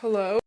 Hello?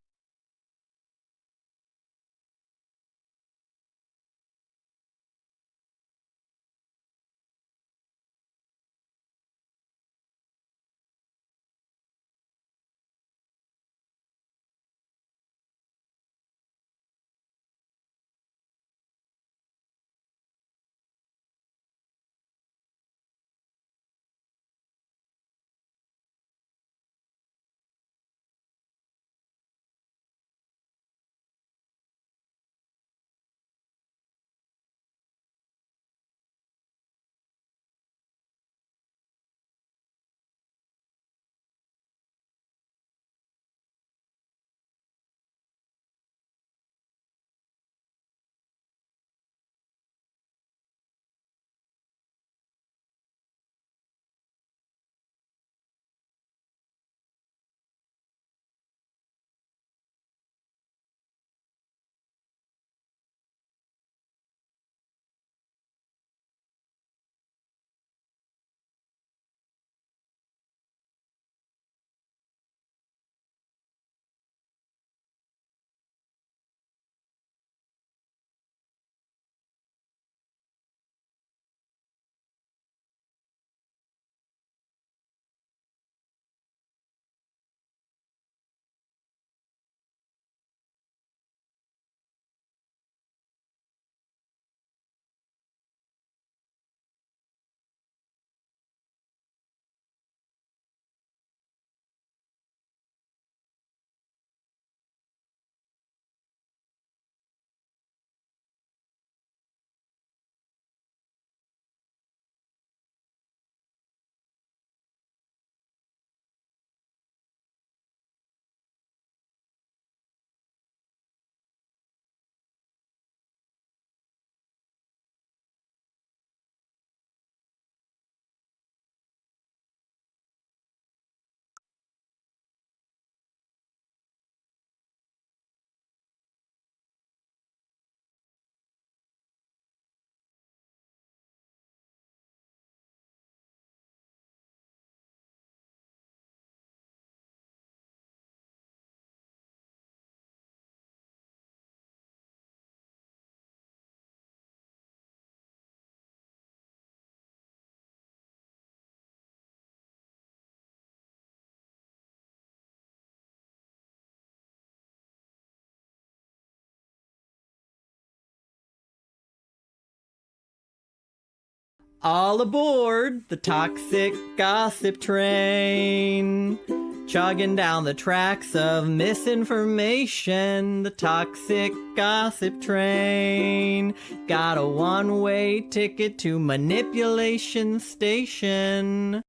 All aboard the toxic gossip train. Chugging down the tracks of misinformation. The toxic gossip train. Got a one-way ticket to manipulation station.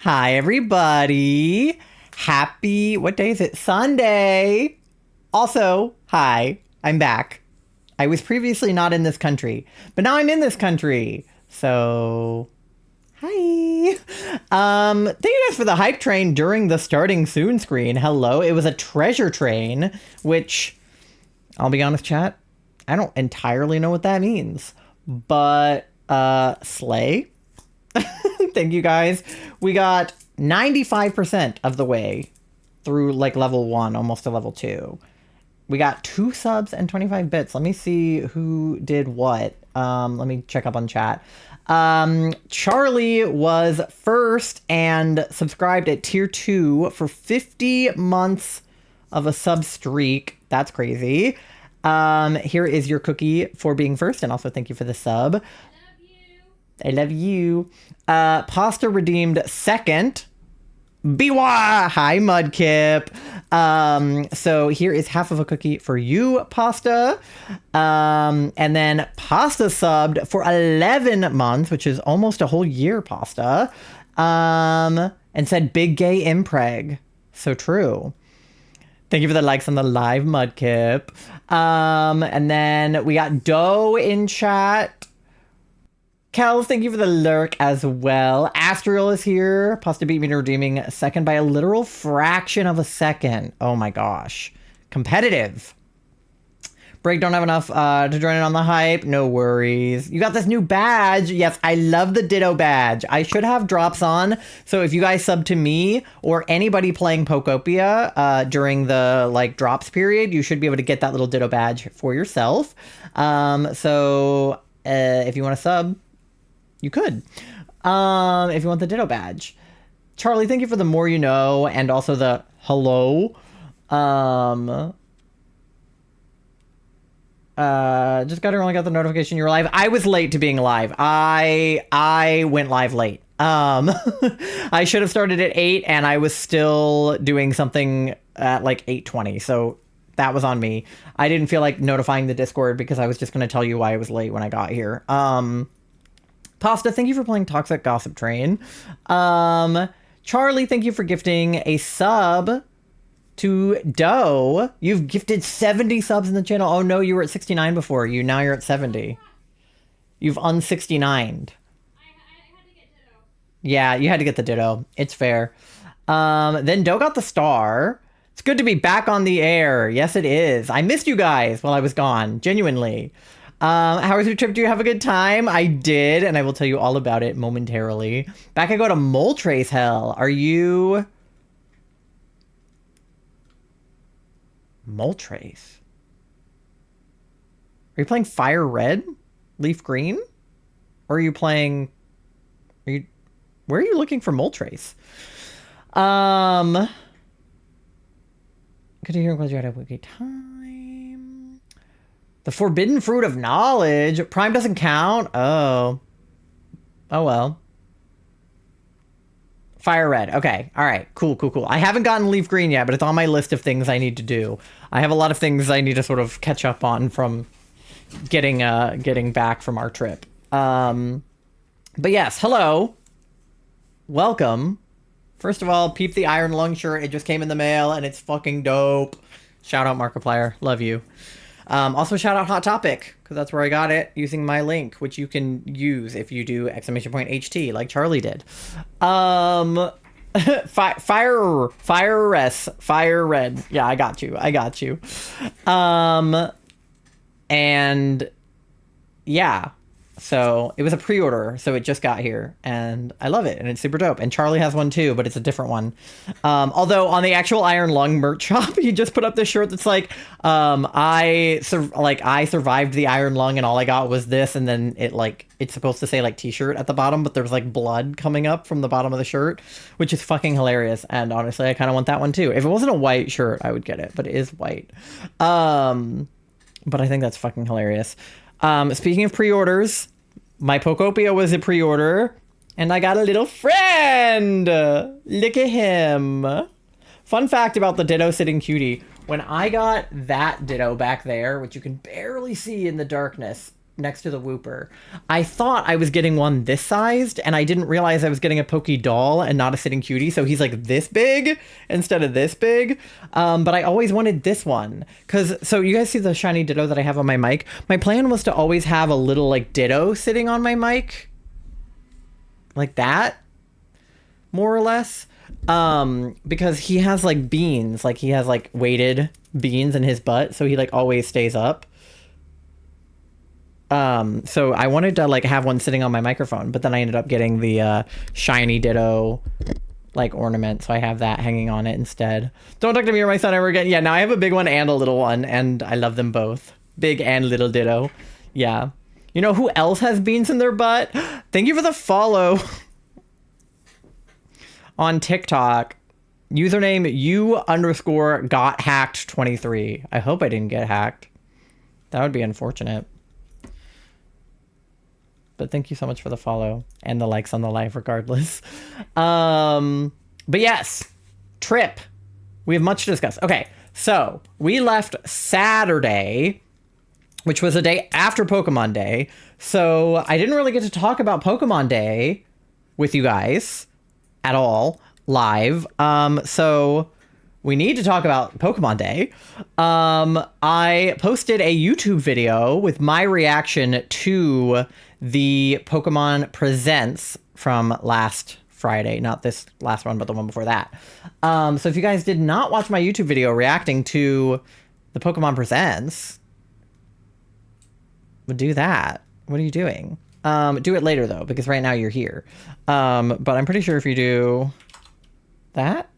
Hi, everybody. Happy, what day is it? Sunday. Also, hi, I'm back. I was previously not in this country, but now I'm in this country. So, hi. Thank you guys for the hype train during the starting soon screen. Hello. It was a treasure train, which, I'll be honest, chat, I don't entirely know what that means. But, slay. Thank you guys. We got 95% of the way through like level 1, almost to level 2. We got 2 subs and 25 bits. Let me see who did what. Let me check up on chat. Charlie was first and subscribed at tier 2 for 50 months of a sub streak. That's crazy. Here is your cookie for being first, and also thank you for the sub. I love you. Pasta redeemed second. Biwa! Hi, Mudkip. So here is half of a cookie for you, Pasta. And then Pasta subbed for 11 months, which is almost a whole year, Pasta. And said big gay impreg. So true. Thank you for the likes on the live, Mudkip. And then we got Doe in chat. Kels, thank you for the lurk as well. Astral is here. Pasta beat me to redeeming second by a literal fraction of a second. Oh my gosh. Competitive. Break don't have enough to join in on the hype. No worries. You got this new badge. Yes, I love the Ditto badge. I should have drops on. So if you guys sub to me or anybody playing Pokopia during the like drops period, you should be able to get that little Ditto badge for yourself. So if you want to sub, you could. If you want the Ditto badge. Charlie, thank you for the more you know and also the hello. Just only got the notification you were live. I was late to being live. I went live late. I should have started at 8 and I was still doing something at like 8:20. So that was on me. I didn't feel like notifying the Discord because I was just going to tell you why I was late when I got here. Pasta, thank you for playing Toxic Gossip Train. Charlie, thank you for gifting a sub to Doe. You've gifted 70 subs in the channel. Oh no, you were at 69 before. Now you're at 70. You've un-69'd. I had to get Ditto. Yeah, you had to get the Ditto. It's fair. Then Doe got the star. It's good to be back on the air. Yes, it is. I missed you guys while I was gone. Genuinely. How was your trip? Do you have a good time? I did, and I will tell you all about it momentarily. Back I go to Moltres Hell. Are you... Moltres? Are you playing Fire Red? Leaf Green? Or are you playing... Where are you looking for Moltres? Good to hear. I'm glad you had a good time. The Forbidden Fruit of Knowledge. Prime doesn't count? Oh. Oh well. Fire Red. Okay. All right. Cool. I haven't gotten Leaf Green yet, but it's on my list of things I need to do. I have a lot of things I need to sort of catch up on from getting back from our trip. But yes, hello. Welcome. First of all, peep the Iron Lung shirt. It just came in the mail and it's fucking dope. Shout out Markiplier. Love you. Also shout out Hot Topic, because that's where I got it using my link, which you can use if you do !HT like Charlie did. Fire Red. Yeah, I got you. And yeah. So it was a pre-order, so it just got here, and I love it, and it's super dope. And Charlie has one too, but it's a different one. Although on the actual Iron Lung merch shop, he just put up this shirt that's like, I survived the Iron Lung, and all I got was this, and then it's supposed to say like T-shirt at the bottom, but there's like blood coming up from the bottom of the shirt, which is fucking hilarious. And honestly, I kind of want that one too. If it wasn't a white shirt, I would get it, but it is white. But I think that's fucking hilarious. Speaking of pre-orders, my Pokopia was a pre-order, and I got a little friend. Look at him. Fun fact about the Ditto Sitting Cutie. When I got that Ditto back there, which you can barely see in the darkness next to the Wooper, I thought I was getting one this sized, and I didn't realize I was getting a Poke Doll and not a Sitting Cutie, so he's like this big instead of this big. But I always wanted this one, so you guys see the shiny Ditto that I have on my mic? My plan was to always have a little like Ditto sitting on my mic, like that, more or less, because he has like beans, like he has like weighted beans in his butt, so he like always stays up. So I wanted to like have one sitting on my microphone, but then I ended up getting the shiny Ditto like ornament, so I have that hanging on it instead. Don't talk to me or my son ever again. Yeah, now I have a big one and a little one, and I love them both. Big and little Ditto. Yeah. You know who else has beans in their butt? Thank you for the follow on TikTok. Username u_got_hacked23. I hope I didn't get hacked. That would be unfortunate. But thank you so much for the follow and the likes on the live regardless. But yes, trip. We have much to discuss. Okay, so we left Saturday, which was a day after Pokemon Day. So I didn't really get to talk about Pokemon Day with you guys at all live. So we need to talk about Pokemon Day. I posted a YouTube video with my reaction to the Pokemon Presents from last Friday. Not this last one, but the one before that. So if you guys did not watch my YouTube video reacting to the Pokemon Presents, Well, do that. What are you doing? Do it later though, because right now you're here. But I'm pretty sure if you do that,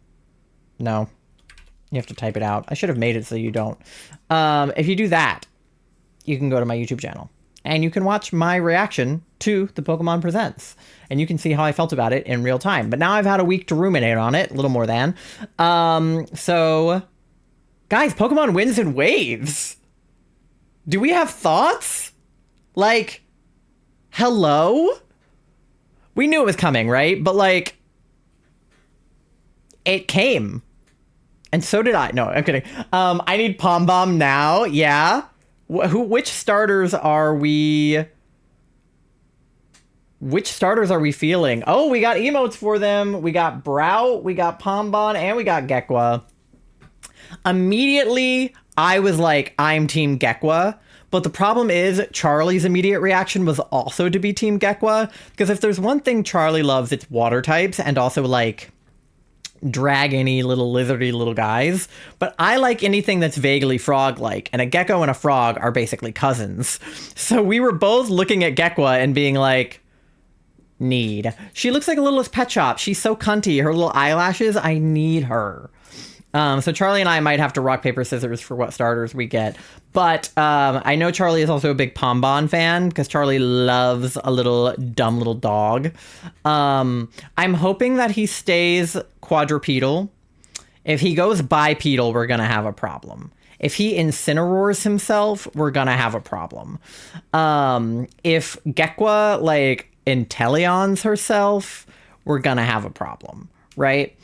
no, you have to type it out. I should have made it so you don't. If you do that, you can go to my YouTube channel and you can watch my reaction to the Pokemon Presents, and you can see how I felt about it in real time. But now I've had a week to ruminate on it, a little more than. So, guys, Pokemon wins in waves. Do we have thoughts? Like, hello? We knew it was coming, right? But, like, it came. And so did I. No, I'm kidding. I need Pom Bomb now. Yeah. Which starters are we... Which starters are we feeling? Oh, we got emotes for them. We got Brout, we got Pom Bomb, and we got Gekwa. Immediately, I was like, I'm Team Gekwa. But the problem is, Charlie's immediate reaction was also to be Team Gekwa. Because if there's one thing Charlie loves, it's water types. And also, like, dragony little lizardy little guys. But I like anything that's vaguely frog-like. And a gecko and a frog are basically cousins. So we were both looking at Gekwa and being like, need. She looks like a littlest pet shop. She's so cunty. Her little eyelashes, I need her. So Charlie and I might have to rock, paper, scissors for what starters we get. But I know Charlie is also a big Pom Bomb fan because Charlie loves a little dumb little dog. I'm hoping that he stays quadrupedal. If he goes bipedal, we're going to have a problem. If he incineroars himself, we're going to have a problem. If Gekwa, like, Inteleons herself, we're going to have a problem, right?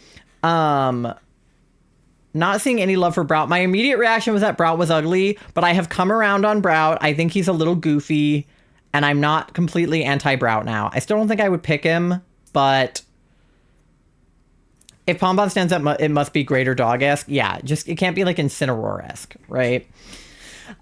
Not seeing any love for Brout. My immediate reaction was that Brout was ugly, but I have come around on Brout. I think he's a little goofy, and I'm not completely anti-Brout now. I still don't think I would pick him, but if Pom Bomb stands up, it must be Greater Dog-esque. Yeah, just it can't be like Incineroar-esque, right?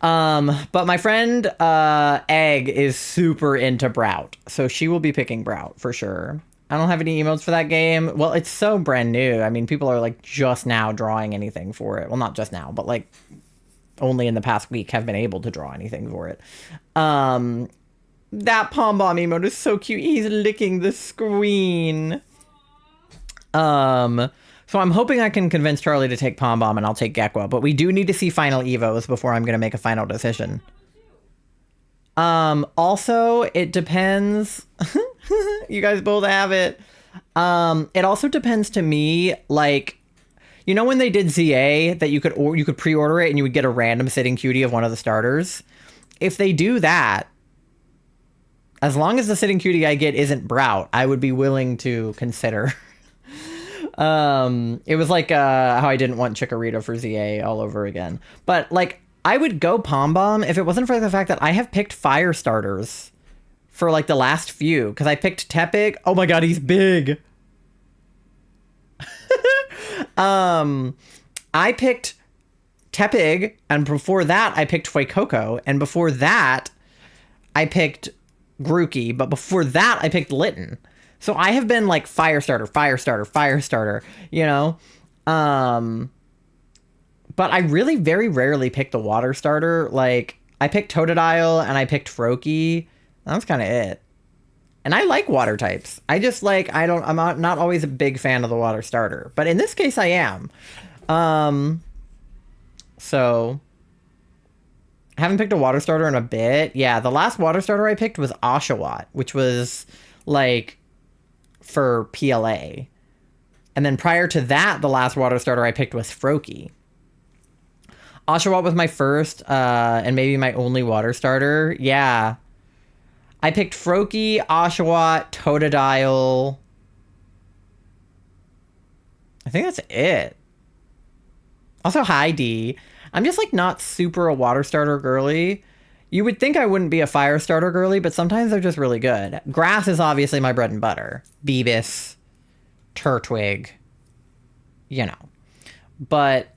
But my friend Egg is super into Brout, so she will be picking Brout for sure. I don't have any emotes for that game. Well, it's so brand new. I mean, people are like just now drawing anything for it. Well, not just now, but like only in the past week have been able to draw anything for it. That Pom Bomb emote is so cute. He's licking the screen. So I'm hoping I can convince Charlie to take Pom Bomb and I'll take Gekwa, but we do need to see final evos before I'm going to make a final decision. Also, it depends. You guys both have it. It also depends to me, like, you know when they did ZA that you could pre-order it and you would get a random sitting cutie of one of the starters? If they do that, as long as the sitting cutie I get isn't Brout, I would be willing to consider. It was like how I didn't want Chikorita for ZA all over again. But, like, I would go Pom Bomb if it wasn't for the fact that I have picked fire starters for like the last few. Because I picked Tepig. Oh my god, he's big. I picked Tepig, and before that I picked Fuecoco, and before that I picked Grookey, but before that I picked Litten. So I have been like fire starter, you know? But I really very rarely pick the water starter. Like, I picked Totodile and I picked Froakie. That was kind of it. And I like water types. I just like, I'm not always a big fan of the water starter. But in this case, I am. So, I haven't picked a water starter in a bit. Yeah, the last water starter I picked was Oshawott, which was, like, for PLA. And then prior to that, the last water starter I picked was Froakie. Oshawott was my first, and maybe my only water starter. Yeah. I picked Froakie, Oshawott, Totodile. I think that's it. Also, Heidi. I'm just, like, not super a water starter girly. You would think I wouldn't be a fire starter girly, but sometimes they're just really good. Grass is obviously my bread and butter. Beebus, Turtwig, you know. But...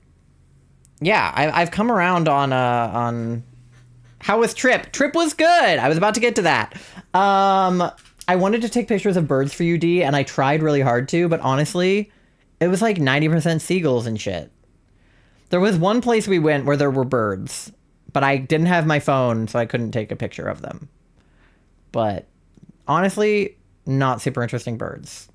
yeah, I've come around on how was Trip? Trip was good. I was about to get to that. I wanted to take pictures of birds for you, D, and I tried really hard to, but honestly, it was like 90% seagulls and shit. There was one place we went where there were birds, but I didn't have my phone, so I couldn't take a picture of them. But honestly, not super interesting birds.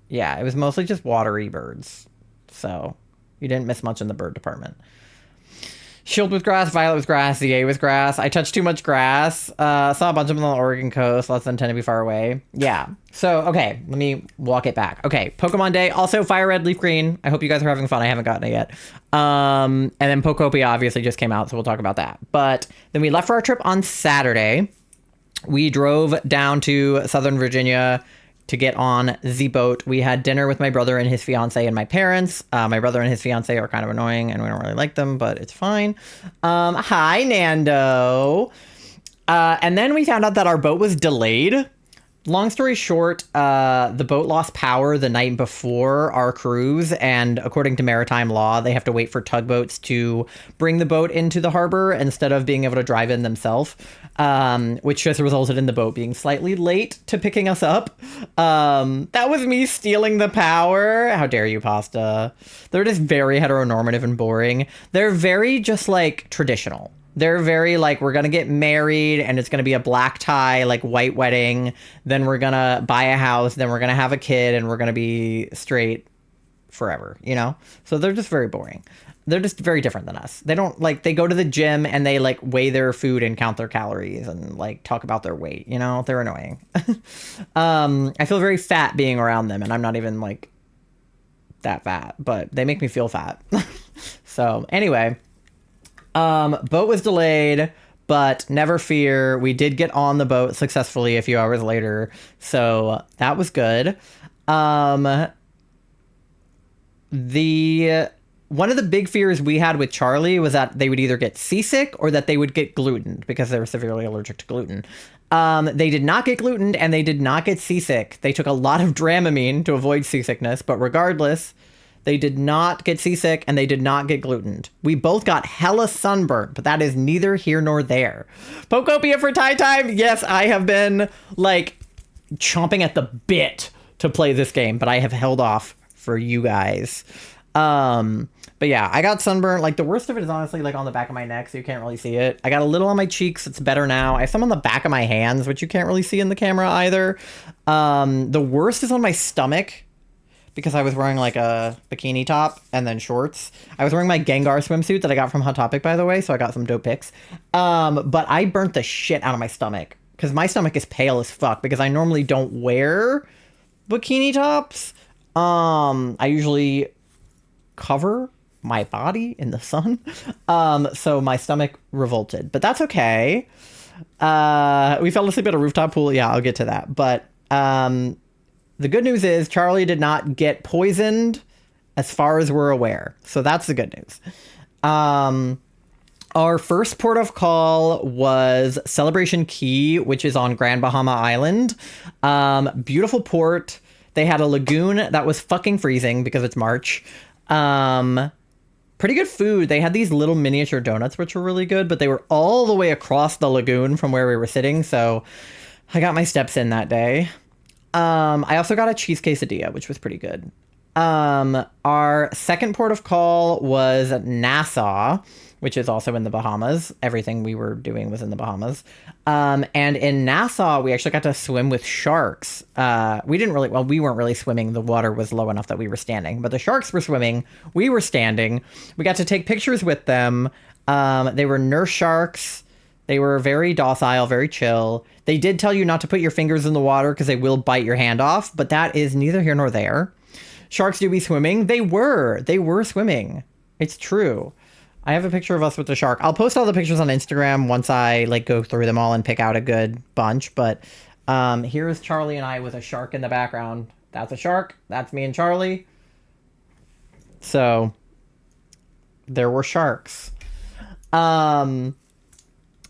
Yeah, it was mostly just watery birds. So you didn't miss much in the bird department. Shield was grass, violet was grass, ZA was grass. I touched too much grass. Saw a bunch of them on the Oregon coast, less than 10 to be far away. Yeah. So, okay, let me walk it back. Okay, Pokemon Day, also fire red, leaf green. I hope you guys are having fun. I haven't gotten it yet. And then Pokopia obviously just came out, so we'll talk about that. But then we left for our trip on Saturday. We drove down to Southern Virginia to get on the boat. We had dinner with my brother and his fiance and my parents. My brother and his fiance are kind of annoying and we don't really like them, but it's fine. Hi, Nando. And then we found out that our boat was delayed. Long story short, the boat lost power the night before our cruise, and according to maritime law, they have to wait for tugboats to bring the boat into the harbor instead of being able to drive in themselves, which just resulted in the boat being slightly late to picking us up. That was me stealing the power. How dare you, Pasta? They're just very heteronormative and boring. They're very just like traditional. They're very like, we're going to get married and it's going to be a black tie, like white wedding. Then we're going to buy a house. Then we're going to have a kid and we're going to be straight forever, you know? So they're just very boring. They're just very different than us. They don't like, they go to the gym and they like weigh their food and count their calories and like talk about their weight, you know? They're annoying. I feel very fat being around them and I'm not even like that fat, but they make me feel fat. So anyway. Boat was delayed, but never fear. We did get on the boat successfully a few hours later. So that was good. One of the big fears we had with Charlie was that they would either get seasick or that they would get gluten because they were severely allergic to gluten. They did not get gluten and they did not get seasick. They took a lot of Dramamine to avoid seasickness, but regardless, they did not get seasick and they did not get glutened. We both got hella sunburnt, but that is neither here nor there. Pokopia for tie time. Yes, I have been like chomping at the bit to play this game, but I have held off for you guys. But yeah, I got sunburnt. Like the worst of it is honestly like on the back of my neck, so you can't really see it. I got a little on my cheeks. It's better now. I have some on the back of my hands, which you can't really see in the camera either. The worst is on my stomach, because I was wearing like a bikini top and then shorts. I was wearing my Gengar swimsuit that I got from Hot Topic, by the way, so I got some dope pics. But I burnt the shit out of my stomach because my stomach is pale as fuck because I normally don't wear bikini tops. I usually cover my body in the sun. So my stomach revolted, but that's okay. We fell asleep at a rooftop pool. Yeah, I'll get to that. But, the good news is Charlie did not get poisoned as far as we're aware. So that's the good news. Our first port of call was Celebration Key, which is on Grand Bahama Island. Beautiful port. They had a lagoon that was fucking freezing because it's March. Pretty good food. They had these little miniature donuts, which were really good, but they were all the way across the lagoon from where we were sitting. So I got my steps in that day. I also got a cheese quesadilla, which was pretty good. Our second port of call was Nassau, which is also in the Bahamas. Everything we were doing was in the Bahamas. And in Nassau, we actually got to swim with sharks. We weren't really swimming. The water was low enough that we were standing, but the sharks were swimming. We were standing. We got to take pictures with them. They were nurse sharks. They were very docile, very chill. They did tell you not to put your fingers in the water because they will bite your hand off, but that is neither here nor there. Sharks do be swimming. They were swimming. It's true. I have a picture of us with the shark. I'll post all the pictures on Instagram once I like go through them all and pick out a good bunch. But here's Charlie and I with a shark in the background. That's a shark. That's me and Charlie. So there were sharks.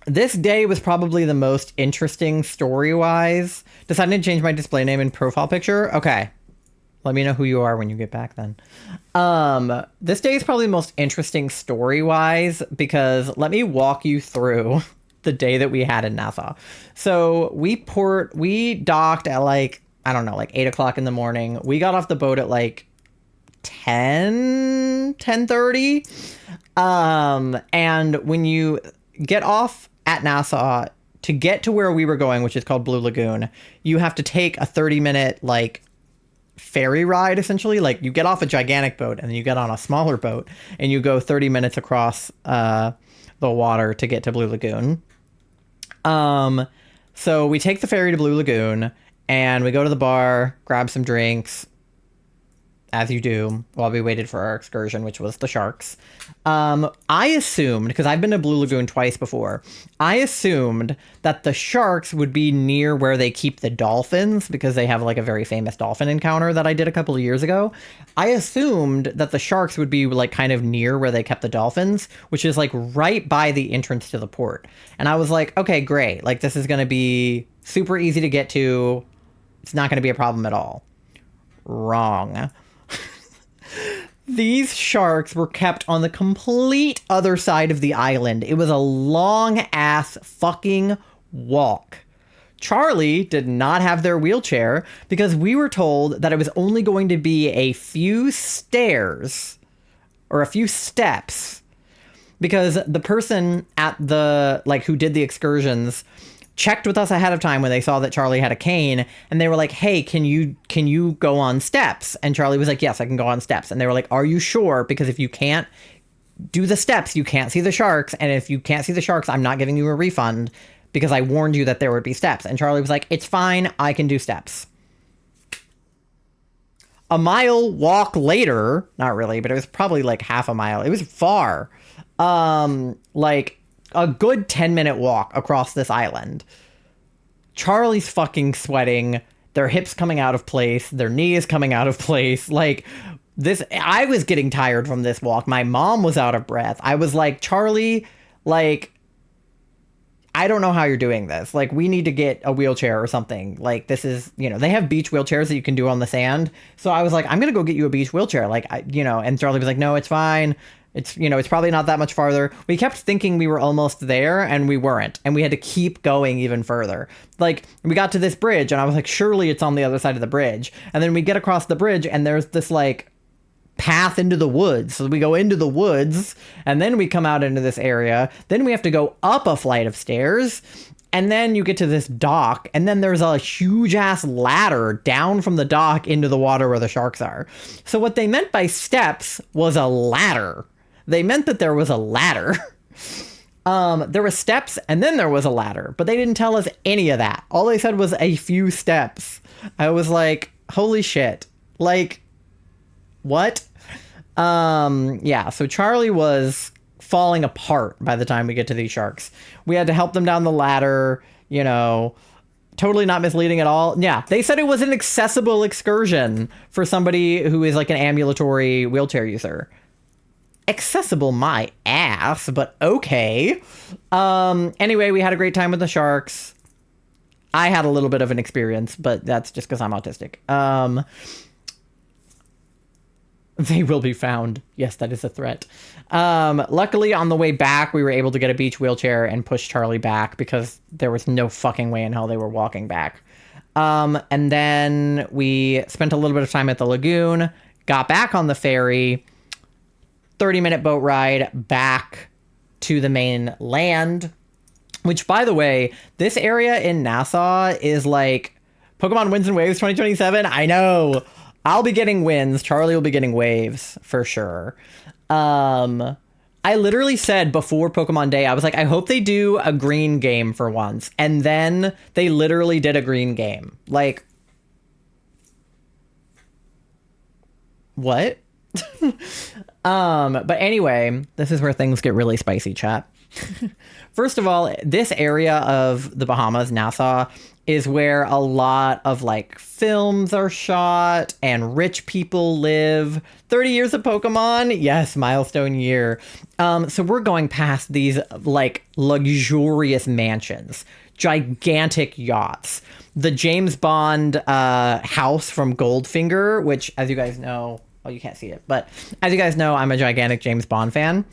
This day was probably the most interesting story-wise. Decided to change my display name and profile picture. Okay. Let me know who you are when you get back then. This day is probably the most interesting story-wise because let me walk you through the day that we had in Nassau. So we docked at like, I don't know, like 8 o'clock in the morning. We got off the boat at like 10:30. And when you get off at Nassau to get to where we were going, which is called Blue Lagoon, you have to take a 30-minute like ferry ride, essentially. Like you get off a gigantic boat and then you get on a smaller boat and you go 30 minutes across the water to get to Blue Lagoon. So we take the ferry to Blue Lagoon and we go to the bar, grab some drinks, as you do, while we waited for our excursion, which was the sharks. I assumed, because I've been to Blue Lagoon twice before, I assumed that the sharks would be near where they keep the dolphins, because they have like a very famous dolphin encounter that I did a couple of years ago. I assumed that the sharks would be like kind of near where they kept the dolphins, which is like right by the entrance to the port. And I was like, okay, great. Like this is going to be super easy to get to. It's not going to be a problem at all. Wrong. These sharks were kept on the complete other side of the island. It was a long ass fucking walk. Charlie did not have their wheelchair because we were told that it was only going to be a few stairs or a few steps, because the person at the, like, who did the excursions checked with us ahead of time when they saw that Charlie had a cane, and they were like, hey, can you go on steps? And Charlie was like, yes, I can go on steps. And they were like, are you sure? Because if you can't do the steps, you can't see the sharks. And if you can't see the sharks, I'm not giving you a refund because I warned you that there would be steps. And Charlie was like, it's fine, I can do steps. A mile walk later, not really, but it was probably like half a mile. It was far. Like a good 10-minute walk across this island. Charlie's fucking sweating. Their hips coming out of place. Their knees coming out of place. Like this, I was getting tired from this walk. My mom was out of breath. I was like, Charlie, like, I don't know how you're doing this. Like, we need to get a wheelchair or something. Like, this is, you know, they have beach wheelchairs that you can do on the sand. So I was like, I'm going to go get you a beach wheelchair. Like, and Charlie was like, no, it's fine. It's, you know, it's probably not that much farther. We kept thinking we were almost there and we weren't. And we had to keep going even further. Like, we got to this bridge and I was like, surely it's on the other side of the bridge. And then we get across the bridge and there's this like path into the woods. So we go into the woods and then we come out into this area. Then we have to go up a flight of stairs. And then you get to this dock, and then there's a huge ass ladder down from the dock into the water where the sharks are. So what they meant by steps was a ladder. They meant that there was a ladder. There were steps and then there was a ladder, but they didn't tell us any of that. All they said was a few steps. I was like, holy shit. Like, what? Yeah, so Charlie was falling apart by the time we get to these sharks. We had to help them down the ladder, you know, totally not misleading at all. Yeah, they said it was an accessible excursion for somebody who is like an ambulatory wheelchair user. Accessible my ass, but okay. Anyway, we had a great time with the sharks. I had a little bit of an experience, but that's just because I'm autistic. They will be found. Yes, that is a threat. Luckily, on the way back, we were able to get a beach wheelchair and push Charlie back because there was no fucking way in hell they were walking back. And then we spent a little bit of time at the lagoon, got back on the ferry, 30-minute boat ride back to the main land, which, by the way, this area in Nassau is like Pokemon Winds and Waves 2027. I know. I'll be getting winds. Charlie will be getting waves for sure. I literally said before Pokemon Day, I was like, I hope they do a green game for once. And then they literally did a green game. Like, what? But anyway, this is where things get really spicy, chat. First of all, this area of the Bahamas, Nassau, is where a lot of like films are shot and rich people live. 30 years of Pokemon. Yes, milestone year. So we're going past these like luxurious mansions, gigantic yachts, the James Bond house from Goldfinger, which, as you guys know, well, you can't see it, but as you guys know, I'm a gigantic James Bond fan.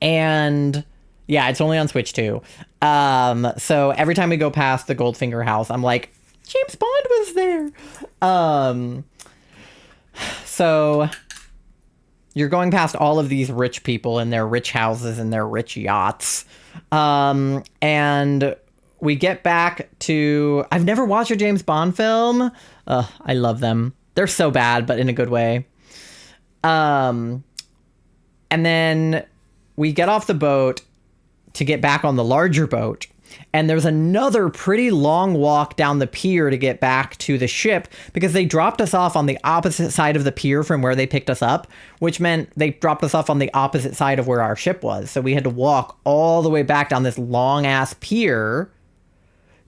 And yeah, it's only on Switch too. So every time we go past the Goldfinger house, I'm like, James Bond was there. So you're going past all of these rich people in their rich houses and their rich yachts. And we get back to... I've never watched a James Bond film. I love them. They're so bad, but in a good way. And then we get off the boat to get back on the larger boat. And there's another pretty long walk down the pier to get back to the ship because they dropped us off on the opposite side of the pier from where they picked us up, which meant they dropped us off on the opposite side of where our ship was. So we had to walk all the way back down this long ass pier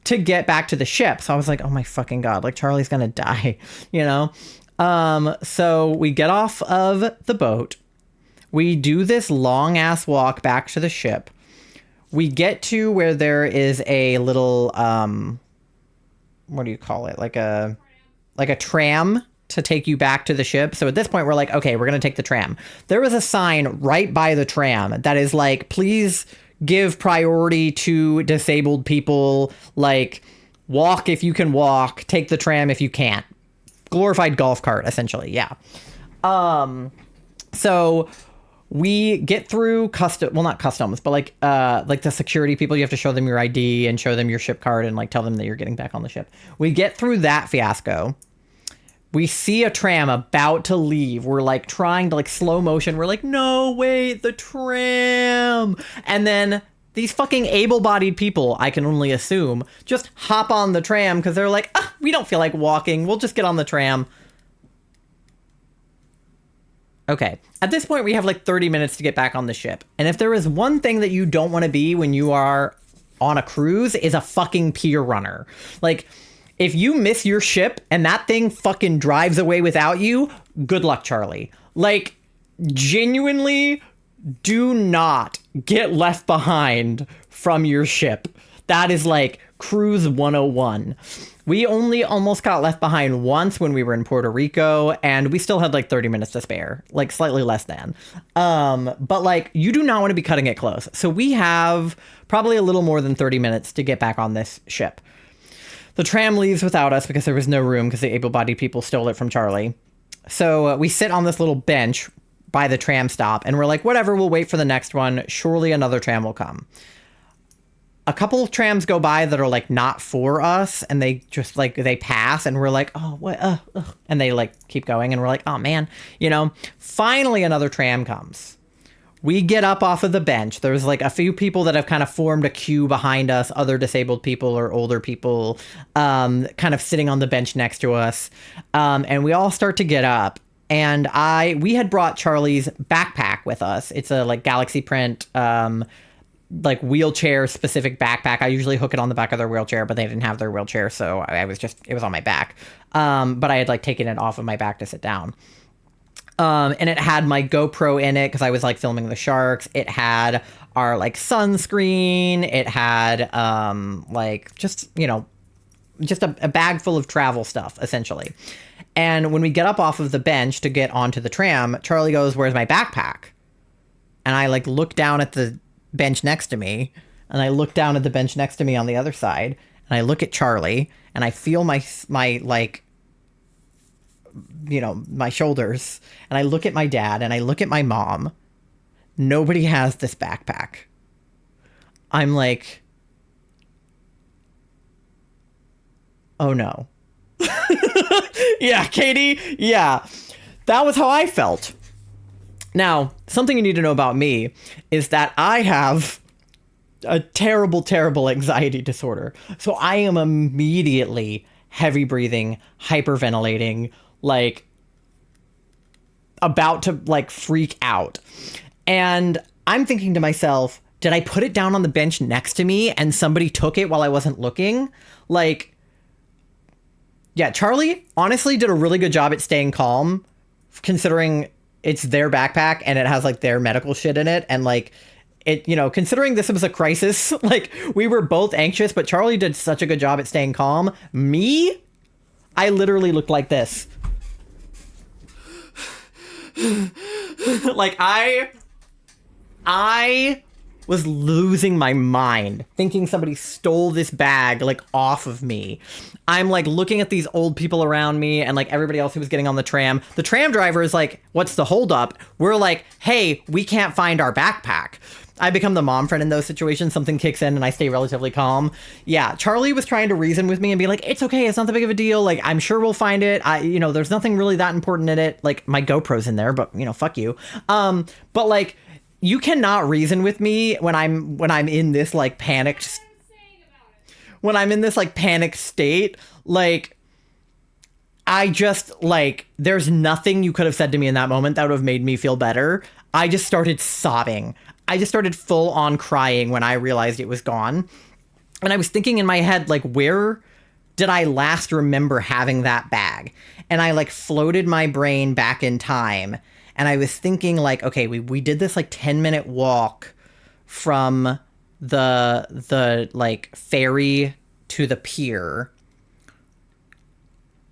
to get back to the ship. So I was like, oh my fucking God, like Charlie's gonna die, you know? So we get off of the boat. We do this long ass walk back to the ship. We get to where there is a little, what do you call it? Like a tram to take you back to the ship. So at this point, we're like, okay, we're going to take the tram. There was a sign right by the tram that is like, please give priority to disabled people. Like, walk if you can walk, take the tram if you can't. Glorified golf cart, essentially. Yeah. So we get through not customs, but like the security people. You have to show them your ID and show them your ship card and like tell them that you're getting back on the ship. We get through that fiasco. We see a tram about to leave. We're like trying to like slow motion. We're like, no, wait, the tram. And then these fucking able-bodied people, I can only assume, just hop on the tram because they're like, we don't feel like walking. We'll just get on the tram. Okay, at this point, we have like 30 minutes to get back on the ship. And if there is one thing that you don't want to be when you are on a cruise, is a fucking pier runner. Like, if you miss your ship and that thing fucking drives away without you, good luck, Charlie. Like, genuinely, do not get left behind from your ship. That is like cruise 101. We only almost got left behind once when we were in Puerto Rico, and we still had like 30 minutes to spare, like slightly less than. But like, you do not want to be cutting it close. So we have probably a little more than 30 minutes to get back on this ship. The tram leaves without us because there was no room because the able-bodied people stole it from Charlie. So we sit on this little bench by the tram stop, and we're like, whatever, we'll wait for the next one. Surely another tram will come. A couple of trams go by that are like not for us, and they just like, they pass, and we're like, oh, what, and they like keep going, and we're like, oh man, you know. Finally another tram comes. We get up off of the bench. There's like a few people that have kind of formed a queue behind us, other disabled people or older people, kind of sitting on the bench next to us, and we all start to get up. And we had brought Charlie's backpack with us. It's a like galaxy print, like wheelchair specific backpack. I usually hook it on the back of their wheelchair, but they didn't have their wheelchair, so it was on my back. But I had like taken it off of my back to sit down. And it had my GoPro in it because I was like filming the sharks. It had our like sunscreen. It had like just, you know, just a bag full of travel stuff essentially. And when we get up off of the bench to get onto the tram, Charlie goes, "Where's my backpack?" And I like look down at the bench next to me, and I look down at the bench next to me on the other side, and I look at Charlie, and I feel my like, you know, my shoulders, and I look at my dad, and I look at my mom. Nobody has this backpack. I'm like, oh no. Yeah, Katie, yeah. That was how I felt. Now, something you need to know about me is that I have a terrible, terrible anxiety disorder. So I am immediately heavy breathing, hyperventilating, like about to like freak out. And I'm thinking to myself, did I put it down on the bench next to me and somebody took it while I wasn't looking? Like, yeah, Charlie honestly did a really good job at staying calm, considering it's their backpack and it has like their medical shit in it. And like it, you know, considering this was a crisis, like we were both anxious, but Charlie did such a good job at staying calm. Me, I literally looked like this. Like I was losing my mind, thinking somebody stole this bag, like, off of me. I'm, like, looking at these old people around me and, like, everybody else who was getting on the tram. The tram driver is like, what's the holdup? We're like, hey, we can't find our backpack. I become the mom friend in those situations. Something kicks in and I stay relatively calm. Yeah, Charlie was trying to reason with me and be like, it's okay, it's not that big of a deal. Like, I'm sure we'll find it. There's nothing really that important in it. Like, my GoPro's in there, but, fuck you. But, like, you cannot reason with me when I'm in this, like, panicked... When I'm in this, like, panicked state, like... I just, like, there's nothing you could have said to me in that moment that would have made me feel better. I just started sobbing. I just started full on crying when I realized it was gone. And I was thinking in my head, like, where did I last remember having that bag? And I, like, floated my brain back in time. And I was thinking, like, okay, we did this, like, 10-minute walk from the like, ferry to the pier.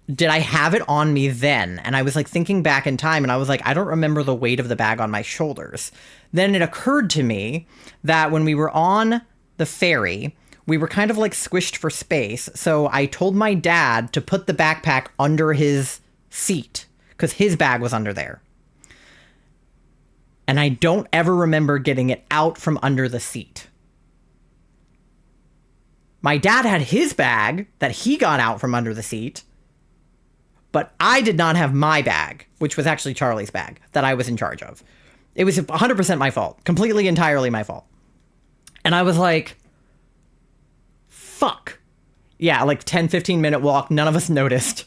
Did I have it on me then? And I was, like, thinking back in time, and I was like, I don't remember the weight of the bag on my shoulders. Then it occurred to me that when we were on the ferry, we were kind of, like, squished for space. So I told my dad to put the backpack under his seat because his bag was under there. And I don't ever remember getting it out from under the seat. My dad had his bag that he got out from under the seat. But I did not have my bag, which was actually Charlie's bag that I was in charge of. It was 100% my fault. Completely, entirely my fault. And I was like, fuck. Yeah, like 10, 15-minute walk. None of us noticed.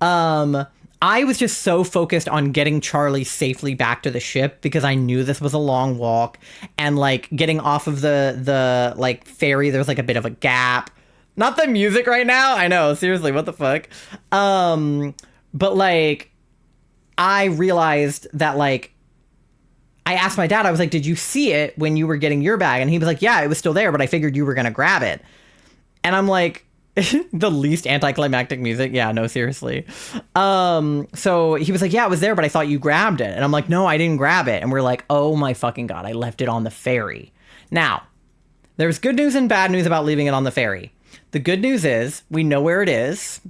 I was just so focused on getting Charlie safely back to the ship because I knew this was a long walk. And, like, getting off of the like, ferry, there's, like, a bit of a gap. Not the music right now. I know. Seriously, what the fuck? But, like, I realized that, like, I asked my dad, I was like, did you see it when you were getting your bag? And he was like, yeah, it was still there, but I figured you were going to grab it. And I'm like, the least anticlimactic music. Yeah, no, seriously. So he was like, yeah, it was there, but I thought you grabbed it. And I'm like, no, I didn't grab it. And we're like, oh my fucking God, I left it on the ferry. Now, there's good news and bad news about leaving it on the ferry. The good news is we know where it is.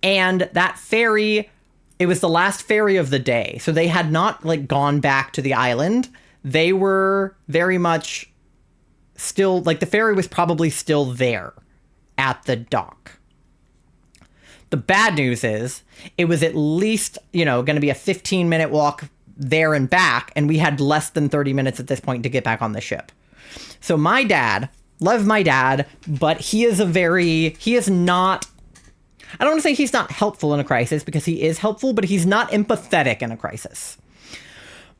And that ferry, it was the last ferry of the day. So they had not, like, gone back to the island. They were very much still, like, the ferry was probably still there at the dock. The bad news is it was at least, going to be a 15-minute walk there and back. And we had less than 30 minutes at this point to get back on the ship. So my dad, love my dad, but he is not, I don't want to say he's not helpful in a crisis because he is helpful, but he's not empathetic in a crisis.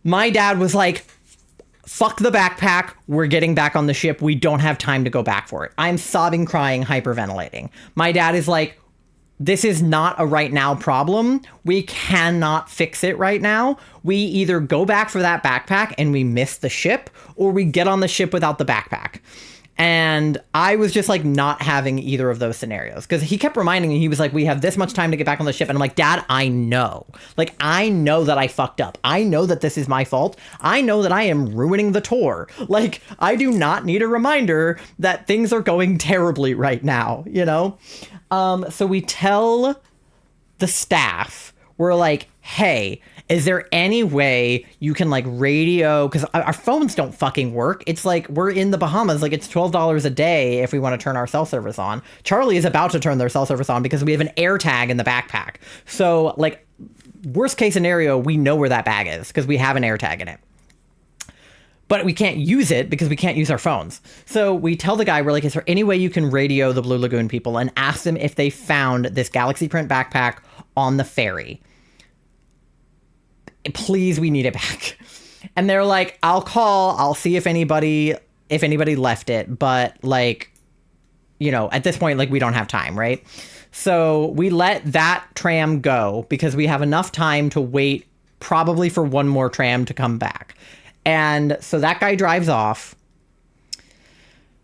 My dad was like, fuck the backpack. We're getting back on the ship. We don't have time to go back for it. I'm sobbing, crying, hyperventilating. My dad is like, this is not a right now problem. We cannot fix it right now. We either go back for that backpack and we miss the ship, or we get on the ship without the backpack. And I was just, like, not having either of those scenarios because he kept reminding me, he was like, we have this much time to get back on the ship. And I'm like, Dad, I know. Like, I know that I fucked up. I know that this is my fault. I know that I am ruining the tour. Like, I do not need a reminder that things are going terribly right now, So we tell the staff, we're like, hey, is there any way you can, like, radio? Because our phones don't fucking work. It's like we're in the Bahamas. Like, it's $12 a day if we want to turn our cell service on. Charlie is about to turn their cell service on because we have an air tag in the backpack. So, like, worst case scenario, we know where that bag is because we have an air tag in it. But we can't use it because we can't use our phones. So we tell the guy, we're like, is there any way you can radio the Blue Lagoon people and ask them if they found this Galaxy Print backpack on the ferry? Please, we need it back. And they're like, I'll see if anybody left it. But, like, at this point, like, we don't have time, right? So we let that tram go because we have enough time to wait probably for one more tram to come back. And so that guy drives off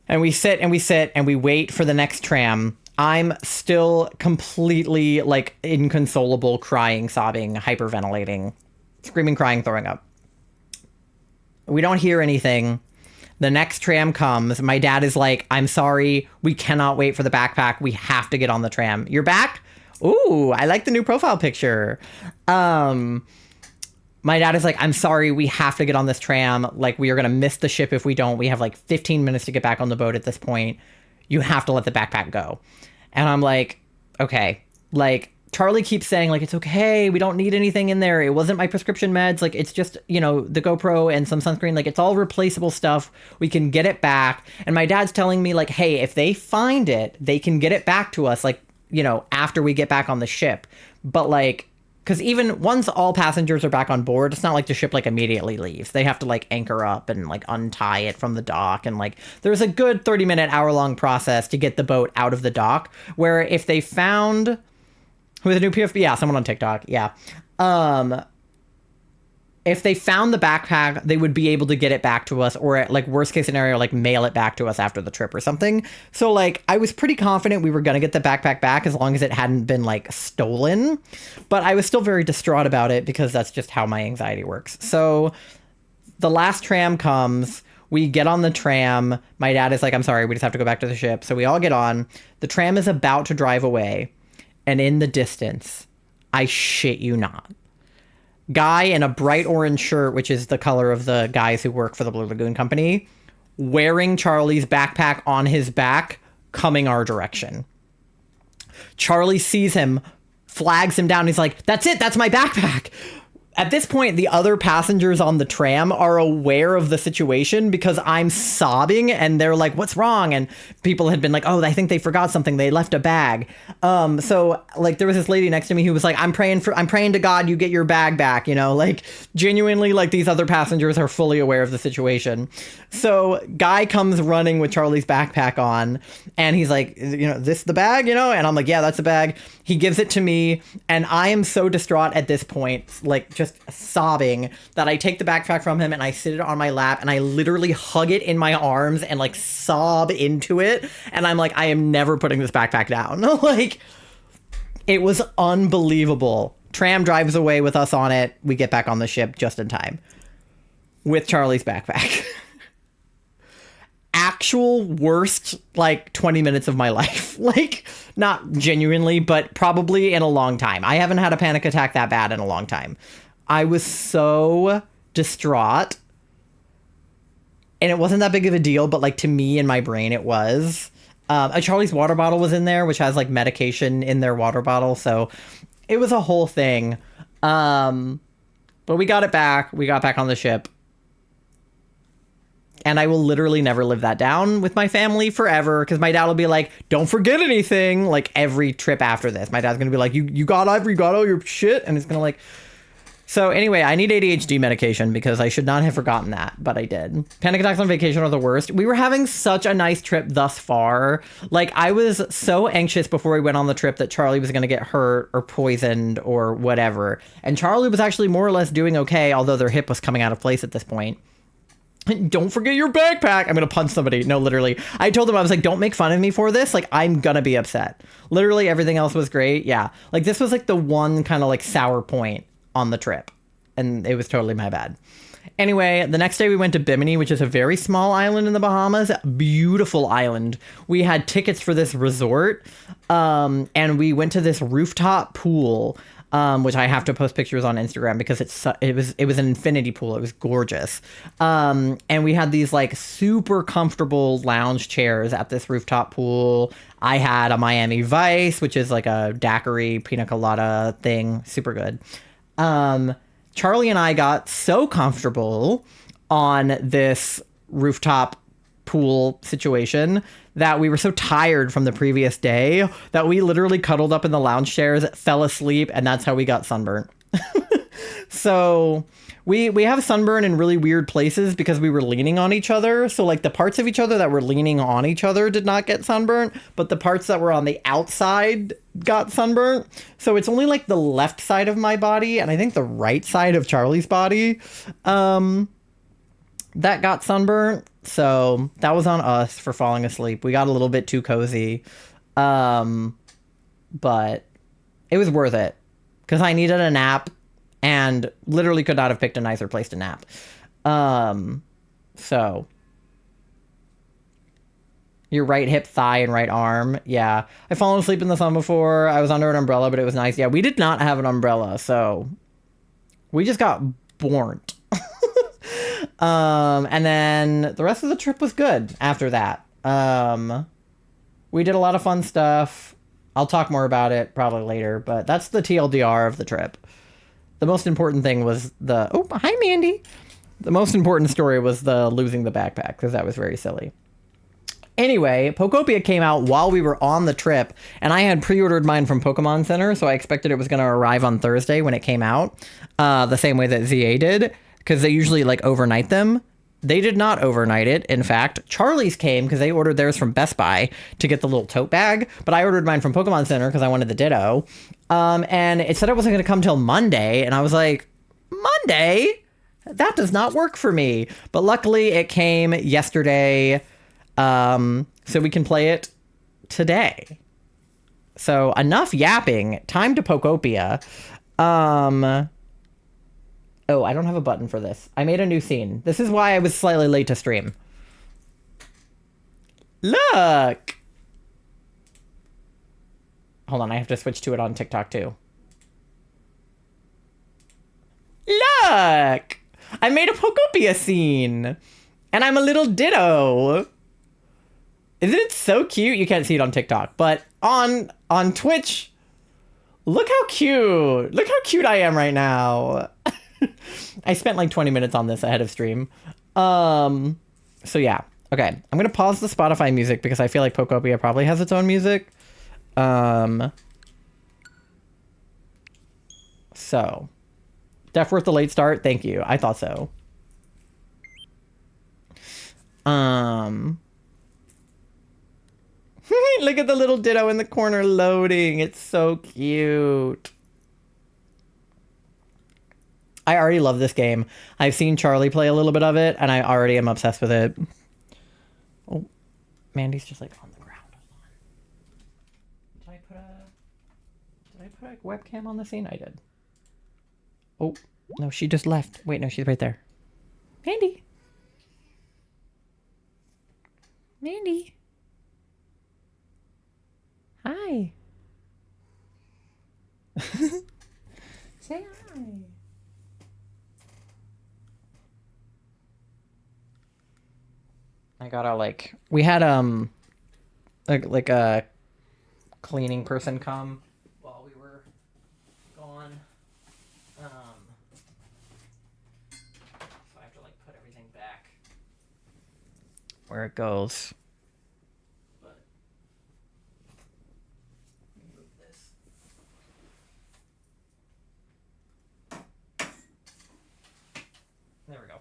and we sit and we wait for the next tram. I'm still completely, like, inconsolable, crying, sobbing, hyperventilating, screaming, crying, throwing up. We don't hear anything. The next tram comes. My dad is like, I'm sorry, we cannot wait for the backpack. We have to get on the tram. You're back? Ooh, I like the new profile picture. My dad is like, I'm sorry, we have to get on this tram. Like, we are going to miss the ship if we don't. We have like 15 minutes to get back on the boat at this point. You have to let the backpack go. And I'm like, okay. Like, Charlie keeps saying, like, it's okay. We don't need anything in there. It wasn't my prescription meds. Like, it's just, you know, the GoPro and some sunscreen. Like, it's all replaceable stuff. We can get it back. And my dad's telling me, like, hey, if they find it, they can get it back to us, like, you know, after we get back on the ship. But, like, because even once all passengers are back on board, it's not like the ship, like, immediately leaves. They have to, like, anchor up and, like, untie it from the dock. And, like, there's a good 30-minute, hour-long process to get the boat out of the dock, where if they found... With a new POKOPIA, yeah, someone on TikTok, yeah. If they found the backpack, they would be able to get it back to us, or at, like, worst case scenario, like, mail it back to us after the trip or something. So, like, I was pretty confident we were going to get the backpack back as long as it hadn't been, like, stolen. But I was still very distraught about it because that's just how my anxiety works. So the last tram comes. We get on the tram. My dad is like, I'm sorry, we just have to go back to the ship. So we all get on. The tram is about to drive away. And in the distance, I shit you not, guy in a bright orange shirt, which is the color of the guys who work for the Blue Lagoon Company, wearing Charlie's backpack on his back, coming our direction. Charlie sees him, flags him down. He's like, that's it. That's my backpack. At this point, the other passengers on the tram are aware of the situation because I'm sobbing and they're like, what's wrong? And people had been like, oh, I think they forgot something. They left a bag. So like there was this lady next to me who was like, I'm praying to God you get your bag back, you know, like genuinely, like these other passengers are fully aware of the situation. So guy comes running with Charlie's backpack on and he's like, you know, this the bag, you know? And I'm like, yeah, that's the bag. He gives it to me and I am so distraught at this point, like just sobbing, that I take the backpack from him and I sit it on my lap and I literally hug it in my arms and like sob into it. And I'm like, I am never putting this backpack down. Like, it was unbelievable. Tram drives away with us on it. We get back on the ship just in time with Charlie's backpack. Actual worst, like, 20 minutes of my life. Like, not genuinely, but probably in a long time. I haven't had a panic attack that bad in a long time. I was so distraught. And it wasn't that big of a deal, but, like, to me in my brain it was. Charlie's water bottle was in there, which has, like, medication in their water bottle. So it was a whole thing. But we got it back. We got back on the ship. And I will literally never live that down with my family forever, because my dad will be like, don't forget anything, like every trip after this. My dad's going to be like, you got all your shit? And it's going to like... So anyway, I need ADHD medication because I should not have forgotten that, but I did. Panic attacks on vacation are the worst. We were having such a nice trip thus far. Like, I was so anxious before we went on the trip that Charlie was going to get hurt or poisoned or whatever. And Charlie was actually more or less doing okay, although their hip was coming out of place at this point. Don't forget your backpack. I'm going to punch somebody. No, literally. I told them, I was like, don't make fun of me for this. Like, I'm going to be upset. Literally everything else was great. Yeah. Like, this was like the one kind of like sour point on the trip. And it was totally my bad. Anyway, the next day we went to Bimini, which is a very small island in the Bahamas. Beautiful island. We had tickets for this resort. And we went to this rooftop pool. Which I have to post pictures on Instagram because it was an infinity pool. It was gorgeous. And we had these like super comfortable lounge chairs at this rooftop pool. I had a Miami Vice, which is like a daiquiri pina colada thing. Super good. Charlie and I got so comfortable on this rooftop pool situation that we were so tired from the previous day that we literally cuddled up in the lounge chairs, fell asleep, and that's how we got sunburnt. So we have sunburn in really weird places because we were leaning on each other. So like the parts of each other that were leaning on each other did not get sunburnt, but the parts that were on the outside got sunburnt. So it's only like the left side of my body and I think the right side of Charlie's body that got sunburnt. So that was on us for falling asleep. We got a little bit too cozy. But it was worth it because I needed a nap and literally could not have picked a nicer place to nap. So Your right hip, thigh, and right arm. Yeah. I've fallen asleep in the sun before. I was under an umbrella, but it was nice. Yeah, we did not have an umbrella, so we just got burnt. And then the rest of the trip was good after that. We did a lot of fun stuff. I'll talk more about it probably later, but that's the TLDR of the trip. The most important thing was the... Oh, hi, Mandy. The most important story was the losing the backpack, because that was very silly. Anyway, Pokopia came out while we were on the trip, and I had pre-ordered mine from Pokemon Center, so I expected it was going to arrive on Thursday when it came out, the same way that ZA did, because they usually, like, overnight them. They did not overnight it. In fact, Charlie's came because they ordered theirs from Best Buy to get the little tote bag, but I ordered mine from Pokemon Center because I wanted the Ditto, and it said it wasn't going to come till Monday, and I was like, Monday? That does not work for me. But luckily, it came yesterday, so we can play it today. So enough yapping. Time to Pokopia. Oh, I don't have a button for this. I made a new scene. This is why I was slightly late to stream. Look! Hold on, I have to switch to it on TikTok too. Look! I made a Pokopia scene! And I'm a little Ditto! Isn't it so cute? You can't see it on TikTok, but on Twitch, look how cute! Look how cute I am right now! I spent like 20 minutes on this ahead of stream. So yeah. Okay, I'm gonna pause the Spotify music because I feel like Pokopia probably has its own music. So, def worth the late start. Thank you. I thought so. Look at the little Ditto in the corner loading. It's so cute. I already love this game. I've seen Charlie play a little bit of it, and I already am obsessed with it. Oh, Mandy's just like on the ground. Did I put a webcam on the scene? I did. Oh, no, she just left. Wait, no, she's right there. Mandy. Mandy. Hi. Say hi. I gotta like, we had like a cleaning person come while we were gone. So I have to like put everything back where it goes. But let me move this. There we go.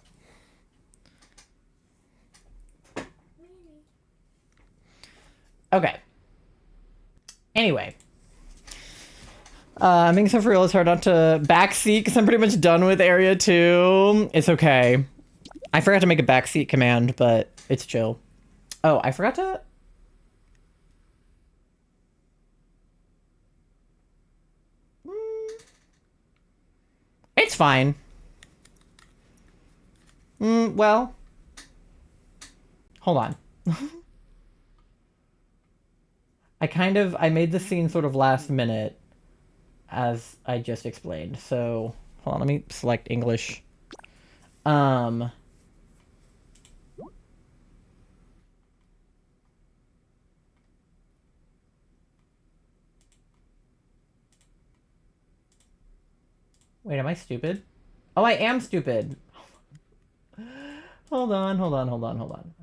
Okay. Anyway. I'm being so for real, it's hard not to backseat because I'm pretty much done with area 2. It's okay. I forgot to make a backseat command, but it's chill. Oh, I forgot to... It's fine. Well... Hold on. I made the scene sort of last minute, as I just explained. So, hold on, let me select English. Wait, am I stupid? Oh, I am stupid. Hold on.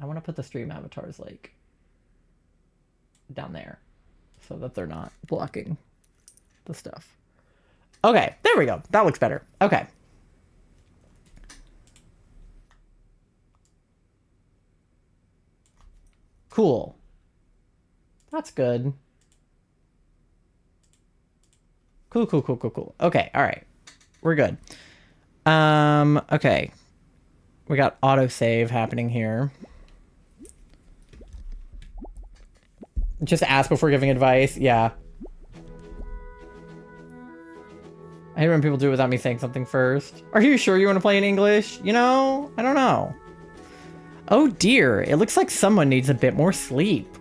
I want to put the stream avatars, like, down there, so that they're not blocking the stuff. Okay, there we go. That looks better. Okay. Cool. That's good. Cool. Okay, all right. We're good. Okay. We got autosave happening here. Just ask before giving advice. Yeah. I hate when people do it without me saying something first. Are you sure you want to play in English? You know, I don't know. Oh dear, it looks like someone needs a bit more sleep.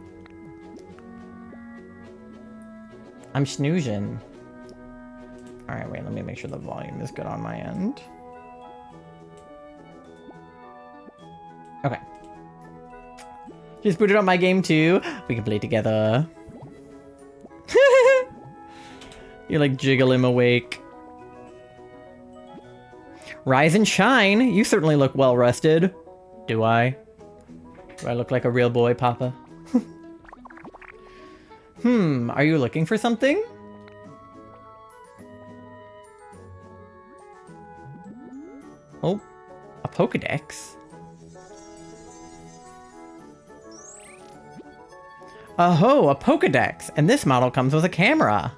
I'm snoozing. All right, wait, let me make sure the volume is good on my end. Okay. Just booted up my game too. We can play together. You like jiggle him awake. Rise and shine. You certainly look well rested. Do I? Do I look like a real boy, Papa? Are you looking for something? Oh, a Pokedex. Oh, a Pokedex. And this model comes with a camera.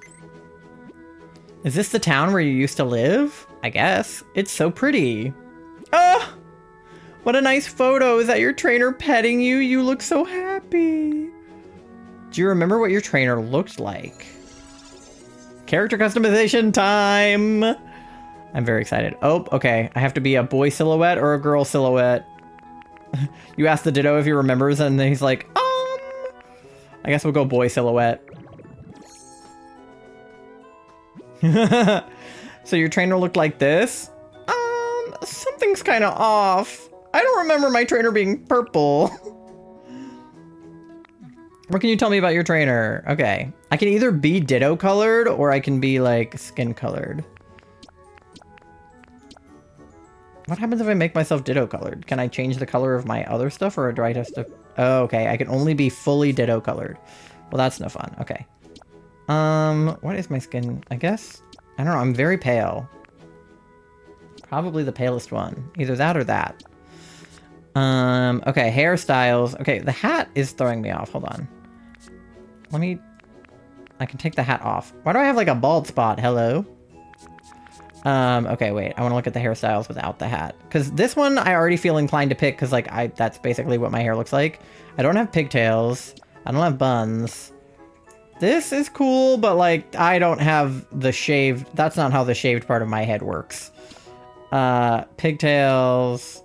Is this the town where you used to live? I guess. It's so pretty. Oh, what a nice photo. Is that your trainer petting you? You look so happy. Do you remember what your trainer looked like? Character customization time. I'm very excited. Oh, okay. I have to be a boy silhouette or a girl silhouette. You ask the Ditto if he remembers, and then he's like, I guess we'll go boy silhouette. So your trainer looked like this? Something's kind of off. I don't remember my trainer being purple. What can you tell me about your trainer? Okay. I can either be Ditto colored or I can be like skin colored. What happens if I make myself Ditto colored? Can I change the color of my other stuff or do I have to... Oh, okay. I can only be fully Ditto colored. Well, that's no fun. Okay. What is my skin? I guess... I don't know. I'm very pale. Probably the palest one. Either that or that. Okay. Hairstyles. Okay. The hat is throwing me off. Hold on. Let me... I can take the hat off. Why do I have like a bald spot? Hello? Okay, wait. I want to look at the hairstyles without the hat. Because this one I already feel inclined to pick because, like, that's basically what my hair looks like. I don't have pigtails. I don't have buns. This is cool, but, like, I don't have the shaved... That's not how the shaved part of my head works. Pigtails.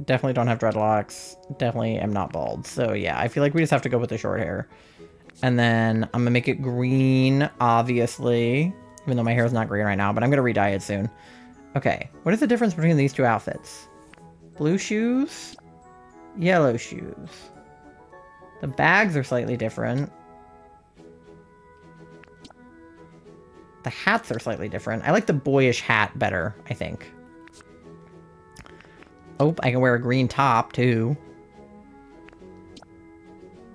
Definitely don't have dreadlocks. Definitely am not bald. So, yeah, I feel like we just have to go with the short hair. And then I'm going to make it green, obviously. Even though my hair is not green right now, but I'm going to re-dye it soon. Okay, what is the difference between these two outfits? Blue shoes, yellow shoes. The bags are slightly different. The hats are slightly different. I like the boyish hat better, I think. Oh, I can wear a green top, too.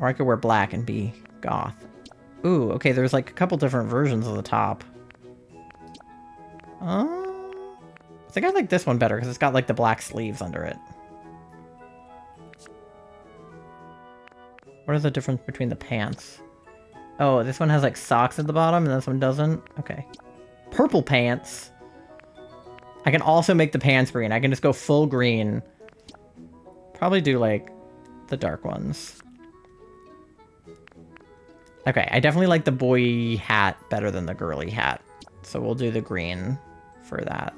Or I could wear black and be goth. Ooh, okay, there's like a couple different versions of the top. I think I like this one better because it's got like the black sleeves under it. What is the difference between the pants? Oh, this one has like socks at the bottom and this one doesn't? Okay. Purple pants. I can also make the pants green. I can just go full green. Probably do like the dark ones. Okay, I definitely like the boy hat better than the girly hat. So we'll do the green for that.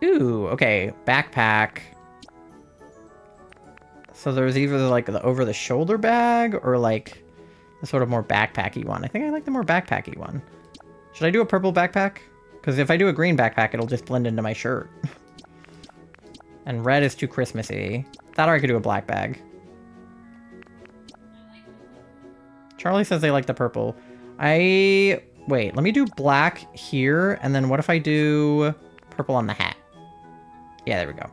Ooh, okay. Backpack. So there's either like the over-the-shoulder bag or like the sort of more backpacky one. I think I like the more backpacky one. Should I do a purple backpack? Because if I do a green backpack, it'll just blend into my shirt. And red is too Christmassy. That or I could do a black bag. Charlie says they like the purple. Wait, let me do black here, and then what if I do purple on the hat? Yeah, there we go.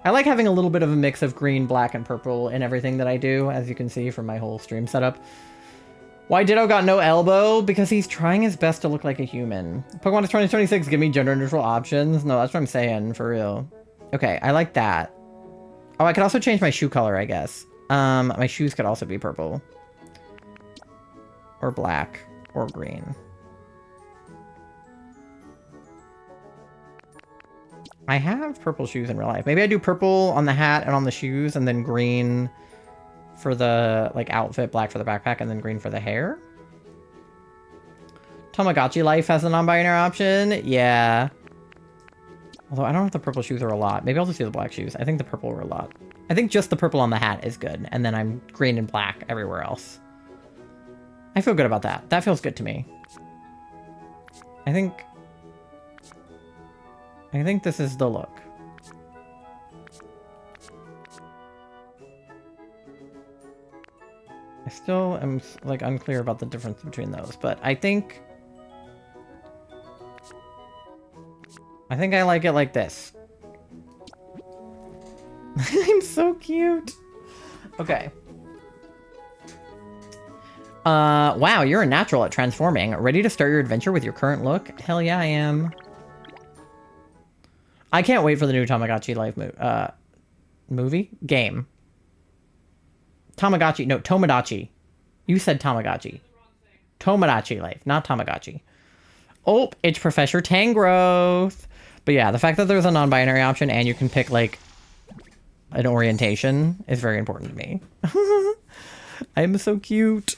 I like having a little bit of a mix of green, black, and purple in everything that I do, as you can see from my whole stream setup. Why Ditto got no elbow? Because he's trying his best to look like a human. Pokemon is 2026, give me gender-neutral options. No, that's what I'm saying, for real. Okay, I like that. Oh, I could also change my shoe color, I guess. My shoes could also be purple. Or black. Or green. I have purple shoes in real life. Maybe I do purple on the hat and on the shoes, and then green for the, like, outfit, black for the backpack, and then green for the hair. Tamagotchi Life has a non-binary option. Yeah. Although I don't know if the purple shoes are a lot. Maybe I'll just do the black shoes. I think the purple are a lot. I think just the purple on the hat is good, and then I'm green and black everywhere else. I feel good about that. That feels good to me. I think this is the look. I still am like unclear about the difference between those, but I think I like it like this. I'm so cute. Okay. Wow, you're a natural at transforming. Ready to start your adventure with your current look? Hell yeah, I am. I can't wait for the new Tamagotchi Life movie? Game. Tamagotchi. No, Tomodachi. You said Tamagotchi. Tomodachi Life, not Tamagotchi. Oh, it's Professor Tangrowth. But yeah, the fact that there's a non-binary option and you can pick, like, an orientation is very important to me. I'm so cute.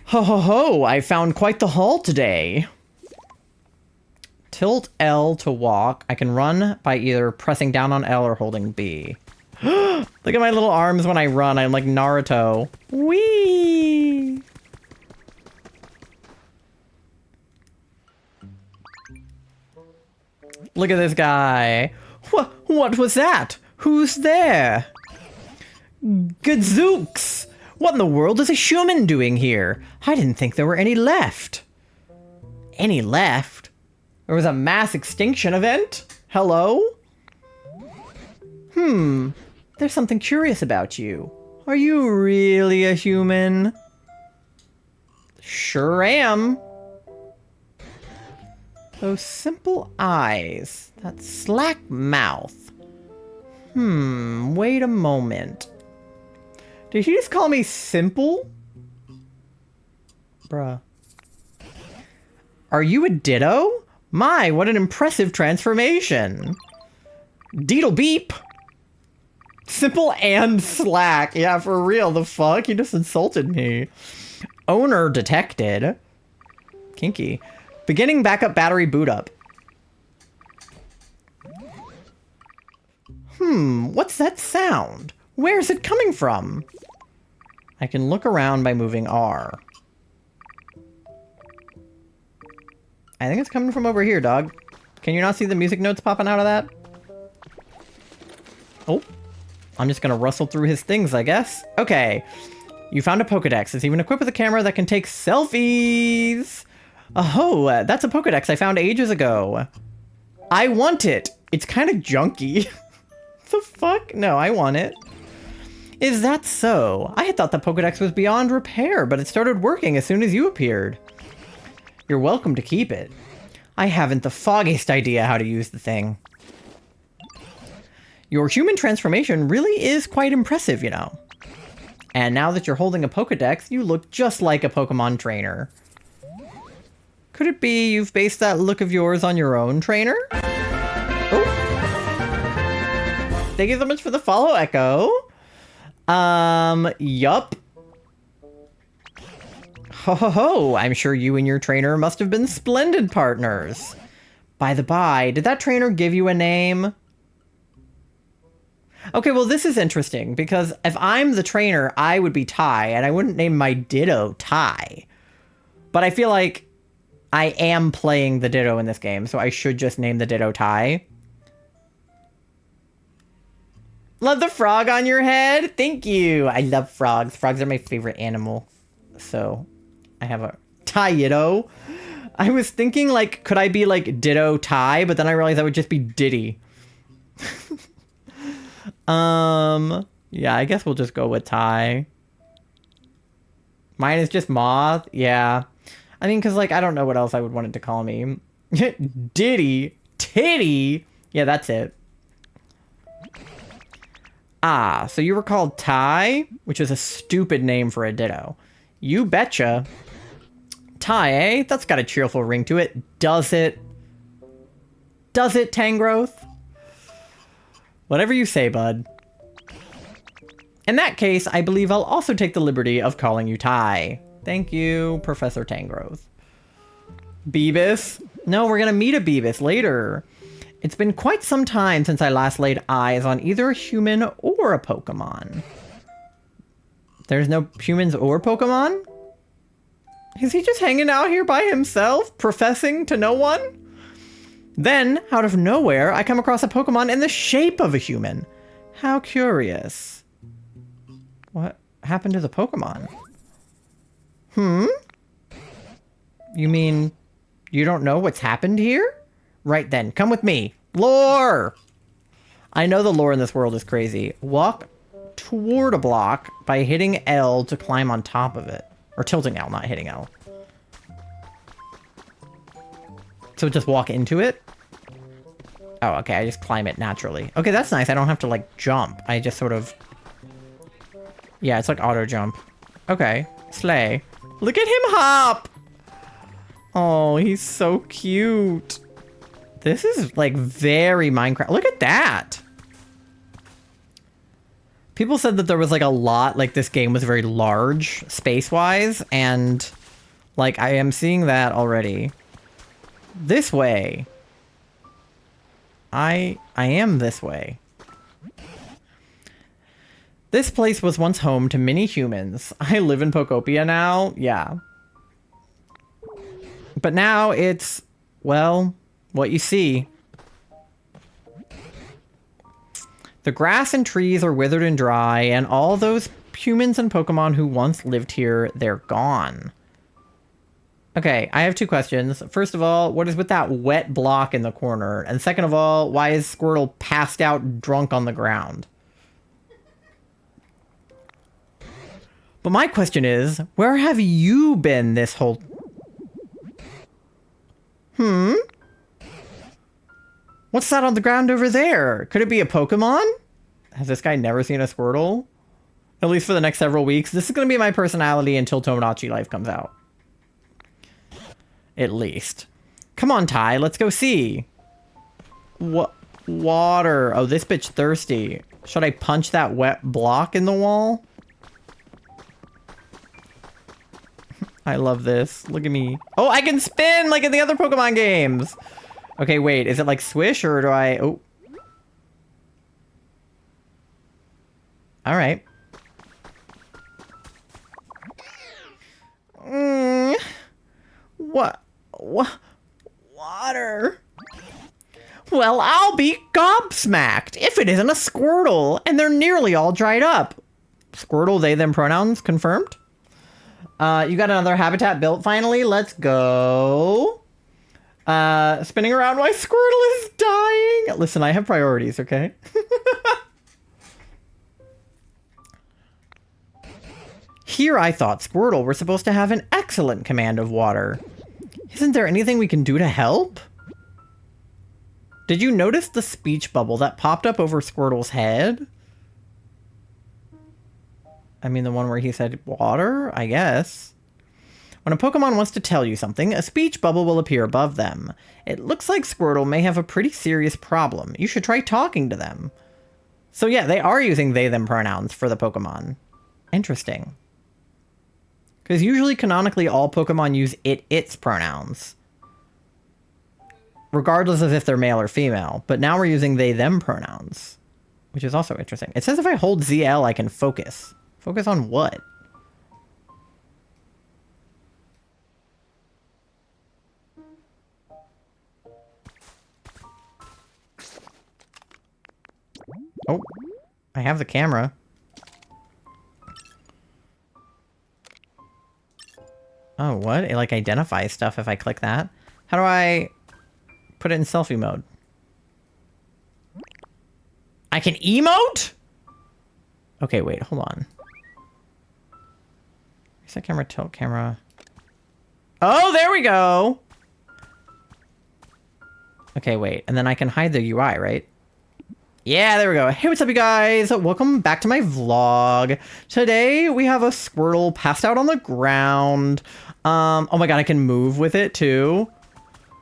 Ho ho ho, I found quite the haul today. Tilt L to walk. I can run by either pressing down on L or holding B. Look at my little arms when I run. I'm like Naruto. Whee! Look at this guy. What was that? Who's there? Gadzooks! What in the world is a human doing here? I didn't think there were any left. Any left? There was a mass extinction event? Hello? There's something curious about you. Are you really a human? Sure am. Those simple eyes. That slack mouth. Wait a moment. Did he just call me simple? Bruh. Are you a ditto? My, what an impressive transformation. Deedle beep. Simple and slack. Yeah, for real, the fuck? You just insulted me. Owner detected. Kinky. Beginning backup battery boot up. What's that sound? Where's it coming from? I can look around by moving R. I think it's coming from over here, dog. Can you not see the music notes popping out of that? Oh. I'm just gonna rustle through his things, I guess. Okay. You found a Pokedex. It's even equipped with a camera that can take selfies. Oh, that's a Pokedex I found ages ago. I want it. It's kind of junky. The fuck? No, I want it. Is that so? I had thought the Pokedex was beyond repair, but it started working as soon as you appeared. You're welcome to keep it. I haven't the foggiest idea how to use the thing. Your human transformation really is quite impressive, you know. And now that you're holding a Pokedex, you look just like a Pokemon trainer. Could it be you've based that look of yours on your own trainer? Oh. Thank you so much for the follow, Echo. Yup. Ho ho ho, I'm sure you and your trainer must have been splendid partners. By the by, did that trainer give you a name? Okay, well, this is interesting, because if I'm the trainer, I would be Ty, and I wouldn't name my Ditto Ty. But I feel like I am playing the Ditto in this game, so I should just name the Ditto Ty. Love the frog on your head? Thank you! I love frogs. Frogs are my favorite animal. So, I have a Ty-Ditto. I was thinking, like, could I be, like, Ditto Ty? But then I realized that would just be Diddy. Yeah, I guess we'll just go with Ty. Mine is just Moth. Yeah. I mean, because, like, I don't know what else I would want it to call me. Diddy. Titty. Yeah, that's it. Ah, so you were called Ty, which is a stupid name for a Ditto. You betcha. Ty, eh? That's got a cheerful ring to it. Does it? Does it, Tangrowth? Whatever you say, bud. In that case, I believe I'll also take the liberty of calling you Ty. Thank you, Professor Tangrowth. Beavis? No, we're gonna meet a Beavis later. It's been quite some time since I last laid eyes on either a human or a Pokemon. There's no humans or Pokemon? Is he just hanging out here by himself, professing to no one? Then, out of nowhere, I come across a Pokemon in the shape of a human. How curious. What happened to the Pokemon? Hmm? You mean you don't know what's happened here? Right then, come with me. Lore! I know the lore in this world is crazy. Walk toward a block by hitting L to climb on top of it. Or tilting L, not hitting L. So just walk into it? Oh, okay, I just climb it naturally. Okay, that's nice. I don't have to, like, jump. I just sort of... Yeah, it's like auto jump. Okay, slay. Look at him hop! Oh, he's so cute. This is, like, very Minecraft. Look at that! People said that there was, like, a lot, like, this game was very large, space-wise, and, like, I am seeing that already. This way. I am this way. This place was once home to many humans. I live in Pokopia now. Yeah. But now it's, well, what you see. The grass and trees are withered and dry, and all those humans and Pokemon who once lived here, they're gone. Okay, I have two questions. First of all, what is with that wet block in the corner? And second of all, why is Squirtle passed out drunk on the ground? But my question is, where have you been this whole... What's that on the ground over there? Could it be a Pokemon? Has this guy never seen a Squirtle? At least for the next several weeks. This is going to be my personality until Tomodachi Life comes out. At least. Come on, Ty, let's go see. What? Water. Oh, this bitch thirsty. Should I punch that wet block in the wall? I love this. Look at me. Oh, I can spin like in the other Pokemon games. Okay, wait. Is it like Swish or do I... Oh. All right. What? Water? Well, I'll be gobsmacked if it isn't a Squirtle, and they're nearly all dried up. Squirtle, they, them pronouns confirmed. You got another habitat built finally. Let's go. Spinning around while Squirtle is dying. Listen, I have priorities, okay? Here I thought Squirtle were supposed to have an excellent command of water. Isn't there anything we can do to help? Did you notice the speech bubble that popped up over Squirtle's head? I mean, the one where he said water, I guess. When a Pokemon wants to tell you something, a speech bubble will appear above them. It looks like Squirtle may have a pretty serious problem. You should try talking to them. So yeah, they are using they, them pronouns for the Pokemon. Interesting. Because usually, canonically, all Pokemon use it, its pronouns. Regardless of if they're male or female. But now we're using they, them pronouns. Which is also interesting. It says if I hold ZL, I can focus. Focus on what? Oh, I have the camera. Oh, what? It like identifies stuff if I click that. How do I put it in selfie mode? I can emote? Okay, wait, hold on. Set camera, tilt camera. Oh, there we go. Okay, wait. And then I can hide the UI, right? Yeah, there we go. Hey, what's up, you guys? Welcome back to my vlog. Today, we have a Squirtle passed out on the ground. Oh my god, I can move with it, too.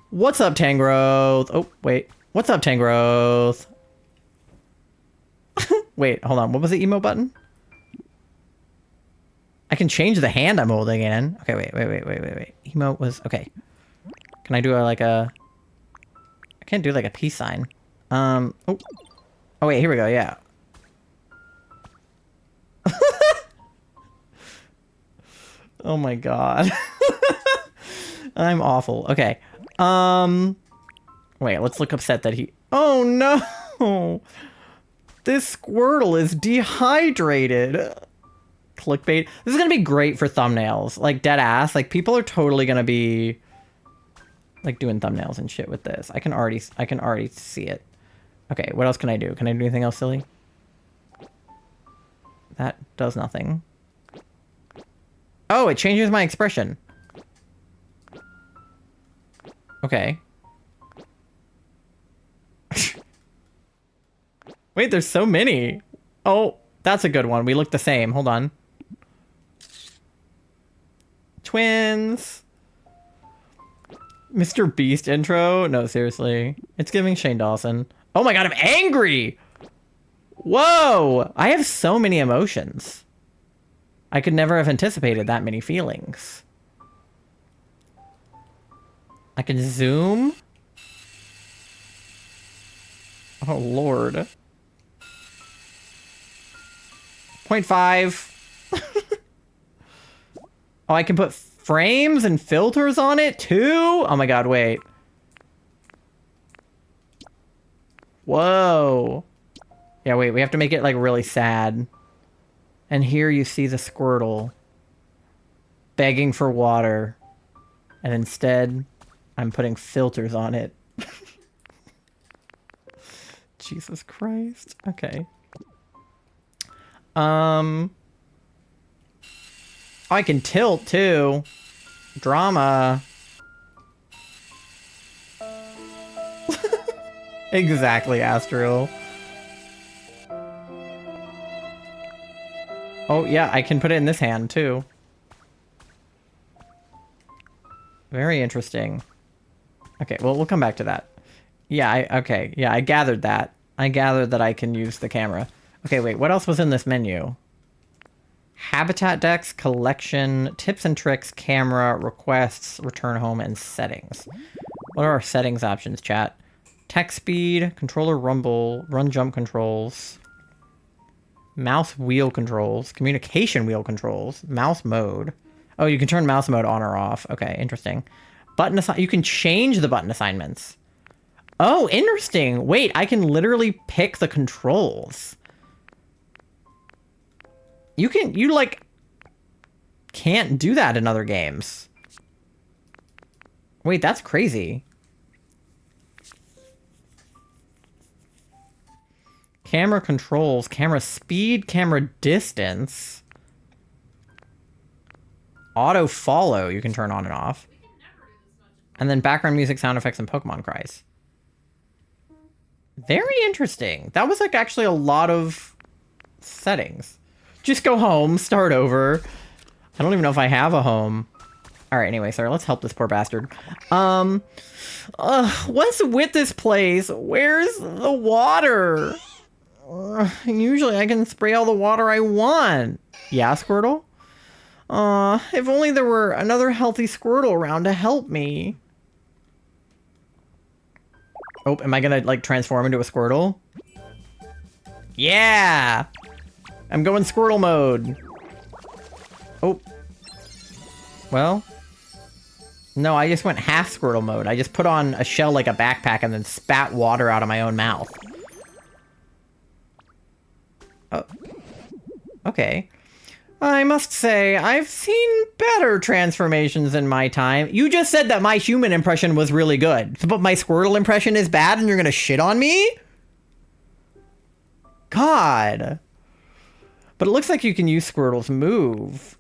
What's up, Tangrowth? Oh, wait. What's up, Tangrowth? Wait, hold on. What was the emote button? I can change the hand I'm holding in. Okay, wait. Emote was... Okay. Can I do I can't do like a peace sign. Oh. Oh, wait, here we go, yeah. Oh my god. I'm awful. Okay. Wait, let's look upset that he... Oh no! This Squirtle is dehydrated. Clickbait. This is gonna be great for thumbnails. Like, dead ass. Like, people are totally gonna be... like, doing thumbnails and shit with this. I can already see it. Okay, what else can I do? Can I do anything else silly? That does nothing. Oh, it changes my expression. Okay. Wait, there's so many. Oh, that's a good one. We look the same. Hold on. Twins. Mr. Beast intro? No, seriously. It's giving Shane Dawson. Oh my god, I'm angry! Whoa! I have so many emotions. I could never have anticipated that many feelings. I can zoom. Oh, Lord. 0.5. Oh, I can put frames and filters on it too? Oh my god, wait. Whoa. Yeah, wait, we have to make it like really sad. And here you see the Squirtle begging for water. And instead, I'm putting filters on it. Jesus Christ. Okay. Oh, I can tilt too. Drama. Exactly, Astral. Oh, yeah, I can put it in this hand, too. Very interesting. Okay, well, we'll come back to that. Yeah, okay. Yeah, I gathered that. I gathered that I can use the camera. Okay, wait, what else was in this menu? Habitat decks, collection, tips and tricks, camera, requests, return home, and settings. What are our settings options, chat? Text speed, controller rumble, run jump controls, mouse wheel controls, communication wheel controls, mouse mode. Oh, you can turn mouse mode on or off. Okay, interesting. Button you can change the button assignments. Oh, interesting. Wait, I can literally pick the controls. You like can't do that in other games. Wait, that's crazy. Camera controls, camera speed, camera distance. Auto follow you can turn on and off. And then background music, sound effects, and Pokemon cries. Very interesting. That was like actually a lot of settings. Just go home, start over. I don't even know if I have a home. All right, anyway, sorry, let's help this poor bastard. What's with this place? Where's the water? Usually I can spray all the water I want. Yeah, Squirtle? If only there were another healthy Squirtle around to help me. Oh, am I gonna, like, transform into a Squirtle? Yeah! I'm going Squirtle mode. Oh. Well. No, I just went half Squirtle mode. I just put on a shell like a backpack and then spat water out of my own mouth. Oh. Okay. I must say, I've seen better transformations in my time. You just said that my human impression was really good, but my Squirtle impression is bad and you're gonna shit on me? God. But it looks like you can use Squirtle's move.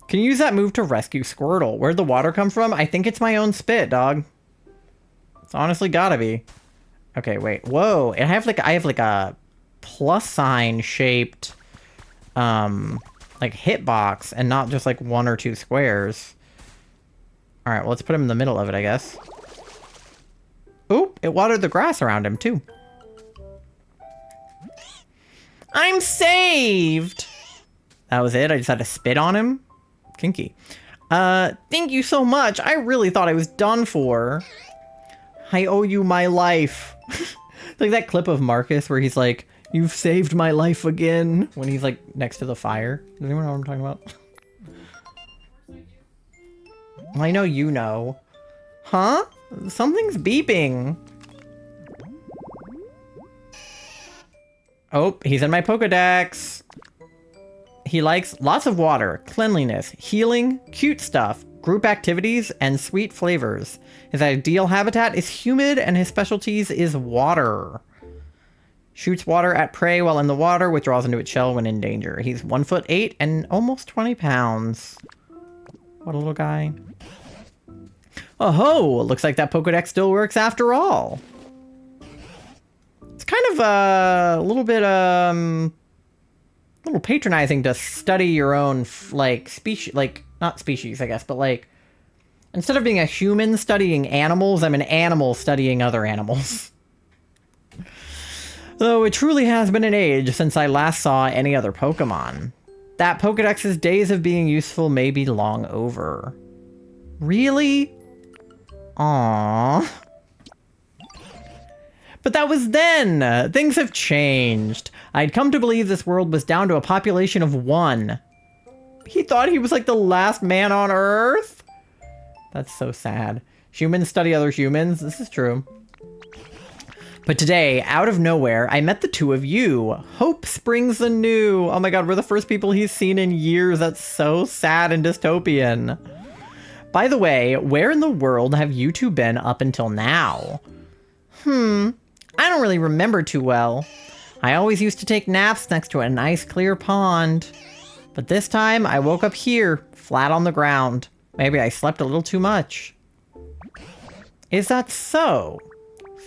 Can you use that move to rescue Squirtle? Where'd the water come from? I think it's my own spit, dog. It's honestly gotta be. Okay, wait. Whoa. I have like a plus sign shaped like hitbox and not just like one or two squares. All right, well, let's put him in the middle of it, I guess. Oop, it watered the grass around him too. I'm saved. That was it. I just had to spit on him. Kinky. Thank you so much. I really thought I was done for. I owe you my life. It's like that clip of Marcus where he's like, "You've saved my life again," when he's like next to the fire. Does anyone know what I'm talking about? Well, I know you know. Huh? Something's beeping. Oh, he's in my Pokedex. He likes lots of water, cleanliness, healing, cute stuff, group activities, and sweet flavors. His ideal habitat is humid, and his specialties is water. Shoots water at prey while in the water, withdraws into its shell when in danger. He's 1'8" and almost 20 pounds. What a little guy. Oh ho! Looks like that Pokedex still works after all. It's kind of a little bit little patronizing to study your own like species, like not species, I guess, but like instead of being a human studying animals, I'm an animal studying other animals. Though it truly has been an age since I last saw any other Pokemon. That Pokedex's days of being useful may be long over. Really? Aww. But that was then! Things have changed. I'd come to believe this world was down to a population of 1. He thought he was like the last man on Earth? That's so sad. Humans study other humans. This is true. But today, out of nowhere, I met the two of you. Hope springs anew. Oh my god, we're the first people he's seen in years. That's so sad and dystopian. By the way, where in the world have you two been up until now? I don't really remember too well. I always used to take naps next to a nice clear pond. But this time, I woke up here, flat on the ground. Maybe I slept a little too much. Is that so?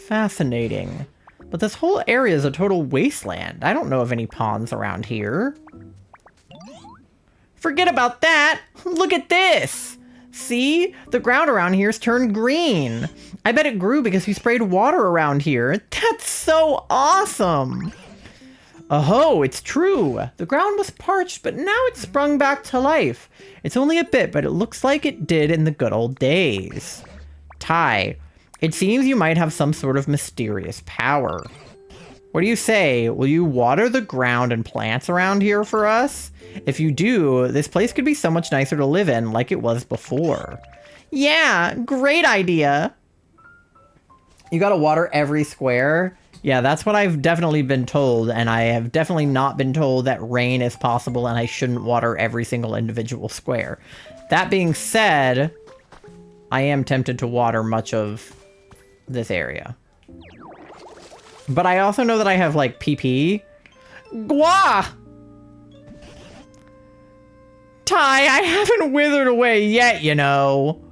Fascinating. But this whole area is a total wasteland. I don't know of any ponds around here. Forget about that! Look at this! See? The ground around here's turned green. I bet it grew because you sprayed water around here. That's so awesome! Oh, it's true. The ground was parched, but now it's sprung back to life. It's only a bit, but it looks like it did in the good old days. Ty, it seems you might have some sort of mysterious power. What do you say? Will you water the ground and plants around here for us? If you do, this place could be so much nicer to live in like it was before. Yeah, great idea. You gotta water every square. Yeah, that's what I've definitely been told, and I have definitely not been told that rain is possible and I shouldn't water every single individual square. That being said, I am tempted to water much of this area. But I also know that I have, like, PP. Gwa! Ty, I haven't withered away yet, you know.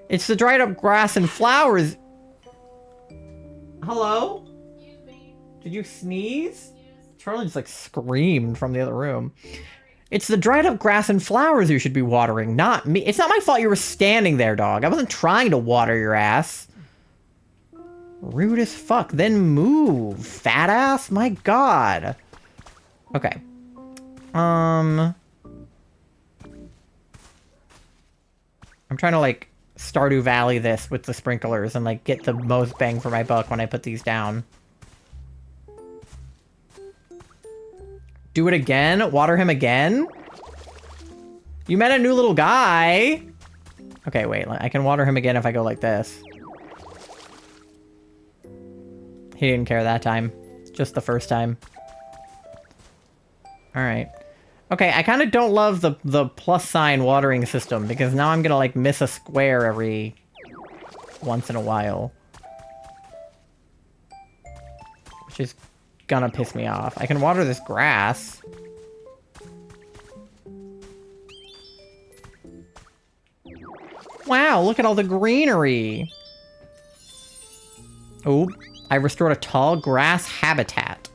It's the dried up grass and flowers. Hello? Excuse me. Did you sneeze? Yes. Charlie just, like, screamed from the other room. It's the dried up grass and flowers you should be watering, not me. It's not my fault you were standing there, dog. I wasn't trying to water your ass. Rude as fuck. Then move, fat ass. My god. Okay. I'm trying to, like, Stardew Valley this with the sprinklers and, like, get the most bang for my buck when I put these down. Do it again? Water him again? You met a new little guy. Okay, wait. I can water him again if I go like this. He didn't care that time. Just the first time. Alright. Okay, I kind of don't love the plus sign watering system because now I'm gonna, like, miss a square every once in a while. Which is gonna piss me off. I can water this grass. Wow, look at all the greenery. Oh, I restored a tall grass habitat.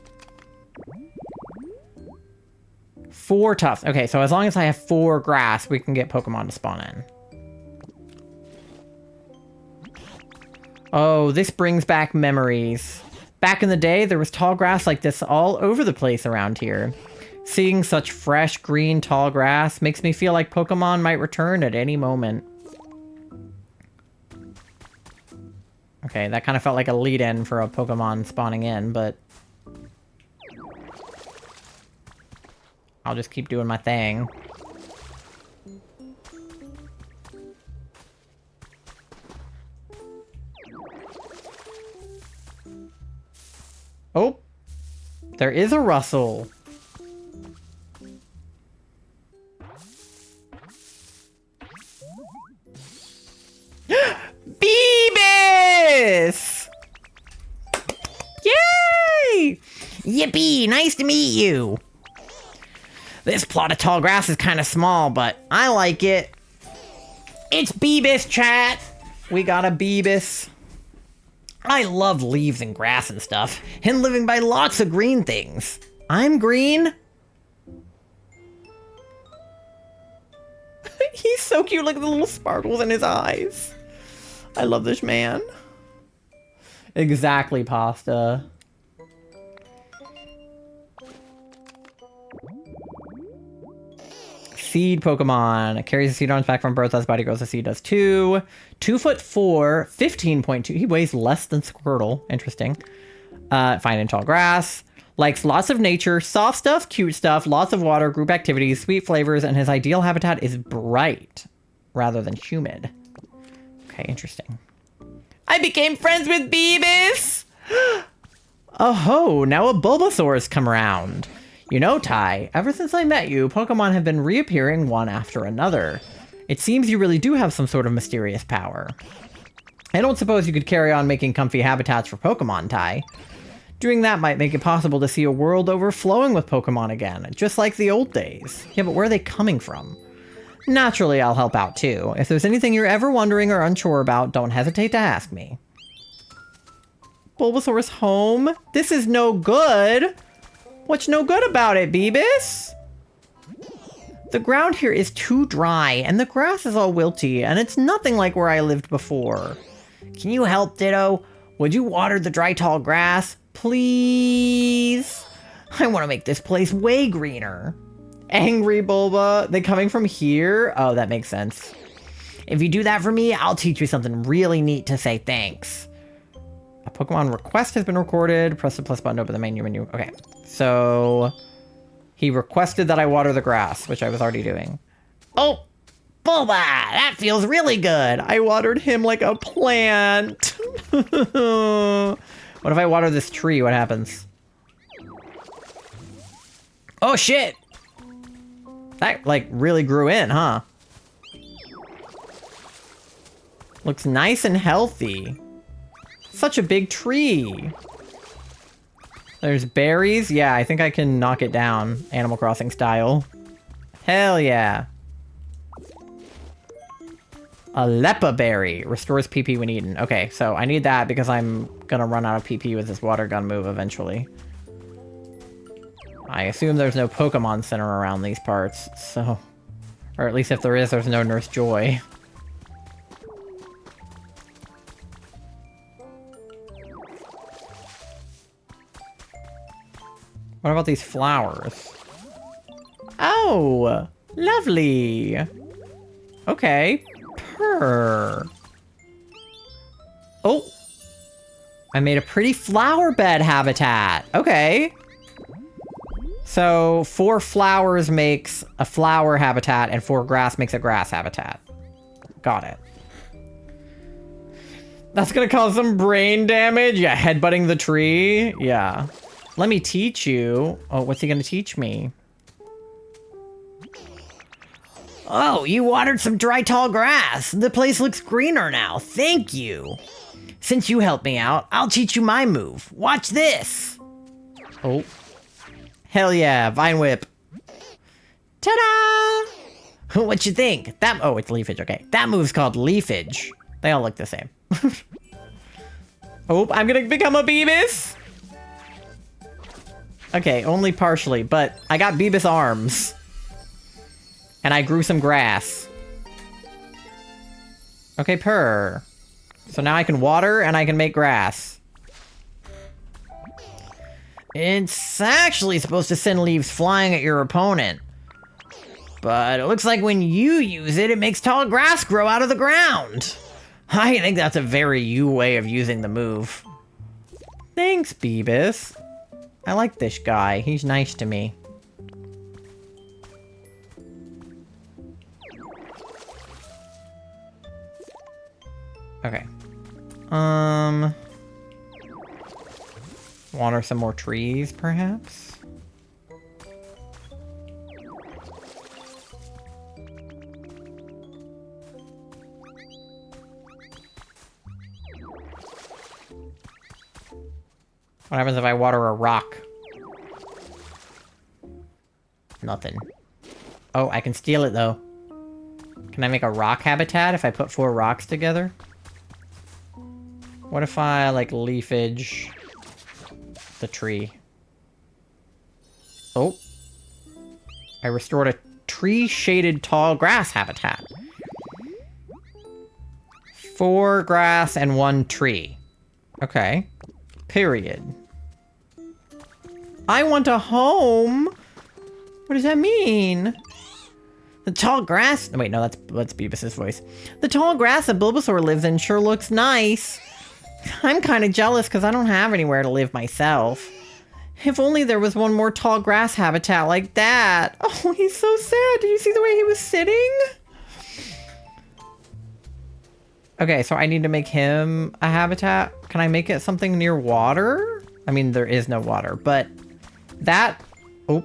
4 tufts. Okay, so as long as I have 4 grass, we can get Pokemon to spawn in. Oh, this brings back memories. Back in the day, there was tall grass like this all over the place around here. Seeing such fresh, green, tall grass makes me feel like Pokemon might return at any moment. Okay, that kind of felt like a lead-in for a Pokemon spawning in, but I'll just keep doing my thing. There is a rustle. Beebus! Yay! Yippee! Nice to meet you. This plot of tall grass is kind of small, but I like it. It's Beebus, chat. We got a Beebus. I love leaves and grass and stuff, and living by lots of green things. I'm green. He's so cute, look at the little sparkles in his eyes. I love this man. Exactly, Pasta. Seed Pokemon. Carries a seed on his back from birth. As body grows, the seed does too. 2'4", 15.2. He weighs less than Squirtle. Interesting. Fine in tall grass. Likes lots of nature, soft stuff, cute stuff, lots of water, group activities, sweet flavors, and his ideal habitat is bright rather than humid. Okay, interesting. I became friends with Beebus! Oh ho, now a Bulbasaur's come around. You know, Ty, ever since I met you, Pokemon have been reappearing one after another. It seems you really do have some sort of mysterious power. I don't suppose you could carry on making comfy habitats for Pokemon, Ty. Doing that might make it possible to see a world overflowing with Pokemon again, just like the old days. Yeah, but where are they coming from? Naturally, I'll help out too. If there's anything you're ever wondering or unsure about, don't hesitate to ask me. Bulbasaur's home? This is no good! What's no good about it, Beebus? The ground here is too dry, and the grass is all wilty, and it's nothing like where I lived before. Can you help, Ditto? Would you water the dry, tall grass? Please? I want to make this place way greener. Angry Bulba. They coming from here? Oh, that makes sense. If you do that for me, I'll teach you something really neat to say thanks. A Pokemon request has been recorded. Press the plus button to open the menu. Okay, so he requested that I water the grass, which I was already doing. Oh, Bulba, that feels really good. I watered him like a plant. What if I water this tree? What happens? Oh, shit. That, like, really grew in, huh? Looks nice and healthy. Such a big tree. There's berries. Yeah, I think I can knock it down. Animal Crossing style. Hell yeah. A Lepa berry. Restores PP when eaten. Okay, so I need that because I'm gonna run out of PP with this water gun move eventually. I assume there's no Pokemon Center around these parts, so... Or at least if there is, there's no Nurse Joy. What about these flowers? Oh! Lovely! Okay. Purr. Oh! I made a pretty flower bed habitat. Okay. So 4 flowers makes a flower habitat and 4 grass makes a grass habitat. Got it. That's gonna cause some brain damage? Yeah, headbutting the tree? Yeah. Let me teach you. Oh, what's he gonna teach me? Oh, you watered some dry, tall grass. The place looks greener now. Thank you. Since you helped me out, I'll teach you my move. Watch this. Oh. Hell yeah, Vine Whip. Ta-da! What you think? That, oh, it's Leafage, okay. That move's called Leafage. They all look the same. Oh, I'm gonna become a Beebus? Okay, only partially, but I got Beebus arms. And I grew some grass. Okay, purr. So now I can water and I can make grass. It's actually supposed to send leaves flying at your opponent. But it looks like when you use it, it makes tall grass grow out of the ground. I think that's a very you way of using the move. Thanks, Beebus. I like this guy. He's nice to me. Okay. Water some more trees, perhaps? What happens if I water a rock? Nothing. Oh, I can steal it, though. Can I make a rock habitat if I put 4 rocks together? What if I, like, leafage the tree? Oh. I restored a tree-shaded tall grass habitat. 4 grass and 1 tree. Okay. Period. I want a home! What does that mean? The tall grass... Wait, no, that's Beavis's voice. The tall grass that Bulbasaur lives in sure looks nice. I'm kind of jealous because I don't have anywhere to live myself. If only there was one more tall grass habitat like that. Oh, he's so sad. Did you see the way he was sitting? Okay, so I need to make him a habitat. Can I make it something near water? I mean, there is no water, but that... Oh,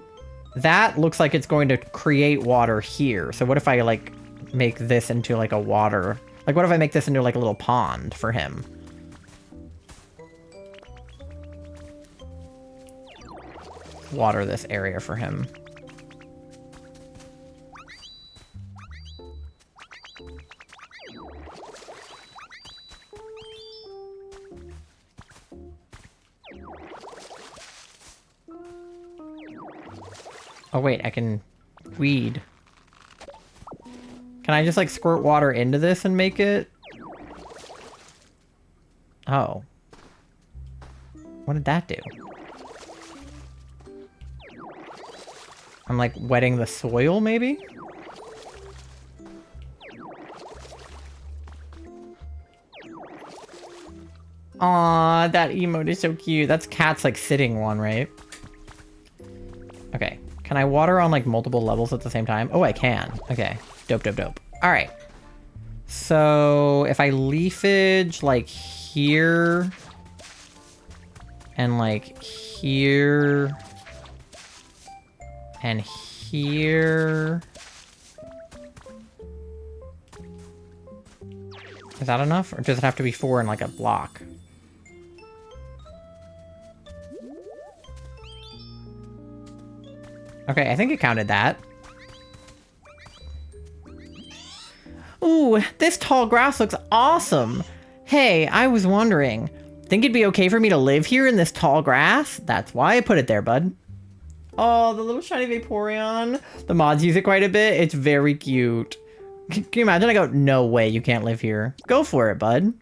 that looks like it's going to create water here. So what if I, like, make this into, like, a water... Like, what if I make this into, like, a little pond for him? Water this area for him. Oh wait, I can weed. Can I just like squirt water into this and make it? Oh. What did that do? I'm like wetting the soil maybe? Aw, that emote is so cute. That's Cat's like sitting one, right? Okay. Can I water on like multiple levels at the same time? Oh, I can. Okay. Dope, dope, dope. All right. So if I leafage like here and like here and here. Is that enough? Or does it have to be 4 in like a block? Okay, I think it counted that. Ooh, this tall grass looks awesome. Hey, I was wondering, think it'd be okay for me to live here in this tall grass? That's why I put it there, bud. Oh, the little shiny Vaporeon. The mods use it quite a bit. It's very cute. Can you imagine? I go, no way, you can't live here. Go for it, bud.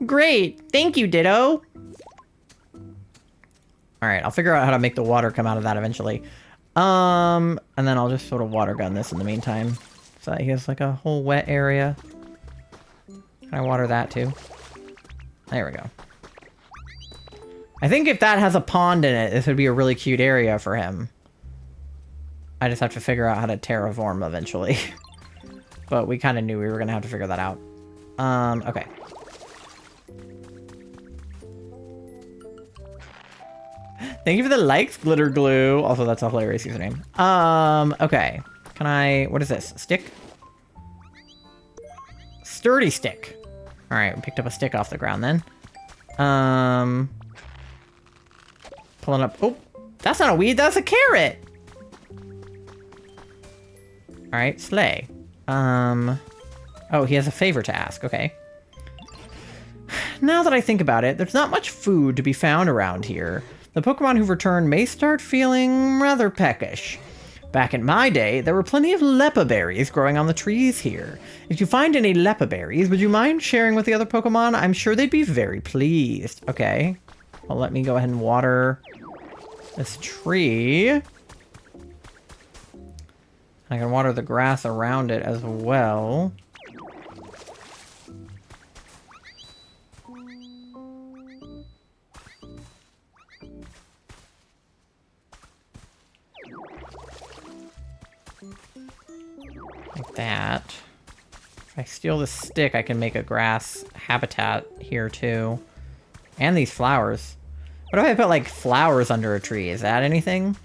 Great. Thank you, Ditto. All right, I'll figure out how to make the water come out of that eventually. And then I'll just sort of water gun this in the meantime. So that he has like a whole wet area. Can I water that too? There we go. I think if that has a pond in it, this would be a really cute area for him. I just have to figure out how to terraform eventually. But we kind of knew we were going to have to figure that out. Okay. Thank you for the likes, Glitter Glue. Also, that's a hilarious username. Okay. Can I... What is this? Stick? Sturdy stick. Alright, we picked up a stick off the ground then. Pulling up... Oh, that's not a weed, that's a carrot! Alright, slay. Oh, he has a favor to ask. Okay. Now that I think about it, there's not much food to be found around here. The Pokemon who've returned may start feeling rather peckish. Back in my day, there were plenty of Leppa berries growing on the trees here. If you find any Leppa berries, would you mind sharing with the other Pokemon? I'm sure they'd be very pleased. Okay. Well, let me go ahead and water this tree. I can water the grass around it as well. Like that. If I steal the stick, I can make a grass habitat here too. And these flowers. What if I put like flowers under a tree? Is that anything?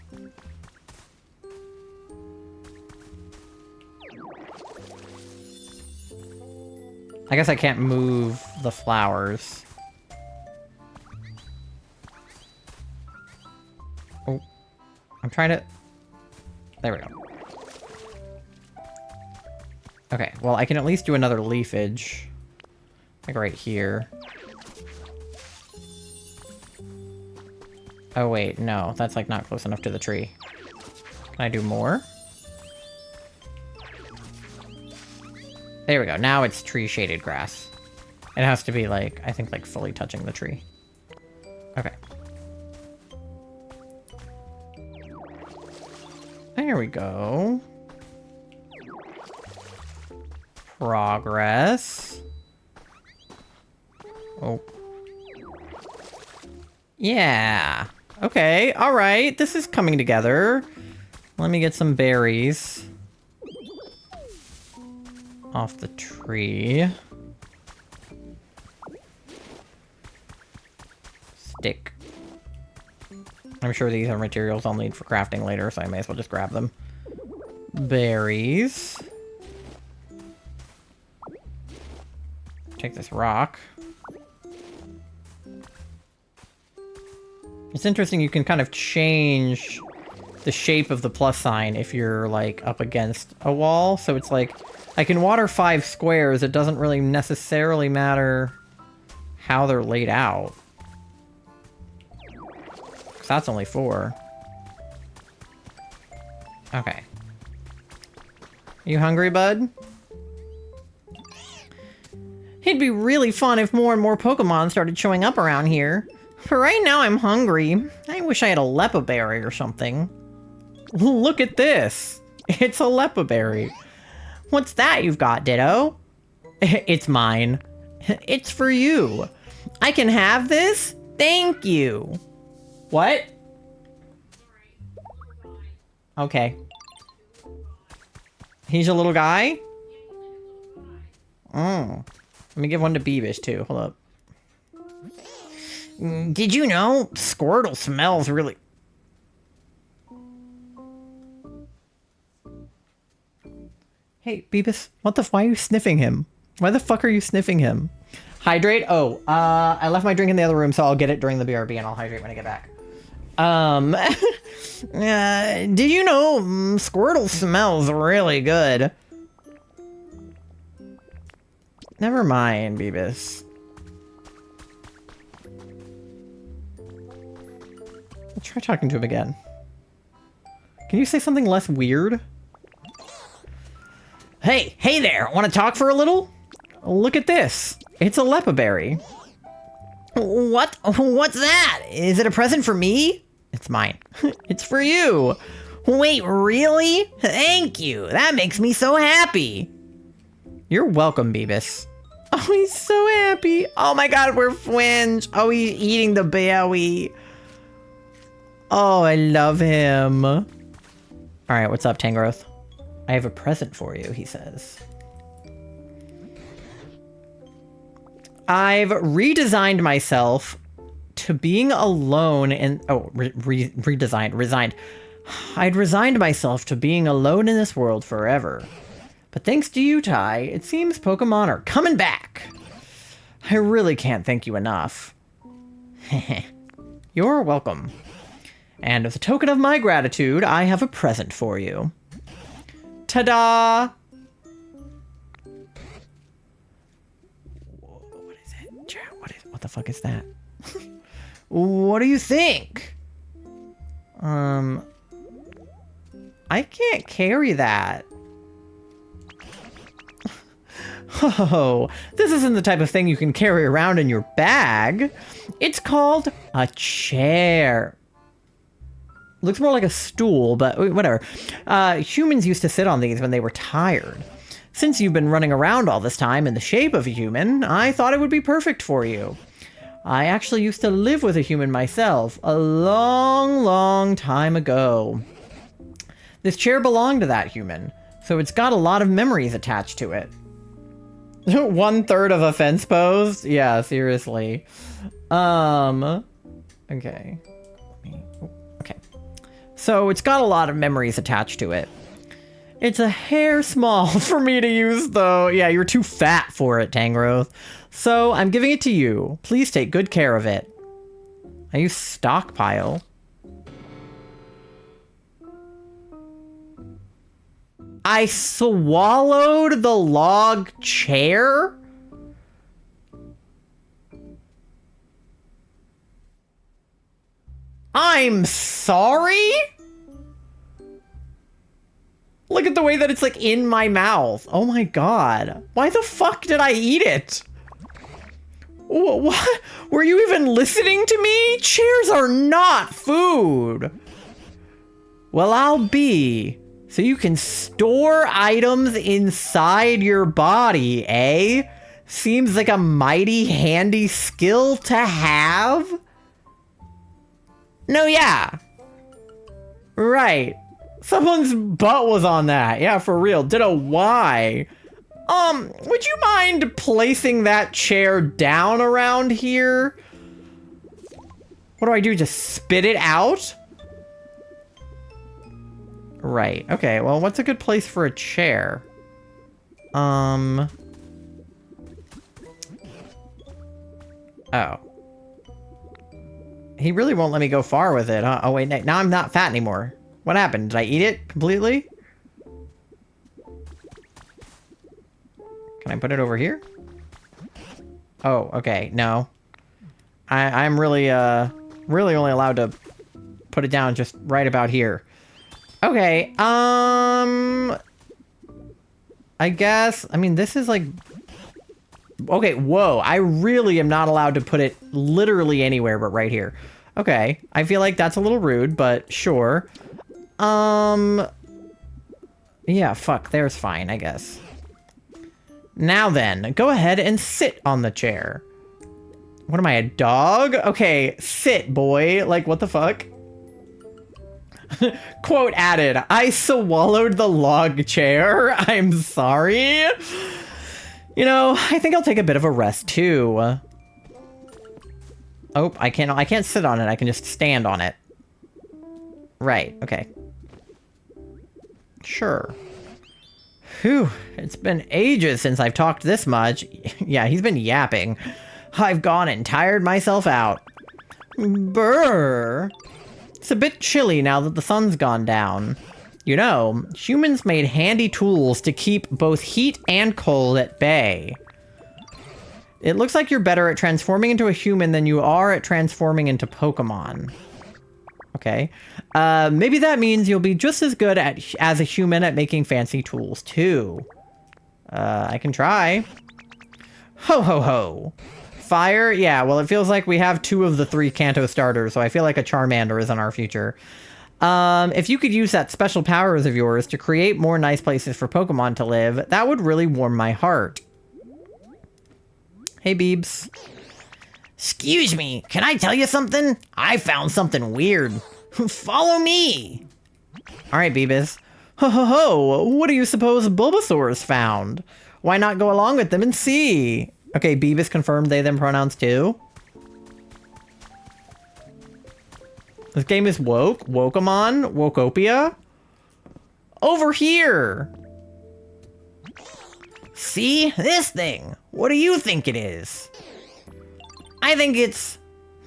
I guess I can't move the flowers. Oh, I'm trying to... There we go. Okay, well, I can at least do another leafage. Like right here. Oh, wait, no. That's, like, not close enough to the tree. Can I do more? There we go. Now it's tree-shaded grass. It has to be, like, I think, like, fully touching the tree. Okay. There we go. Progress. Oh. Yeah. Okay, alright. This is coming together. Let me get some berries off the tree. Stick. I'm sure these are materials I'll need for crafting later, so I may as well just grab them. Berries. Take this rock. It's interesting, you can kind of change the shape of the plus sign if you're, like, up against a wall. So it's like, I can water 5 squares, it doesn't really necessarily matter how they're laid out. 'Cause that's only 4. Okay. You hungry, bud? It'd be really fun if more and more Pokemon started showing up around here. For right now, I'm hungry. I wish I had a Lepa berry or something. Look at this. It's a Lepa berry. What's that you've got, Ditto? It's mine. It's for you. I can have this? Thank you. What? Okay. He's a little guy? Oh. Let me give one to Beavis, too. Hold up. Did you know Squirtle smells really... Hey, Beavis, why are you sniffing him? Why the fuck are you sniffing him? Hydrate? Oh, I left my drink in the other room, so I'll get it during the BRB and I'll hydrate when I get back. Did you know Squirtle smells really good? Never mind, Beavis. I'll try talking to him again. Can you say something less weird? Hey there! Want to talk for a little? Look at this. It's a Lepa berry. What? What's that? Is it a present for me? It's mine. It's for you. Wait, really? Thank you. That makes me so happy. You're welcome, Beavis. Oh, he's so happy. Oh my god, we're twins. Oh, he's eating the berry. Oh, I love him. All right, what's up, Tangrowth? I have a present for you, he says. I've redesigned myself to being alone in... Oh, resigned. I'd resigned myself to being alone in this world forever. But thanks to you, Ty, it seems Pokemon are coming back. I really can't thank you enough. You're welcome. And as a token of my gratitude, I have a present for you. Ta-da! What is it? What the fuck is that? What do you think? I can't carry that. Oh, this isn't the type of thing you can carry around in your bag. It's called a chair. Looks more like a stool, but whatever. Humans used to sit on these when they were tired. Since you've been running around all this time in the shape of a human, I thought it would be perfect for you. I actually used to live with a human myself a long, long time ago. This chair belonged to that human, so it's got a lot of memories attached to it. 1/3 of a fence post? Yeah, seriously. Okay. Okay. So it's got a lot of memories attached to it. It's a hair small for me to use, though. Yeah, you're too fat for it, Tangrowth. So I'm giving it to you. Please take good care of it. I use stockpile. I swallowed the log chair? I'm sorry? Look at the way that it's like in my mouth. Oh my god. Why the fuck did I eat it? What? Were you even listening to me? Chairs are not food. Well, I'll be. So you can store items inside your body, eh? Seems like a mighty handy skill to have. No, yeah. Right. Someone's butt was on that. Yeah, for real. Ditto, why? Would you mind placing that chair down around here? What do I do? Just spit it out? Right. Okay, well, what's a good place for a chair? Oh. He really won't let me go far with it, huh? Oh, wait, now I'm not fat anymore. What happened? Did I eat it completely? Can I put it over here? Oh, okay. No. I'm really, really only allowed to put it down just right about here. Okay, I guess, I mean, this is like... Okay, whoa, I really am not allowed to put it literally anywhere but right here. Okay, I feel like that's a little rude, but sure. Yeah, fuck, there's fine, I guess. Now then, go ahead and sit on the chair. What am I, a dog? Okay, sit, boy. Like, what the fuck? Quote added, I swallowed the log chair. I'm sorry. You know, I think I'll take a bit of a rest too. Oh, I can't sit on it. I can just stand on it. Right, okay. Sure. Whew, it's been ages since I've talked this much. Yeah, he's been yapping. I've gone and tired myself out. Brr. It's a bit chilly now that the sun's gone down. You know, humans made handy tools to keep both heat and cold at bay. It looks like you're better at transforming into a human than you are at transforming into Pokemon. Okay. Maybe that means you'll be just as good as a human at making fancy tools, too. I can try. Ho, ho, ho. Fire? Yeah, well, it feels like we have 2 of the 3 Kanto starters, so I feel like a Charmander is in our future. If you could use that special powers of yours to create more nice places for Pokemon to live, that would really warm my heart. Hey, Beebs. Excuse me, can I tell you something? I found something weird. Follow me. All right, Beebs. Ho, ho, ho, what do you suppose Bulbasaur's found? Why not go along with them and see? Okay, Beebs confirmed they, them pronouns too. This game is woke. Wokamon? Wokopia? Over here! See? This thing! What do you think it is? I think it's...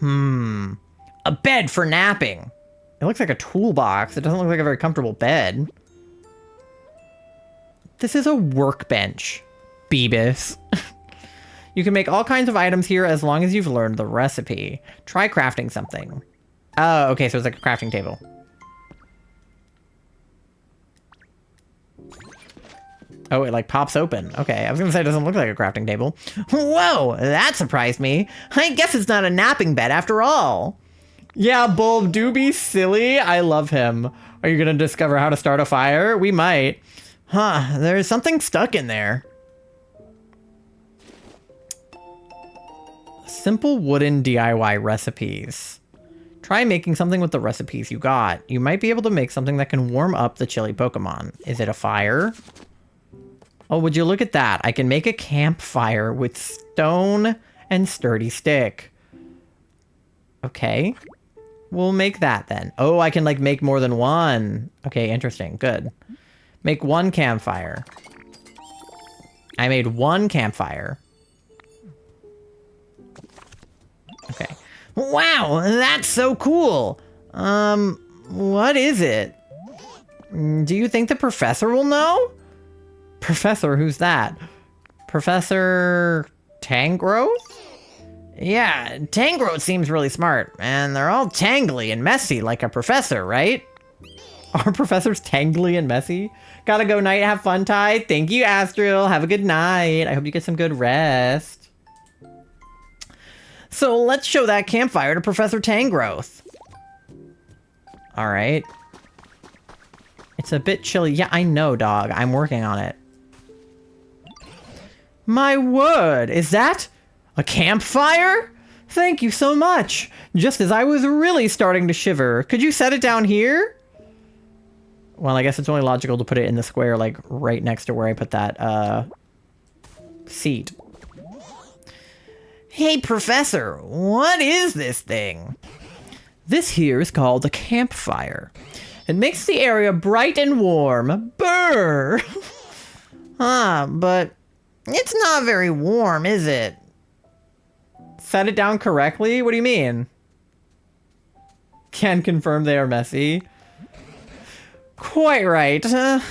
a bed for napping. It looks like a toolbox. It doesn't look like a very comfortable bed. This is a workbench, Beebs. You can make all kinds of items here as long as you've learned the recipe. Try crafting something. Oh, okay, so it's like a crafting table. Oh, it like pops open. Okay, I was gonna say it doesn't look like a crafting table. Whoa, that surprised me. I guess it's not a napping bed after all. Yeah, Bulb, do be silly. I love him. Are you gonna discover how to start a fire? We might. Huh, there's something stuck in there. Simple wooden DIY recipes. Try making something with the recipes you got. You might be able to make something that can warm up the chilly Pokemon. Is it a fire? Oh, would you look at that? I can make a campfire with stone and sturdy stick. Okay. we'll make that then. Oh, I can like make more than one. Okay, interesting. Good. Make one campfire. I made one campfire. Okay. Wow, that's so cool. What is it? Do you think the professor will know? Professor, who's that? Professor Tangrowth? Yeah, Tangrowth seems really smart, and they're all tangly and messy like a professor, right? Are professors tangly and messy? Gotta go night, have fun, Ty. Thank you, Astral. Have a good night. I hope you get some good rest. So let's show that campfire to Professor Tangrowth. All right. It's a bit chilly. Yeah, I know, dog. I'm working on it. My word, is that a campfire? Thank you so much. Just as I was really starting to shiver. Could you set it down here? Well, I guess it's only logical to put it in the square, like, right next to where I put that, seat. Hey, Professor, what is this thing? This here is called a campfire. It makes the area bright and warm. Brr! But it's not very warm, is it? Set it down correctly? What do you mean? Can confirm they are messy. Quite right.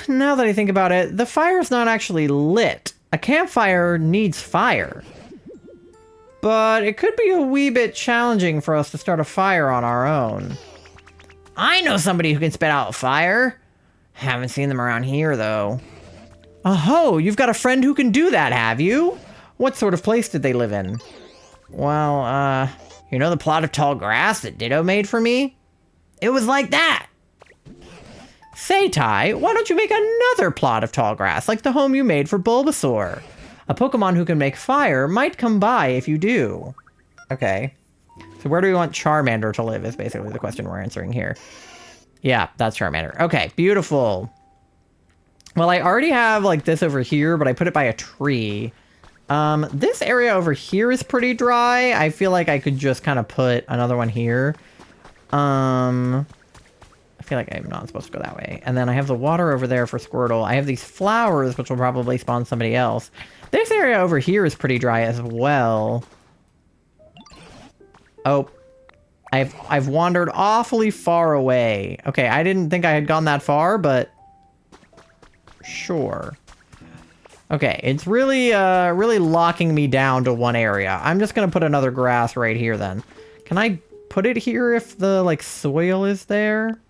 Now that I think about it, the fire's not actually lit. A campfire needs fire. But it could be a wee bit challenging for us to start a fire on our own. I know somebody who can spit out a fire. Haven't seen them around here, though. Oh, you've got a friend who can do that, have you? What sort of place did they live in? Well, you know the plot of tall grass that Ditto made for me? It was like that. Say, Ty, why don't you make another plot of tall grass, like the home you made for Bulbasaur? A Pokemon who can make fire might come by if you do. Okay. So where do we want Charmander to live is basically the question we're answering here. Yeah, that's Charmander. Okay, beautiful. Well, I already have like this over here, but I put it by a tree. This area over here is pretty dry. I feel like I could just kind of put another one here. I feel like I'm not supposed to go that way. And then I have the water over there for Squirtle. I have these flowers, which will probably spawn somebody else. This area over here is pretty dry as well. Oh, I've wandered awfully far away. Okay, I didn't think I had gone that far, but sure. Okay, it's really, really locking me down to one area. I'm just gonna put another grass right here then. Can I put it here if the, like, soil is there?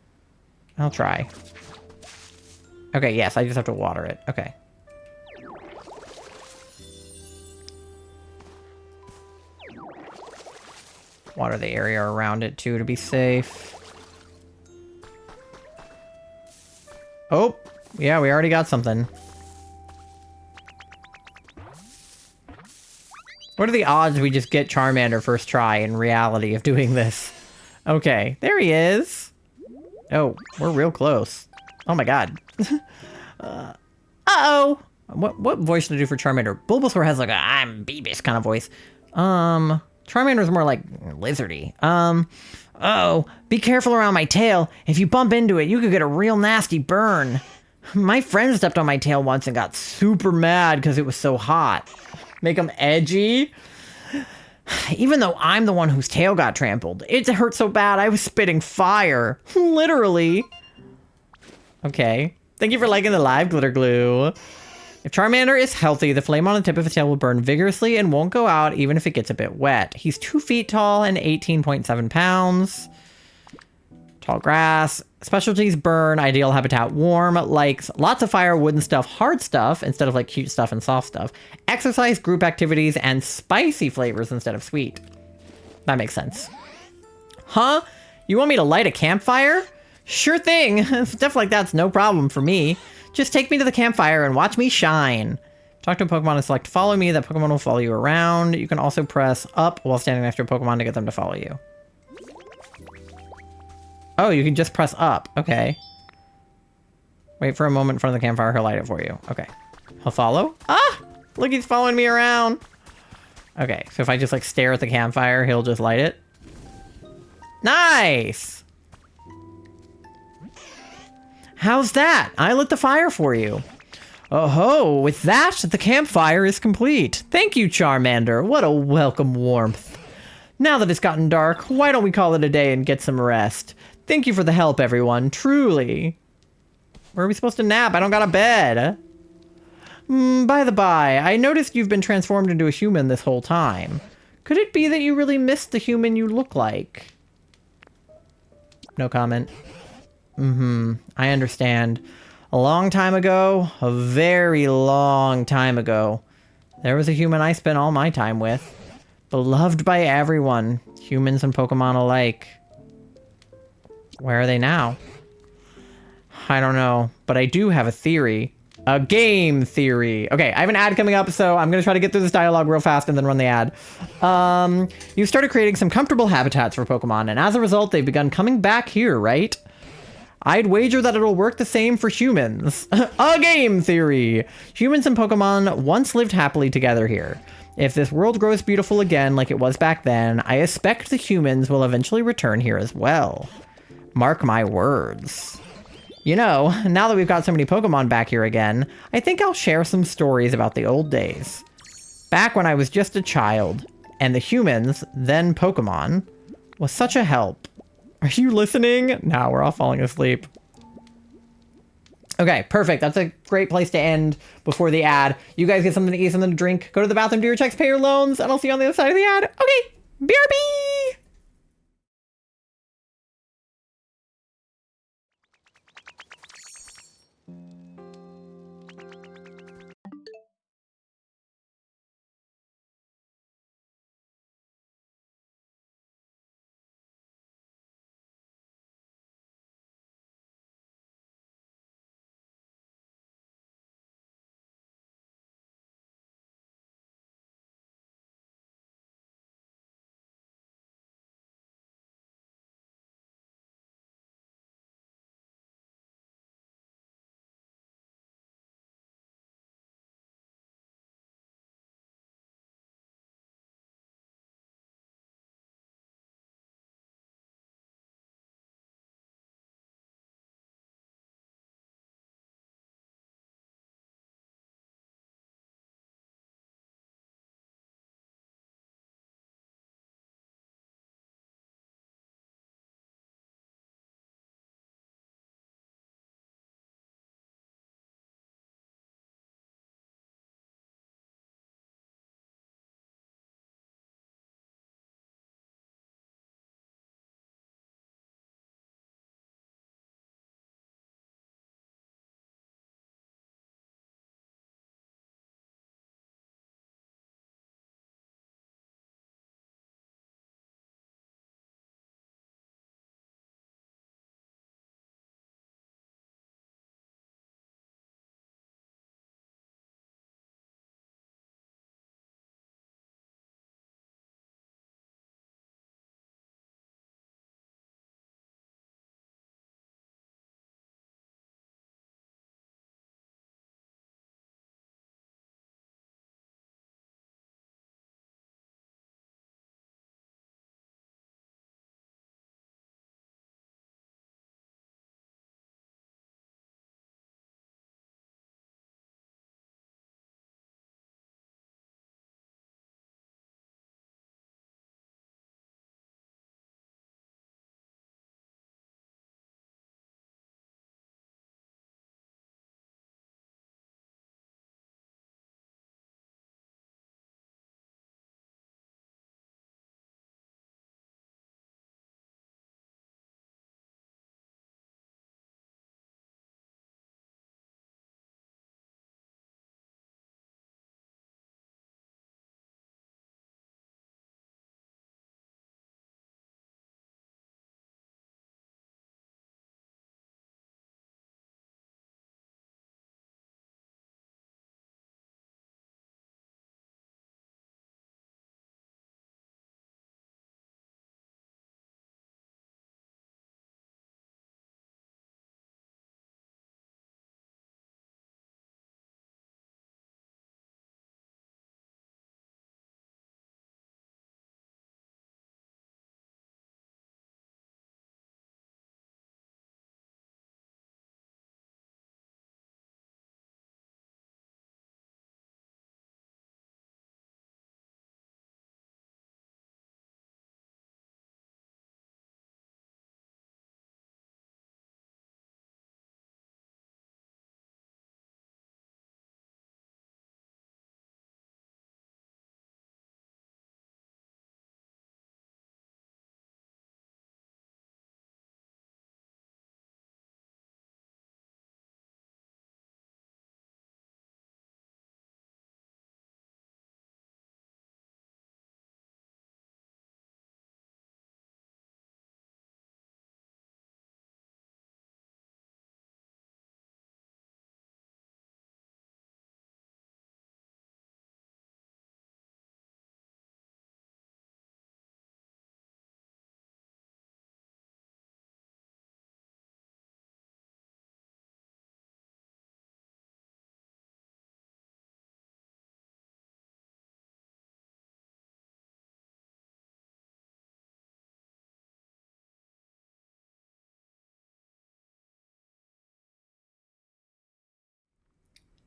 I'll try. Okay, yes, I just have to water it. Okay. Water the area around it, too, to be safe. Oh, yeah, we already got something. What are the odds we just get Charmander first try in reality of doing this? Okay, there he is. Oh, we're real close. Oh my god. Uh-oh! What voice should I do for Charmander? Bulbasaur has like a I'm Beavis kind of voice. Charmander's more like lizardy. Oh, be careful around my tail. If you bump into it, you could get a real nasty burn. My friend stepped on my tail once and got super mad because it was so hot. Make him edgy? Even though I'm the one whose tail got trampled, it hurt so bad I was spitting fire. Literally. Okay. Thank you for liking the live, Glitter Glue. If Charmander is healthy, the flame on the tip of his tail will burn vigorously and won't go out even if it gets a bit wet. He's 2 feet tall and 18.7 pounds. Tall grass. Specialties burn. Ideal habitat warm. Likes lots of fire, wooden stuff, hard stuff instead of like cute stuff and soft stuff. Exercise, group activities, and spicy flavors instead of sweet. That makes sense. Huh? You want me to light a campfire? Sure thing. Stuff like that's no problem for me. Just take me to the campfire and watch me shine. Talk to a Pokemon and select follow me. That Pokemon will follow you around. You can also press up while standing next to a Pokemon to get them to follow you. Oh, you can just press up. Okay. Wait for a moment in front of the campfire. He'll light it for you. Okay. He'll follow. Ah! Look, he's following me around. Okay, so if I just like stare at the campfire, he'll just light it. Nice! How's that? I lit the fire for you. Oh ho, with that, the campfire is complete. Thank you, Charmander. What a welcome warmth. Now that it's gotten dark, why don't we call it a day and get some rest? Thank you for the help, everyone. Truly. Where are we supposed to nap? I don't got a bed. By the by, I noticed you've been transformed into a human this whole time. Could it be that you really missed the human you look like? No comment. I understand. A long time ago, a very long time ago, there was a human I spent all my time with. Beloved by everyone, humans and Pokemon alike. Where are they now? I don't know, but I do have a theory. A game theory. Okay, I have an ad coming up, so I'm gonna try to get through this dialogue real fast and then run the ad. You started creating some comfortable habitats for Pokemon, and as a result, they've begun coming back here, right? I'd wager that it'll work the same for humans. A game theory! Humans and Pokemon once lived happily together here. If this world grows beautiful again like it was back then, I expect the humans will eventually return here as well. Mark my words. You know, now that we've got so many Pokemon back here again, I think I'll share some stories about the old days. Back when I was just a child, and the humans, then Pokemon, was such a help. Are you listening? No, we're all falling asleep. Okay, perfect. That's a great place to end before the ad. You guys get something to eat, something to drink, go to the bathroom, do your checks, pay your loans, and I'll see you on the other side of the ad. Okay, BRB!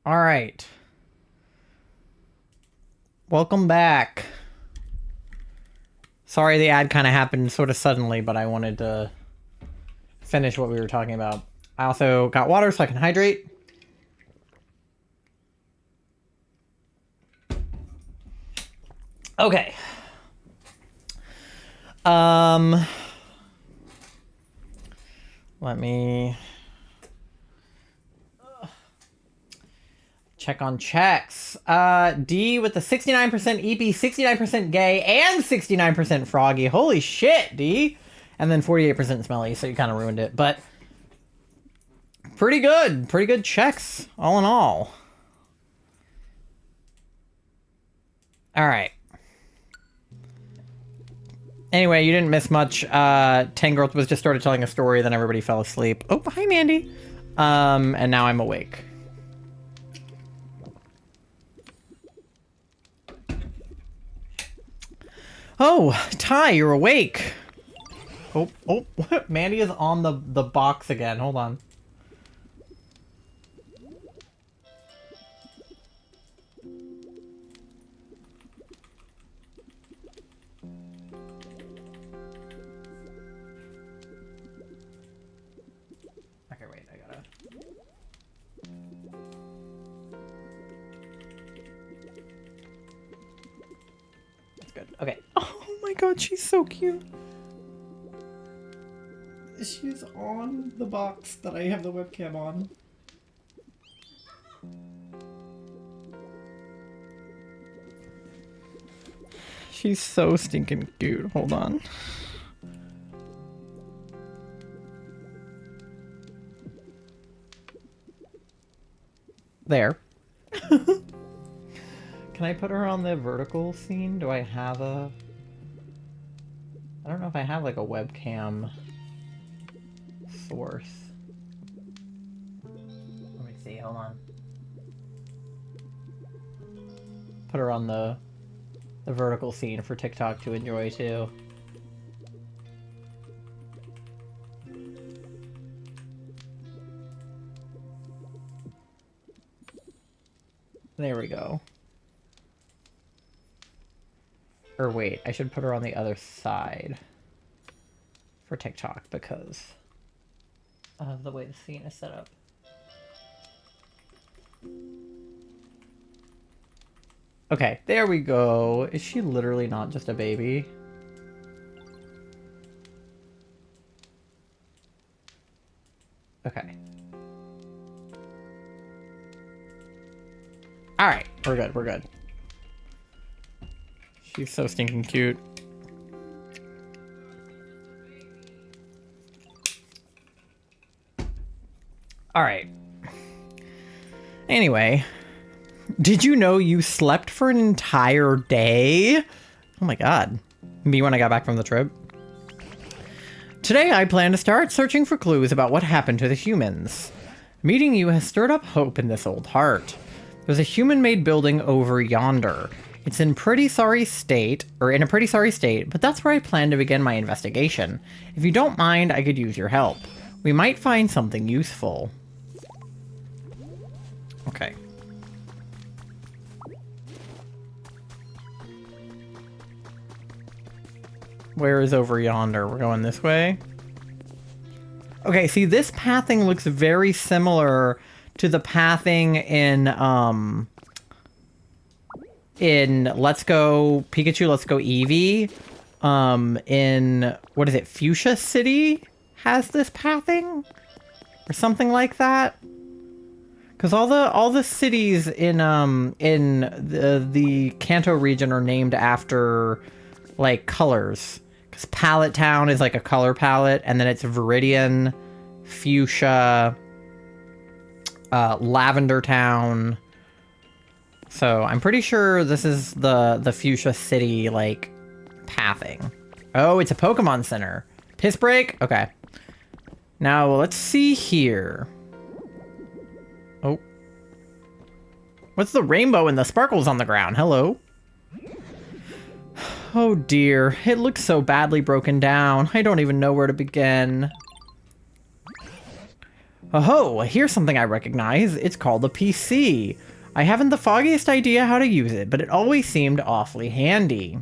All right. Welcome back. Sorry the ad kind of happened sort of suddenly, but I wanted to finish what we were talking about. I also got water so I can hydrate. Okay. Let me check on checks. D with the 69% EP, 69% gay, and 69% froggy. Holy shit, D. And then 48% smelly, so you kind of ruined it. But pretty good. Pretty good checks, all in all. All right. Anyway, you didn't miss much. Tangrowth was just started telling a story, then everybody fell asleep. Oh, hi, Mandy. And now I'm awake. Oh, Ty, you're awake. Oh, Mandy is on the box again. Hold on. Okay, wait, I gotta... That's good. Okay. Oh my god, she's so cute. She's on the box that I have the webcam on. She's so stinking cute. Hold on. There. Can I put her on the vertical scene? Do I have a... I don't know if I have like a webcam source. Let me see, hold on. Put her on the vertical scene for TikTok to enjoy too. There we go. Or wait, I should put her on the other side for TikTok because of the way the scene is set up. Okay, there we go. Is she literally not just a baby? Okay. Alright, we're good, we're good. She's so stinking cute. Alright. Anyway. Did you know you slept for an entire day? Oh my god. Me when I got back from the trip. Today I plan to start searching for clues about what happened to the humans. Meeting you has stirred up hope in this old heart. There's a human-made building over yonder. It's in a pretty sorry state, but that's where I plan to begin my investigation. If you don't mind, I could use your help. We might find something useful. Okay. Where is over yonder? We're going this way. Okay, see, this pathing looks very similar to the pathing in Let's Go Pikachu, Let's Go Eevee. In, what is it, Fuchsia City has this pathing? Or something like that? Because all the cities in the Kanto region are named after, like, colors. Because Palette Town is like a color palette, and then it's Viridian, Fuchsia, Lavender Town. So I'm pretty sure this is the Fuchsia City, like, pathing. Oh, it's a Pokemon Center. Piss break? Okay. Now, let's see here. Oh. What's the rainbow and the sparkles on the ground? Hello? Oh dear, it looks so badly broken down. I don't even know where to begin. Oh, here's something I recognize. It's called a PC. I haven't the foggiest idea how to use it, but it always seemed awfully handy.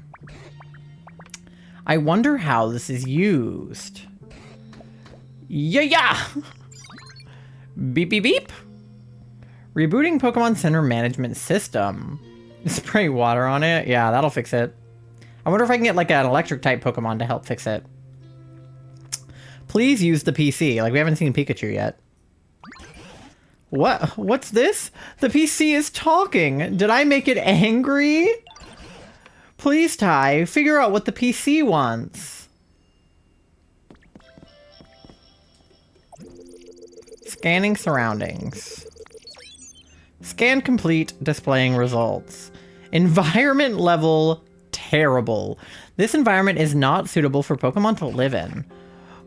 I wonder how this is used. Yeah! Beep beep beep! Rebooting Pokemon Center Management System. Spray water on it? Yeah, that'll fix it. I wonder if I can get like an electric type Pokemon to help fix it. Please use the PC. Like, we haven't seen Pikachu yet. What? What's this? The PC is talking. Did I make it angry? Please, Ty, figure out what the PC wants. Scanning surroundings. Scan complete, displaying results. Environment level, terrible. This environment is not suitable for Pokemon to live in.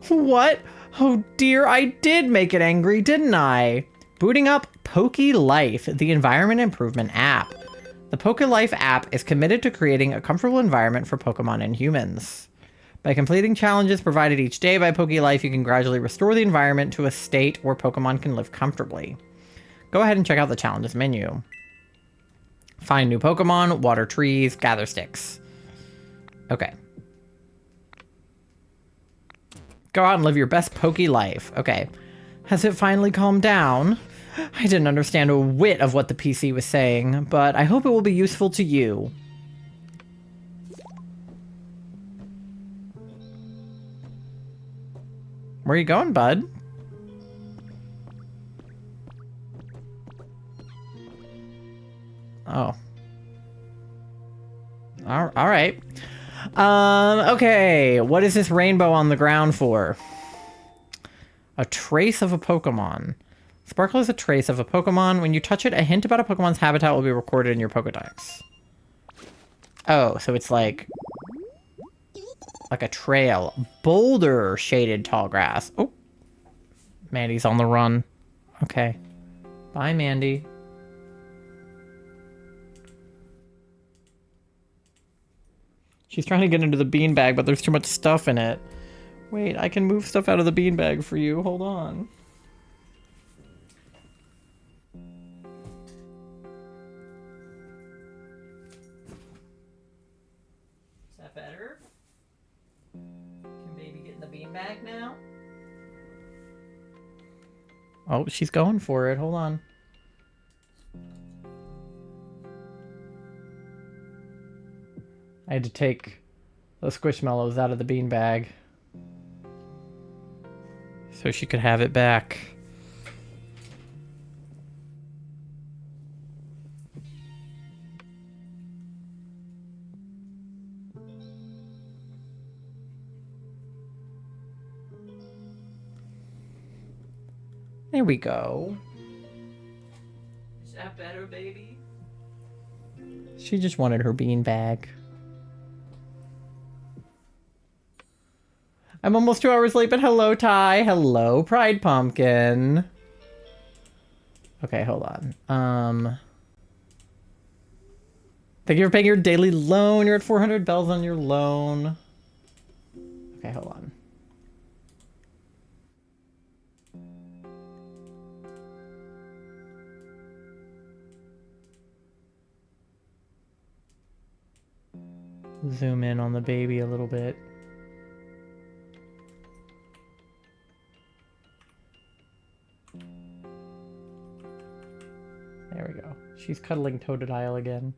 What? Oh dear, I did make it angry, didn't I? Booting up PokeLife, the environment improvement app. The PokeLife app is committed to creating a comfortable environment for Pokemon and humans. By completing challenges provided each day by PokeLife, you can gradually restore the environment to a state where Pokemon can live comfortably. Go ahead and check out the challenges menu. Find new Pokemon, water trees, gather sticks. Okay. Go out and live your best PokeLife. Okay. Has it finally calmed down? I didn't understand a whit of what the PC was saying, but I hope it will be useful to you. Where are you going, bud? Oh. All right. Okay. What is this rainbow on the ground for? A trace of a Pokemon. Sparkle is a trace of a Pokemon. When you touch it, a hint about a Pokemon's habitat will be recorded in your Pokedex. Oh, so it's like a trail. Boulder shaded tall grass. Oh. Mandy's on the run. Okay. Bye, Mandy. She's trying to get into the beanbag, but there's too much stuff in it. Wait, I can move stuff out of the beanbag for you. Hold on. Is that better? Can baby get in the beanbag now? Oh, she's going for it. Hold on. I had to take the Squishmallows out of the beanbag so she could have it back. There we go. Is that better, baby? She just wanted her beanbag. I'm almost 2 hours late, but hello, Ty. Hello, Pride Pumpkin. Okay, hold on. Thank you for paying your daily loan. You're at 400 bells on your loan. Okay, hold on. Zoom in on the baby a little bit. There we go. She's cuddling Totodile again.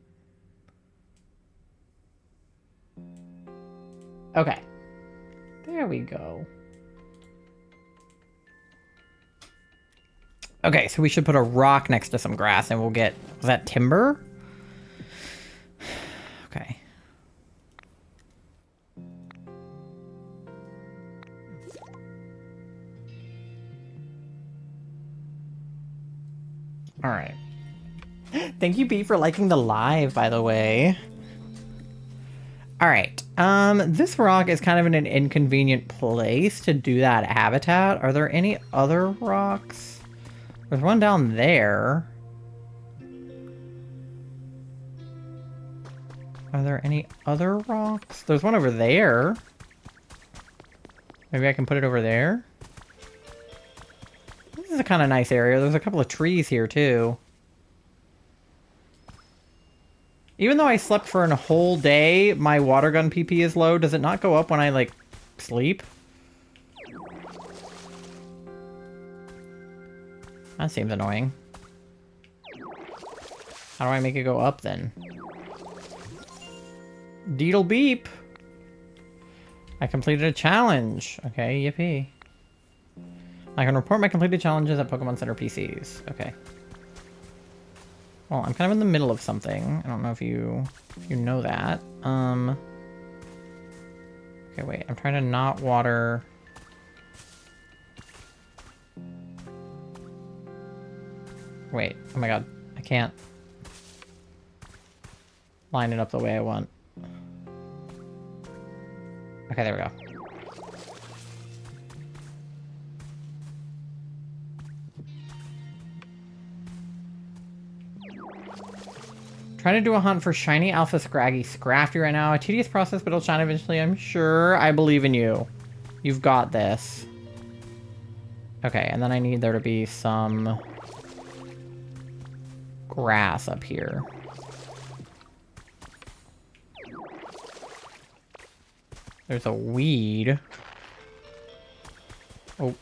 Okay. There we go. Okay, so we should put a rock next to some grass and we'll get... Was that timber? Okay. All right. Thank you, B, for liking the live, by the way. All right. This rock is kind of in an inconvenient place to do that habitat. Are there any other rocks? There's one down there. Are there any other rocks? There's one over there. Maybe I can put it over there. This This is a kind of nice area. There's a couple of trees here, too. Even though I slept for a whole day, my water gun PP is low. Does it not go up when I, like, sleep? That seems annoying. How do I make it go up, then? Deedle beep! I completed a challenge. Okay, yippee. I can report my completed challenges at Pokemon Center PCs. Okay. Well, I'm kind of in the middle of something. I don't know if you know that. Okay, wait. I'm trying to not water. Wait. Oh my god. I can't line it up the way I want. Okay, there we go. Trying to do a hunt for shiny alpha scraggy Scrafty right now. A tedious process, but it'll shine eventually, I'm sure. I believe in you. You've got this. Okay, and then I need there to be some grass up here. There's a weed. Oh.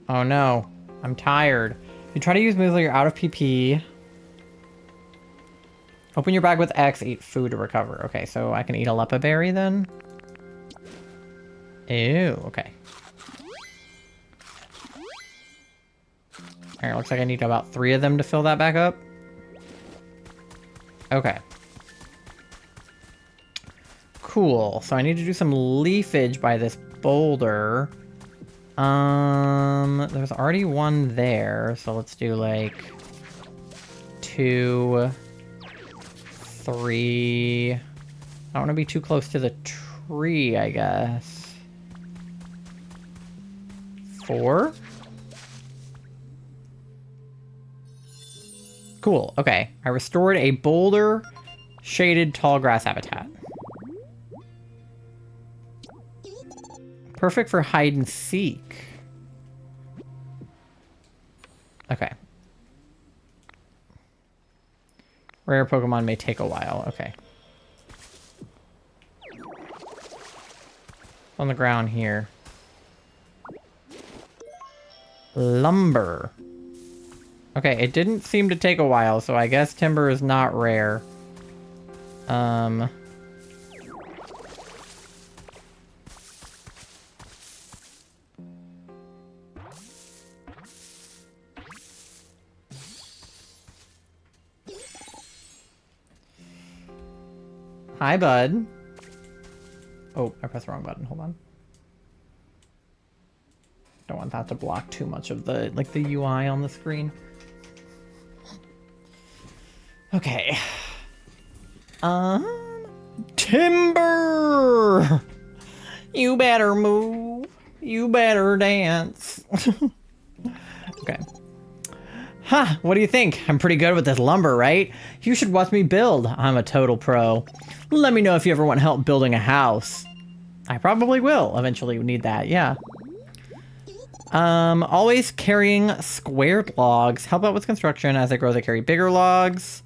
Oh no, I'm tired. You try to use moves while you're out of PP. Open your bag with X, eat food to recover. Okay, so I can eat a Leppa berry then? Ew, okay. Alright, looks like I need about 3 of them to fill that back up. Okay. Cool, so I need to do some leafage by this boulder. There's already one there, so let's do like 2, 3. I don't want to be too close to the tree, I guess. 4? Cool, okay. I restored a boulder shaded tall grass habitat. Perfect for hide and seek. Okay. Rare Pokemon may take a while. Okay. On the ground here. Lumber. Okay, it didn't seem to take a while, so I guess timber is not rare. Hi, bud. Oh, I pressed the wrong button. Hold on. Don't want that to block too much of the, like, the UI on the screen. Okay. Timber! You better move. You better dance. Okay. Huh, what do you think? I'm pretty good with this lumber, right? You should watch me build. I'm a total pro. Let me know if you ever want help building a house. I probably will eventually need that, yeah. Always carrying squared logs. Help out with construction. As they grow, they carry bigger logs.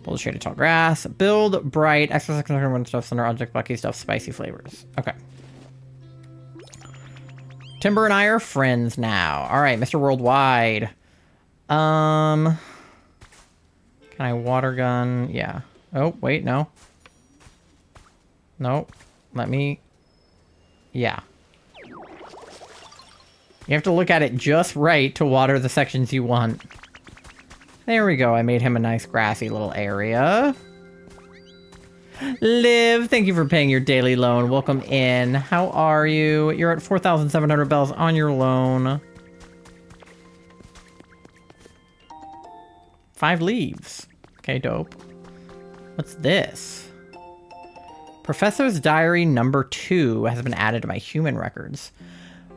Build shaded tall grass. Build bright. Exercise concern when stuff's under object bucky stuff. Spicy flavors. Okay. Timber and I are friends now. Alright, Mr. Worldwide. Can I water gun? Yeah. Oh, wait, no. Nope. Let me... Yeah. You have to look at it just right to water the sections you want. There we go. I made him a nice grassy little area. Liv, thank you for paying your daily loan. Welcome in. How are you? You're at 4,700 bells on your loan. 5 leaves. Okay, dope. What's this? Professor's Diary number 2 has been added to my human records.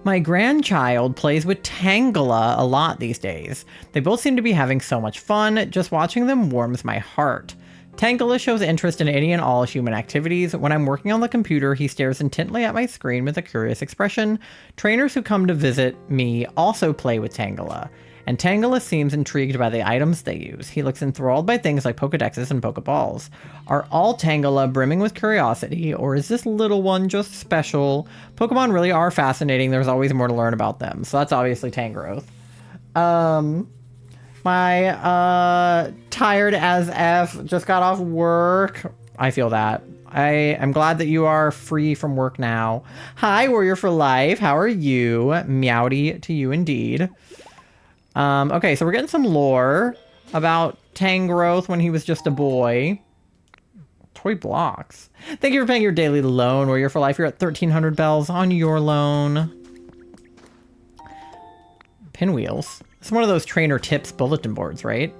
My grandchild plays with Tangela a lot these days. They both seem to be having so much fun. Just watching them warms my heart. Tangela shows interest in any and all human activities. When I'm working on the computer, he stares intently at my screen with a curious expression. Trainers who come to visit me also play with Tangela, and Tangela seems intrigued by the items they use. He looks enthralled by things like Pokedexes and Pokeballs. Are all Tangela brimming with curiosity, or is this little one just special? Pokemon really are fascinating. There's always more to learn about them. So that's obviously Tangrowth. My tired as F, just got off work. I feel that. I'm glad that you are free from work now. Hi, Warrior for Life. How are you? Meowdy to you indeed. Okay, so we're getting some lore about Tangrowth when he was just a boy. Toy blocks. Thank you for paying your daily loan, Warrior for Life. You're at 1,300 bells on your loan. Pinwheels. It's one of those trainer tips bulletin boards, right?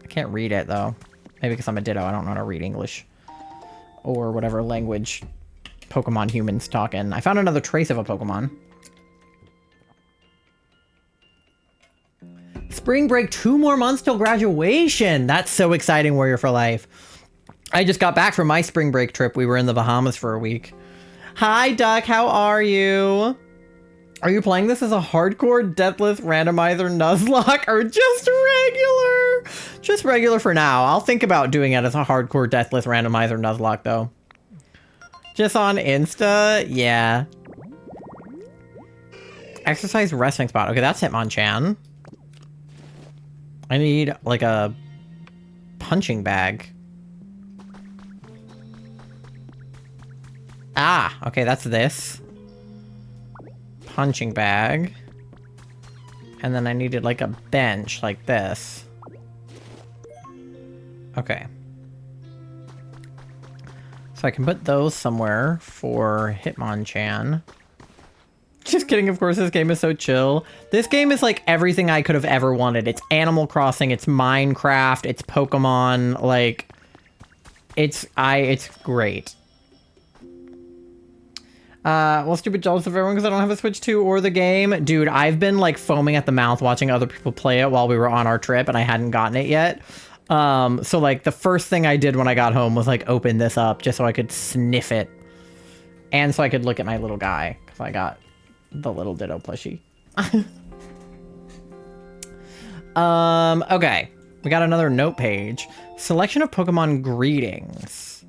I can't read it, though. Maybe because I'm a Ditto. I don't know how to read English. Or whatever language Pokemon humans talk in. I found another trace of a Pokemon. Spring break, 2 more months till graduation. That's so exciting, Warrior for Life. I just got back from my spring break trip. We were in the Bahamas for a week. Hi, Duck. How are you? Are you playing this as a hardcore Deathless Randomizer Nuzlocke or just regular? Just regular for now. I'll think about doing it as a hardcore Deathless Randomizer Nuzlocke, though. Just on Insta? Yeah. Exercise resting spot. Okay, that's Hitmonchan. I need, like, a punching bag. Ah, okay, that's this. Punching bag. And then I needed, like, a bench, like this. Okay. So I can put those somewhere for Hitmonchan. Just kidding, of course, this game is so chill. This game is like everything I could have ever wanted. It's Animal Crossing, it's Minecraft, it's Pokemon, like... It's great. Well, stupid jealous of everyone because I don't have a Switch 2 or the game. Dude, I've been like foaming at the mouth watching other people play it while we were on our trip and I hadn't gotten it yet. So like the first thing I did when I got home was like open this up just so I could sniff it. And so I could look at my little guy because I got the little Ditto plushie. Okay. We got another note page. Selection of Pokemon greetings.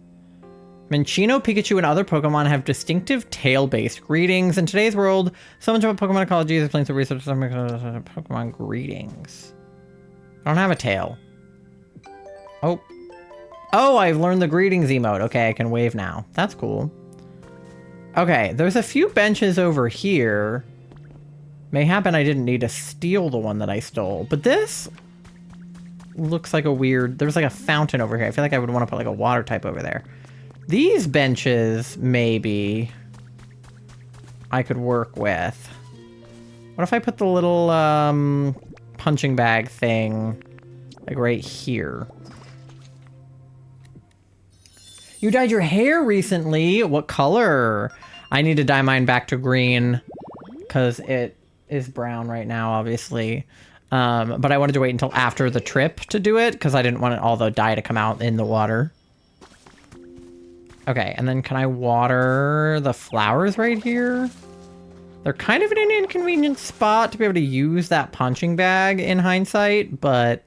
Minccino, Pikachu, and other Pokemon have distinctive tail-based greetings. In today's world, so much about Pokemon ecology is explained through research on Pokemon greetings. I don't have a tail. Oh. Oh, I've learned the greetings emote. Okay, I can wave now. That's cool. Okay, there's a few benches over here. May happen I didn't need to steal the one that I stole, but this looks like a weird... There's like a fountain over here. I feel like I would want to put like a water type over there. These benches, maybe, I could work with. What if I put the little punching bag thing like right here? You dyed your hair recently. What color? I need to dye mine back to green because it is brown right now, obviously. But I wanted to wait until after the trip to do it because I didn't want all the dye to come out in the water. Okay, and then can I water the flowers right here? They're kind of in an inconvenient spot to be able to use that punching bag in hindsight, but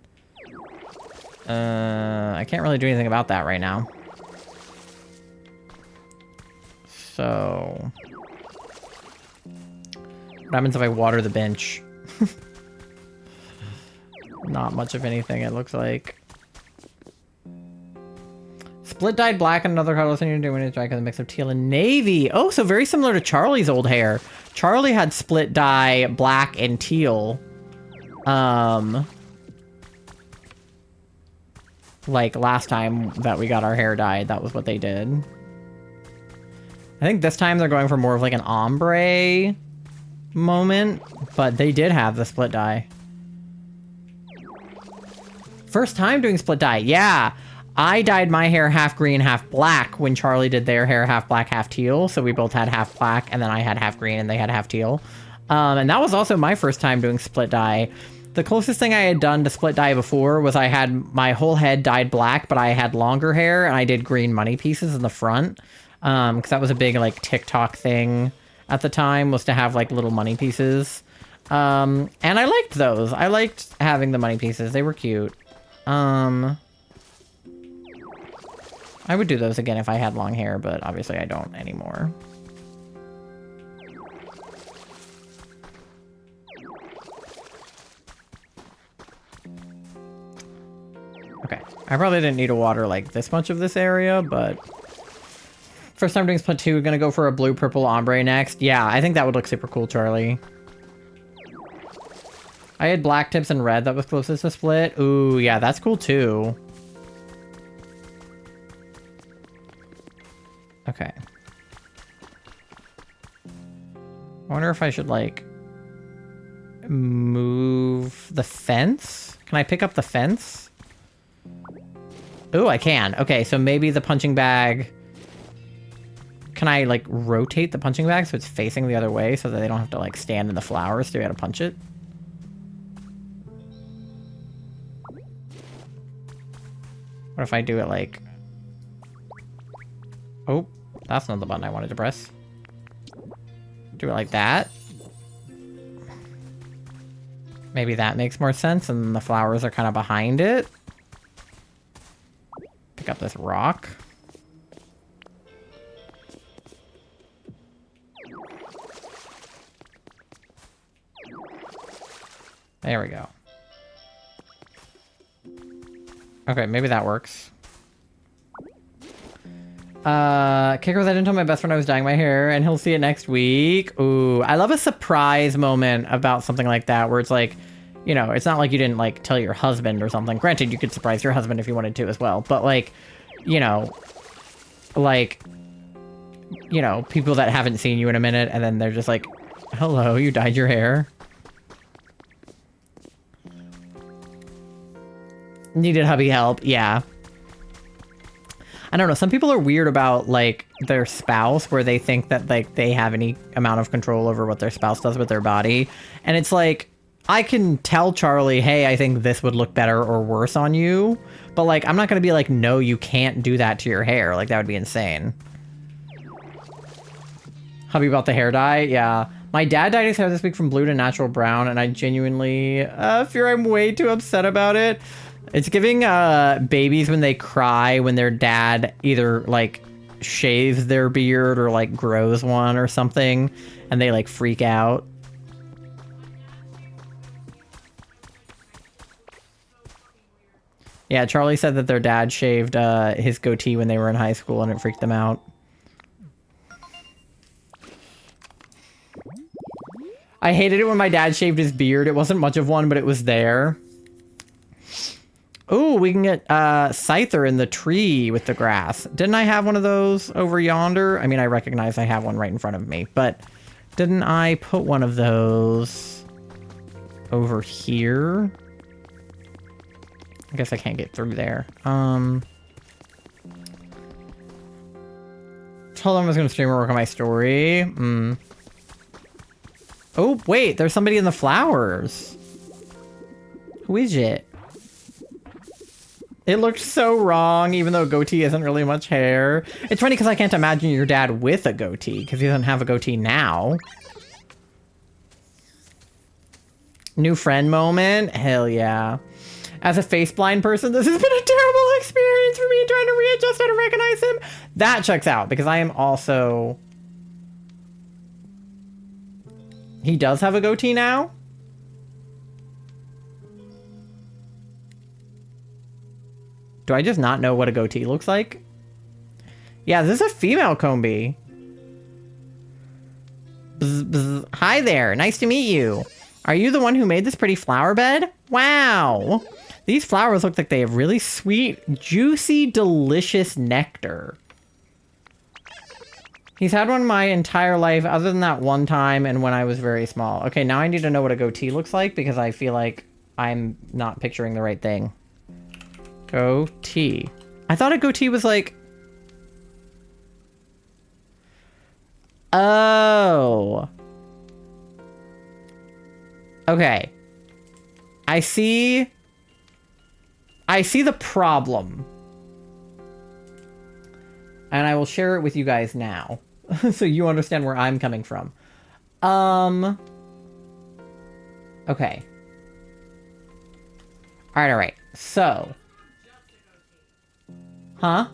I can't really do anything about that right now. So what happens if I water the bench? Not much of anything, it looks like. Split dyed black and another color thing you're doing is like a mix of teal and navy. Oh, so very similar to Charlie's old hair. Charlie had split dye black and teal. Like last time that we got our hair dyed, that was what they did. I think this time they're going for more of like an ombre moment, but they did have the split dye. First time doing split dye, yeah. I dyed my hair half green, half black when Charlie did their hair half black, half teal. So we both had half black, and then I had half green and they had half teal. And that was also my first time doing split dye. The closest thing I had done to split dye before was I had my whole head dyed black, but I had longer hair and I did green money pieces in the front. Because that was a big like TikTok thing at the time, was to have like little money pieces. And I liked those. I liked having the money pieces. They were cute. I would do those again if I had long hair, but obviously I don't anymore. Okay, I probably didn't need to water like this much of this area, but first time doing split 2, gonna go for a blue purple ombre next. Yeah, I think that would look super cool, Charlie. I had black tips and red that was closest to split. Ooh, yeah, that's cool too. Okay. I wonder if I should like move the fence. Can I pick up the fence? Ooh, I can. Okay, so maybe the punching bag... Can I, like, rotate the punching bag so it's facing the other way so that they don't have to, like, stand in the flowers to be able to punch it? What if I do it, like... Oh, that's not the button I wanted to press. Do it like that. Maybe that makes more sense, and the flowers are kind of behind it. Pick up this rock. There we go. Okay, maybe that works. Kicker, I didn't tell my best friend I was dyeing my hair, and he'll see it next week. Ooh, I love a surprise moment about something like that, where it's like, you know, it's not like you didn't, like, tell your husband or something. Granted, you could surprise your husband if you wanted to as well. But, like, you know, like, you know, people that haven't seen you in a minute, and then they're just like, hello, you dyed your hair. Needed hubby help, yeah. I don't know, some people are weird about, like, their spouse, where they think that, like, they have any amount of control over what their spouse does with their body. And it's like, I can tell Charlie, hey, I think this would look better or worse on you. But, like, I'm not going to be like, no, you can't do that to your hair. Like, that would be insane. Hubby about the hair dye? Yeah. My dad dyed his hair this week from blue to natural brown, and I genuinely fear I'm way too upset about it. It's giving babies when they cry when their dad either, like, shaves their beard or, like, grows one or something, and they, like, freak out. Yeah, Charlie said that their dad shaved his goatee when they were in high school and it freaked them out. I hated it when my dad shaved his beard. It wasn't much of one, but it was there. Ooh, we can get Scyther in the tree with the grass. Didn't I have one of those over yonder? I mean, I recognize I have one right in front of me, but didn't I put one of those over here? I guess I can't get through there. Told them I was going to stream or work on my story. Oh, wait, there's somebody in the flowers. Who is it? It looked so wrong, even though goatee isn't really much hair. It's funny because I can't imagine your dad with a goatee, because he doesn't have a goatee now. New friend moment? Hell yeah. As a face-blind person, this has been a terrible experience for me trying to readjust how to recognize him. That checks out, because I am also... He does have a goatee now? Do I just not know what a goatee looks like? Yeah, this is a female Combi. Bzz, bzz. Hi there, nice to meet you. Are you the one who made this pretty flower bed? Wow. These flowers look like they have really sweet, juicy, delicious nectar. He's had one my entire life, other than that one time and when I was very small. Okay, now I need to know what a goatee looks like because I feel like I'm not picturing the right thing. Goatee. I thought a goatee was like... Oh. Okay. I see the problem. And I will share it with you guys now. So you understand where I'm coming from. Okay. Alright. So. Huh?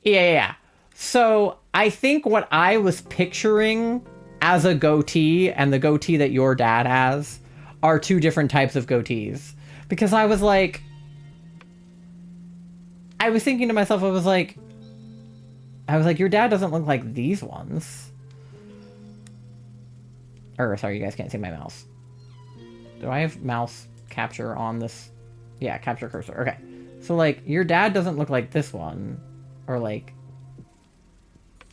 Yeah. So, I think what I was picturing as a goatee and the goatee that your dad has are two different types of goatees. Because I was like... I was thinking to myself, I was like, your dad doesn't look like these ones. Or, sorry, you guys can't see my mouse. Do I have mouse capture on this? Yeah, capture cursor. Okay. So, like, your dad doesn't look like this one. Or, like,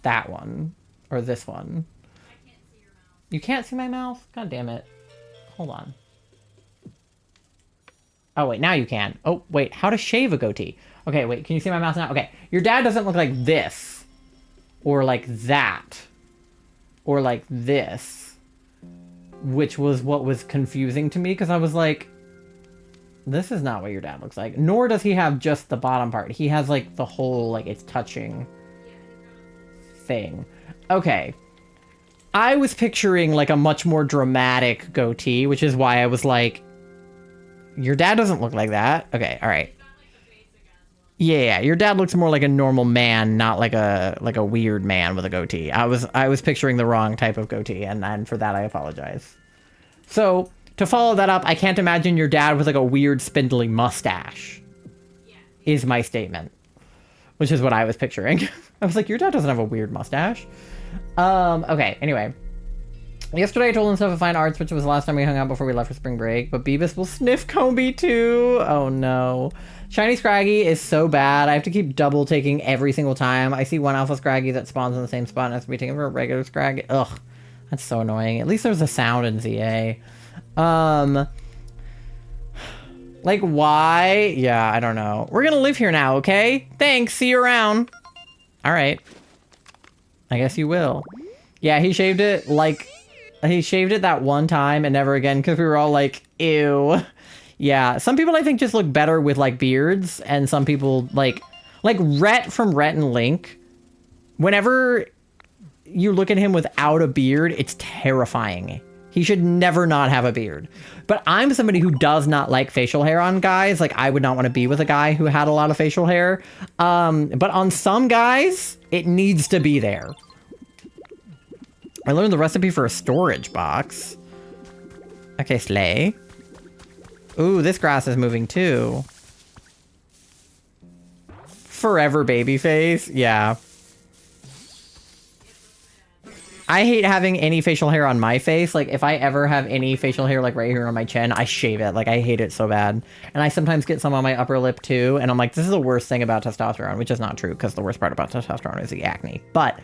that one. Or this one. I can't see your mouse. You can't see my mouse? God damn it. Hold on. Oh, wait, now you can. Oh, wait, how to shave a goatee. Okay, wait, can you see my mouse now? Okay, your dad doesn't look like this. Or like that. Or like this. Which was what was confusing to me, because I was like, this is not what your dad looks like. Nor does he have just the bottom part. He has like the whole, like, it's touching thing. Okay. I was picturing like a much more dramatic goatee, which is why I was like, your dad doesn't look like that. Okay, alright. Yeah, your dad looks more like a normal man, not like a weird man with a goatee. I was picturing the wrong type of goatee, and for that I apologize. So, to follow that up, I can't imagine your dad with like a weird spindly mustache. Is my statement. Which is what I was picturing. I was like, your dad doesn't have a weird mustache. Okay, anyway. Yesterday I told him stuff at Fine Arts, which was the last time we hung out before we left for spring break, but Beavis will sniff Comby too. Oh no. Shiny Scraggy is so bad. I have to keep double taking every single time. I see one Alpha Scraggy that spawns in the same spot and has to be taken for a regular Scraggy. Ugh. That's so annoying. At least there's a sound in ZA. Like, why? Yeah, I don't know. We're gonna live here now, okay? Thanks, see you around. Alright. I guess you will. Yeah, he shaved it, like... He shaved it that one time and never again, because we were all like, ew. Yeah, some people I think just look better with, like, beards, and some people, like Rhett from Rhett and Link. Whenever you look at him without a beard, it's terrifying. He should never not have a beard. But I'm somebody who does not like facial hair on guys. Like, I would not want to be with a guy who had a lot of facial hair. But on some guys, it needs to be there. I learned the recipe for a storage box. Okay, slay. Ooh, this grass is moving too. Forever baby face. Yeah. I hate having any facial hair on my face. Like, if I ever have any facial hair, like, right here on my chin, I shave it. Like, I hate it so bad. And I sometimes get some on my upper lip, too. And I'm like, this is the worst thing about testosterone, which is not true, because the worst part about testosterone is the acne. But,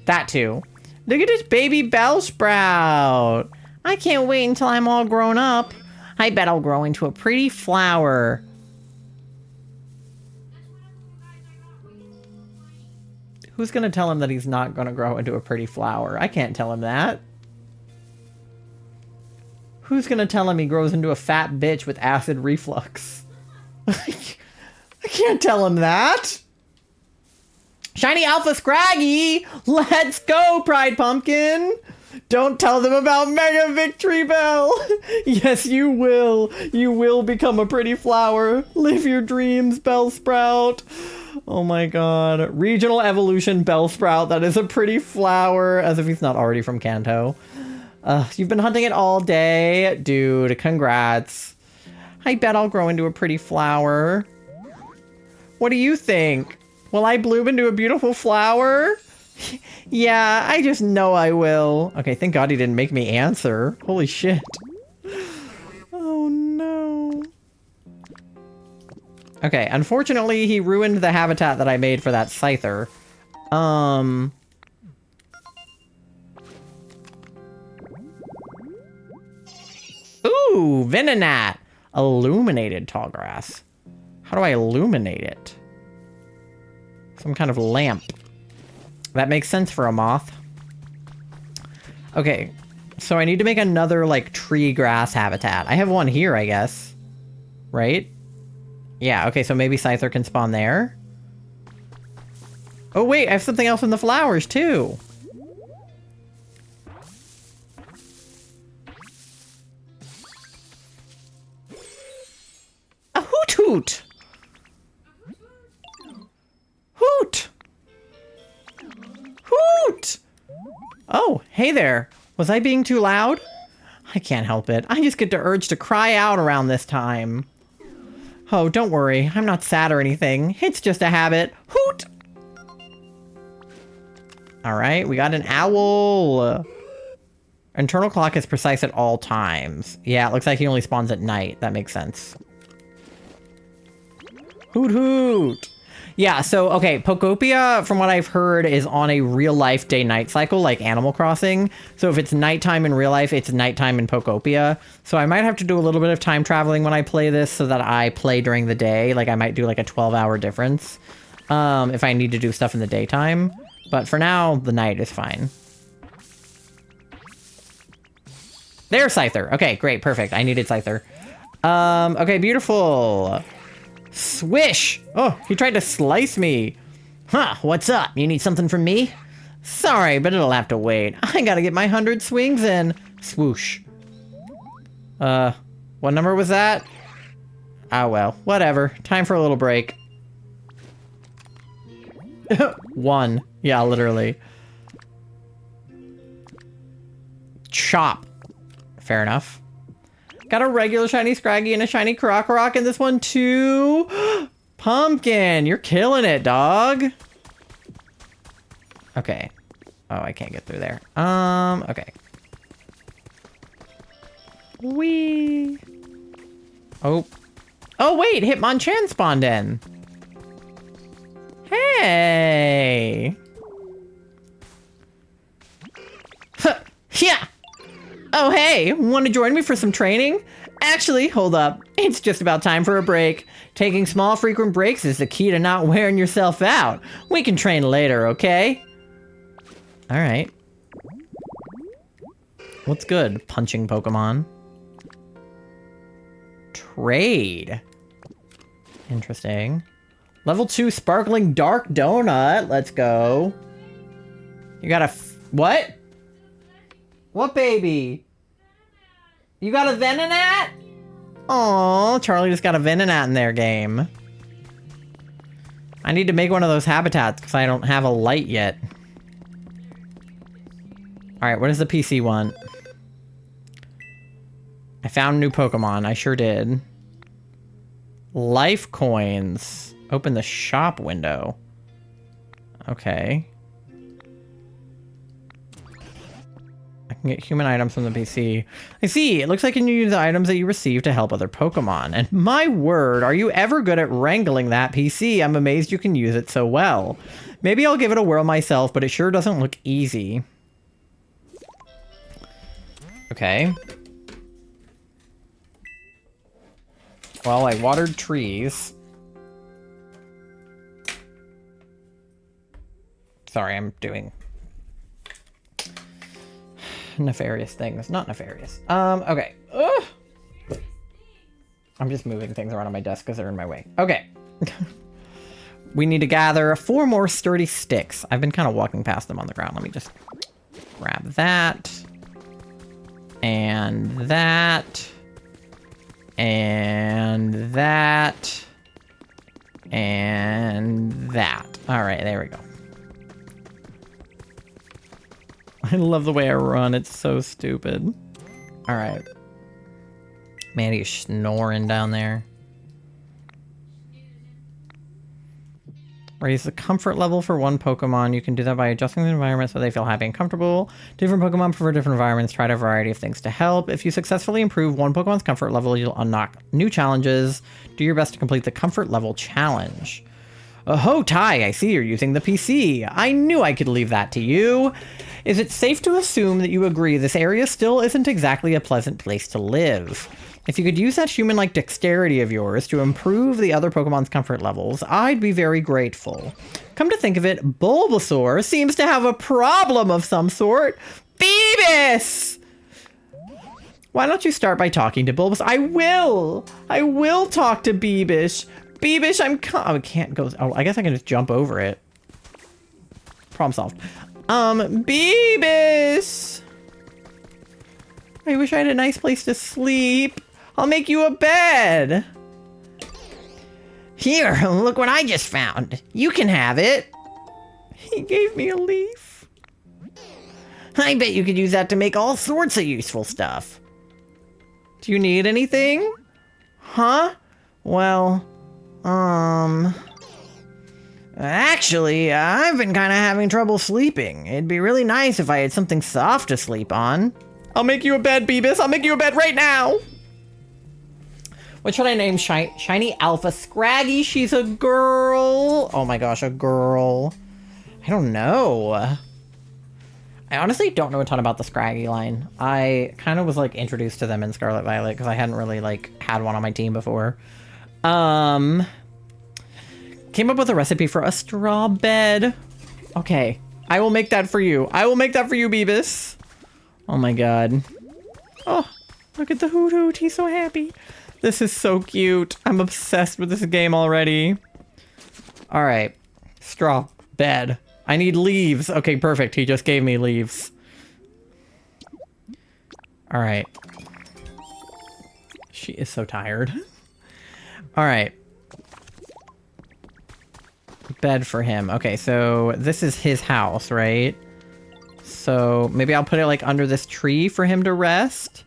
that, too. Look at this baby bell sprout. I can't wait until I'm all grown up. I bet I'll grow into a pretty flower. Who's gonna tell him that he's not gonna grow into a pretty flower? I can't tell him that. Who's gonna tell him he grows into a fat bitch with acid reflux? I can't tell him that. Shiny Alpha Scraggy! Let's go, Pride Pumpkin! Don't tell them about Mega Victory Bell! Yes, you will. You will become a pretty flower. Live your dreams, Bellsprout. Oh my god. Regional Evolution Bellsprout. That is a pretty flower. As if he's not already from Kanto. You've been hunting it all day. Dude, congrats. I bet I'll grow into a pretty flower. What do you think? Will I bloom into a beautiful flower? Yeah, I just know I will. Okay, thank God he didn't make me answer. Holy shit. Oh no. Okay, unfortunately he ruined the habitat that I made for that scyther. Ooh, Venonat. Illuminated tall grass. How do I illuminate it? Some kind of lamp. That makes sense for a moth. Okay, so I need to make another, like, tree grass habitat. I have one here, I guess. Right? Yeah, okay, so maybe Scyther can spawn there. Oh, wait, I have something else in the flowers, too. A hoot hoot! Hoot! Hoot! Oh, hey there. Was I being too loud? I can't help it. I just get the urge to cry out around this time. Oh, don't worry. I'm not sad or anything. It's just a habit. Hoot! Alright, we got an owl. Internal clock is precise at all times. Yeah, it looks like he only spawns at night. That makes sense. Hoot hoot! Yeah, so, okay, POKOPIA, from what I've heard, is on a real-life day-night cycle, like Animal Crossing. So if it's nighttime in real life, it's nighttime in POKOPIA. So I might have to do a little bit of time traveling when I play this so that I play during the day. Like, I might do, like, a 12-hour difference if I need to do stuff in the daytime. But for now, the night is fine. There's Scyther. Okay, great, perfect. I needed Scyther. Okay, beautiful. Swish! Oh, he tried to slice me. Huh, what's up? You need something from me? Sorry, but it'll have to wait. I gotta get my 100 swings in. Swoosh. What number was that? Ah, well, whatever. Time for a little break. 1. Yeah, literally. Chop. Fair enough. Got a regular shiny Scraggy and a shiny Krokorok in this one too. Pumpkin, you're killing it, dog. Okay. Oh, I can't get through there. Okay. Wee. Oh. Oh, wait, Hitmonchan spawned in. Hey. Yeah. Oh, hey, want to join me for some training? Actually, hold up. It's just about time for a break. Taking small, frequent breaks is the key to not wearing yourself out. We can train later, okay? All right. What's good? Punching Pokemon. Trade. Interesting. Level 2 Sparkling Dark Donut. Let's go. You got a... what? What baby? You got a Venonat? Aw, Charlie just got a Venonat in their game. I need to make one of those habitats because I don't have a light yet. Alright, what does the PC want? I found new Pokemon. I sure did. Life coins. Open the shop window. Okay. I can get human items from the PC. I see. It looks like you can use the items that you receive to help other Pokemon. And my word, are you ever good at wrangling that PC? I'm amazed you can use it so well. Maybe I'll give it a whirl myself, but it sure doesn't look easy. Okay. Well, I watered trees. Sorry, I'm doing nefarious things. Not nefarious. Okay. Ugh. I'm just moving things around on my desk because they're in my way. Okay. We need to gather 4 more sturdy sticks. I've been kind of walking past them on the ground. Let me just grab that. And that. And that. And that. All right, there we go. I love the way I run. It's so stupid. All right. Man, he's snoring down there. Raise the comfort level for one Pokemon. You can do that by adjusting the environment so they feel happy and comfortable. Different Pokemon prefer different environments. Try a variety of things to help. If you successfully improve one Pokemon's comfort level, you'll unlock new challenges. Do your best to complete the comfort level challenge. Oh, Ty, I see you're using the PC. I knew I could leave that to you. Is it safe to assume that you agree this area still isn't exactly a pleasant place to live? If you could use that human-like dexterity of yours to improve the other Pokemon's comfort levels, I'd be very grateful. Come to think of it, Bulbasaur seems to have a problem of some sort. Beavis! Why don't you start by talking to Bulbasaur? I will talk to Beavis. Beavis, I can't go. Oh, I guess I can just jump over it. Problem solved. Beavis! I wish I had a nice place to sleep. I'll make you a bed. Here, look what I just found. You can have it. He gave me a leaf. I bet you could use that to make all sorts of useful stuff. Do you need anything? Huh? Well, actually, I've been kind of having trouble sleeping. It'd be really nice if I had something soft to sleep on. I'll make you a bed, Beavis. I'll make you a bed right now. What should I name Shiny Alpha Scraggy? She's a girl. Oh my gosh, a girl. I don't know. I honestly don't know a ton about the Scraggy line. I kind of was like introduced to them in Scarlet Violet because I hadn't really like had one on my team before. Came up with a recipe for a straw bed. Okay, I will make that for you. I will make that for you, Beavis. Oh my god. Oh, look at the Hoot Hoot. He's so happy. This is so cute. I'm obsessed with this game already. All right, straw bed. I need leaves. Okay, perfect. He just gave me leaves. All right. She is so tired. All right. Bed for him. Okay, so this is his house, right? So maybe I'll put it like under this tree for him to rest.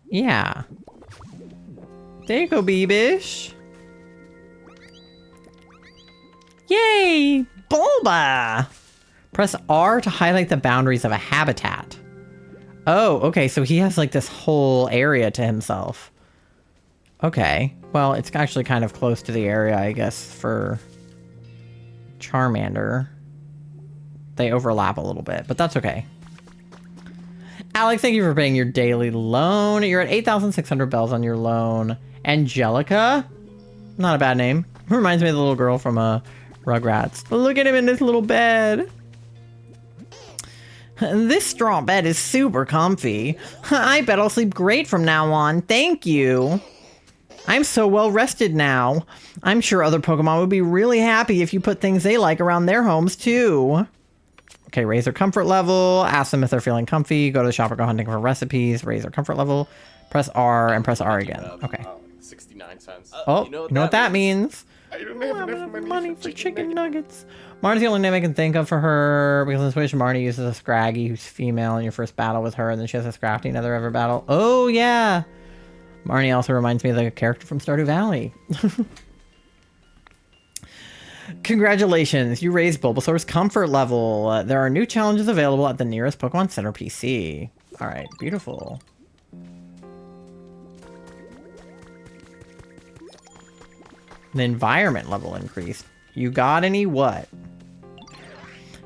Yeah. There you go, Beabish. Yay! Bulba! Press R to highlight the boundaries of a habitat. Oh, okay, so he has like this whole area to himself. Okay, well, it's actually kind of close to the area, I guess, for Charmander. They overlap a little bit, but that's okay. Alex, thank you for paying your daily loan. You're at 8,600 bells on your loan. Angelica? Not a bad name. Reminds me of the little girl from Rugrats. Look at him in this little bed. This straw bed is super comfy. I bet I'll sleep great from now on. Thank you. I'm so well rested now. I'm sure other Pokemon would be really happy if you put things they like around their homes too. Okay, raise their comfort level. Ask them if they're feeling comfy. Go to the shop or go hunting for recipes. Raise their comfort level. Press R and press R again. Okay. 69 cents. Oh, you know what that means? I don't have enough money for chicken nuggets. Marnie's the only name I can think of for her, because in Switch, Marnie uses a Scraggy who's female in your first battle with her, and then she has a Scrafty in another ever battle. Oh, yeah. Marnie also reminds me of the character from Stardew Valley. Congratulations, you raised Bulbasaur's comfort level. There are new challenges available at the nearest Pokemon Center PC. All right, beautiful. The environment level increased. You got any what?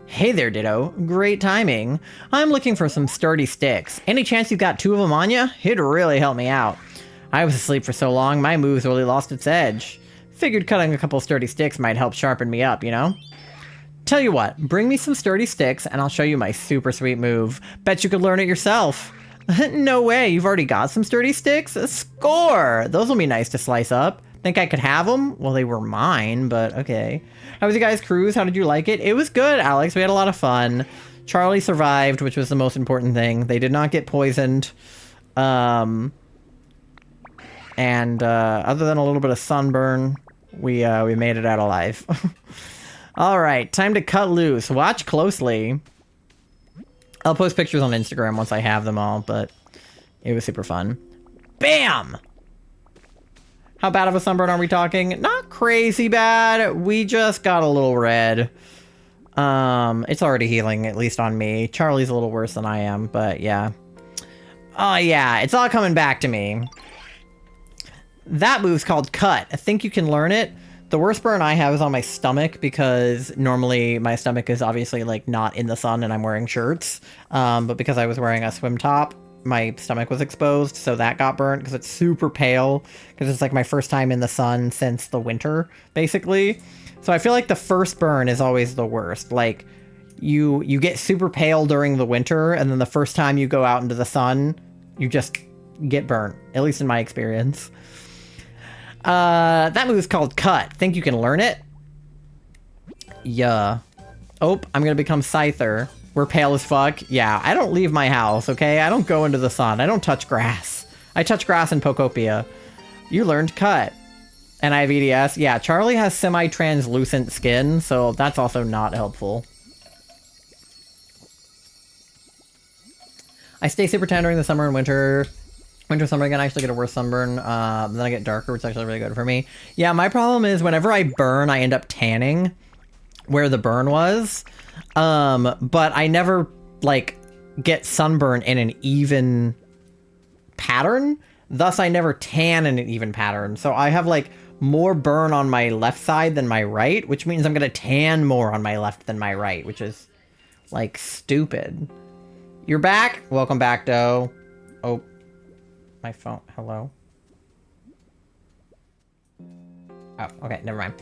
Hey there, Ditto. Great timing. I'm looking for some sturdy sticks. Any chance you got 2 of them on you? It'd really help me out. I was asleep for so long, my moves really lost its edge. Figured cutting a couple sturdy sticks might help sharpen me up, you know? Tell you what, bring me some sturdy sticks and I'll show you my super sweet move. Bet you could learn it yourself. No way, you've already got some sturdy sticks? Score! Those will be nice to slice up. Think I could have them? Well, they were mine, but okay. How was your guys' cruise? How did you like it? It was good, Alex. We had a lot of fun. Charlie survived, which was the most important thing. They did not get poisoned. And other than a little bit of sunburn, we made it out alive. All right, time to cut loose. Watch closely. I'll post pictures on Instagram once I have them all, but it was super fun. Bam! How bad of a sunburn are we talking? Not crazy bad. We just got a little red. It's already healing, at least on me. Charlie's a little worse than I am, but yeah. Oh yeah, it's all coming back to me. That move's called cut. I think you can learn it. The worst burn I have is on my stomach because normally my stomach is obviously like not in the sun and I'm wearing shirts. But because I was wearing a swim top, my stomach was exposed, so that got burnt because it's super pale because it's like my first time in the sun since the winter, basically. So I feel like the first burn is always the worst. Like you get super pale during the winter, and then the first time you go out into the sun, you just get burnt, at least in my experience. That move is called cut. Think you can learn it? Yeah. Oh, I'm gonna become Scyther. We're pale as fuck. Yeah, I don't leave my house, okay? I don't go into the sun. I don't touch grass. I touch grass in POKOPIA. You learned cut. And I have EDS. Yeah, Charlie has semi-translucent skin, so that's also not helpful. I stay super tan during the summer and winter. Winter, summer again, I actually get a worse sunburn. Then I get darker, which is actually really good for me. Yeah, my problem is whenever I burn, I end up tanning where the burn was. But I never, like, get sunburn in an even pattern. Thus, I never tan in an even pattern. So I have, like, more burn on my left side than my right, which means I'm gonna tan more on my left than my right, which is, like, stupid. You're back? Welcome back, Doe. Oh. My phone. Hello? Oh, okay, never mind.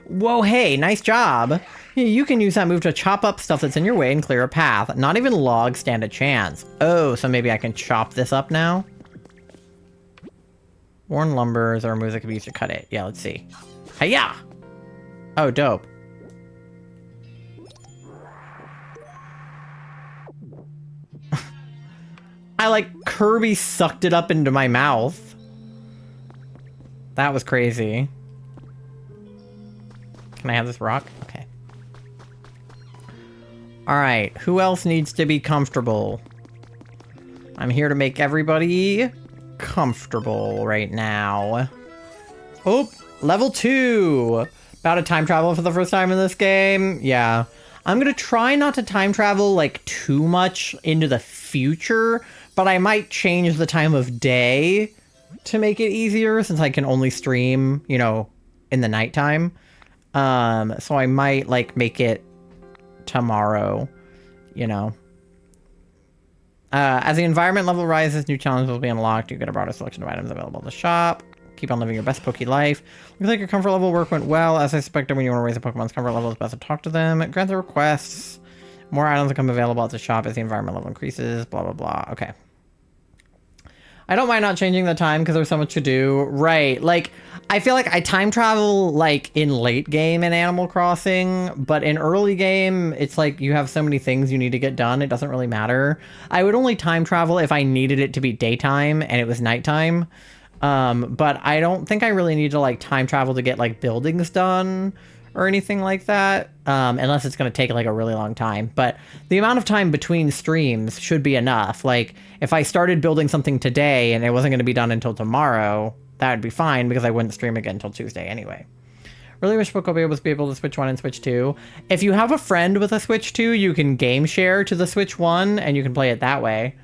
Whoa, hey, nice job. You can use that move to chop up stuff that's in your way and clear a path. Not even logs stand a chance. Oh, so maybe I can chop this up now? Worn lumber, is there a move that could be used to cut it? Yeah, let's see. Hiya! Oh, dope. I, like, Kirby sucked it up into my mouth. That was crazy. Can I have this rock? Okay. Alright, who else needs to be comfortable? I'm here to make everybody comfortable right now. Oh, level 2! About to time travel for the first time in this game? Yeah. I'm gonna try not to time travel, like, too much into the future, but I might change the time of day to make it easier since I can only stream, you know, in the nighttime. So I might, like, make it tomorrow, you know. As the environment level rises, new challenges will be unlocked. You get a broader selection of items available in the shop. Keep on living your best Poke life. Looks like your comfort level work went well. As I suspected, when you want to raise a Pokemon's comfort level, it's best to talk to them. Grant the requests. More items become available at the shop as the environment level increases. Blah, blah, blah. Okay. I don't mind not changing the time because there's so much to do. Right. Like, I feel like I time travel, like, in late game in Animal Crossing, but in early game, it's like you have so many things you need to get done, it doesn't really matter. I would only time travel if I needed it to be daytime and it was nighttime. But I don't think I really need to, like, time travel to get, like, buildings done or anything like that, unless it's going to take, like, a really long time. But the amount of time between streams should be enough. Like, if I started building something today and it wasn't going to be done until tomorrow, that would be fine because I wouldn't stream again until Tuesday anyway. Really wish POKOPIA was able to Switch 1 and Switch 2. If you have a friend with a Switch 2, you can game share to the Switch 1 and you can play it that way.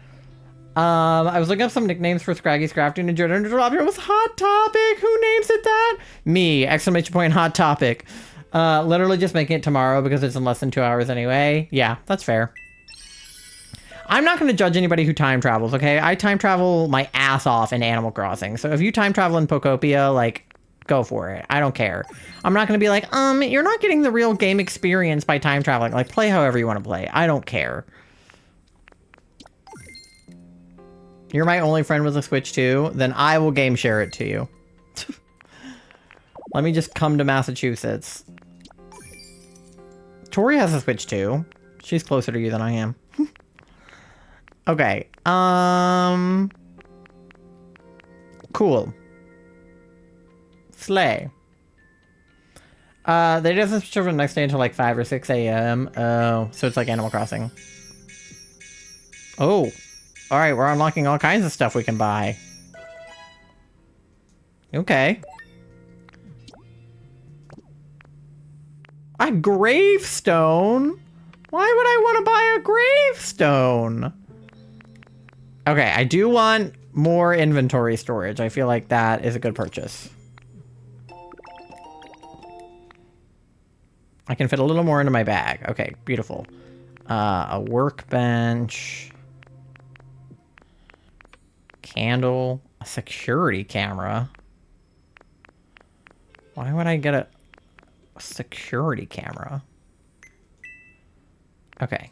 I was looking up some nicknames for Scraggy's crafting and Jordan Interruption was Hot Topic. Who names it that? Me! Exclamation point Hot Topic. Literally just making it tomorrow because it's in less than 2 hours anyway. Yeah, that's fair. I'm not going to judge anybody who time travels, okay? I time travel my ass off in Animal Crossing. So if you time travel in POKOPIA, like, go for it. I don't care. I'm not going to be like, you're not getting the real game experience by time traveling. Like, play however you want to play. I don't care. You're my only friend with a Switch 2? Then I will game share it to you. Let me just come to Massachusetts. Tori has a Switch 2. She's closer to you than I am. Okay. Cool. Slay. They just switch over the next day until like 5 or 6 a.m. Oh, so it's like Animal Crossing. Oh. Alright, we're unlocking all kinds of stuff we can buy. Okay. A gravestone? Why would I want to buy a gravestone? Okay, I do want more inventory storage. I feel like that is a good purchase. I can fit a little more into my bag. Okay, beautiful. A workbench. Candle. A security camera. Why would I get a security camera? Okay.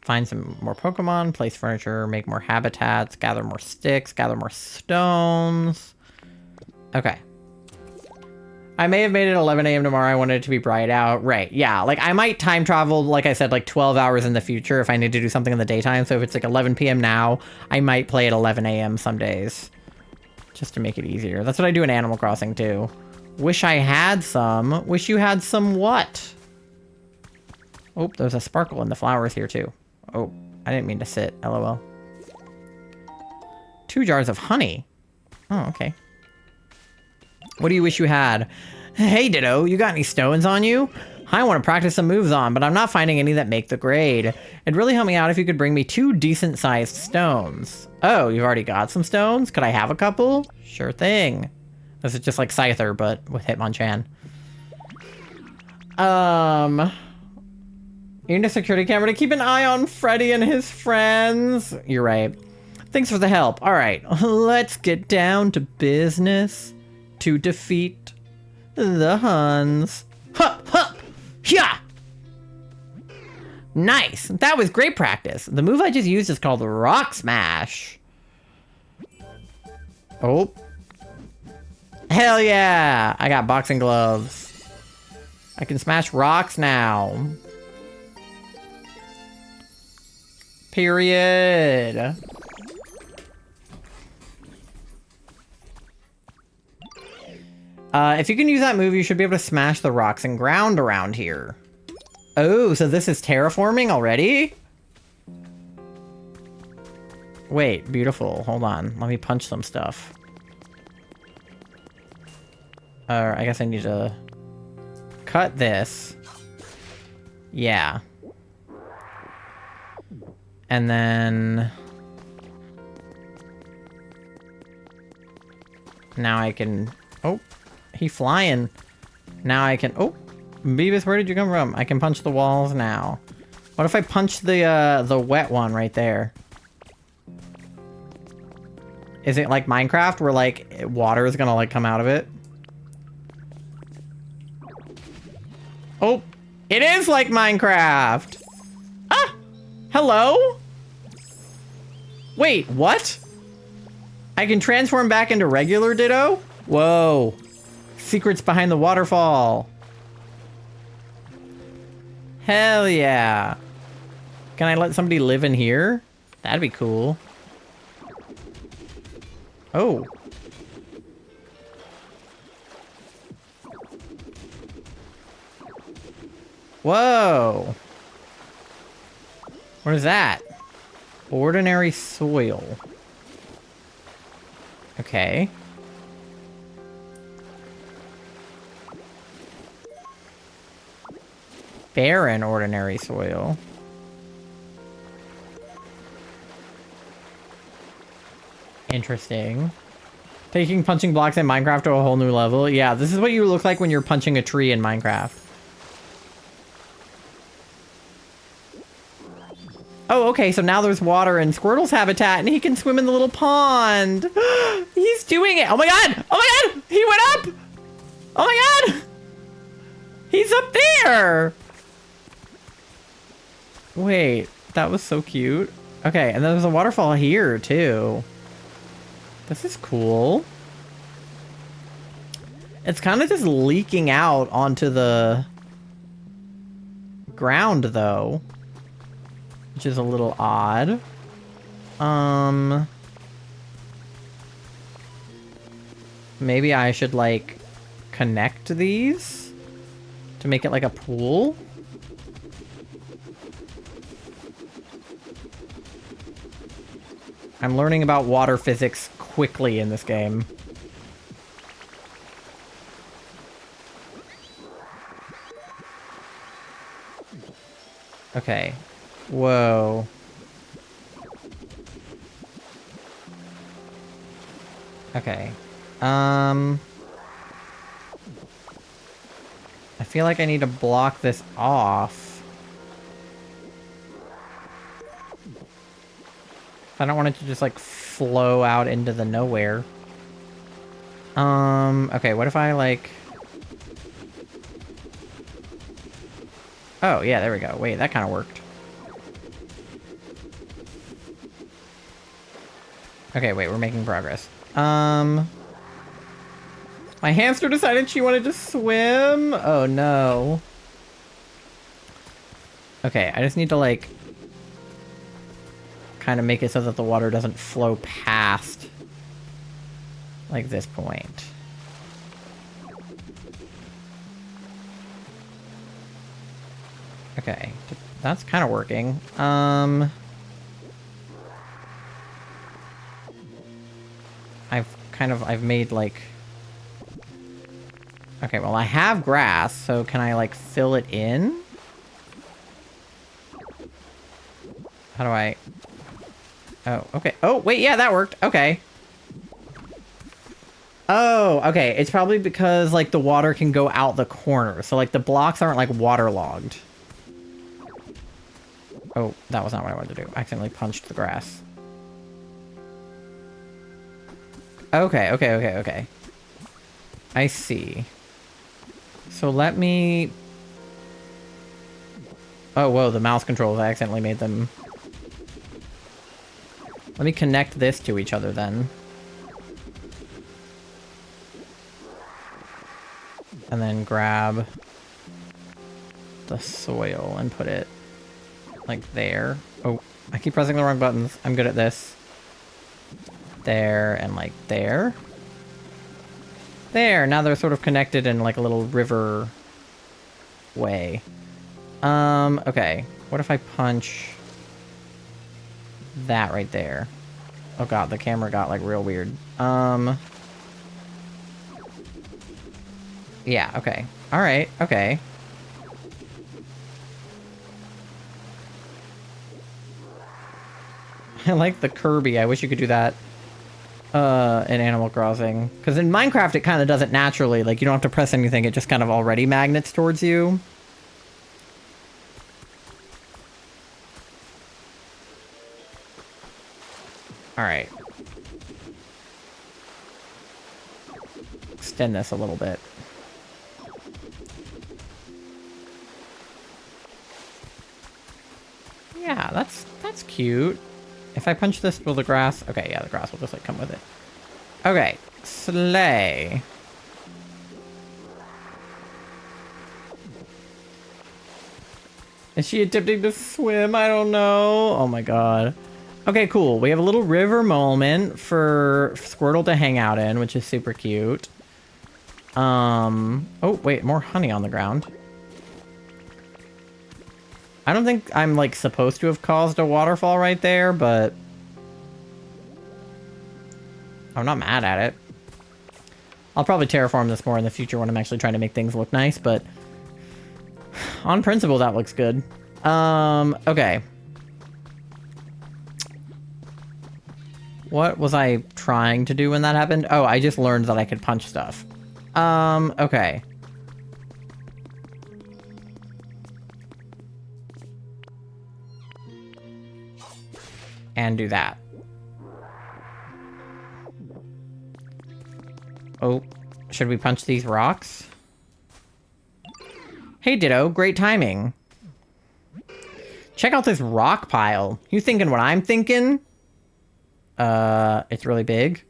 Find some more Pokemon, place furniture, make more habitats, gather more sticks, gather more stones. Okay. I may have made it 11 a.m. tomorrow. I wanted it to be bright out. Right, yeah. Like, I might time travel, like I said, like 12 hours in the future if I need to do something in the daytime. So if it's like 11 p.m. now, I might play at 11 a.m. some days. Just to make it easier. That's what I do in Animal Crossing, too. Wish I had some. Wish you had some what? Oh, there's a sparkle in the flowers here, too. Oh, I didn't mean to sit. LOL. 2 jars of honey. Oh, okay. What do you wish you had? Hey, Ditto, you got any stones on you? I want to practice some moves on, but I'm not finding any that make the grade. It'd really help me out if you could bring me 2 decent-sized stones. Oh, you've already got some stones? Could I have a couple? Sure thing. This is just like Scyther, but with Hitmonchan. You need a security camera to keep an eye on Freddy and his friends. You're right. Thanks for the help. All right, let's get down to business to defeat the Huns. Hup, hup, yeah. Nice. That was great practice. The move I just used is called Rock Smash. Oh. Hell yeah. I got boxing gloves. I can smash rocks now. Period. If you can use that move, you should be able to smash the rocks and ground around here. Oh, so this is terraforming already? Wait, beautiful. Hold on. Let me punch some stuff. I guess I need to cut this. Yeah. And then... now I can... oh, he flying. Now I can... oh, Beavis, where did you come from? I can punch the walls now. What if I punch the wet one right there? Is it like Minecraft where like water is gonna like come out of it? Oh, it is like Minecraft. Ah, hello? Wait, what? I can transform back into regular Ditto? Whoa. Secrets behind the waterfall. Hell yeah. Can I let somebody live in here? That'd be cool. Oh. Whoa. What is that? Ordinary soil. Okay. Barren ordinary soil. Interesting. Taking punching blocks in Minecraft to a whole new level. Yeah, this is what you look like when you're punching a tree in Minecraft. Oh, okay, so now there's water in Squirtle's habitat and he can swim in the little pond. He's doing it. Oh my god! Oh my god! He went up! Oh my god! He's up there! Wait, that was so cute. Okay, and there's a waterfall here too. This is cool. It's kind of just leaking out onto the ground though, which is a little odd. Maybe I should like connect these to make it like a pool. I'm learning about water physics quickly in this game. Okay. Whoa. Okay. I feel like I need to block this off. I don't want it to just, like, flow out into the nowhere. Okay, what if I, like... Oh, yeah, there we go. Wait, that kind of worked. Okay, wait, we're making progress. My hamster decided she wanted to swim? Oh, no. Okay, I just need to, like... kind of make it so that the water doesn't flow past... like this point. Okay, that's kind of working. I've made, like... Okay, well, I have grass, so can I, like, fill it in? How do I... Oh, okay. Oh, wait, yeah, that worked. Okay. Oh, okay. It's probably because, like, the water can go out the corner. So, like, the blocks aren't, like, waterlogged. Oh, that was not what I wanted to do. I accidentally punched the grass. Okay, okay. I see. So let me... Oh, whoa, the mouse controls. I accidentally made them... Let me connect this to each other, then. And then grab the soil and put it, like, there. Oh, I keep pressing the wrong buttons. I'm good at this. There, and, like, there. There, now they're sort of connected in, like, a little river way. Okay. What if I punch that right there? Oh god, the camera got, like, real weird. Yeah, okay. Alright, okay. I like the Kirby. I wish you could do that in Animal Crossing. Because in Minecraft, it kind of does it naturally. Like, you don't have to press anything. It just kind of already magnets towards you. Alright. Extend this a little bit. Yeah, that's cute. If I punch this, will the grass... Okay, yeah, the grass will just, like, come with it. Okay. Slay. Is she attempting to swim? I don't know. Oh my god. Okay, cool. We have a little river moment for Squirtle to hang out in, which is super cute. Oh, wait, more honey on the ground. I don't think I'm, like, supposed to have caused a waterfall right there, but... I'm not mad at it. I'll probably terraform this more in the future when I'm actually trying to make things look nice, but... on principle, that looks good. Okay. What was I trying to do when that happened? Oh, I just learned that I could punch stuff. Okay. And do that. Oh, should we punch these rocks? Hey, Ditto, great timing. Check out this rock pile. You thinking what I'm thinking? It's really big.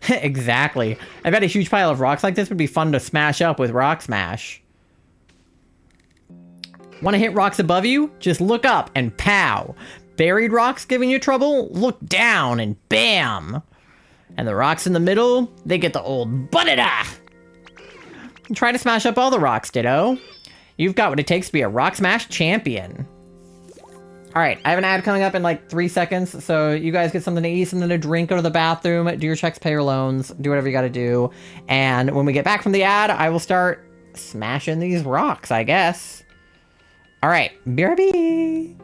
Exactly. I bet a huge pile of rocks like this would be fun to smash up with Rock Smash. Want to hit rocks above you? Just look up and pow. Buried rocks giving you trouble? Look down and bam. And the rocks in the middle, they get the old butt-a-da. Try to smash up all the rocks, Ditto. You've got what it takes to be a Rock Smash champion. Alright, I have an ad coming up in like 3 seconds, so you guys get something to eat, something to drink, go to the bathroom, do your checks, pay your loans, do whatever you gotta do. And when we get back from the ad, I will start smashing these rocks, I guess. Alright, BRB!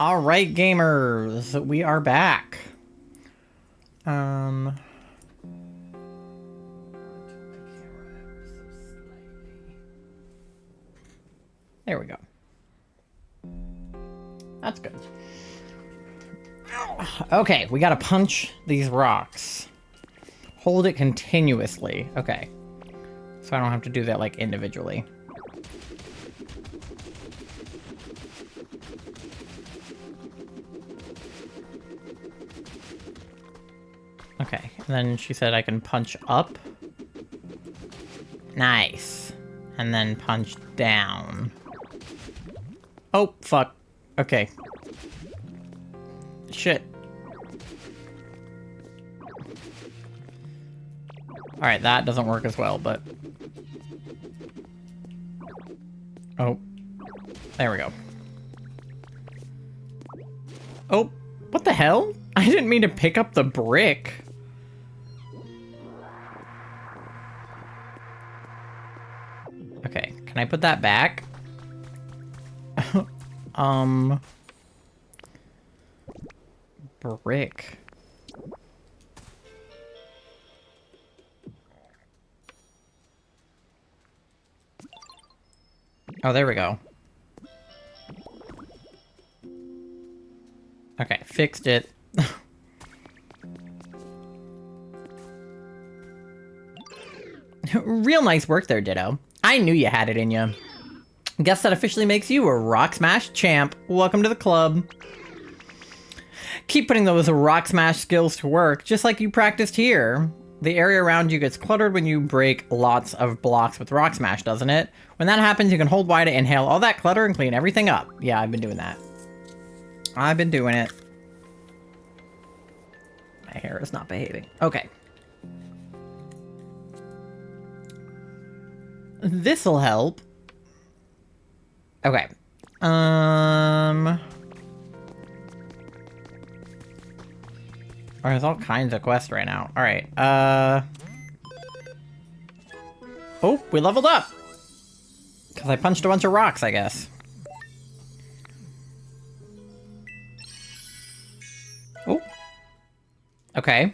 All right, gamers, we are back. There we go. That's good. Okay, we gotta punch these rocks. Hold it continuously. Okay. So I don't have to do that, like, individually. Okay, and then she said I can punch up. Nice. And then punch down. Oh, fuck. Okay. Shit. Alright, that doesn't work as well, but... Oh. There we go. Oh, what the hell? I didn't mean to pick up the brick. Okay, can I put that back? Brick. Oh, there we go. Okay, fixed it. Real nice work there, Ditto. I knew you had it in you. Guess that officially makes you a Rock Smash champ. Welcome to the club. Keep putting those Rock Smash skills to work, just like you practiced here. The area around you gets cluttered when you break lots of blocks with Rock Smash, doesn't it? When that happens, you can hold Y to inhale all that clutter and clean everything up. Yeah, I've been doing that. I've been doing it. My hair is not behaving. Okay. This'll help. Okay. There's all kinds of quests right now. Alright, Oh, we leveled up! Because I punched a bunch of rocks, I guess. Oh. Okay.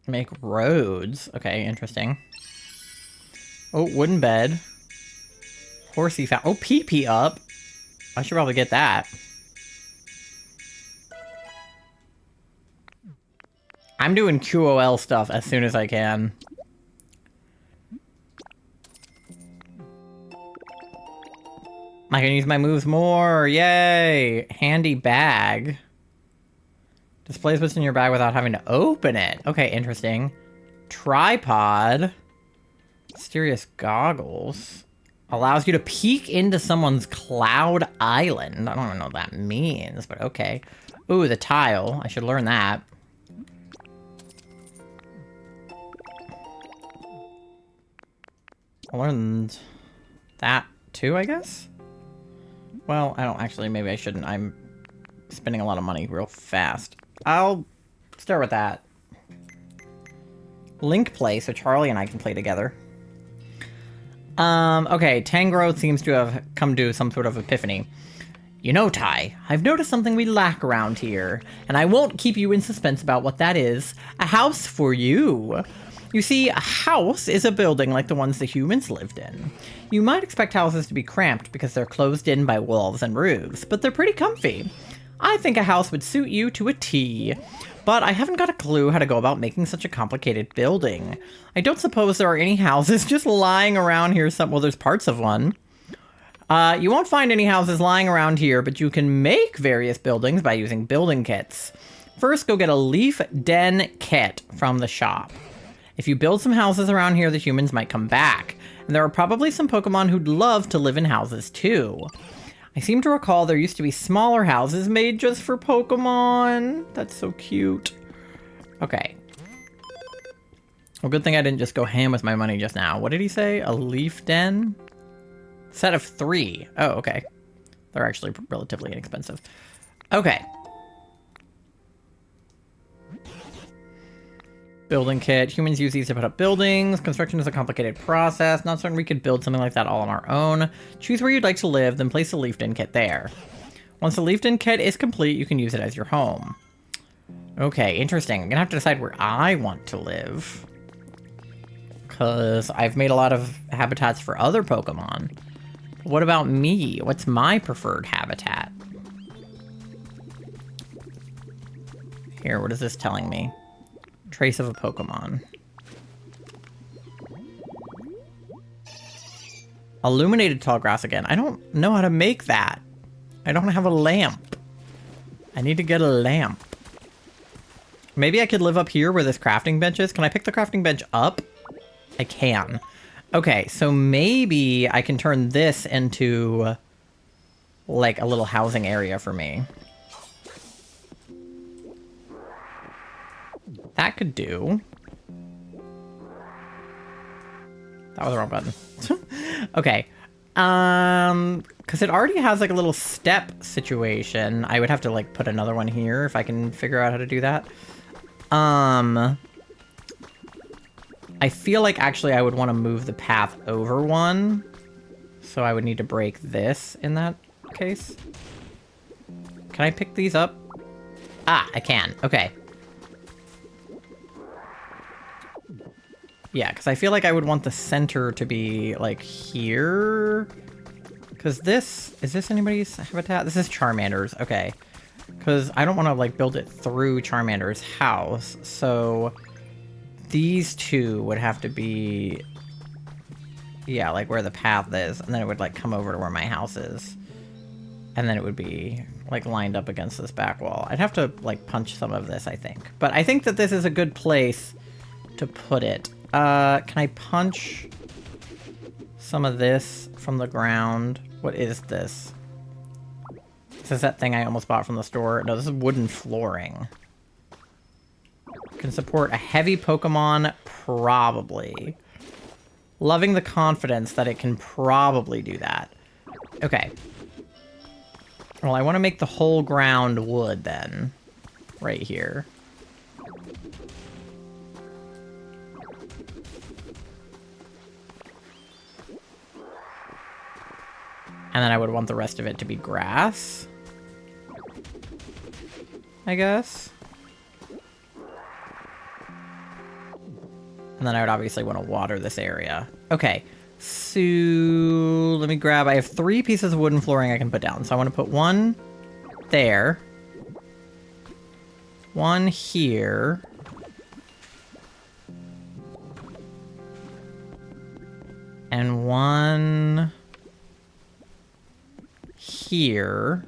Make roads. Okay, interesting. Oh, wooden bed. Horsey found. Oh, PP up. I should probably get that. I'm doing QOL stuff as soon as I can. I can use my moves more. Yay! Handy bag. Displays what's in your bag without having to open it. Okay, interesting. Tripod. Mysterious goggles. Allows you to peek into someone's cloud island. I don't even know what that means, but okay. Ooh, the tile. I should learn that. I learned that too, I guess? Well, I don't actually. Maybe I shouldn't. I'm spending a lot of money real fast. I'll start with that. Link play, so Charlie and I can play together. Okay, Tangro seems to have come to some sort of epiphany. You know, Ty, I've noticed something we lack around here, and I won't keep you in suspense about what that is. A house for you. You see, a house is a building like the ones the humans lived in. You might expect houses to be cramped because they're closed in by walls and roofs, but they're pretty comfy. I think a house would suit you to a T. But I haven't got a clue how to go about making such a complicated building. I don't suppose there are any houses just lying around here. Well, there's parts of one. You won't find any houses lying around here, but you can make various buildings by using building kits. First, go get a leaf den kit from the shop. If you build some houses around here, the humans might come back. And there are probably some Pokemon who'd love to live in houses too. I seem to recall there used to be smaller houses made just for Pokemon. That's so cute. Okay. Well, good thing I didn't just go ham with my money just now. What did he say? A leaf den? Set of 3. Oh, okay. They're actually relatively inexpensive. Okay. Building kit. Humans use these to put up buildings. Construction is a complicated process. Not certain we could build something like that all on our own. Choose where you'd like to live, then place the leafed-in kit there. Once the leafed-in kit is complete, you can use it as your home. Okay, interesting. I'm gonna have to decide where I want to live. Because I've made a lot of habitats for other Pokemon. What about me? What's my preferred habitat? Here, what is this telling me? Trace of a Pokemon. Illuminated tall grass again. I don't know how to make that. I don't have a lamp. I need to get a lamp. Maybe I could live up here where this crafting bench is. Can I pick the crafting bench up? I can. Okay, so maybe I can turn this into like a little housing area for me. That could do. That was the wrong button. Okay. Because it already has like a little step situation. I would have to like put another one here if I can figure out how to do that. I feel like actually I would want to move the path over one. So I would need to break this in that case. Can I pick these up? Ah, I can. Okay. Yeah, because I feel like I would want the center to be, like, here. Because this... Is this anybody's habitat? This is Charmander's. Okay. Because I don't want to, like, build it through Charmander's house. So these two would have to be... Yeah, like where the path is. And then it would, like, come over to where my house is. And then it would be, like, lined up against this back wall. I'd have to, like, punch some of this, I think. But I think that this is a good place to put it. Can I punch some of this from the ground? What is this? This is that thing I almost bought from the store. No, this is wooden flooring. Can support a heavy Pokemon? Probably. Loving the confidence that it can probably do that. Okay. Well, I want to make the whole ground wood then. Right here. And then I would want the rest of it to be grass. I guess. And then I would obviously want to water this area. Okay. So let me grab... I have 3 pieces of wooden flooring I can put down. So I want to put one there. One here. And one... here.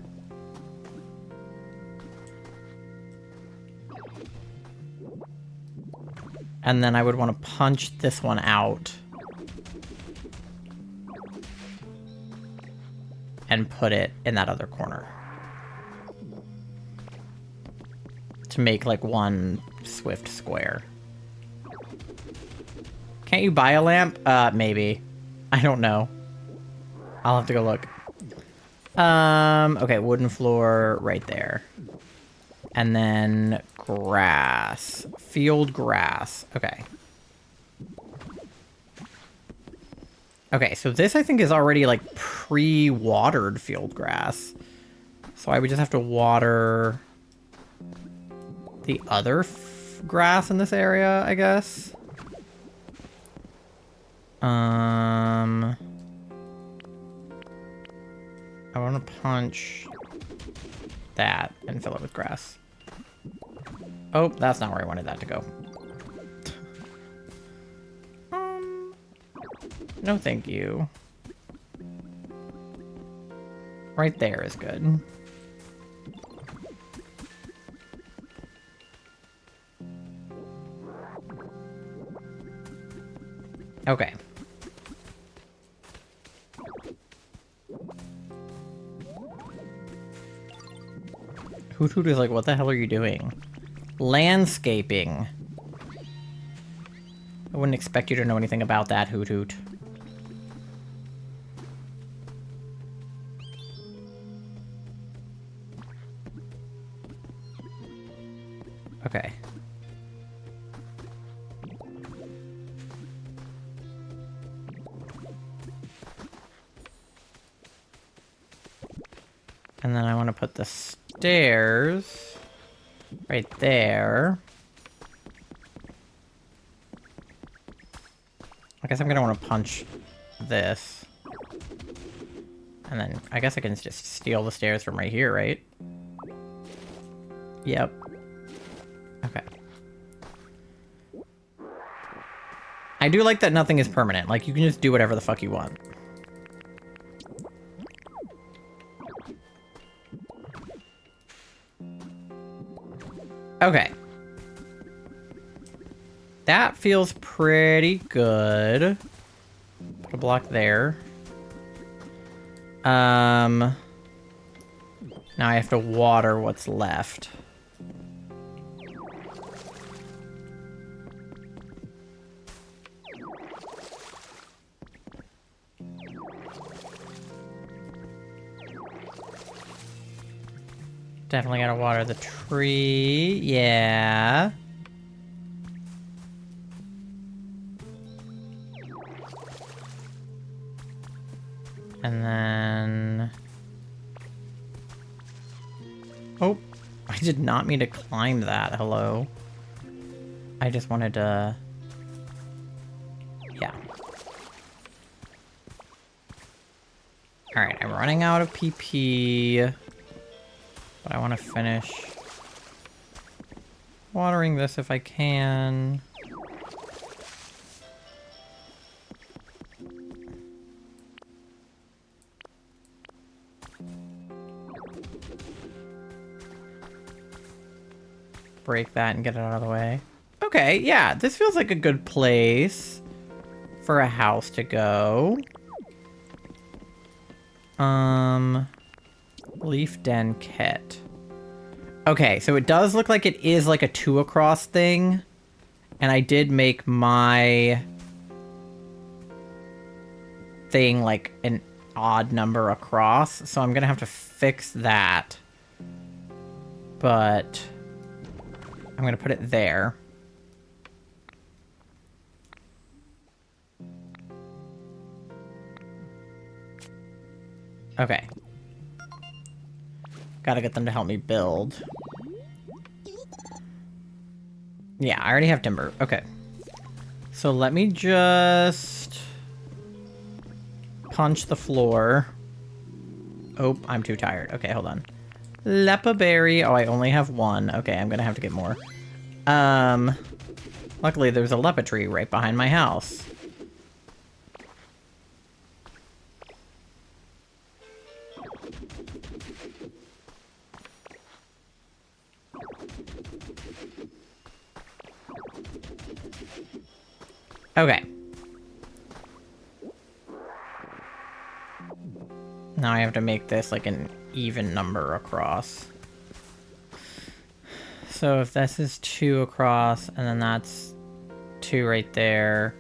And then I would want to punch this one out. And put it in that other corner. To make like one swift square. Can't you buy a lamp? Maybe. I don't know. I'll have to go look. Okay, wooden floor right there. And then grass. Field grass. Okay. Okay, so this I think is already like pre-watered field grass. So I would just have to water the other grass in this area, I guess. I want to punch that and fill it with grass. Oh, that's not where I wanted that to go. No thank you. Right there is good. Okay. Hoot Hoot is like, what the hell are you doing? Landscaping. I wouldn't expect you to know anything about that, Hoot Hoot. Okay. And then I want to put the stairs right there. I guess I'm going to want to punch this. And then I guess I can just steal the stairs from right here, right? Yep. Okay. I do like that nothing is permanent. Like, you can just do whatever the fuck you want. Okay. That feels pretty good. Put a block there. Now I have to water what's left. Definitely gotta water the tree. Yeah. And then... Oh, I did not mean to climb that. Hello. I just wanted to... Yeah. Alright, I'm running out of PP. But I want to finish watering this if I can. Break that and get it out of the way. Okay, yeah, this feels like a good place for a house to go. Leaf den kit. Okay, so it does look like it is like a 2 across thing. And I did make my thing like an odd number across. So I'm gonna have to fix that. But I'm gonna put it there. Okay. Gotta get them to help me build. Yeah, I already have timber. Okay. So let me just punch the floor. Oh, I'm too tired. Okay, hold on. Lepa berry. Oh, I only have 1. Okay, I'm gonna have to get more. Luckily there's a lepa tree right behind my house. Okay. Now I have to make this like an even number across. So if this is 2 across, and then that's 2 right there,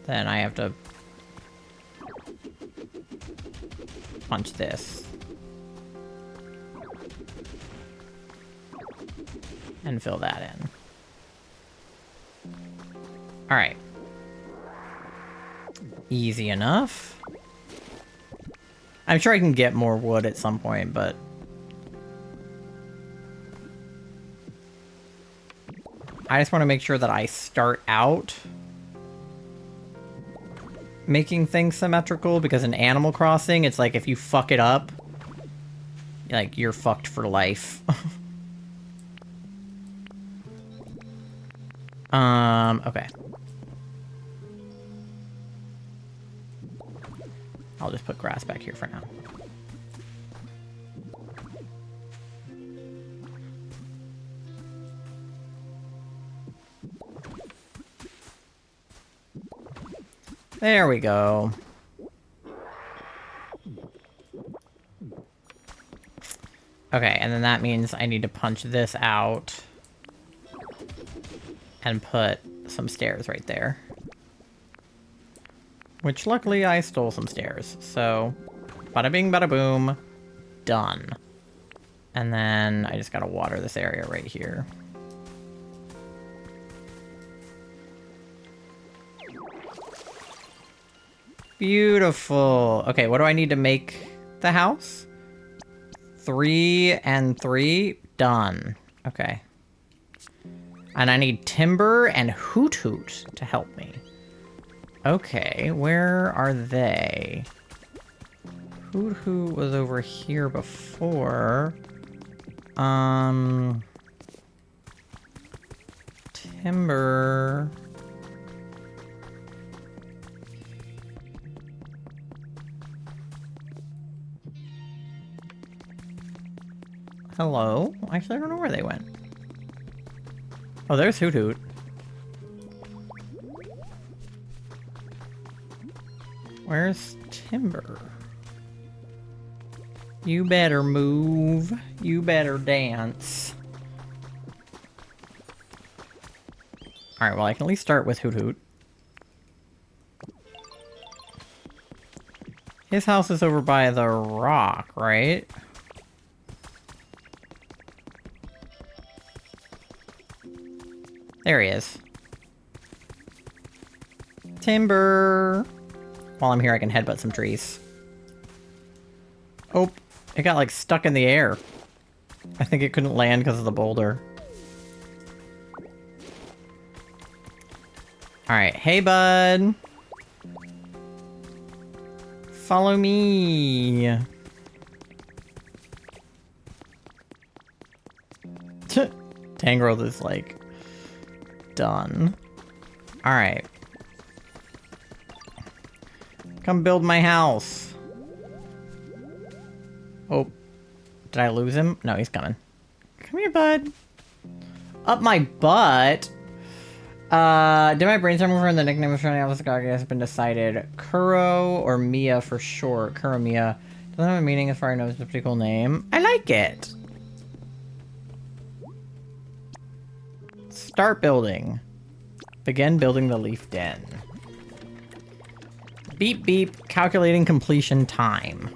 then I have to punch this. And fill that in. Alright. Easy enough. I'm sure I can get more wood at some point, but... I just want to make sure that I start out making things symmetrical, because in Animal Crossing, it's like if you fuck it up, like, you're fucked for life. Okay. I'll just put grass back here for now. There we go. Okay, and then that means I need to punch this out and put some stairs right there. Which, luckily, I stole some stairs. So, bada bing, bada boom. Done. And then I just gotta water this area right here. Beautiful. Okay, what do I need to make the house? 3 and 3. Done. Okay. And I need Timber and Hoot Hoot to help me. Okay, where are they? Hoot Hoot was over here before. Timber. Hello? Actually, I don't know where they went. Oh, there's Hoot Hoot. Where's Timber? You better move. You better dance. Alright, well, I can at least start with Hoot Hoot. His house is over by the rock, right? There he is. Timber! While I'm here, I can headbutt some trees. Oh, it got, like, stuck in the air. I think it couldn't land because of the boulder. Alright, hey, bud! Follow me! Tangrowth is, like, done. Alright. Come build my house. Oh. Did I lose him? No, he's coming. Come here, bud. Up my butt? Did my brainstorm over and the nickname of Shiny Office Gagi has been decided. Kuro or Mia for short. Kuro Mia. Doesn't have a meaning as far as I know. It's a pretty cool name. I like it. Start building. Begin building the leaf den. Beep beep. Calculating completion time.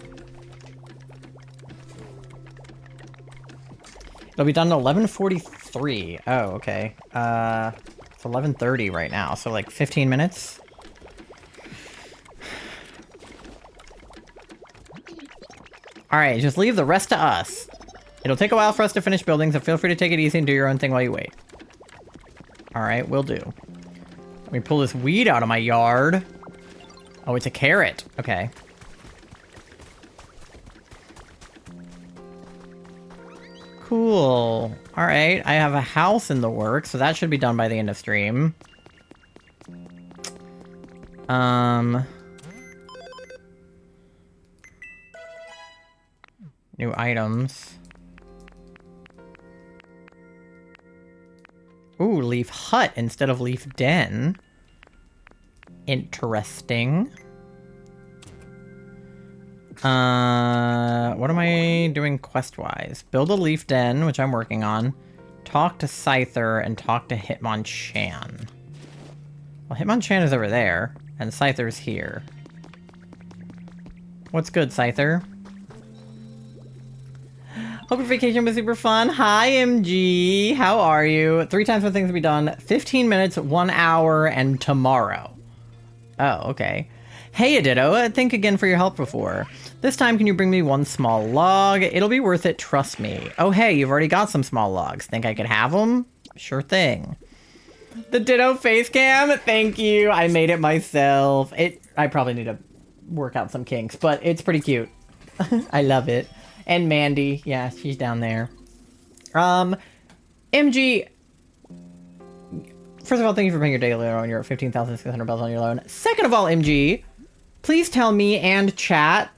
It'll be done at 11:43. Oh, okay. It's 11:30 right now, so like 15 minutes. Alright, just leave the rest to us. It'll take a while for us to finish building, so feel free to take it easy and do your own thing while you wait. Alright, will do. Let me pull this weed out of my yard. Oh, it's a carrot. Okay. Cool. Alright, I have a house in the works, so that should be done by the end of stream. New items. Ooh, leaf hut instead of leaf den. Interesting. What am I doing quest-wise? Build a leaf den, which I'm working on. Talk to Scyther and talk to Hitmonchan. Well, Hitmonchan is over there, and Scyther's here. What's good, Scyther? Hope your vacation was super fun. Hi, MG. How are you? 3 times for things to be done. 15 minutes, 1 hour, and tomorrow. Oh, okay. Hey, Aditto. Thank again for your help before. This time, can you bring me 1 small log? It'll be worth it, trust me. Oh, hey, you've already got some small logs. Think I could have them? Sure thing. The Ditto face cam? Thank you. I made it myself. I probably need to work out some kinks, but it's pretty cute. I love it. And Mandy. Yeah, she's down there. MG... First of all, thank you for paying your daily loan. You're at 15,600 bells on your loan. Second of all, MG, please tell me and chat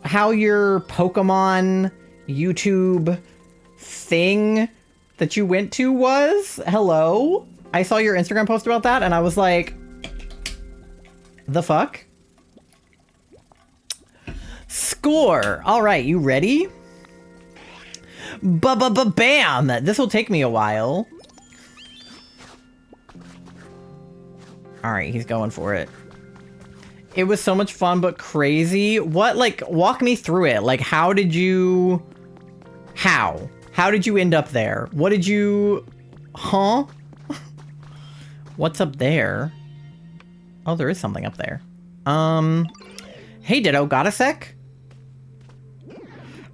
how your Pokemon YouTube thing that you went to was. Hello? I saw your Instagram post about that and I was like, the fuck? Score. All right, you ready? Bam! This will take me a while. Alright, he's going for it. It was so much fun, but crazy. What, like, walk me through it. Like, how did you... How? How did you end up there? What did you... Huh? What's up there? Oh, there is something up there. Hey, Ditto, got a sec?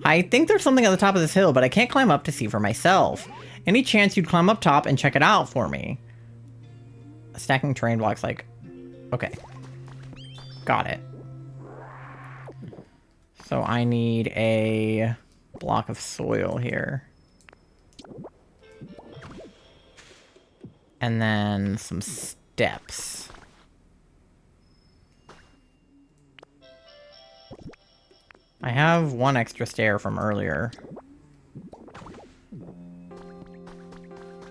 I think there's something at the top of this hill, but I can't climb up to see for myself. Any chance you'd climb up top and check it out for me? Stacking terrain blocks, like... Okay. Got it. So I need a block of soil here. And then some steps. I have one extra stair from earlier.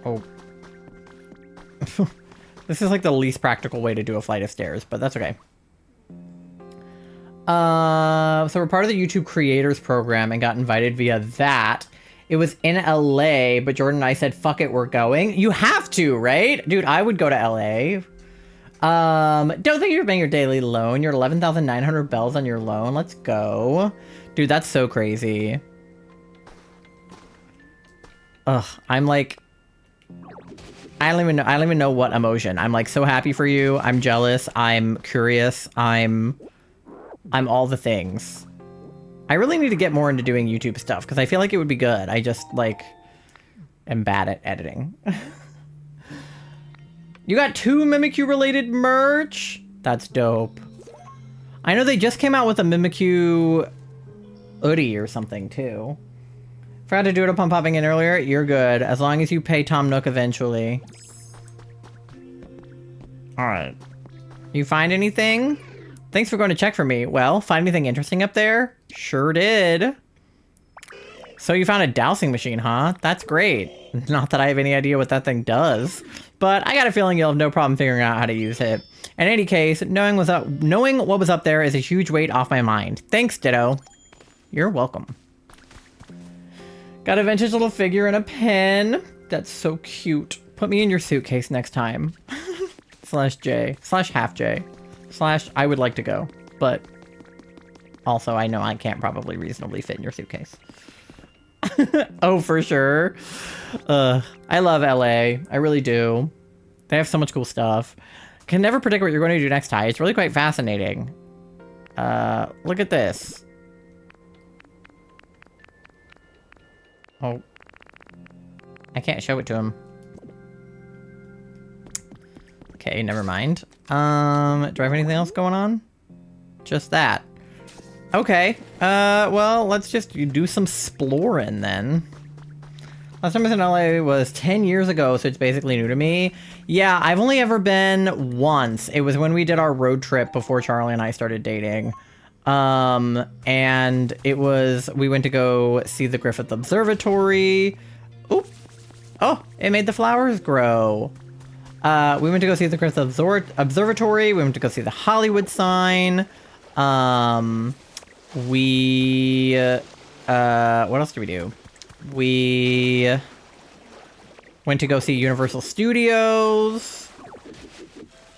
Oh. This is like the least practical way to do a flight of stairs, but that's okay. So we're part of the YouTube Creators Program and got invited via that. It was in LA, but Jordan and I said, fuck it, we're going. You have to, right? Dude, I would go to LA. Don't think you're paying your daily loan. You're at 11,900 bells on your loan. Let's go. Dude, that's so crazy. Ugh, I'm like... I don't even know what emotion. I'm like so happy for you. I'm jealous. I'm curious. I'm all the things. I really need to get more into doing YouTube stuff because I feel like it would be good. I just like am bad at editing. You got 2 Mimikyu related merch? That's dope. I know they just came out with a Mimikyu hoodie or something too. Forgot to do it upon popping in earlier. You're good. As long as you pay Tom Nook eventually. Alright. You find anything? Thanks for going to check for me. Well, find anything interesting up there? Sure did. So you found a dowsing machine, huh? That's great. Not that I have any idea what that thing does, but I got a feeling you'll have no problem figuring out how to use it. In any case, knowing what was up there is a huge weight off my mind. Thanks, Ditto. You're welcome. Got a vintage little figure and a pen. That's so cute. Put me in your suitcase next time. /J. /half J. I would like to go, but also I know I can't probably reasonably fit in your suitcase. Oh, for sure. I love LA. I really do. They have so much cool stuff. Can never predict what you're going to do next, Ty. It's really quite fascinating. Look at this. Oh. I can't show it to him. Okay, never mind. Do I have anything else going on? Just that. Okay. Well, let's just do some exploring then. Last time I was in LA was 10 years ago, so it's basically new to me. Yeah, I've only ever been once. It was when we did our road trip before Charlie and I started dating. And it was, we went to go see the Griffith Observatory. Oop. Oh, it made the flowers grow. We went to go see the Griffith Observatory. We went to go see the Hollywood sign. What else did we do? We went to go see Universal Studios.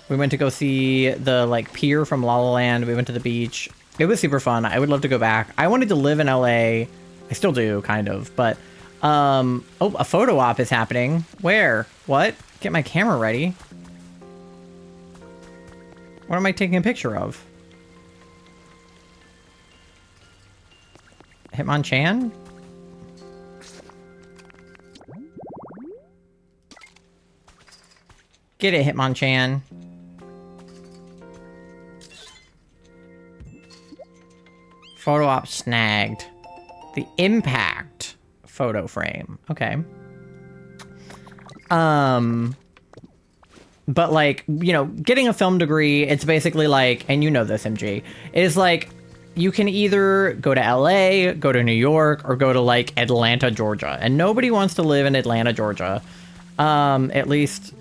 We went to go see the, like, pier from La La Land. We went to the beach. It was super fun. I would love to go back. I wanted to live in LA. I still do, kind of, but, oh, a photo op is happening. Where? What? Get my camera ready. What am I taking a picture of? Hitmonchan? Get it, Hitmonchan. Photo op snagged. The impact photo frame. Okay. But like, you know, getting a film degree, it's basically like, and you know this, MG, is like, you can either go to LA, go to New York, or go to like Atlanta, Georgia. And nobody wants to live in Atlanta, Georgia. At least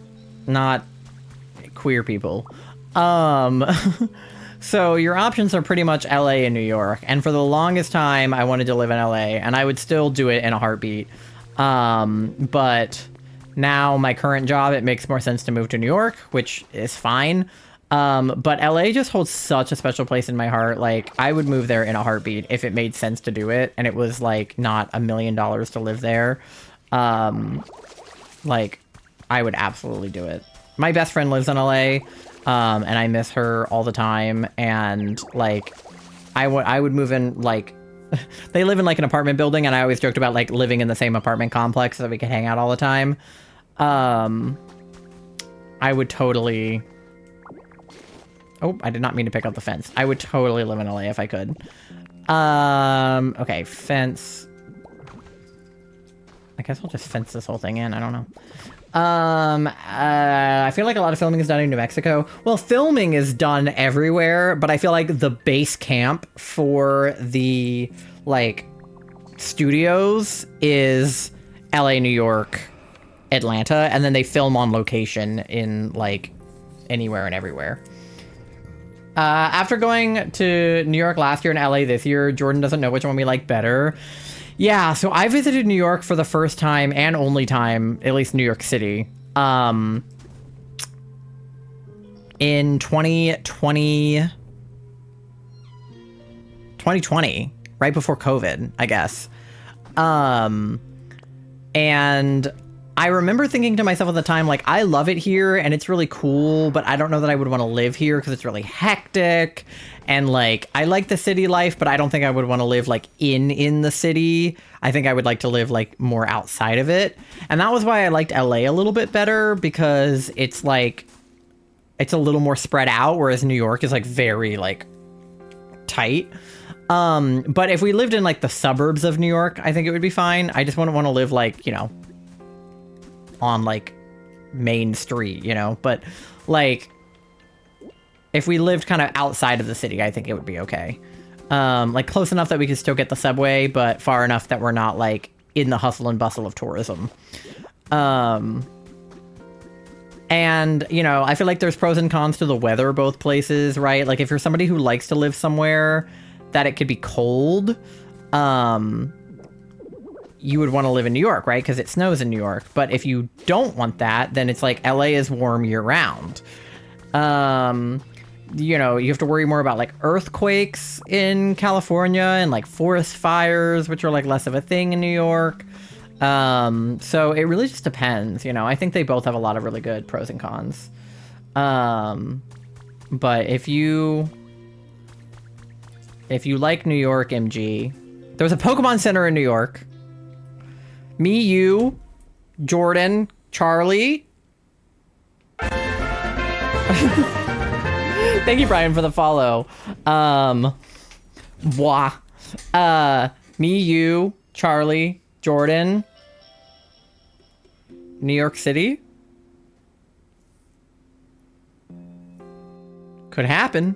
not queer people. So your options are pretty much LA and New York. And for the longest time, I wanted to live in LA, and I would still do it in a heartbeat. But now my current job, it makes more sense to move to New York, which is fine. But LA just holds such a special place in my heart. Like, I would move there in a heartbeat if it made sense to do it, and it was like not $1 million to live there. Like, I would absolutely do it. My best friend lives in LA, and I miss her all the time. And like, I would move in like They live in like an apartment building, and I always joked about like living in the same apartment complex so that we could hang out all the time. I would totally... Oh, I did not mean to pick up the fence. I would totally live in LA if I could. Okay, fence. I guess I'll just fence this whole thing in. I don't know. I feel like a lot of filming is done in New Mexico. Well, filming is done everywhere, but I feel like the base camp for the, like, studios is LA, New York, Atlanta, and then they film on location in, like, anywhere and everywhere. After going to New York last year and LA this year, Jordan doesn't know which one we like better. Yeah, so I visited New York for the first time and only time, at least New York City, in 2020, right before COVID, I guess. And I remember thinking to myself at the time, like, I love it here and it's really cool, but I don't know that I would want to live here because it's really hectic. And, like, I like the city life, but I don't think I would want to live, like, in the city. I think I would like to live, like, more outside of it. And that was why I liked LA a little bit better, because it's, like, it's a little more spread out, whereas New York is, like, very, like, tight. But if we lived in, like, the suburbs of New York, I think it would be fine. I just wouldn't want to live, like, you know, on, like, Main Street, you know? But, like, if we lived kind of outside of the city, I think it would be okay. Like, close enough that we could still get the subway, but far enough that we're not, like, in the hustle and bustle of tourism. And, you know, I feel like there's pros and cons to the weather both places, right? Like, if you're somebody who likes to live somewhere that it could be cold, you would want to live in New York, right? Because it snows in New York. But if you don't want that, then it's like LA is warm year round. You know, you have to worry more about like earthquakes in California and like forest fires, which are like less of a thing in New York. So it really just depends, you know. I think they both have a lot of really good pros and cons. But if you like New York, MG, there's a Pokemon Center in New York. Me, you, Jordan, Charlie. Thank you, Brian, for the follow. Me, you, Charlie, Jordan, New York City. Could happen.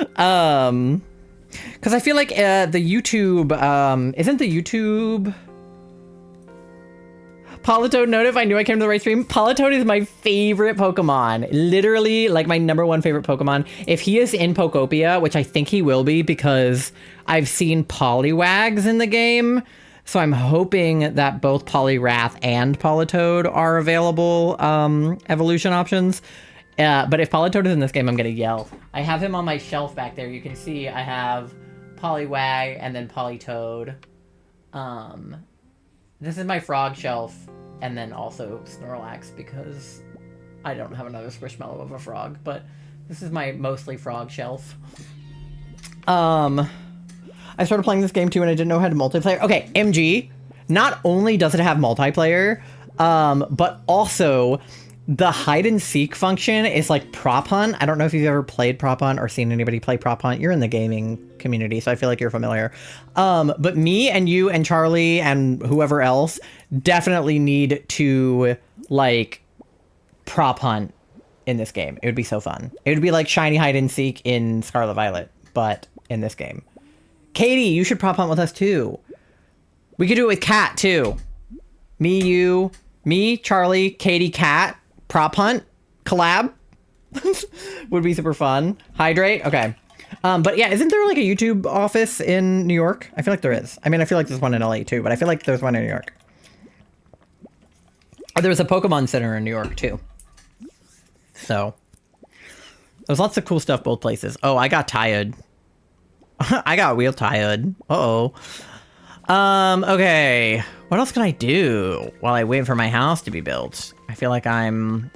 Because I feel like the YouTube, isn't the YouTube... Politoed noted, I knew I came to the right stream. Politoed is my favorite Pokemon. Literally, like, my #1 favorite Pokemon. If he is in Pokopia, which I think he will be because I've seen Poliwags in the game, so I'm hoping that both Poliwrath and Politoed are available evolution options. But if Politoed is in this game, I'm gonna yell. I have him on my shelf back there. You can see I have Poliwag and then Politoed. This is my frog shelf, and then also Snorlax, because I don't have another Squishmallow of a frog, but this is my mostly frog shelf. I started playing this game too, and I didn't know how to multiplayer. Okay, MG, not only does it have multiplayer, but also the hide and seek function is like prop hunt. I don't know if you've ever played prop hunt or seen anybody play prop hunt. You're in the gaming community, so I feel like you're familiar. But me and you and Charlie and whoever else definitely need to like prop hunt in this game. It would be so fun. It would be like shiny hide and seek in Scarlet Violet, but in this game. Katie, you should prop hunt with us too. We could do it with Kat too. Me, you, me, Charlie, Katie, Kat. Prop hunt collab would be super fun. Hydrate. Okay. But yeah, isn't there like a YouTube office in New York? I feel like there is. I mean, I feel like there's one in LA too, but I feel like there's one in New York. Oh, there's a Pokemon Center in New York too. So there's lots of cool stuff both places. Oh, I got tired. I got real tired. Uh-oh. Okay. What else can I do while I wait for my house to be built? I feel like I want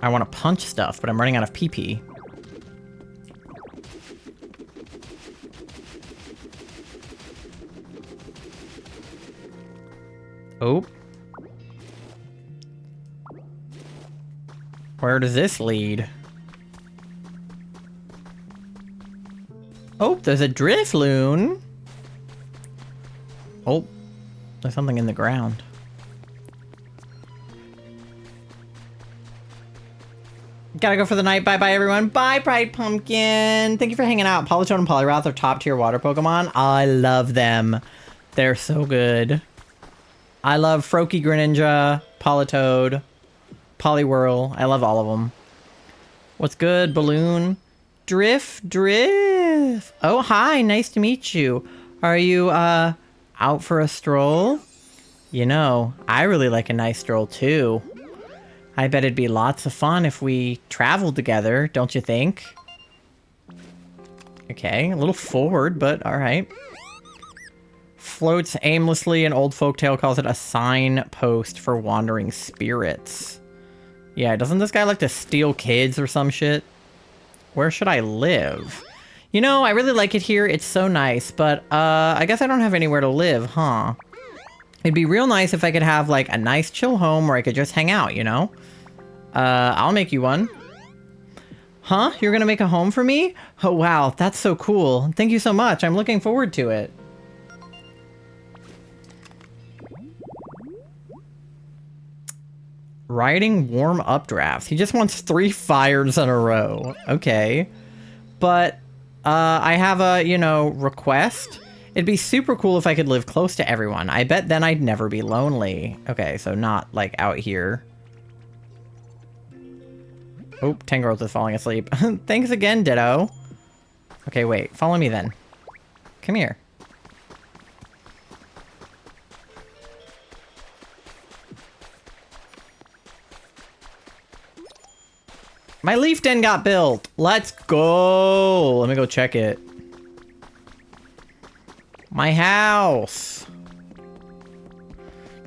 to punch stuff, but I'm running out of PP. Oh. Where does this lead? Oh, there's a Drifloon. Oh, there's something in the ground. Gotta go for the night. Bye-bye, everyone. Bye, Pride Pumpkin. Thank you for hanging out. Polytoad and Poliwrath are top-tier water Pokemon. I love them. They're so good. I love Froakie Greninja, Politoed, Poliwhirl. I love all of them. What's good, Balloon? Drift. Oh, hi. Nice to meet you. Are you, out for a stroll? You know, I really like a nice stroll, too. I bet it'd be lots of fun if we traveled together, don't you think? Okay, a little forward, but alright. Floats aimlessly, an old folktale calls it a signpost for wandering spirits. Yeah, doesn't this guy like to steal kids or some shit? Where should I live? You know, I really like it here. It's so nice, but I guess I don't have anywhere to live, huh? It'd be real nice if I could have like a nice chill home where I could just hang out, you know? I'll make you one. Huh? You're gonna make a home for me? Oh, wow, that's so cool. Thank you so much. I'm looking forward to it. Riding warm updrafts. He just wants 3 fires in a row. Okay. But, I have a, you know, request. It'd be super cool if I could live close to everyone. I bet then I'd never be lonely. Okay, so not, like, out here. Oh, Tangrowth is falling asleep. Thanks again, Ditto. Okay, wait. Follow me then. Come here. My leaf den got built. Let's go. Let me go check it. My house.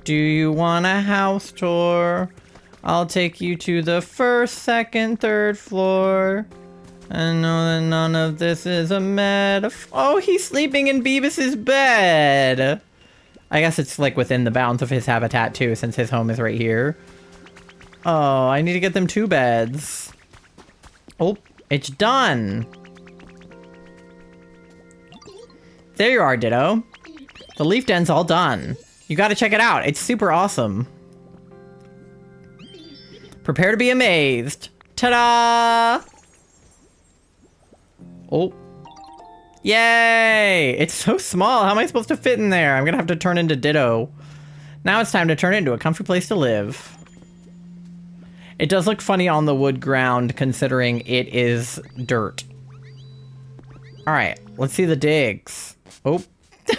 Do you want a house tour? I'll take you to the first, second, third floor. I know that none of this is a metaphor. Oh, he's sleeping in Beavis's bed. I guess it's like within the bounds of his habitat too, since his home is right here. Oh, I need to get them 2 beds. Oh, it's done. There you are, Ditto. The leaf den's all done. You gotta check it out. It's super awesome. Prepare to be amazed. Ta-da! Oh. Yay! It's so small. How am I supposed to fit in there? I'm gonna have to turn into Ditto. Now it's time to turn it into a comfy place to live. It does look funny on the wood ground, considering it is dirt. Alright, let's see the digs. Oh.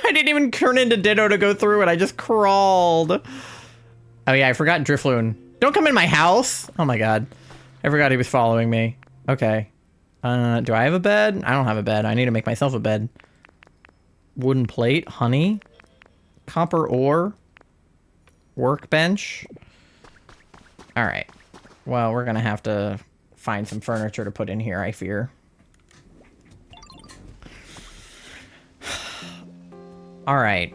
I didn't even turn into Ditto to go through it. I just crawled. Oh yeah, I forgot Drifloon. Don't come in my house! Oh my god. I forgot he was following me. Okay. Do I have a bed? I don't have a bed. I need to make myself a bed. Wooden plate. Honey. Copper ore. Workbench. Alright. Well, we're gonna have to find some furniture to put in here, I fear. Alright.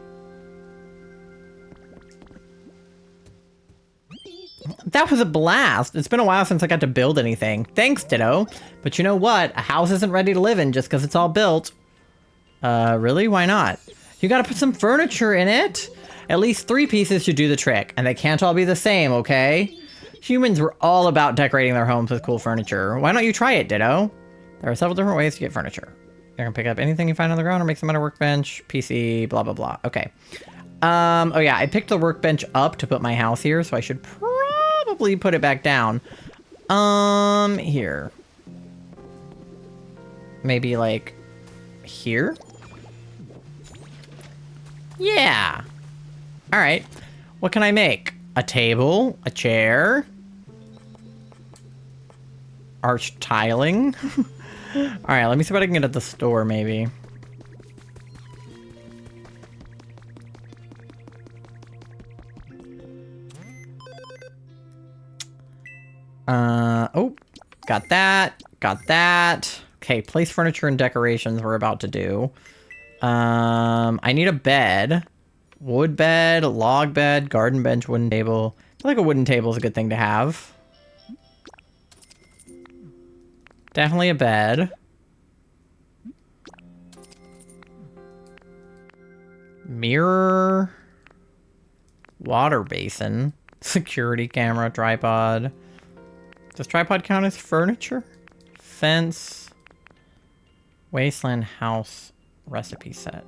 That was a blast. It's been a while since I got to build anything. Thanks, Ditto. But you know what? A house isn't ready to live in just because it's all built. Really? Why not? You gotta put some furniture in it. At least 3 pieces should do the trick, and they can't all be the same, okay? Humans were all about decorating their homes with cool furniture. Why don't you try it, Ditto? There are several different ways to get furniture. You're gonna pick up anything you find on the ground or make some kind of workbench, PC, blah, blah, blah. Okay. Oh yeah, I picked the workbench up to put my house here, so I should probably put it back down. Here. Maybe, like, here? Yeah. Alright. What can I make? A table? A chair? Arched tiling? Alright, let me see what I can get at the store, maybe. Oh, got that. Got that. Okay, place furniture and decorations we're about to do. I need a bed. Wood bed, log bed, garden bench, wooden table. I feel like a wooden table is a good thing to have. Definitely a bed. Mirror. Water basin. Security camera, tripod. Does tripod count as furniture? Fence. Wasteland house recipe set.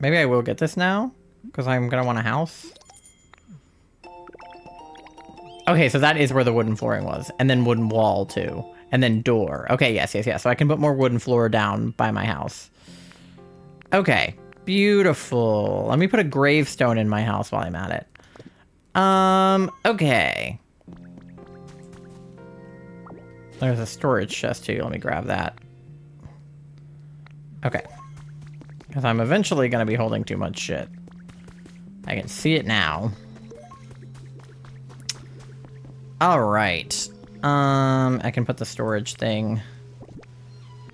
Maybe I will get this now, because I'm gonna want a house. Okay, so that is where the wooden flooring was. And then wooden wall, too. And then door. Okay, yes. So I can put more wooden floor down by my house. Okay, beautiful. Let me put a gravestone in my house while I'm at it. Okay. There's a storage chest, too. Let me grab that. Okay. Because I'm eventually going to be holding too much shit. I can see it now. Alright. I can put the storage thing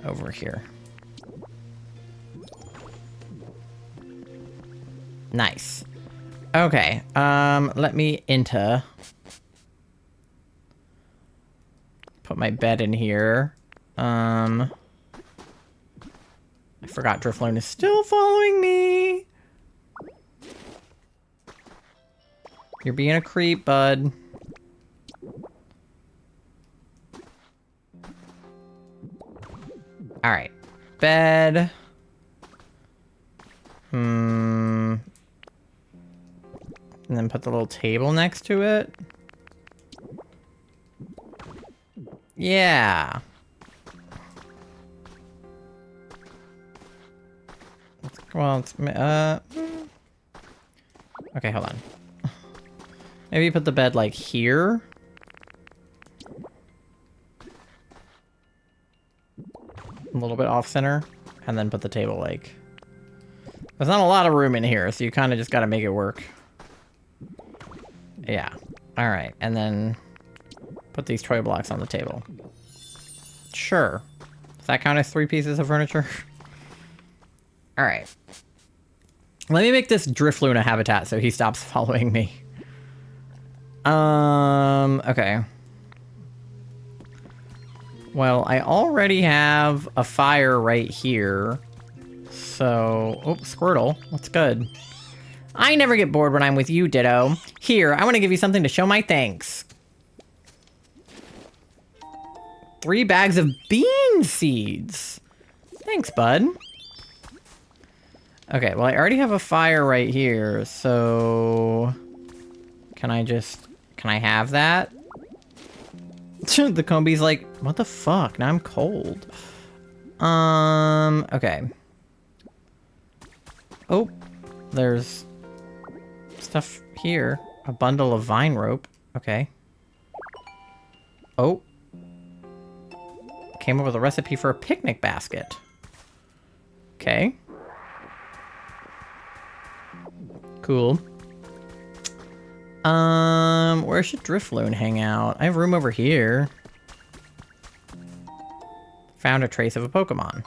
over here. Nice. Okay. Let me put my bed in here. I forgot Drifloon is still following me. You're being a creep, bud. Alright. Bed. And then put the little table next to it. Yeah. Well, it's, okay, hold on. Maybe put the bed, like, here? A little bit off-center. And then put the table, like... There's not a lot of room in here, so you kind of just gotta make it work. Yeah. Alright, and then... Put these toy blocks on the table. Sure. Does that count as 3 pieces of furniture? Alright. Let me make this Drifloon a habitat so he stops following me. Okay. Well, I already have a fire right here. So... Oh, Squirtle. What's good? I never get bored when I'm with you, Ditto. Here, I want to give you something to show my thanks. 3 bags of bean seeds. Thanks, bud. Okay, well, I already have a fire right here, so... Can I have that? The Combi's like, what the fuck? Now I'm cold. Okay. Oh, there's stuff here. A bundle of vine rope. Okay. Oh. Came up with a recipe for a picnic basket. Okay. Cool. Where should Drifloon hang out? I have room over here. Found a trace of a Pokemon.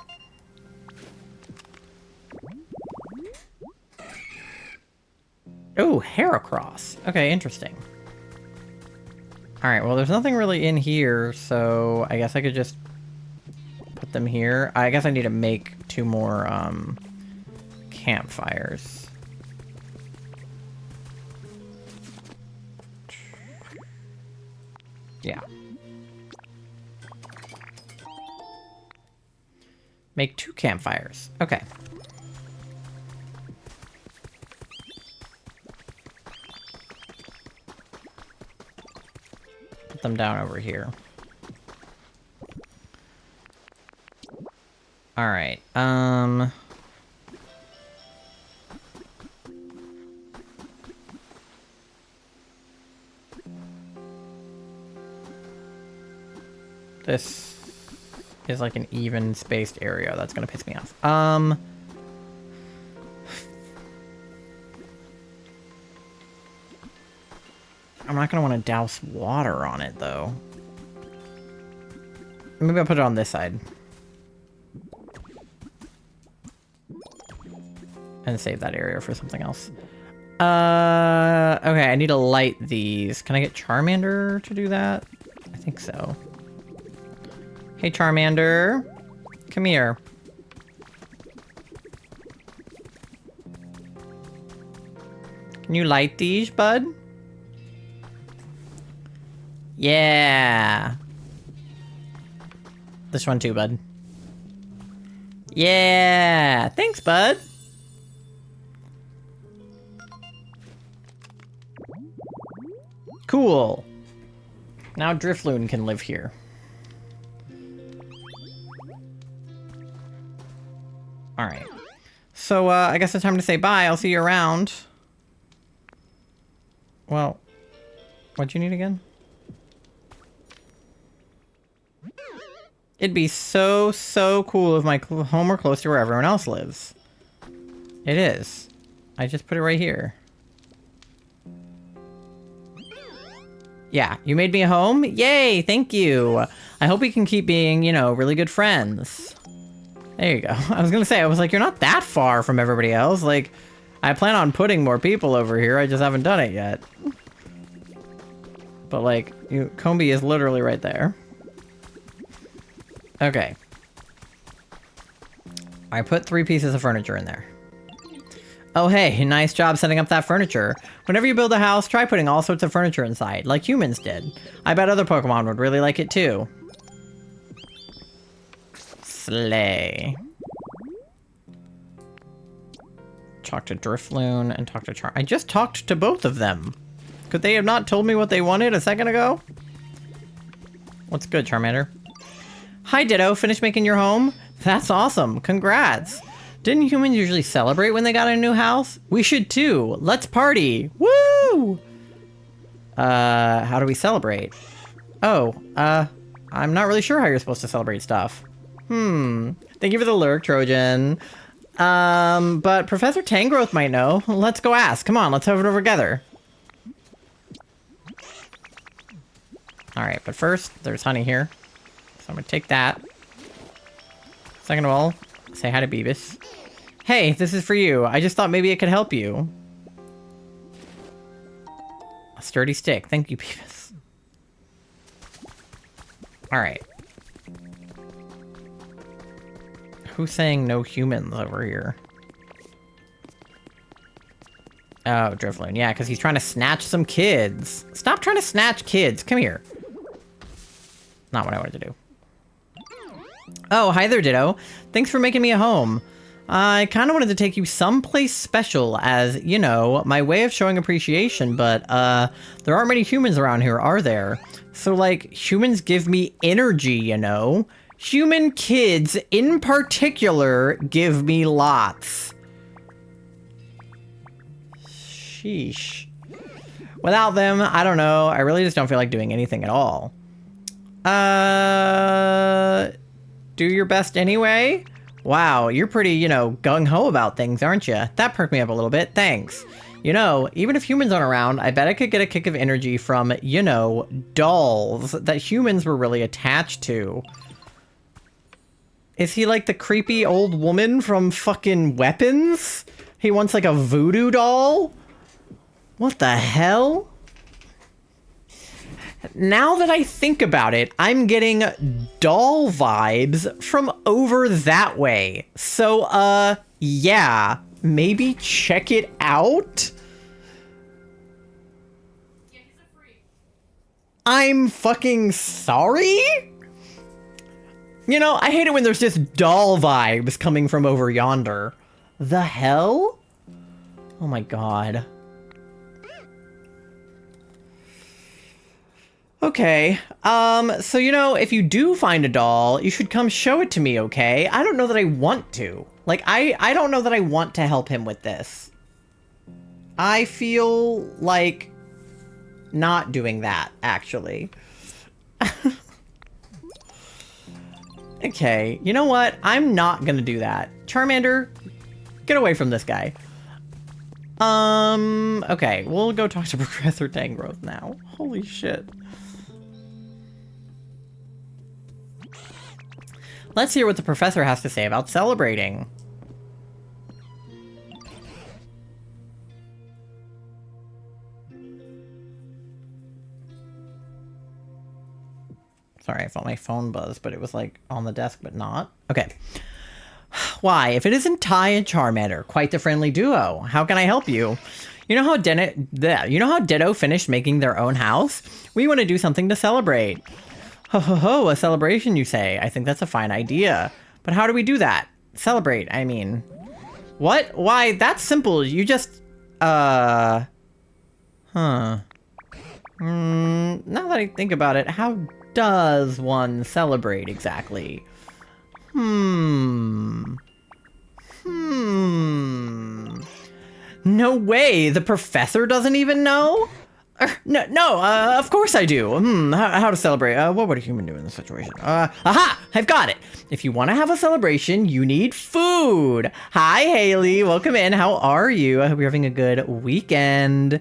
Oh, Heracross. Okay, interesting. Alright, well, there's nothing really in here, so I guess I could just put them here. I guess I need to make 2 more, campfires. Yeah. Make 2 campfires. Okay. Put them down over here. All right. This is like an even spaced area. That's gonna piss me off. I'm not gonna want to douse water on it though. Maybe I'll put it on this side. And save that area for something else. Okay, I need to light these. Can I get Charmander to do that? I think so. Hey, Charmander. Come here. Can you light these, bud? Yeah. This one too, bud. Yeah. Thanks, bud. Cool. Now Drifloon can live here. Alright. So, I guess it's time to say bye. I'll see you around. Well, what'd you need again? It'd be so cool if my home were close to where everyone else lives. It is. I just put it right here. Yeah, you made me a home? Yay, thank you. I hope we can keep being, you know, really good friends. There you go. I was gonna say, I was like, you're not that far from everybody else. Like, I plan on putting more people over here. I just haven't done it yet. But, like, Combi is literally right there. Okay. I put 3 pieces of furniture in there. Oh, hey, nice job setting up that furniture. Whenever you build a house, try putting all sorts of furniture inside, like humans did. I bet other Pokemon would really like it too. Slay. Talk to Drifloon and talk to Char. I just talked to both of them. Could they have not told me what they wanted a second ago? What's good, Charmander? Hi, Ditto. Finished making your home? That's awesome. Congrats. Didn't humans usually celebrate when they got a new house? We should too. Let's party. Woo! How do we celebrate? Oh, I'm not really sure how you're supposed to celebrate stuff. Thank you for the lurk, Trojan. But Professor Tangrowth might know. Let's go ask. Come on, let's have it over together. Alright, but first, there's honey here. So I'm gonna take that. Second of all, say hi to Beavis. Hey, this is for you. I just thought maybe it could help you. A sturdy stick. Thank you, Beavis. Alright. Who's saying no humans over here? Oh, Drifloon. Yeah, because he's trying to snatch some kids. Stop trying to snatch kids. Come here. Not what I wanted to do. Oh, hi there, Ditto. Thanks for making me a home. I kind of wanted to take you someplace special as, you know, my way of showing appreciation, but, there aren't many humans around here, are there? So, like, humans give me energy, you know? Human kids, in particular, give me lots. Sheesh. Without them, I don't know. I really just don't feel like doing anything at all. Do your best anyway? Wow, you're pretty, you know, gung-ho about things, aren't you? That perked me up a little bit, thanks. You know, even if humans aren't around, I bet I could get a kick of energy from, you know, dolls that humans were really attached to. Is he like the creepy old woman from fucking Weapons? He wants like a voodoo doll? What the hell? Now that I think about it, I'm getting doll vibes from over that way. So, yeah, maybe check it out? Yeah, he's a freak. I'm fucking sorry? You know, I hate it when there's just doll vibes coming from over yonder. The hell? Oh my god. Okay, so you know, if you do find a doll, you should come show it to me, okay? I don't know that I want to. Like, I don't know that I want to help him with this. I feel like not doing that, actually. Okay, you know what? I'm not gonna do that. Charmander, get away from this guy. Okay, we'll go talk to Professor Tangrowth now. Holy shit. Let's hear what the professor has to say about celebrating. Sorry, I felt my phone buzz, but it was like on the desk, but not. Okay. Why? If it isn't Ty and Charmander, quite the friendly duo. How can I help you? You know how Ditto finished making their own house? We want to do something to celebrate. Ho ho ho, a celebration, you say? I think that's a fine idea. But how do we do that? Celebrate, I mean. What? Why, that's simple. You just, Now that I think about it, how does one celebrate exactly? No way, the professor doesn't even know? Of course I do. How to celebrate? What would a human do in this situation? Aha! I've got it. If you want to have a celebration, you need food. Hi, Haley. Welcome in. How are you? I hope you're having a good weekend.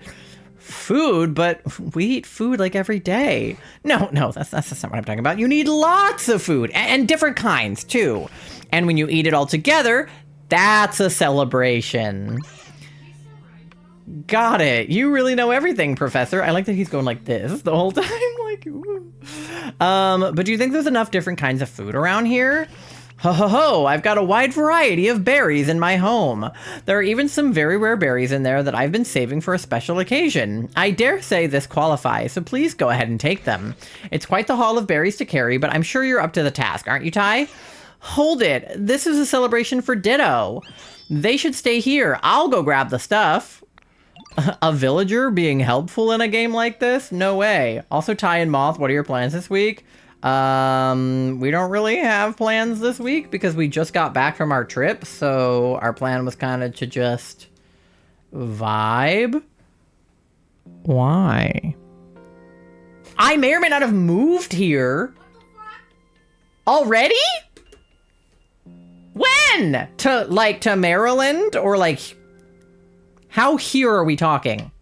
Food? But we eat food like every day. No, that's not what I'm talking about. You need lots of food and different kinds too. And when you eat it all together, that's a celebration. Got it. You really know everything, Professor. I like that he's going like this the whole time. Like, ooh. But do you think there's enough different kinds of food around here? Ho ho ho, I've got a wide variety of berries in my home. There are even some very rare berries in there that I've been saving for a special occasion. I dare say this qualifies, so please go ahead and take them. It's quite the haul of berries to carry, but I'm sure you're up to the task, aren't you, Ty? Hold it. This is a celebration for Ditto. They should stay here. I'll go grab the stuff. A villager being helpful in a game like this? No way. Also, Ty and Moth, what are your plans this week? We don't really have plans this week because we just got back from our trip, so our plan was kind of to just vibe. Why? I may or may not have moved here. Already? When? To Maryland? Or like... How here are we talking?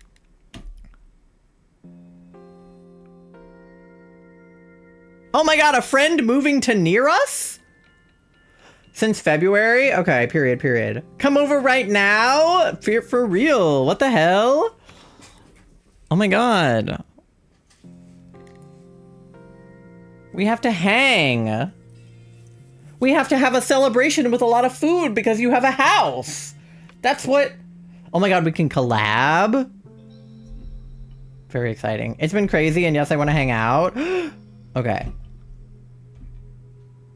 Oh my god, a friend moving to near us? Since February? Okay, period. Come over right now? For real, what the hell? Oh my god. We have to hang. We have to have a celebration with a lot of food because you have a house. That's what... Oh my god, we can collab? Very exciting. It's been crazy, and yes, I want to hang out. Okay.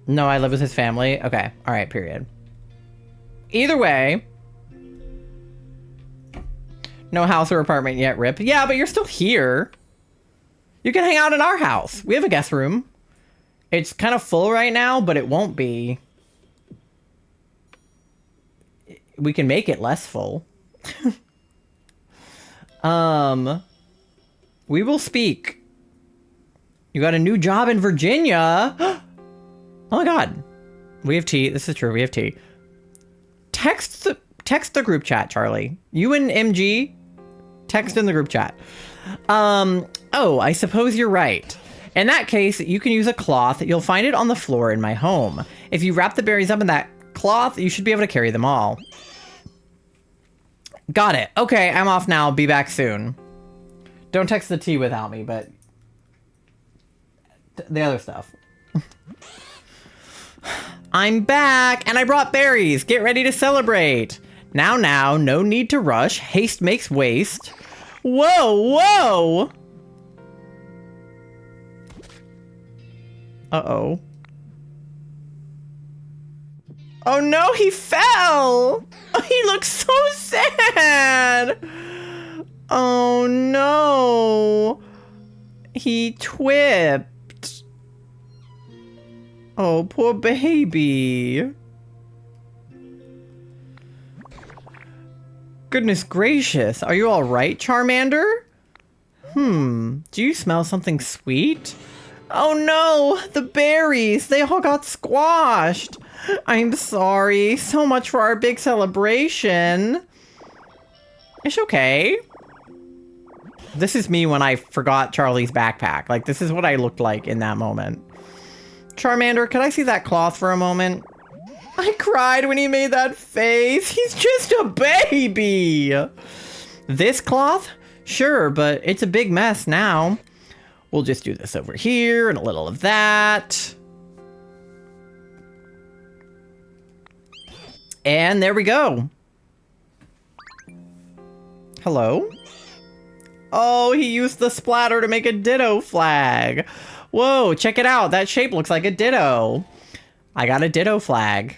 No, I live with his family. Okay, alright, period. Either way. No house or apartment yet, rip. Yeah, but you're still here. You can hang out in our house. We have a guest room. It's kind of full right now, but it won't be. We can make it less full. We will speak. You got a new job in Virginia. Oh my god. We have tea. This is true. We have tea. Text the group chat, Charlie. You and MG text in the group chat. Oh, I suppose you're right. In that case, you can use a cloth. You'll find it on the floor in my home. If you wrap the berries up in that cloth, you should be able to carry them all. Got it. Okay, I'm off now. Be back soon. Don't text the tea without me, but... the other stuff. I'm back, and I brought berries. Get ready to celebrate. Now, no need to rush. Haste makes waste. Whoa! Uh-oh. Oh no, he fell! He looks so sad! Oh no! He twipped. Oh, poor baby. Goodness gracious, are you alright, Charmander? Do you smell something sweet? Oh no, the berries, they all got squashed. I'm sorry, so much for our big celebration. It's okay. This is me when I forgot Charlie's backpack. Like, this is what I looked like in that moment. Charmander, could I see that cloth for a moment? I cried when he made that face. He's just a baby. This cloth? Sure, but it's a big mess now. We'll just do this over here and a little of that. And there we go. Hello? Oh, he used the splatter to make a ditto flag. Whoa, check it out. That shape looks like a ditto. I got a ditto flag.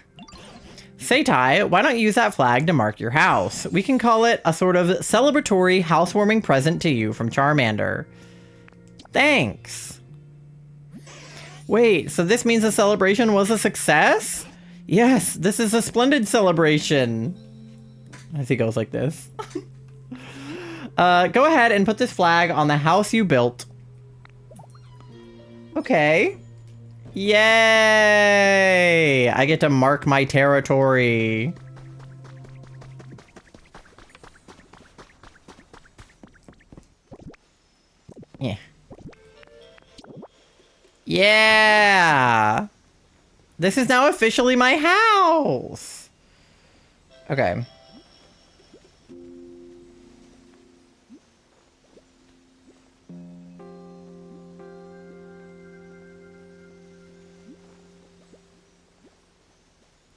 Say, Ty, why don't you use that flag to mark your house? We can call it a sort of celebratory housewarming present to you from Charmander. Thanks. Wait, so this means the celebration was a success? Yes, this is a splendid celebration. As he goes like this. Go ahead and put this flag on the house you built. Okay. Yay! I get to mark my territory. Yeah. Yeah! This is now officially my house! Okay.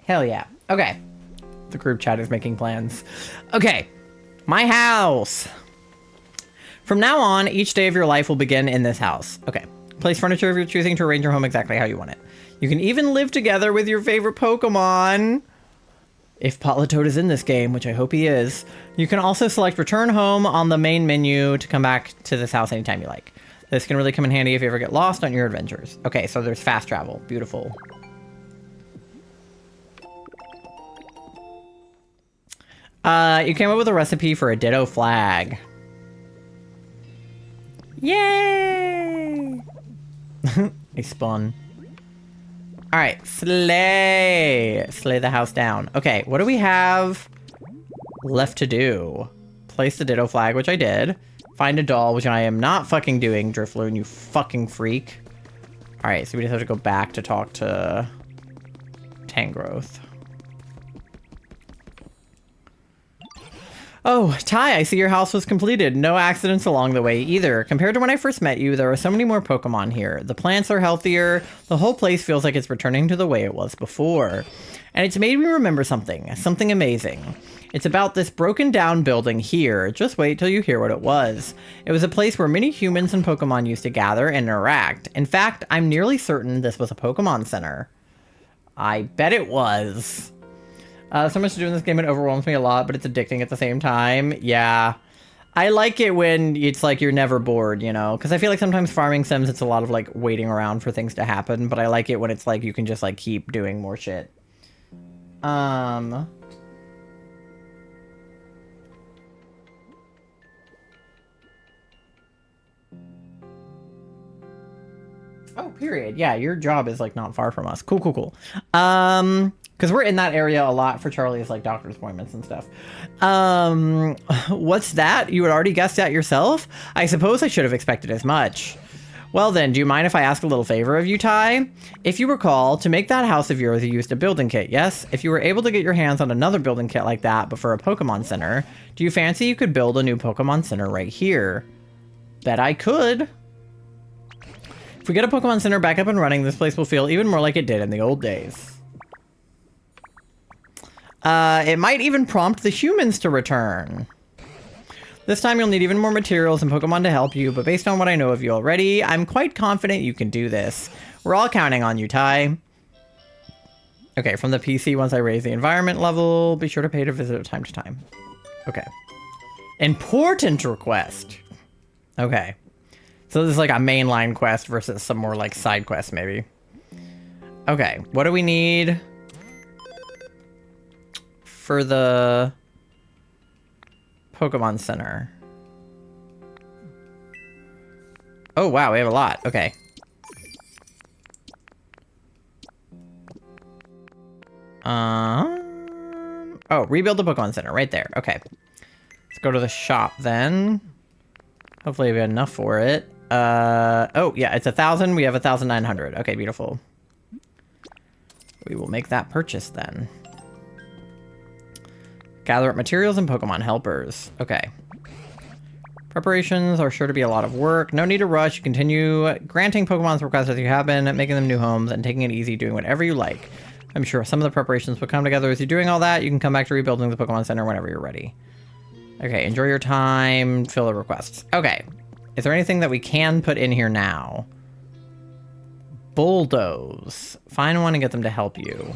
Hell yeah. Okay. The group chat is making plans. Okay. My house. From now on, each day of your life will begin in this house. Okay. Place furniture if you're choosing to arrange your home exactly how you want it. You can even live together with your favorite Pokemon. If Politoed is in this game, which I hope he is. You can also select return home on the main menu to come back to this house anytime you like. This can really come in handy if you ever get lost on your adventures. Okay, so there's fast travel. Beautiful. You came up with a recipe for a ditto flag. Yay! I spun. Alright, slay. Slay the house down. Okay, what do we have left to do? Place the ditto flag, which I did. Find a doll, which I am not fucking doing, Drifloon, you fucking freak. Alright, so we just have to go back to talk to Tangrowth. Oh, Ty, I see your house was completed. No accidents along the way either. Compared to when I first met you, there are so many more Pokemon here. The plants are healthier. The whole place feels like it's returning to the way it was before. And it's made me remember something amazing. It's about this broken down building here. Just wait till you hear what it was. It was a place where many humans and Pokemon used to gather and interact. In fact, I'm nearly certain this was a Pokemon Center. I bet it was. So much to do in this game, it overwhelms me a lot, but it's addicting at the same time. Yeah. I like it when it's like you're never bored, you know? Because I feel like sometimes farming sims, it's a lot of like waiting around for things to happen, but I like it when it's like you can just like keep doing more shit. Oh, period. Yeah, your job is like not far from us. Cool, cool, cool. Because we're in that area a lot for Charlie's like doctor's appointments and stuff. What's that? You had already guessed that yourself? I suppose I should have expected as much. Well then, do you mind if I ask a little favor of you, Ty? If you recall, to make that house of yours, you used a building kit, yes? If you were able to get your hands on another building kit like that, but for a Pokemon Center, do you fancy you could build a new Pokemon Center right here? Bet I could. If we get a Pokemon Center back up and running, this place will feel even more like it did in the old days. It might even prompt the humans to return. This time you'll need even more materials and Pokemon to help you, but based on what I know of you already, I'm quite confident you can do this. We're all counting on you, Ty. Okay, from the PC, once I raise the environment level, be sure to pay to visit time to time. Okay. Important request. Okay. So this is like a mainline quest versus some more like side quest, maybe. Okay, what do we need for the Pokemon Center? Oh, wow, we have a lot. Okay. Oh, rebuild the Pokemon Center right there. Okay. Let's go to the shop then. Hopefully we have enough for it. Oh, yeah, it's 1,000. We have 1,900. Okay, beautiful. We will make that purchase then. Gather up materials and Pokemon helpers. Okay. Preparations are sure to be a lot of work. No need to rush. You continue granting Pokemon's requests as you have been, making them new homes, and taking it easy, doing whatever you like. I'm sure some of the preparations will come together as you're doing all that. You can come back to rebuilding the Pokemon Center whenever you're ready. Okay, enjoy your time. Fill the requests. Okay. Is there anything that we can put in here now? Bulldoze. Find one and get them to help you.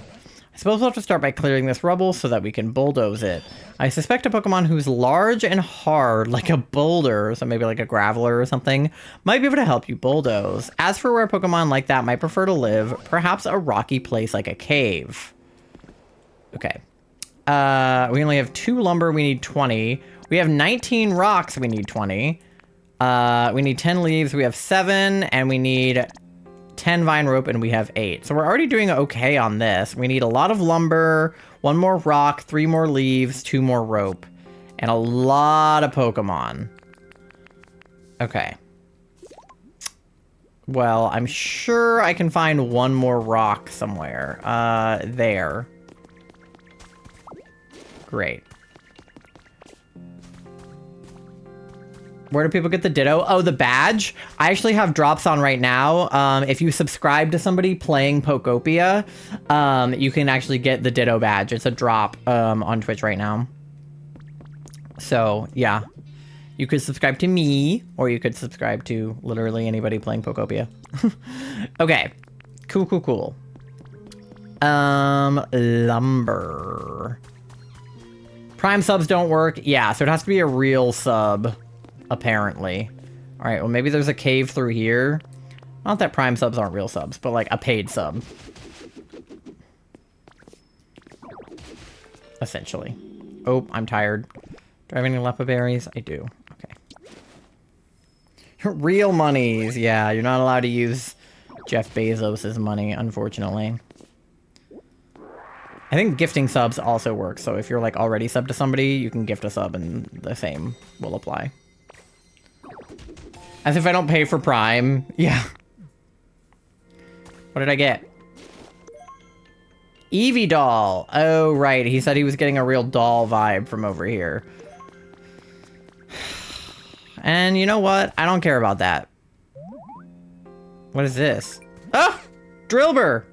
I suppose we'll have to start by clearing this rubble so that we can bulldoze it. I suspect a Pokemon who's large and hard, like a boulder, so maybe like a Graveler or something, might be able to help you bulldoze. As for where Pokemon like that might prefer to live, perhaps a rocky place like a cave. Okay. We only have 2 lumber, we need 20. We have 19 rocks, we need 20. We need 10 leaves, we have 7, and we need 10 vine rope, and we have 8. So we're already doing okay on this. We need a lot of lumber, 1 more rock, 3 more leaves, 2 more rope, and a lot of Pokemon. Okay. Well, I'm sure I can find 1 more rock somewhere. There. Great. Where do people get the Ditto? Oh, the badge? I actually have drops on right now. If you subscribe to somebody playing Pokopia, you can actually get the Ditto badge. It's a drop on Twitch right now. So, yeah. You could subscribe to me, or you could subscribe to literally anybody playing Pokopia. Okay. Cool, cool, cool. Lumber. Prime subs don't work. Yeah, so it has to be a real sub. Apparently. Alright, well maybe there's a cave through here. Not that prime subs aren't real subs, but like a paid sub. Essentially. Oh, I'm tired. Do I have any Lepa berries? I do. Okay. Real monies. Yeah, you're not allowed to use Jeff Bezos' money, unfortunately. I think gifting subs also works, so if you're like already subbed to somebody, you can gift a sub and the same will apply. As if I don't pay for Prime. Yeah. What did I get? Eevee doll. Oh, right. He said he was getting a real doll vibe from over here. And you know what? I don't care about that. What is this? Oh! Drillbur!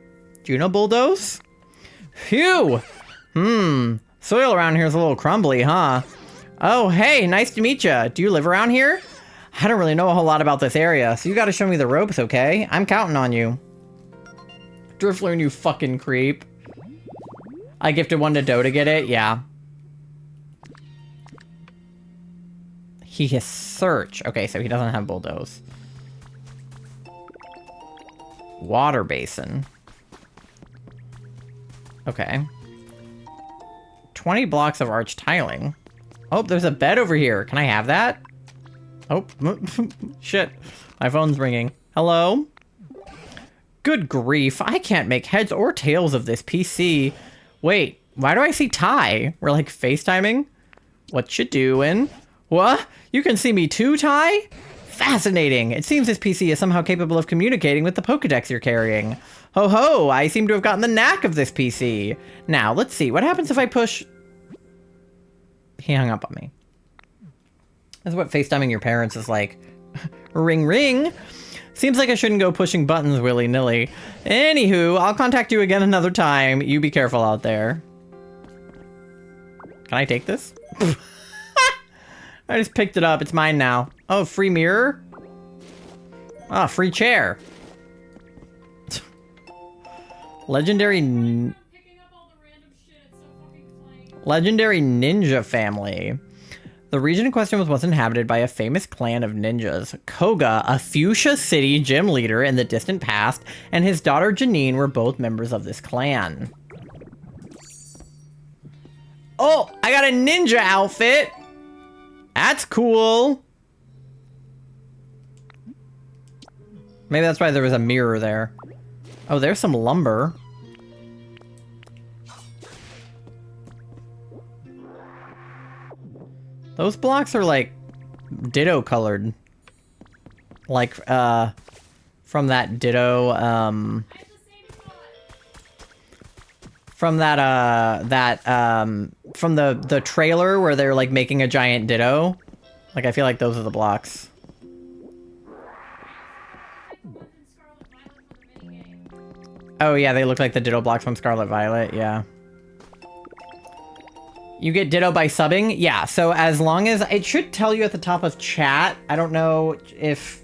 Do you know Bulldoze? Phew! Soil around here is a little crumbly, huh? Oh, hey, nice to meet ya. Do you live around here? I don't really know a whole lot about this area, so you gotta show me the ropes, okay? I'm counting on you. Drifloon, you fucking creep. I gifted one to Doe to get it? Yeah. He has search. Okay, so he doesn't have Bulldoze. Water basin. Okay. 20 blocks of arch tiling. Oh, there's a bed over here. Can I have that? Oh, shit. My phone's ringing. Hello? Good grief. I can't make heads or tails of this PC. Wait, why do I see Ty? We're like FaceTiming? What you doing? What? You can see me too, Ty? Fascinating. It seems this PC is somehow capable of communicating with the Pokedex you're carrying. Ho ho, I seem to have gotten the knack of this PC. Now, let's see. What happens if I push... He hung up on me. That's what FaceTiming your parents is like. Ring ring. Seems like I shouldn't go pushing buttons willy-nilly. Anywho, I'll contact you again another time. You be careful out there. Can I take this? I just picked it up. It's mine now. Oh, free mirror? Ah, free chair. Legendary ninja family. The region in question was once inhabited by a famous clan of ninjas. Koga, a Fuchsia City gym leader in the distant past, and his daughter Janine were both members of this clan. Oh, I got a ninja outfit! That's cool! Maybe that's why there was a mirror there. Oh, there's some lumber. Those blocks are like Ditto colored. Like from that Ditto from that from the trailer where they're like making a giant Ditto. Like, I feel like those are the blocks. Oh, yeah, they look like the Ditto blocks from Scarlet Violet, yeah. You get Ditto by subbing? Yeah, so as long as... It should tell you at the top of chat. I don't know if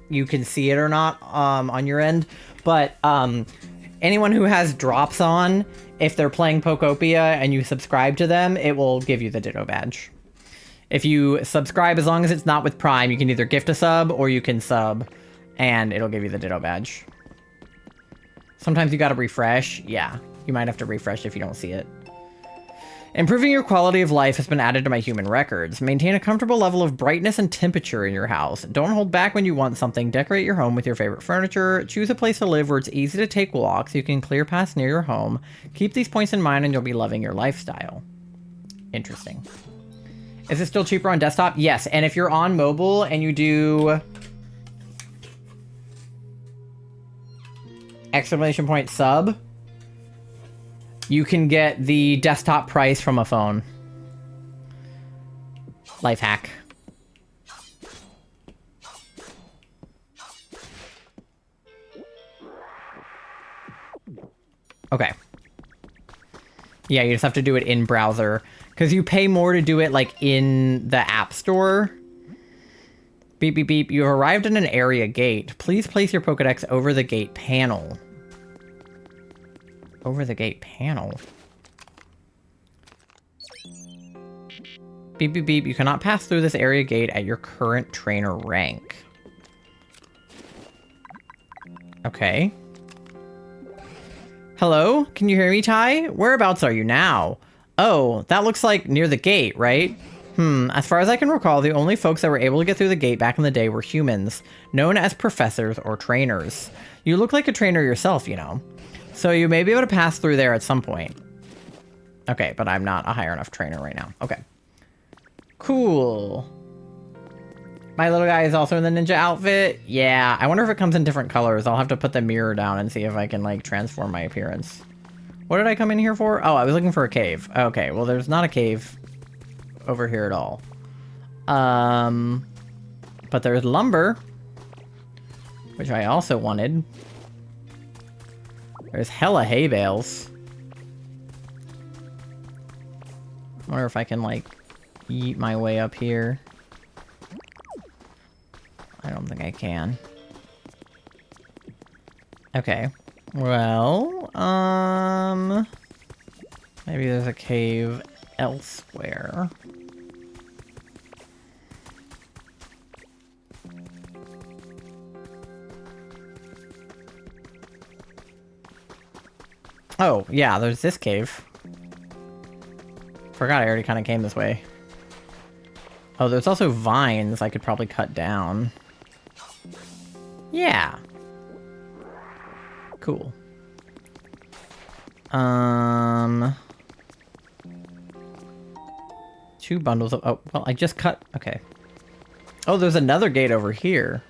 you can see it or not on your end, but anyone who has drops on, if they're playing Pokopia and you subscribe to them, it will give you the Ditto badge. If you subscribe, as long as it's not with Prime, you can either gift a sub or you can sub, and it'll give you the Ditto badge. Sometimes you gotta refresh. Yeah, you might have to refresh if you don't see it. Improving your quality of life has been added to my human records. Maintain a comfortable level of brightness and temperature in your house. Don't hold back when you want something. Decorate your home with your favorite furniture. Choose a place to live where it's easy to take walks. You can clear paths near your home. Keep these points in mind and you'll be loving your lifestyle. Interesting. Is it still cheaper on desktop? Yes, and if you're on mobile and you do... exclamation point sub, you can get the desktop price from a phone. Life hack. Okay. Yeah, you just have to do it in browser. Because you pay more to do it, like, in the App Store. Beep, beep, beep. You have arrived at an area gate. Please place your Pokedex over the gate panel. Over the gate panel. Beep, beep, beep. You cannot pass through this area gate at your current trainer rank. Okay. Hello? Can you hear me, Ty? Whereabouts are you now? Oh, that looks like near the gate, right? As far as I can recall, the only folks that were able to get through the gate back in the day were humans, known as professors or trainers. You look like a trainer yourself, you know. So you may be able to pass through there at some point. Okay, but I'm not a higher enough trainer right now. Okay. Cool. My little guy is also in the ninja outfit. Yeah, I wonder if it comes in different colors. I'll have to put the mirror down and see if I can, like, transform my appearance. What did I come in here for? Oh, I was looking for a cave. Okay, well, there's not a cave over here at all. But there's lumber, which I also wanted. There's hella hay bales. I wonder if I can, like, yeet my way up here. I don't think I can. Okay. Well, maybe there's a cave elsewhere. Oh, yeah, there's this cave. Forgot I already kind of came this way. Oh, there's also vines I could probably cut down. Yeah. Cool. Two bundles of... Oh, well, I just cut... Okay. Oh, there's another gate over here.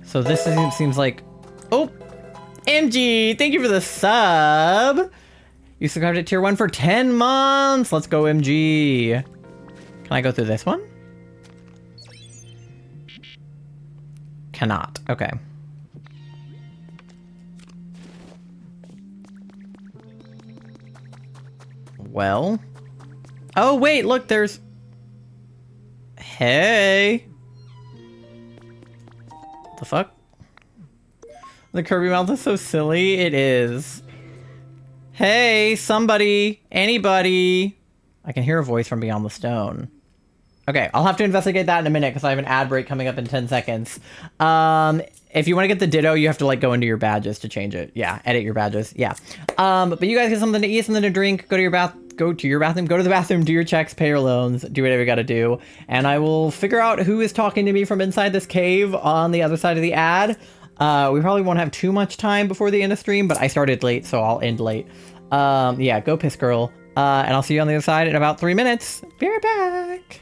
So this seems like... Oh! MG! Thank you for the sub! You subscribed at tier 1 for 10 months! Let's go, MG! Can I go through this one? Cannot. Okay. Well... Oh, wait, look, there's... Hey! The fuck? The Kirby mouth is so silly. It is. Hey, somebody, anybody. I can hear a voice from beyond the stone. Okay, I'll have to investigate that in a minute because I have an ad break coming up in 10 seconds. If you want to get the Ditto, you have to, like, go into your badges to change it. Yeah, edit your badges. Yeah. But you guys get something to eat, something to drink, go to your bathroom, go to the bathroom, do your checks, pay your loans, do whatever you gotta do. And I will figure out who is talking to me from inside this cave on the other side of the ad. We probably won't have too much time before the end of stream, but I started late, so I'll end late. Yeah, go piss girl. And I'll see you on the other side in about 3 minutes. Be right back.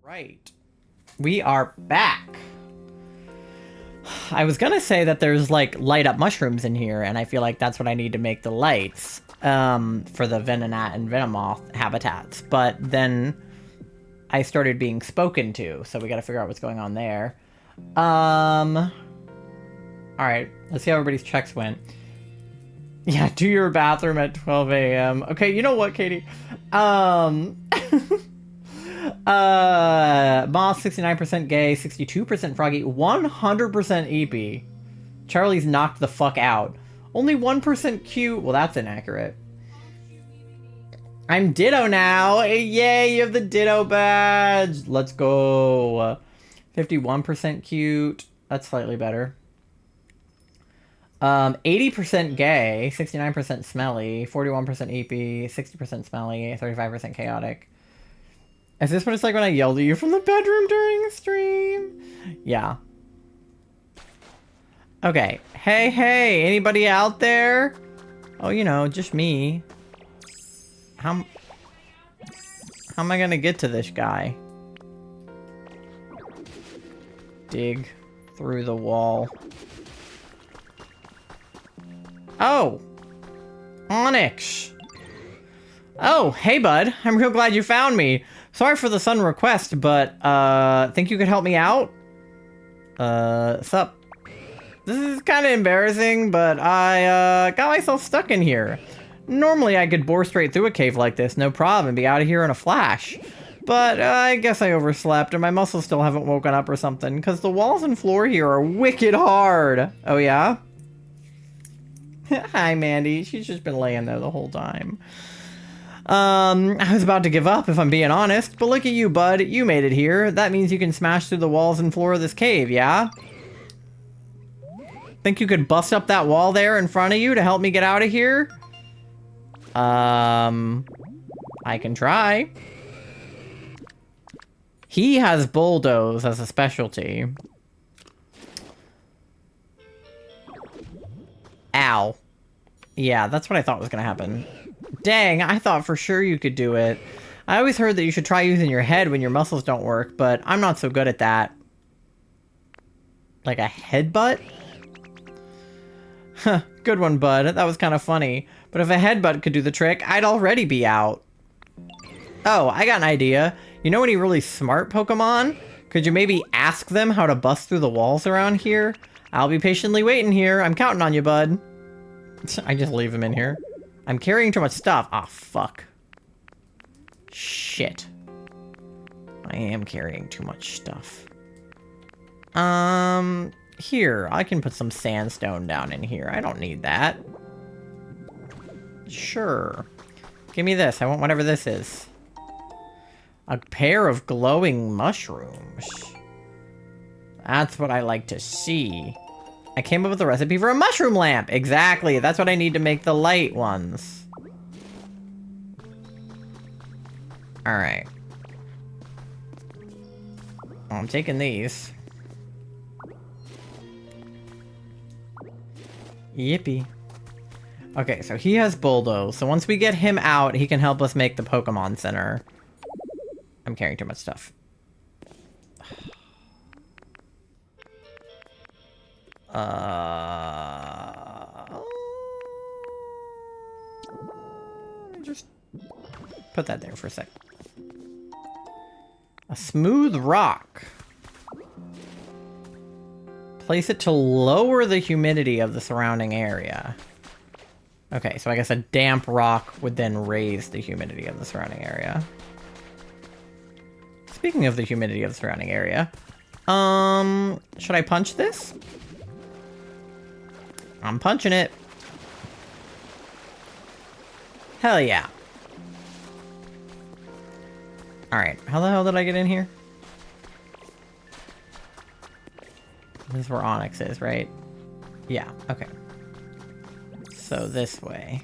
Right. We are back. I was gonna say that there's like light up mushrooms in here, and I feel like that's what I need to make the lights for the Venonat and Venomoth habitats. But then I started being spoken to, so we gotta figure out what's going on there. Alright, let's see how everybody's checks went. Yeah, do your bathroom at 12 a.m. Okay, you know what, Katie? Moss 69% gay, 62% froggy, 100% EP. Charlie's knocked the fuck out. Only 1% cute. Well, that's inaccurate. I'm Ditto now. Yay, you have the Ditto badge. Let's go. 51% cute. That's slightly better. 80% gay, 69% smelly, 41% EP, 60% smelly, 35% chaotic. Is this what it's like when I yelled at you from the bedroom during the stream? Yeah. Okay. Hey, anybody out there? Oh, you know, just me. How am I gonna get to this guy? Dig through the wall. Oh! Onyx! Oh, hey bud. I'm real glad you found me. Sorry for the sudden request, but, think you could help me out? Sup? This is kind of embarrassing, but I, got myself stuck in here. Normally I could bore straight through a cave like this, no problem, and be out of here in a flash. But, I guess I overslept, and my muscles still haven't woken up or something, because the walls and floor here are wicked hard. Oh, yeah? Hi, Mandy. She's just been laying there the whole time. I was about to give up, if I'm being honest, but look at you, bud. You made it here. That means you can smash through the walls and floor of this cave, yeah? Think you could bust up that wall there in front of you to help me get out of here? I can try. He has bulldoze as a specialty. Ow. Yeah, that's what I thought was gonna happen. Dang, I thought for sure you could do it. I always heard that you should try using your head when your muscles don't work, but I'm not so good at that. Like a headbutt? Huh, good one, bud. That was kind of funny. But if a headbutt could do the trick, I'd already be out. Oh, I got an idea. You know any really smart Pokemon? Could you maybe ask them how to bust through the walls around here? I'll be patiently waiting here. I'm counting on you, bud. I just leave him in here. I'm carrying too much stuff. Ah, fuck. Shit. I am carrying too much stuff. Here, I can put some sandstone down in here. I don't need that. Sure. Give me this. I want whatever this is. A pair of glowing mushrooms. That's what I like to see. I came up with a recipe for a mushroom lamp. Exactly. That's what I need to make the light ones. Alright. I'm taking these. Yippee. Okay, so he has bulldoze. So once we get him out, he can help us make the Pokemon Center. I'm carrying too much stuff. Just put that there for a sec. A smooth rock. Place it to lower the humidity of the surrounding area. Okay, so I guess a damp rock would then raise the humidity of the surrounding area. Speaking of the humidity of the surrounding area, should I punch this? I'm punching it. Hell yeah. Alright, how the hell did I get in here? This is where Onyx is, right? Yeah, okay. So this way.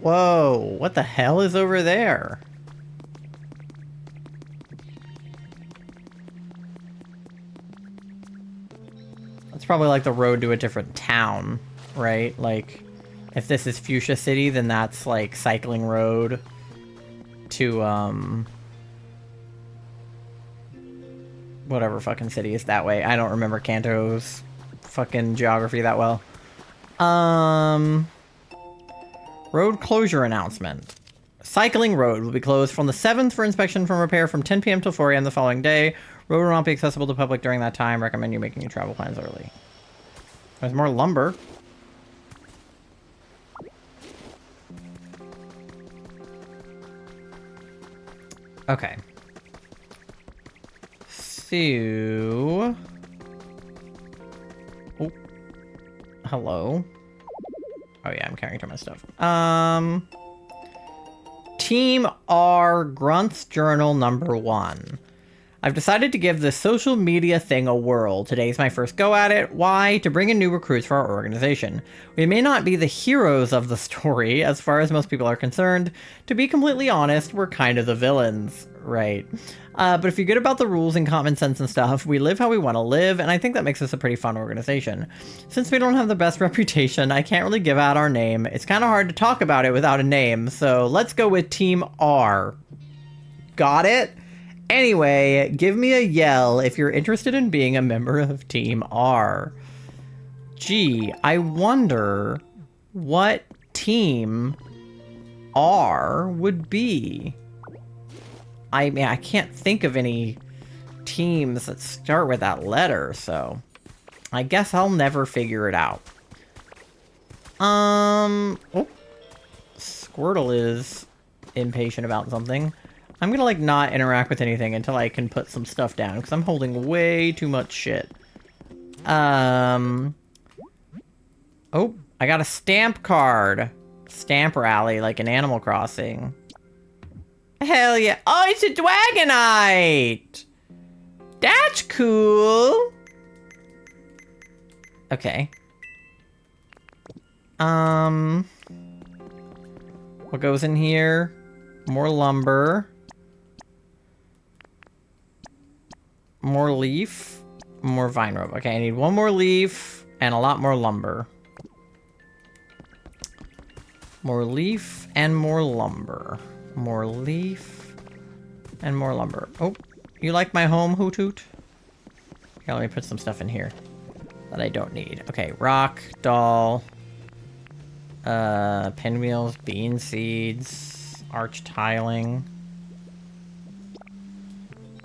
Whoa, what the hell is over there? That's probably like the road to a different town, right? Like, if this is Fuchsia City, then that's like cycling road to, whatever fucking city is that way. I don't remember Kanto's fucking geography that well. Road closure announcement. Cycling road will be closed from the 7th for inspection from repair from 10 p.m. till 4 a.m. the following day. Road will not be accessible to public during that time. Recommend you making your travel plans early. There's more lumber. Okay. So... Oh. Hello. Oh yeah, I'm carrying too much stuff. Team R Grunts Journal number 1. I've decided to give this social media thing a whirl. Today's my first go at it. Why? To bring in new recruits for our organization. We may not be the heroes of the story, as far as most people are concerned. To be completely honest, we're kind of the villains, right? But if you're good about the rules and common sense and stuff, we live how we want to live, and I think that makes us a pretty fun organization. Since we don't have the best reputation, I can't really give out our name. It's kind of hard to talk about it without a name, so let's go with Team R. Got it? Anyway, give me a yell if you're interested in being a member of Team R. Gee, I wonder what Team R would be. I mean, I can't think of any teams that start with that letter, so I guess I'll never figure it out. Oh, Squirtle is impatient about something. I'm gonna, like, not interact with anything until I can put some stuff down, because I'm holding way too much shit. Oh, I got a stamp card. Stamp rally, like in Animal Crossing. Hell yeah. Oh, it's a Dragonite! That's cool! Okay. What goes in here? More lumber. More leaf. More vine rope. Okay, I need one more leaf and a lot more lumber. More leaf and more lumber. More leaf and more lumber. Oh, you like my home, Hoot Hoot? Here, let me put some stuff in here that I don't need. Okay, rock, doll, pinwheels, bean seeds, arch tiling,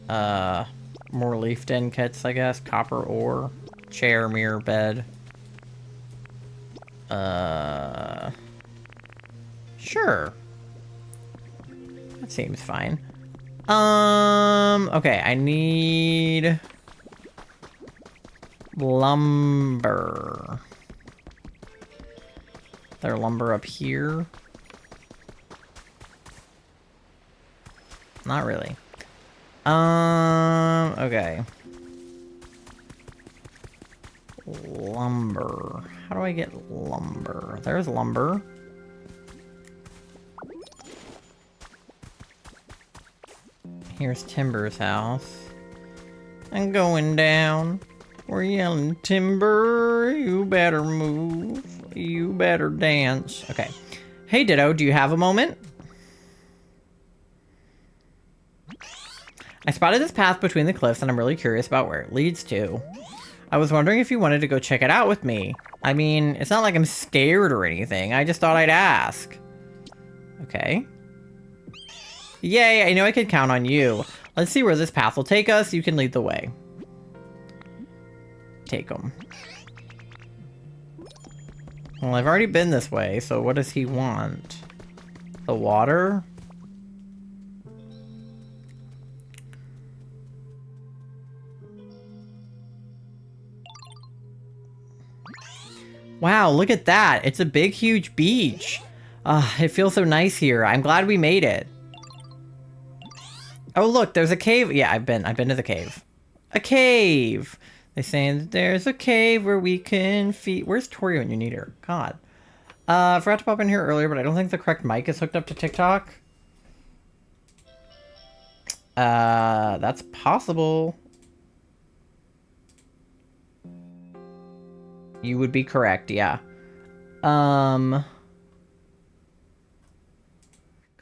more leaf den kits, I guess, copper ore, chair, mirror, bed. Sure. That seems fine. Okay, I need lumber. There's lumber up here. Not really. Okay. Lumber. How do I get lumber? There's lumber. Here's Timber's house. I'm going down. We're yelling, Timber, you better move. You better dance. Okay. Hey, Ditto, do you have a moment? I spotted this path between the cliffs and I'm really curious about where it leads to. I was wondering if you wanted to go check it out with me. I mean, it's not like I'm scared or anything. I just thought I'd ask. Okay. Yay, I know I could count on you. Let's see where this path will take us. You can lead the way. Take him. Well, I've already been this way, so what does he want? The water? Wow, look at that. It's a big, huge beach. It feels so nice here. I'm glad we made it. Oh, look, there's a cave. Yeah, I've been to the cave. A cave. They're saying that there's a cave where we can feed. Where's Tori when you need her? God. I forgot to pop in here earlier, but I don't think the correct mic is hooked up to TikTok. That's possible. You would be correct, yeah. Because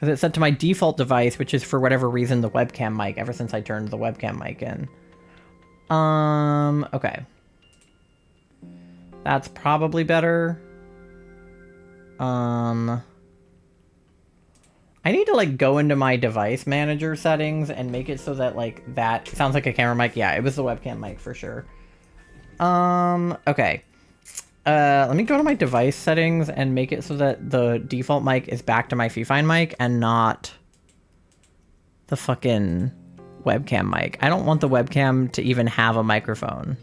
it's set to my default device, which is for whatever reason the webcam mic, ever since I turned the webcam mic in. Okay. That's probably better. I need to, like, go into my device manager settings and make it so that, like, that sounds like a camera mic. Yeah, it was the webcam mic for sure. Okay. Let me go to my device settings and make it so that the default mic is back to my Fifine mic and not the fucking webcam mic. I don't want the webcam to even have a microphone.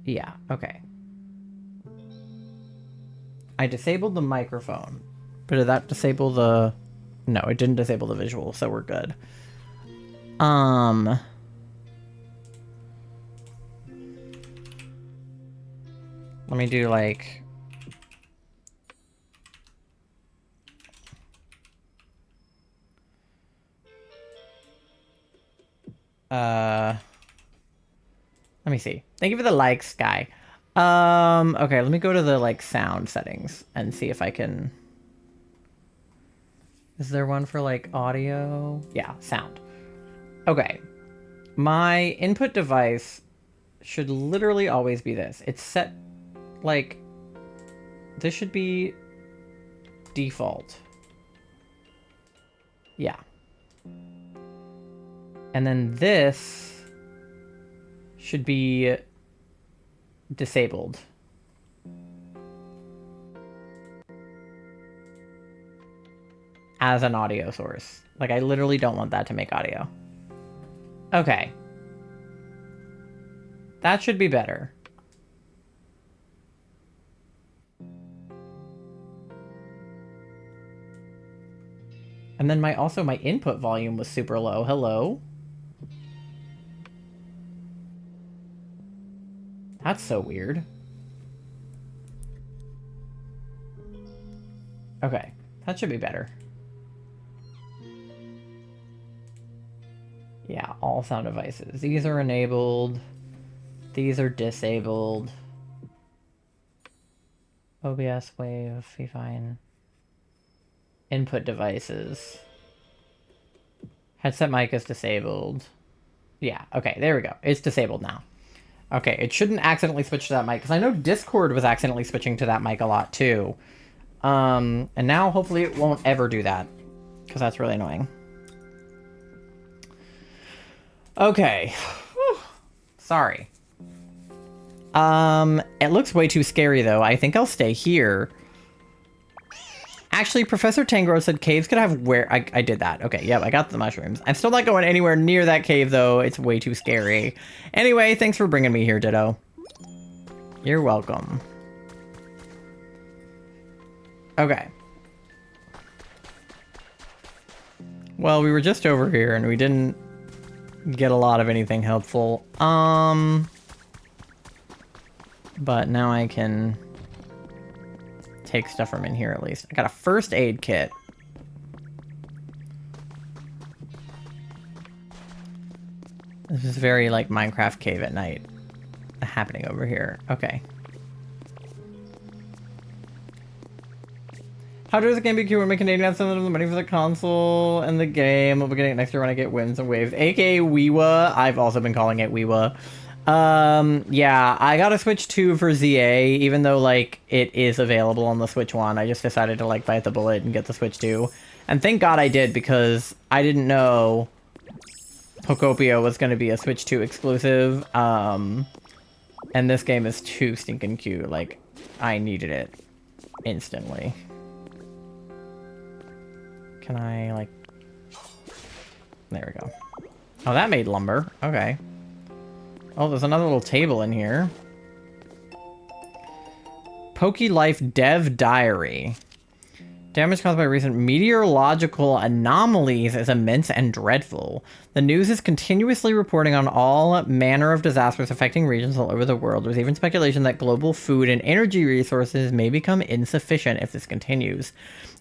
Yeah, okay. I disabled the microphone. But did that disable the... No, it didn't disable the visual, so we're good. Let me do like... Let me see. Thank you for the likes, Sky. Okay, let me go to the like sound settings and see if I can... Is there one for like audio? Yeah, sound. Okay. My input device should literally always be this. It's set like... This should be default. Yeah. And then this should be disabled. As an audio source. Like, I literally don't want that to make audio. Okay. That should be better. And then my input volume was super low. Hello? That's so weird. Okay, that should be better. Yeah, all sound devices. These are enabled. These are disabled. OBS, Wave, Fifine. Input devices. Headset mic is disabled. Yeah, okay, there we go. It's disabled now. Okay, it shouldn't accidentally switch to that mic, because I know Discord was accidentally switching to that mic a lot, too. And now, hopefully, it won't ever do that, because that's really annoying. Okay. Whew. Sorry. It looks way too scary, though. I think I'll stay here. Actually, Professor Tangro said caves could have where... I did that. Okay, yep, I got the mushrooms. I'm still not going anywhere near that cave, though. It's way too scary. Anyway, thanks for bringing me here, Ditto. You're welcome. Okay. Well, we were just over here, and we didn't get a lot of anything helpful. But now I can... take stuff from in here at least. I got a first aid kit. This is very like Minecraft cave at night happening over here. Okay. How does the game be cute when making Canadian have some of the money for the console and the game? I'll be getting it next year when I get wins and waves. AKA Weewa. I've also been calling it Weewa. Yeah, I got a Switch 2 for ZA, even though, like, it is available on the Switch 1. I just decided to, like, bite the bullet and get the Switch 2. And thank God I did, because I didn't know POKOPIA was going to be a Switch 2 exclusive. And this game is too stinking cute. Like, I needed it instantly. Can I, like... There we go. Oh, that made lumber. Okay. Oh, there's another little table in here. PokeLife Dev Diary. Damage caused by recent meteorological anomalies is immense and dreadful. The news is continuously reporting on all manner of disasters affecting regions all over the world. There's even speculation that global food and energy resources may become insufficient if this continues.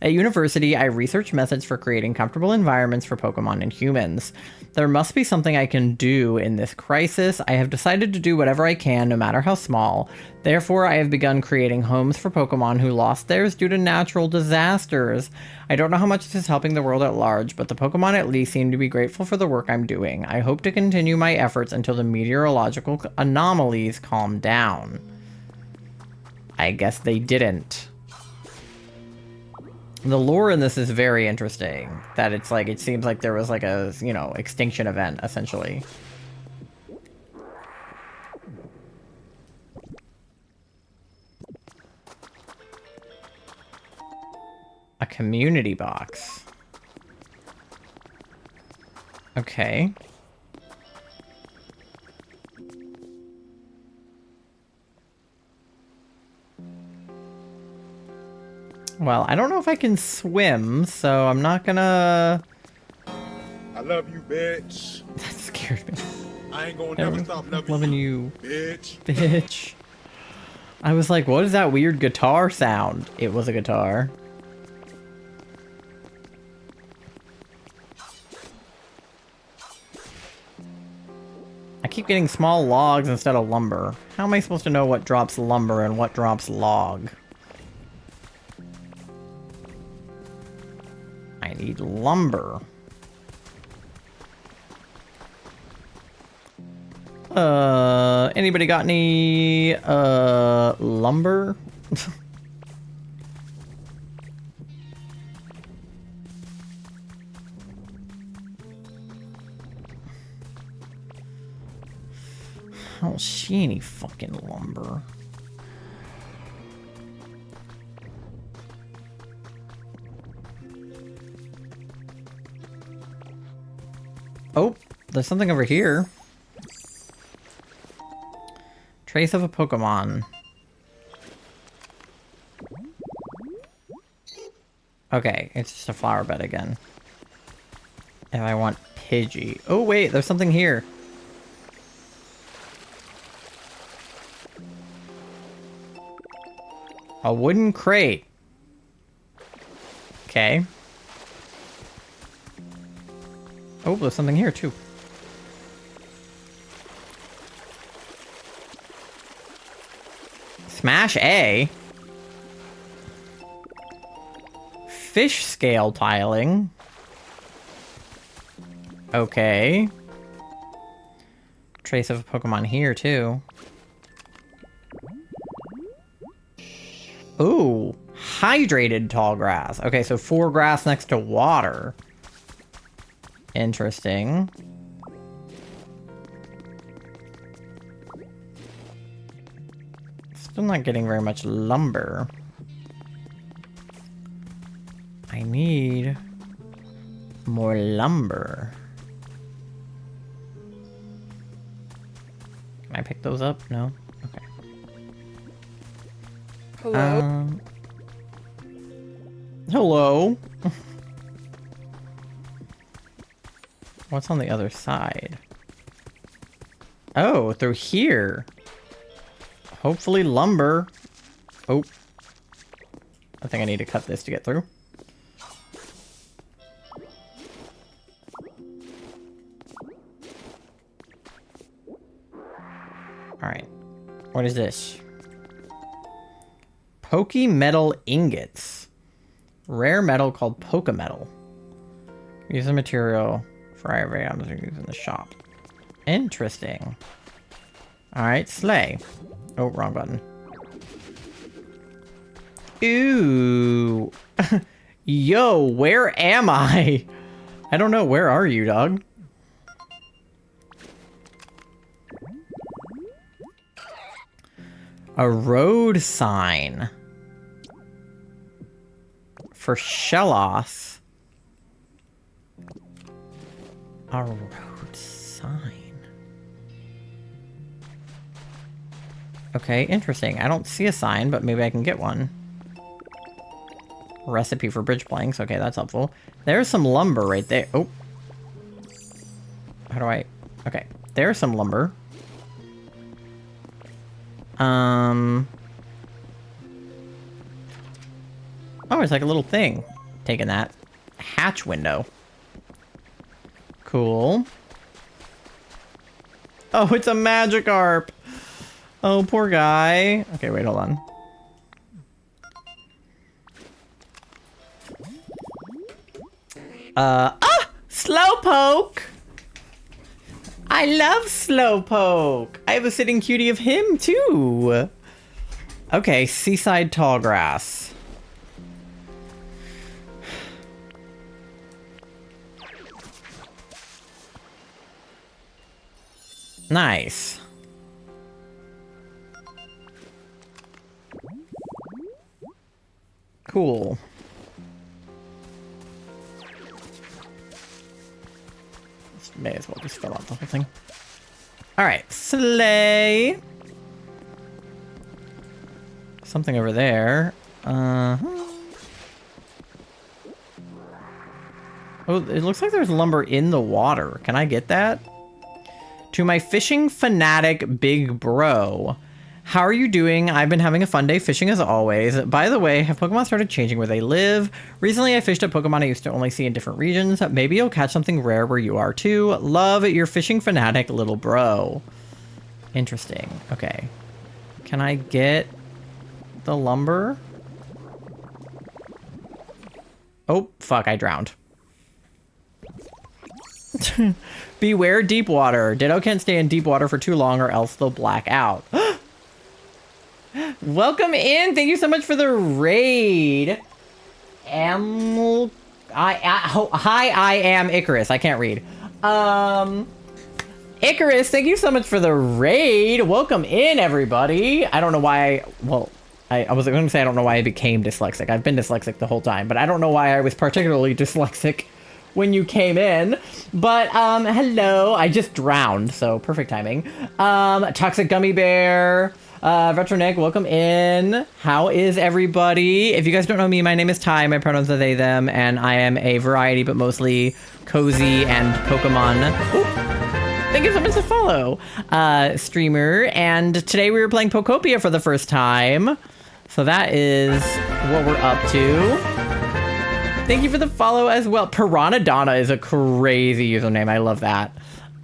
At university, I researched methods for creating comfortable environments for Pokemon and humans. There must be something I can do in this crisis. I have decided to do whatever I can, no matter how small. Therefore, I have begun creating homes for Pokemon who lost theirs due to natural disasters. I don't know how much this is helping the world at large, but the Pokemon at least seem to be grateful for the work I'm doing. I hope to continue my efforts until the meteorological anomalies calm down. I guess they didn't. The lore in this is very interesting. That it's like, it seems like there was like a, you know, extinction event, essentially. A community box. Okay. Well, I don't know if I can swim, so I'm not gonna... I love you, bitch. That scared me. I ain't gonna never stop loving, Loving you, bitch. bitch. I was like, what is that weird guitar sound? It was a guitar. I keep getting small logs instead of lumber. How am I supposed to know what drops lumber and what drops log? I need lumber. Anybody got any, lumber? I don't see any fucking lumber. Oh, there's something over here. Trace of a Pokemon. Okay, it's just a flower bed again. If I want Pidgey. Oh wait, there's something here. A wooden crate. Okay. Oh, there's something here too. Smash A. Fish scale tiling. Okay. Trace of a Pokemon here too. Ooh, hydrated tall grass. Okay, so 4 grass next to water. Interesting. Still not getting very much lumber. I need more lumber. Can I pick those up? No? Okay. Hello? Hello? What's on the other side? Oh, through here. Hopefully lumber. Oh. I think I need to cut this to get through. Alright. What is this? Metal ingots. Rare metal called Metal. Use the material for every item used in the shop. Interesting. Alright, slay. Oh, wrong button. Ooh. Yo, where am I? I don't know. Where are you, dog? A road sign. For Shellos. A road sign. Okay, interesting. I don't see a sign, but maybe I can get one. Recipe for bridge planks. Okay, that's helpful. There's some lumber right there. Oh. How do I... Okay, there's some lumber. Oh, it's like a little thing. Taking that. Hatch window. Cool. Oh, it's a Magikarp. Oh, poor guy. Okay, wait, hold on. Slowpoke! I love Slowpoke. I have a sitting cutie of him, too. Okay, seaside tall grass. Nice. Cool. May as well just fill out the whole thing. Alright, slay. Something over there. Oh, it looks like there's lumber in the water. Can I get that? To my fishing fanatic big bro. How are you doing? I've been having a fun day fishing as always. By the way, have Pokemon started changing where they live? Recently, I fished a Pokemon I used to only see in different regions. Maybe you'll catch something rare where you are too. Love, your fishing fanatic little bro. Interesting. Okay. Can I get the lumber? Oh, fuck, I drowned. Beware deep water. Ditto can't stay in deep water for too long or else they'll black out. Welcome in. Thank you so much for the raid. Hi, I am Icarus. I can't read. Icarus, thank you so much for the raid. Welcome in, everybody. I don't know why I was going to say I don't know why I became dyslexic. I've been dyslexic the whole time, but I don't know why I was particularly dyslexic when you came in. But hello, I just drowned, so perfect timing. Toxic Gummy Bear, Retronick, welcome in. How is everybody? If you guys don't know me, my name is Ty, my pronouns are they, them, and I am a variety, but mostly cozy and Pokemon. Ooh, thank you so much for follow, streamer. And today we were playing Pokopia for the first time. So that is what we're up to. Thank you for the follow as well. Piranadonna is a crazy username. I love that.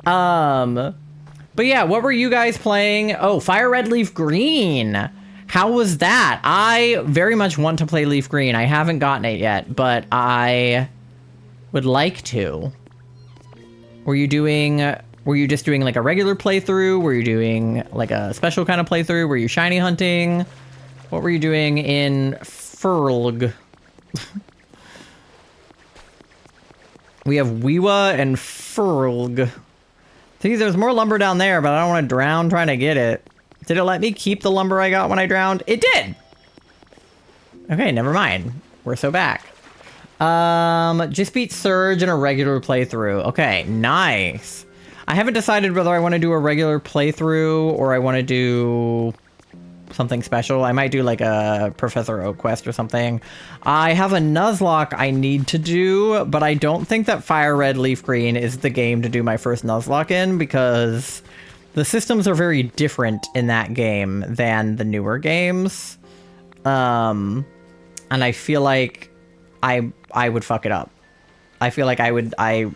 But yeah, what were you guys playing? Oh, Fire Red Leaf Green. How was that? I very much want to play Leaf Green. I haven't gotten it yet, but I would like to. Were you just doing like a regular playthrough? Were you doing like a special kind of playthrough? Were you shiny hunting? What were you doing in Furlg? We have Weewa and Furlg. See, there's more lumber down there, but I don't want to drown trying to get it. Did it let me keep the lumber I got when I drowned? It did! Okay, never mind. We're so back. Just beat Surge in a regular playthrough. Okay, nice. I haven't decided whether I want to do a regular playthrough or I want to do something special. I might do like a Professor Oak quest or something. I have a Nuzlocke I need to do, but I don't think that Fire Red Leaf Green is the game to do my first Nuzlocke in because the systems are very different in that game than the newer games. And I feel like I would fuck it up. I feel like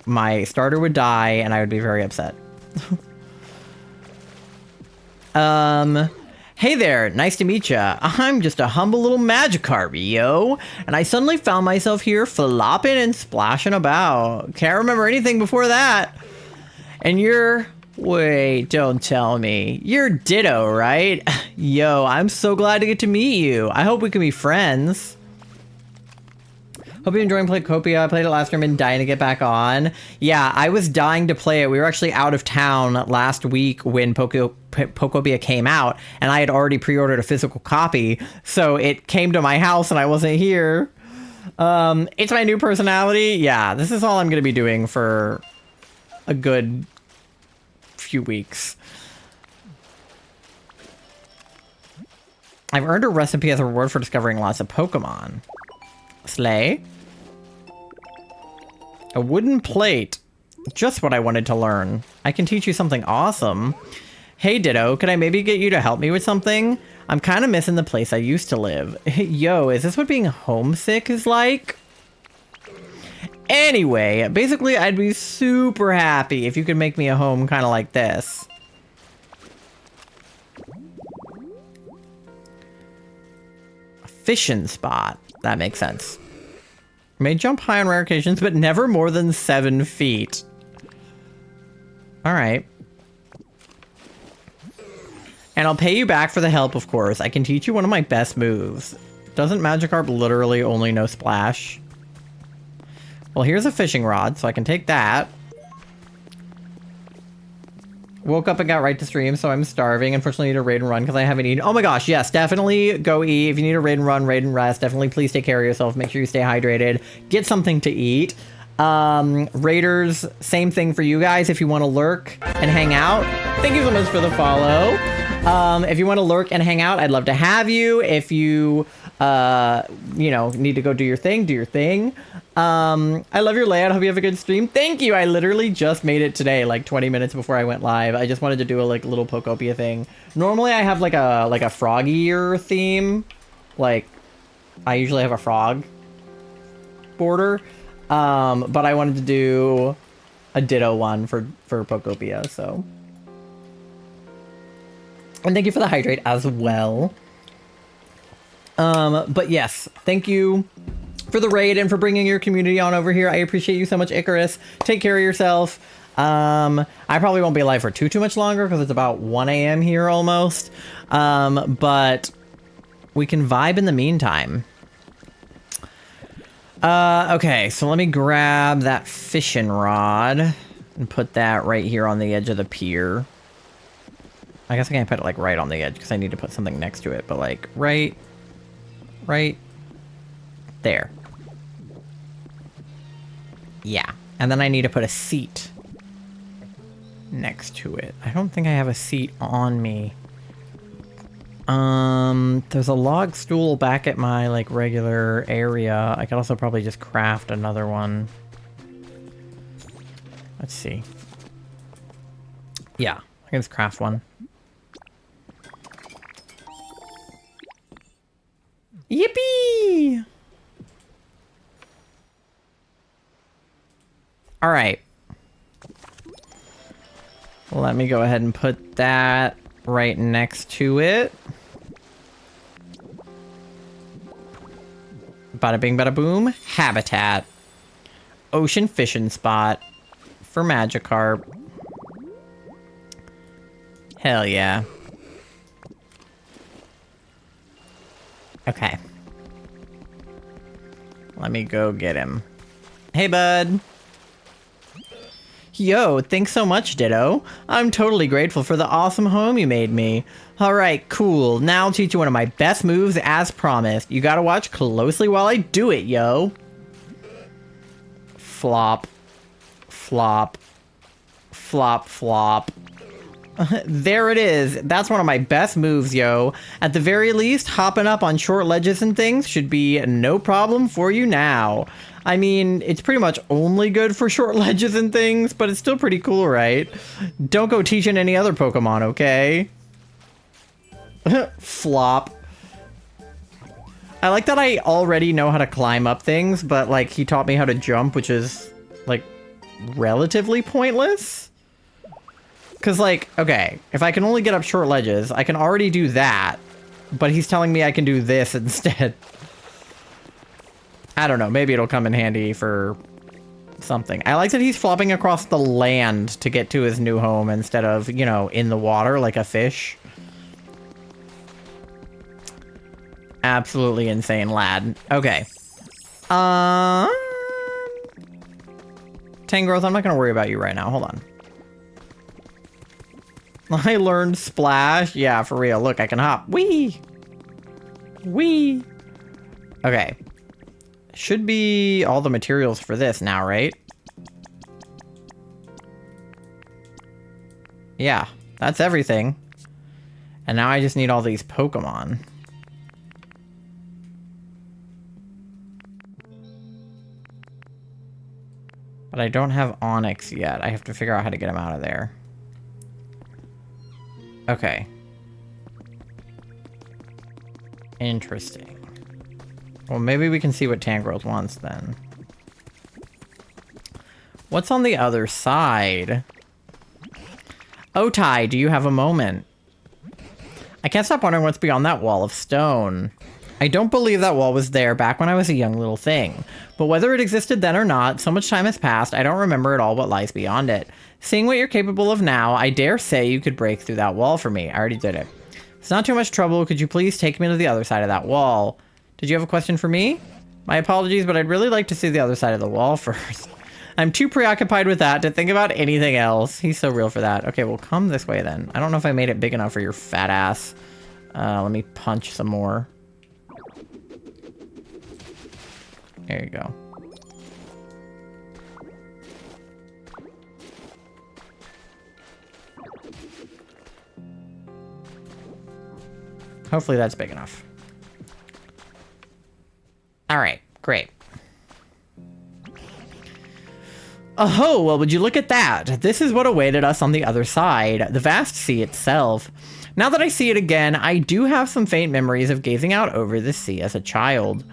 my starter would die and I would be very upset. Hey there, nice to meet ya. I'm just a humble little Magikarp, yo. And I suddenly found myself here flopping and splashing about. Can't remember anything before that. And wait, don't tell me. You're Ditto, right? Yo, I'm so glad to get to meet you. I hope we can be friends. Hope you're enjoying Pokopia. I played it last time and dying to get back on. Yeah, I was dying to play it. We were actually out of town last week when Pokopia came out, and I had already pre-ordered a physical copy, so it came to my house and I wasn't here. It's my new personality. Yeah, this is all I'm going to be doing for a good few weeks. I've earned a recipe as a reward for discovering lots of Pokemon. Slay. A wooden plate. Just what I wanted to learn. I can teach you something awesome. Hey Ditto, could I maybe get you to help me with something? I'm kind of missing the place I used to live. Yo, is this what being homesick is like? Anyway, basically I'd be super happy if you could make me a home kind of like this. A fishing spot. That makes sense. May jump high on rare occasions, but never more than 7 feet. Alright. And I'll pay you back for the help, of course. I can teach you one of my best moves. Doesn't Magikarp literally only know Splash? Well, here's a fishing rod, so I can take that. Woke up and got right to stream, so I'm starving. Unfortunately, I need to raid and run because I haven't eaten. Oh my gosh, yes, definitely go eat. If you need to raid and run, raid and rest, definitely please take care of yourself. Make sure you stay hydrated. Get something to eat. Raiders, same thing for you guys. If you want to lurk and hang out, thank you so much for the follow. If you want to lurk and hang out, I'd love to have you. If you, you know, need to go do your thing, do your thing. I love your layout. Hope you have a good stream. Thank you. I literally just made it today, like 20 minutes before I went live. I just wanted to do a like little Pokopia thing. Normally I have like a froggier theme. Like I usually have a frog border. But I wanted to do a ditto one for Pokopia, so. And thank you for the hydrate as well. But yes, thank you for the raid and for bringing your community on over here. I appreciate you so much, Icarus. Take care of yourself. I probably won't be live for too much longer because it's about 1 a.m. here almost. But we can vibe in the meantime. Okay, so let me grab that fishing rod and put that right here on the edge of the pier. I guess I can't put it like right on the edge because I need to put something next to it, but like right there. Yeah, and then I need to put a seat next to it. I don't think I have a seat on me. There's a log stool back at my like regular area. I could also probably just craft another one. Let's see. Yeah, I can just craft one. Yippee! All right. Let me go ahead and put that right next to it. Bada bing, bada boom. Habitat. Ocean fishing spot for Magikarp. Hell yeah. Okay. Let me go get him. Hey, bud. Yo, thanks so much, Ditto. I'm totally grateful for the awesome home you made me. Alright, cool. Now I'll teach you one of my best moves as promised. You gotta watch closely while I do it, yo. Flop. Flop. Flop, flop. There it is. That's one of my best moves, yo. At the very least, hopping up on short ledges and things should be no problem for you now. I mean, it's pretty much only good for short ledges and things, but it's still pretty cool, right? Don't go teaching any other Pokemon, okay? Flop. I like that I already know how to climb up things, but like he taught me how to jump, which is like relatively pointless. Cause like, okay, if I can only get up short ledges, I can already do that, but he's telling me I can do this instead. I don't know, maybe it'll come in handy for something. I like that he's flopping across the land to get to his new home instead of, you know, in the water like a fish. Absolutely insane, lad. Okay. Tangrowth, I'm not gonna worry about you right now. Hold on. I learned Splash. Yeah, for real. Look, I can hop. Whee! Whee! Okay. Should be all the materials for this now, right? Yeah, that's everything. And now I just need all these Pokemon. But I don't have Onyx yet. I have to figure out how to get him out of there. Okay. Interesting. Well, maybe we can see what Tangrowth wants then. What's on the other side? Otai, do you have a moment? I can't stop wondering what's beyond that wall of stone. I don't believe that wall was there back when I was a young little thing. But whether it existed then or not, so much time has passed, I don't remember at all what lies beyond it. Seeing what you're capable of now, I dare say you could break through that wall for me. I already did it. It's not too much trouble. Could you please take me to the other side of that wall? Did you have a question for me? My apologies, but I'd really like to see the other side of the wall first. I'm too preoccupied with that to think about anything else. He's so real for that. Okay, well, come this way then. I don't know if I made it big enough for your fat ass. Let me punch some more. There you go. Hopefully that's big enough. All right, great. Oh, well, would you look at that? This is what awaited us on the other side, the vast sea itself. Now that I see it again, I do have some faint memories of gazing out over the sea as a child.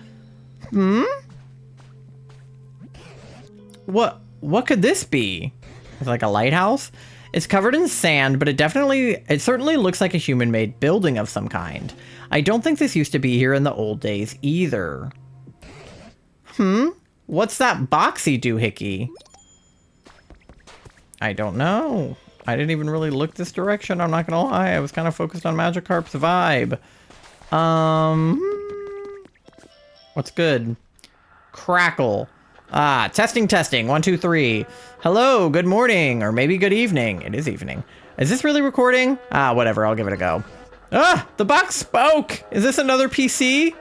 What could this be? Is it like a lighthouse? It's covered in sand, but it certainly looks like a human-made building of some kind. I don't think this used to be here in the old days either. What's that boxy doohickey? I don't know. I didn't even really look this direction, I'm not gonna lie. I was kind of focused on Magikarp's vibe. What's good? Crackle. Testing. 1, 2, 3. Hello, good morning, or maybe good evening. It is evening. Is this really recording? Whatever, I'll give it a go. The box spoke! Is this another PC?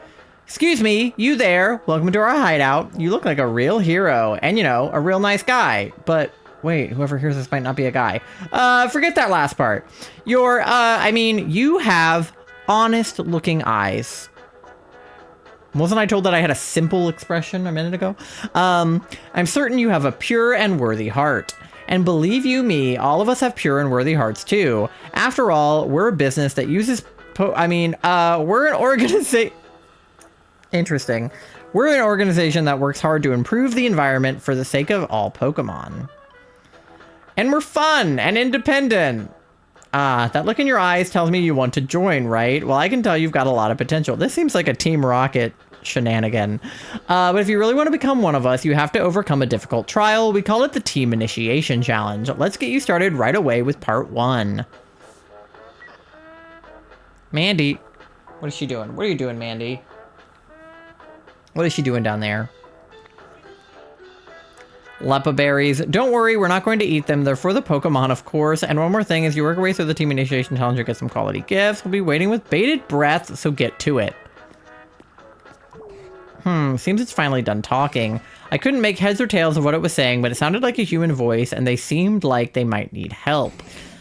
Excuse me, you there. Welcome to our hideout. You look like a real hero, and a real nice guy. But wait, whoever hears this might not be a guy. Forget that last part. You have honest looking eyes. Wasn't I told that I had a simple expression a minute ago? I'm certain you have a pure and worthy heart. And believe you me, all of us have pure and worthy hearts too. After all, we're a business that uses we're an organization. Interesting. We're an organization that works hard to improve the environment for the sake of all Pokemon. And we're fun and independent. That look in your eyes tells me you want to join, right? Well, I can tell you've got a lot of potential. This seems like a Team Rocket shenanigan. But if you really want to become one of us, you have to overcome a difficult trial. We call it the Team Initiation Challenge. Let's get you started right away with part 1. Mandy. What is she doing? What are you doing, Mandy? What is she doing down there? Lepa berries. Don't worry, we're not going to eat them. They're for the Pokemon, of course. And one more thing, as you work your way through the Team Initiation Challenge, you'll get some quality gifts. We'll be waiting with bated breath, so get to it. Seems it's finally done talking. I couldn't make heads or tails of what it was saying, but it sounded like a human voice, and they seemed like they might need help.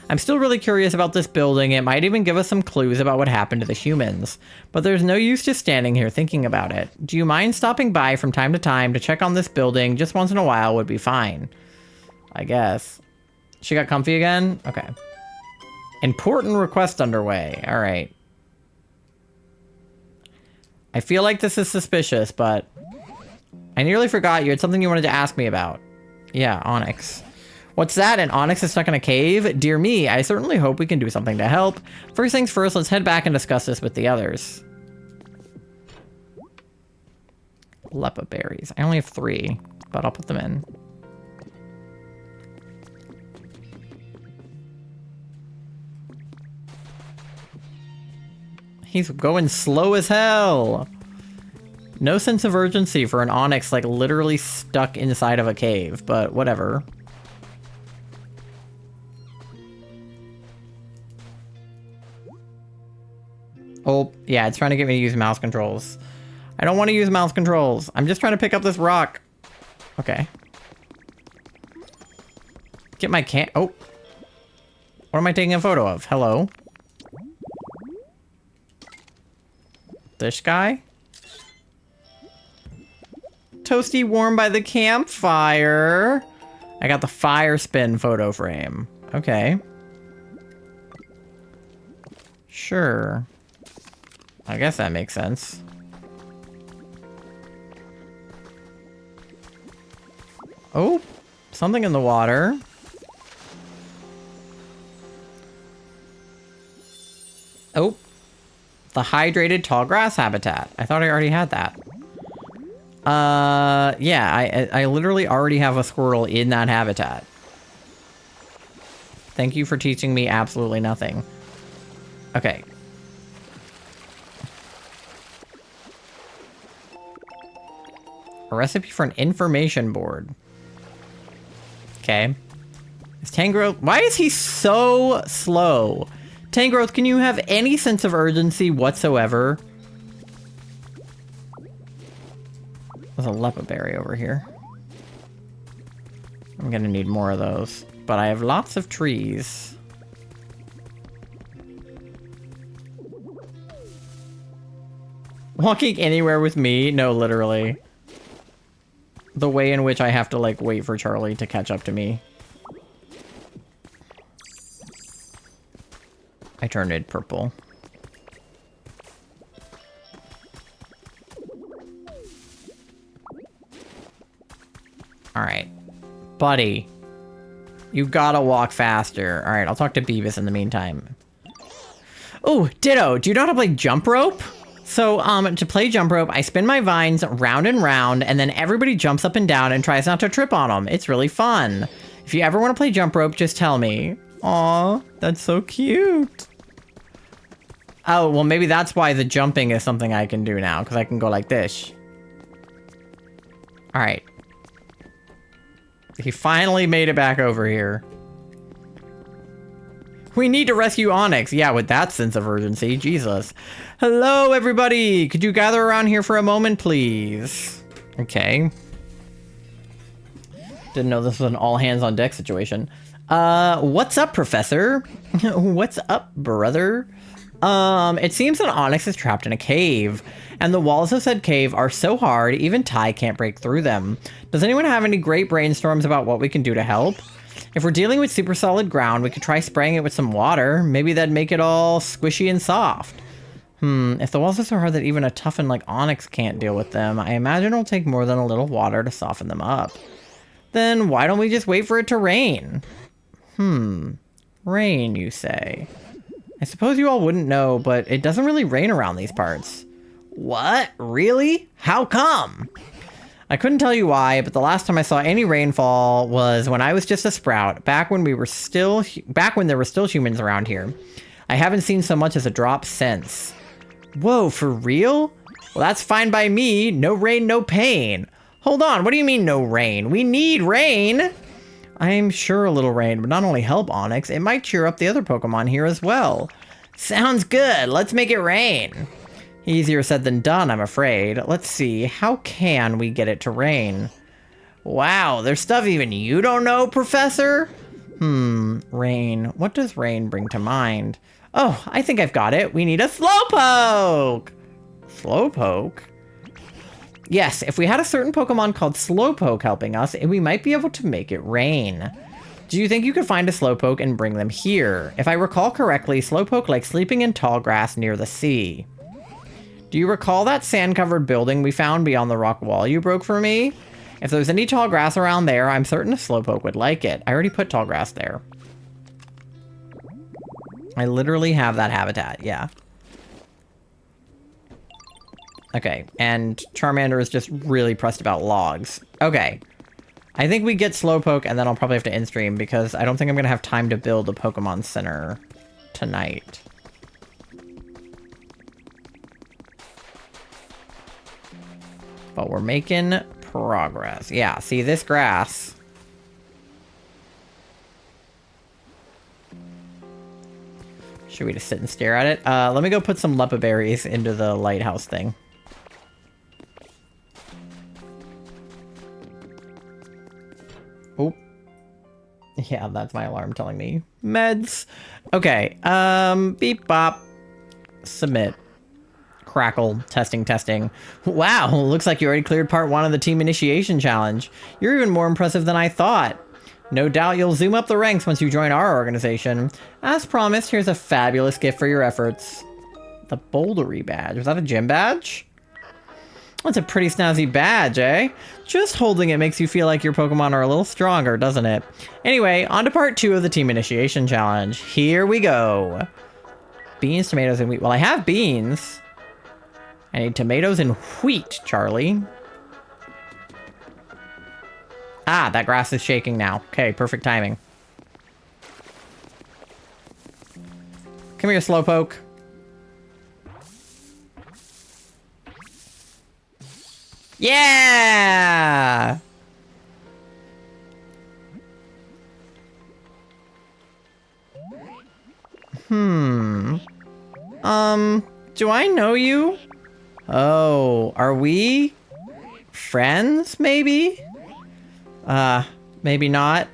I'm still really curious about this building. It might even give us some clues about what happened to the humans. But there's no use just standing here thinking about it. Do you mind stopping by from time to time to check on this building? Just once in a while would be fine. I guess. She got comfy again? Okay. Important request underway. All right. I feel like this is suspicious, but I nearly forgot you had something you wanted to ask me about. Yeah, Onyx. What's that? An Onyx is stuck in a cave? Dear me, I certainly hope we can do something to help. First things first, let's head back and discuss this with the others. Lepa berries. I only have 3, but I'll put them in. He's going slow as hell. No sense of urgency for an Onyx like literally stuck inside of a cave, but whatever. Oh, yeah, it's trying to get me to use mouse controls. I don't want to use mouse controls. I'm just trying to pick up this rock. Okay. Get my oh. What am I taking a photo of? Hello? This guy? Toasty warm by the campfire. I got the fire spin photo frame. Okay. Sure. I guess that makes sense. Oh, something in the water. Oh, the hydrated tall grass habitat. I thought I already had that. Yeah, I literally already have a Squirtle in that habitat. Thank you for teaching me absolutely nothing. Okay. A recipe for an information board. Okay. Is Tangrowth... Why is he so slow? Tangrowth, can you have any sense of urgency whatsoever? There's a Lepa berry over here. I'm gonna need more of those. But I have lots of trees. Walking anywhere with me? No, literally. the way in which I have to, like, wait for Charlie to catch up to me. I turned it purple. Alright. Buddy. You gotta walk faster. Alright, I'll talk to Beavis in the meantime. Oh, Ditto, do you know how to play jump rope? So, to play jump rope, I spin my vines round and round, and then everybody jumps up and down and tries not to trip on them. It's really fun. If you ever want to play jump rope, just tell me. Aw, that's so cute. Oh, well, maybe that's why the jumping is something I can do now, because I can go like this. Alright. He finally made it back over here. We need to rescue Onyx. Yeah, with that sense of urgency. Jesus. Hello, everybody. Could you gather around here for a moment, please? Okay. Didn't know this was an all hands on deck situation. What's up, Professor? What's up, brother? It seems that Onyx is trapped in a cave, and the walls of said cave are so hard, even Ty can't break through them. Does anyone have any great brainstorms about what we can do to help? If we're dealing with super solid ground, we could try spraying it with some water. Maybe that'd make it all squishy and soft. If the walls are so hard that even a toughen like Onyx can't deal with them, I imagine it'll take more than a little water to soften them up. Then why don't we just wait for it to rain? Rain, you say? I suppose you all wouldn't know, but it doesn't really rain around these parts. What? Really? How come? I couldn't tell you why, but the last time I saw any rainfall was when I was just a sprout, back when there were still humans around here. I haven't seen so much as a drop since. Whoa, for real? Well, that's fine by me. No rain, no pain. Hold on, what do you mean no rain? We need rain! I'm sure a little rain would not only help Onyx, it might cheer up the other Pokemon here as well. Sounds good, let's make it rain. Easier said than done, I'm afraid. Let's see, how can we get it to rain? Wow, there's stuff even you don't know, Professor? Rain. What does rain bring to mind? Oh, I think I've got it. We need a Slowpoke! Slowpoke? Yes, if we had a certain Pokemon called Slowpoke helping us, we might be able to make it rain. Do you think you could find a Slowpoke and bring them here? If I recall correctly, Slowpoke likes sleeping in tall grass near the sea. Do you recall that sand-covered building we found beyond the rock wall you broke for me? If there's any tall grass around there, I'm certain a Slowpoke would like it. I already put tall grass there. I literally have that habitat, yeah. Okay, and Charmander is just really pressed about logs. Okay. I think we get Slowpoke, and then I'll probably have to end stream, because I don't think I'm going to have time to build a Pokemon Center tonight. But we're making progress. Yeah, see this grass. Should we just sit and stare at it? Let me go put some Leppa berries into the lighthouse thing. Oh. Yeah, that's my alarm telling me. Meds. Okay. Beep bop. Submit. Crackle. Testing. Wow, looks like you already cleared part 1 of the team initiation challenge. You're even more impressive than I thought. No doubt you'll zoom up the ranks once you join our organization. As promised, here's a fabulous gift for your efforts. The Bouldery badge. Was that a gym badge? That's a pretty snazzy badge, eh? Just holding it makes you feel like your Pokemon are a little stronger, doesn't it? Anyway, on to part 2 of the team initiation challenge. Here we go. Beans, tomatoes, and wheat. Well, I have beans. I need tomatoes and wheat, Charlie. Ah, that grass is shaking now. Okay, perfect timing. Come here, Slowpoke. Yeah! Do I know you? Oh, are we friends, maybe? Maybe not.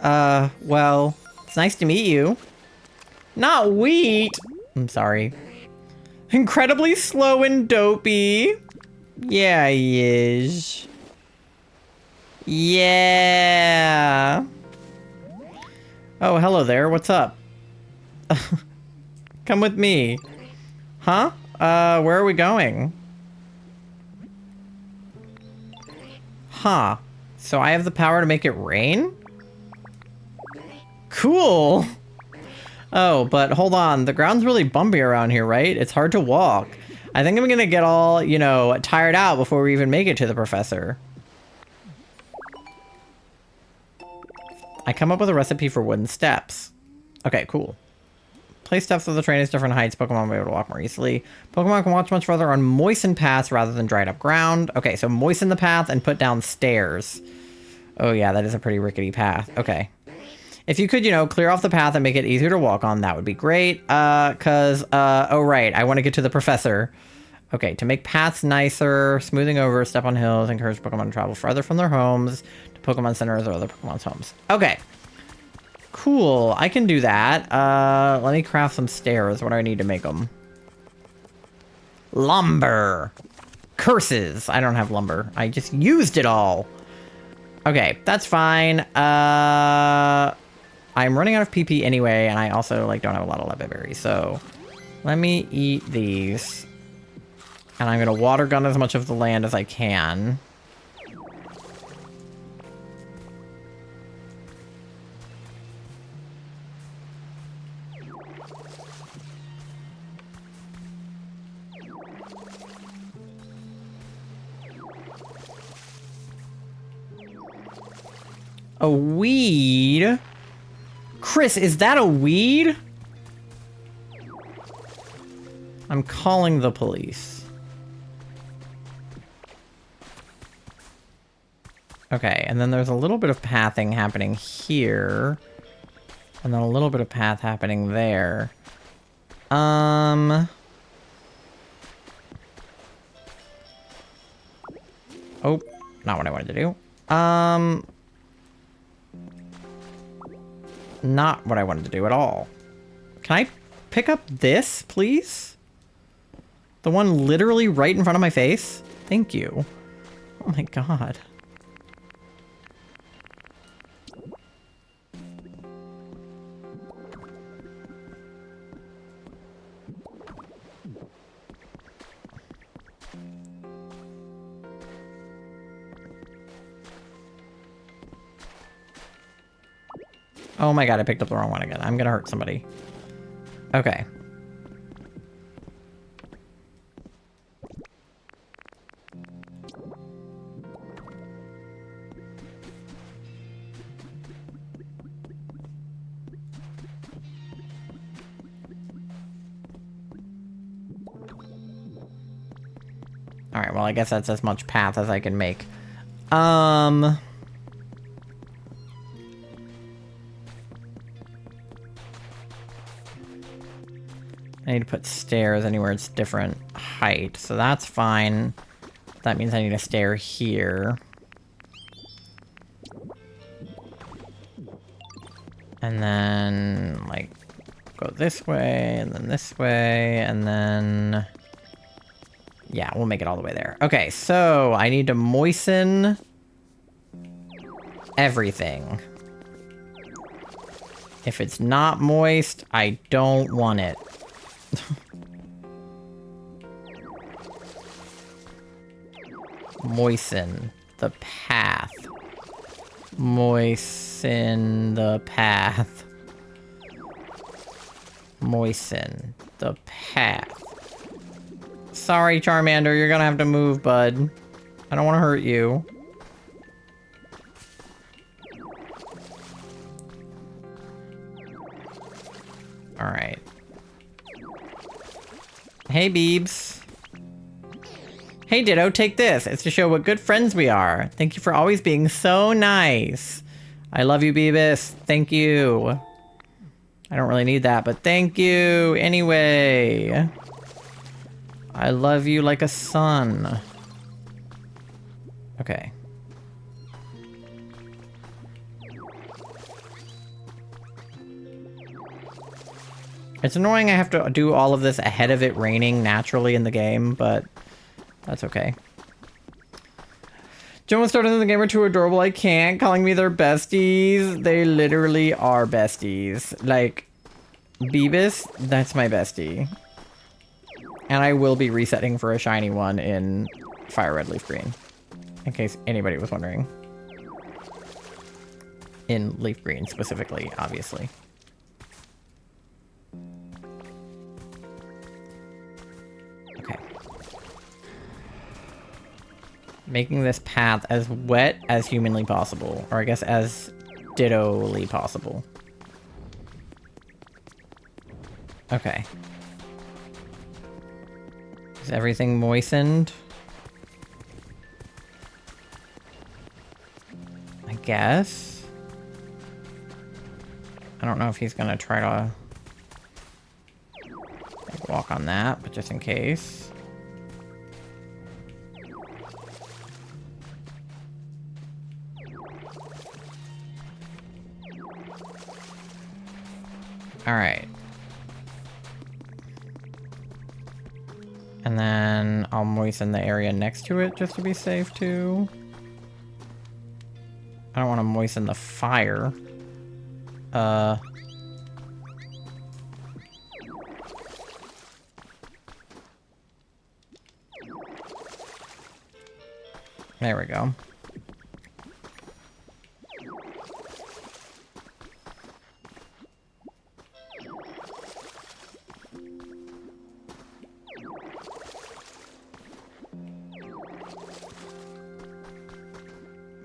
Well, it's nice to meet you. Not wheat! I'm sorry. Incredibly slow and dopey. Yeah, he is. Yeah. Oh, hello there. What's up? Come with me. Huh? Where are we going? Huh. So I have the power to make it rain? Cool. Oh, but hold on. The ground's really bumpy around here, right? It's hard to walk. I think I'm gonna get all, you know, tired out before we even make it to the professor. I come up with a recipe for wooden steps. Okay, cool. Place steps of the terrain at different heights. Pokemon will be able to walk more easily. Pokemon can walk much further on moistened paths rather than dried up ground. Okay, so moisten the path and put down stairs. Oh yeah, that is a pretty rickety path. Okay. If you could, you know, clear off the path and make it easier to walk on, that would be great. Oh right, I want to get to the professor. Okay, to make paths nicer, smoothing over, step on hills, encourage Pokemon to travel farther from their homes to Pokemon centers or other Pokemon's homes. Okay. Cool, I can do that. Let me craft some stairs. What do I need to make them? Lumber. Curses. I don't have lumber. I just used it all. Okay, that's fine. I'm running out of PP anyway, and I also, like, don't have a lot of leather berries, so let me eat these. And I'm gonna water gun as much of the land as I can. A weed? Chris, is that a weed? I'm calling the police. Okay, and then there's a little bit of pathing happening here. And then a little bit of path happening there. Oh, not what I wanted to do. Not what I wanted to do at all. Can I pick up this, please? The one literally right in front of my face? Thank you. Oh my god. Oh my god, I picked up the wrong one again. I'm gonna hurt somebody. Okay. Alright, well I guess that's as much path as I can make. I need to put stairs anywhere it's different height, so that's fine. That means I need a stair here. And then, like, go this way, and then this way, and then... Yeah, we'll make it all the way there. Okay, so I need to moisten everything. If it's not moist, I don't want it. Moisten the path. Moisten the path. Moisten the path. Sorry, Charmander, you're gonna have to move, bud. I don't want to hurt you. Alright. Hey, Beebs. Hey, Ditto, take this. It's to show what good friends we are. Thank you for always being so nice. I love you, Beebus. Thank you. I don't really need that, but thank you anyway. I love you like a son. Okay. It's annoying I have to do all of this ahead of it raining naturally in the game, but that's okay. Joan started in the game are too adorable. I can't. Calling me their besties. They literally are besties. Like, Beavis, that's my bestie. And I will be resetting for a shiny one in Fire Red Leaf Green. In case anybody was wondering. In Leaf Green specifically, obviously. Okay. Making this path as wet as humanly possible. Or I guess as ditto-ly possible. Okay. Is everything moistened? I guess. I don't know if he's gonna try to like, walk on that, but just in case. All right. And then I'll moisten the area next to it just to be safe too. I don't want to moisten the fire. There we go.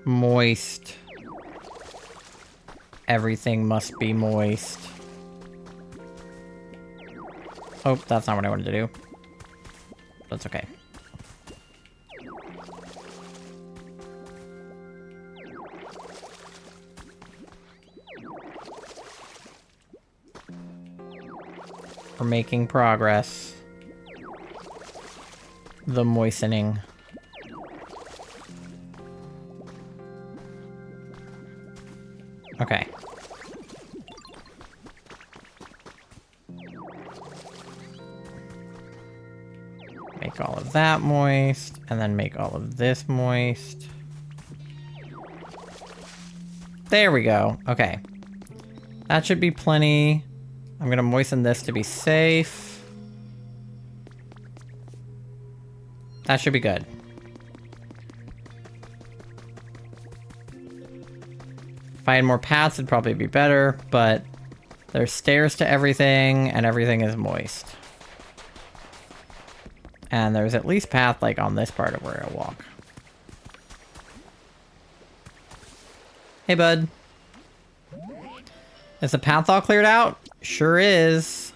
Moist. Everything must be moist. Oh, that's not what I wanted to do. That's okay. We're making progress. The moistening. Okay. Make all of that moist, and then make all of this moist. There we go. Okay. That should be plenty. I'm gonna moisten this to be safe. That should be good. If I had more paths, it'd probably be better, but there's stairs to everything, and everything is moist. And there's at least path, like, on this part of where I walk. Hey, bud. Is the path all cleared out? Sure is.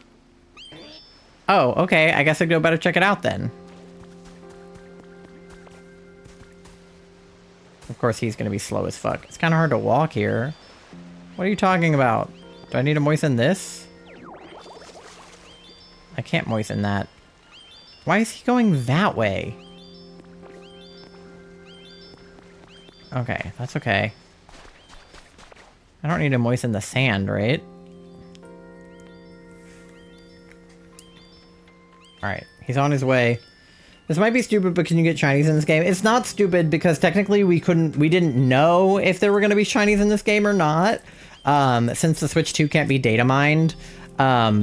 Oh, okay. I guess I'd go better check it out then. Of course, he's gonna be slow as fuck. It's kind of hard to walk here. What are you talking about? Do I need to moisten this? I can't moisten that. Why is he going that way? Okay, that's okay. I don't need to moisten the sand, right? Alright, he's on his way. This might be stupid, but can you get shinies in this game? It's not stupid because technically we didn't know if there were going to be shinies in this game or not. Since the Switch 2 can't be data mined,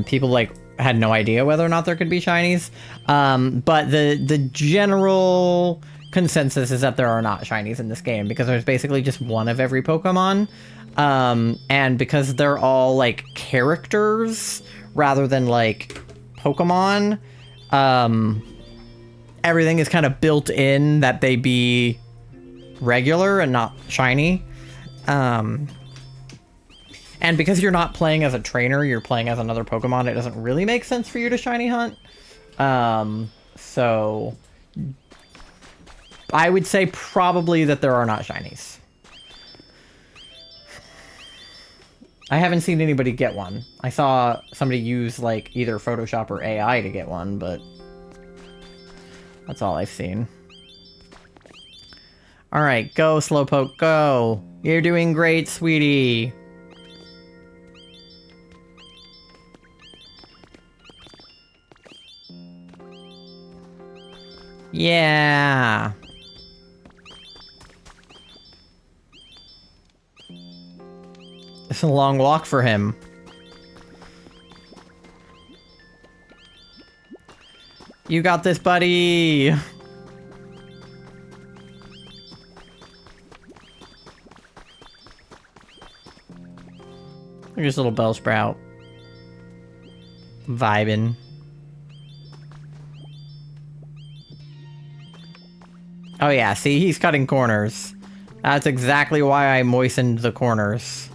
people like had no idea whether or not there could be shinies. But the general consensus is that there are not shinies in this game because there's basically just one of every Pokemon. And because they're all like characters rather than like Pokemon, everything is kind of built in that they be regular and not shiny. And because you're not playing as a trainer, you're playing as another Pokemon, it doesn't really make sense for you to shiny hunt. So I would say probably that there are not shinies. I haven't seen anybody get one. I saw somebody use like either Photoshop or AI to get one, but that's all I've seen. All right, go Slowpoke, go. You're doing great, sweetie. Yeah. It's a long walk for him. You got this, buddy! Look at this little bell sprout. Vibing. Oh yeah, see, he's cutting corners. That's exactly why I moistened the corners.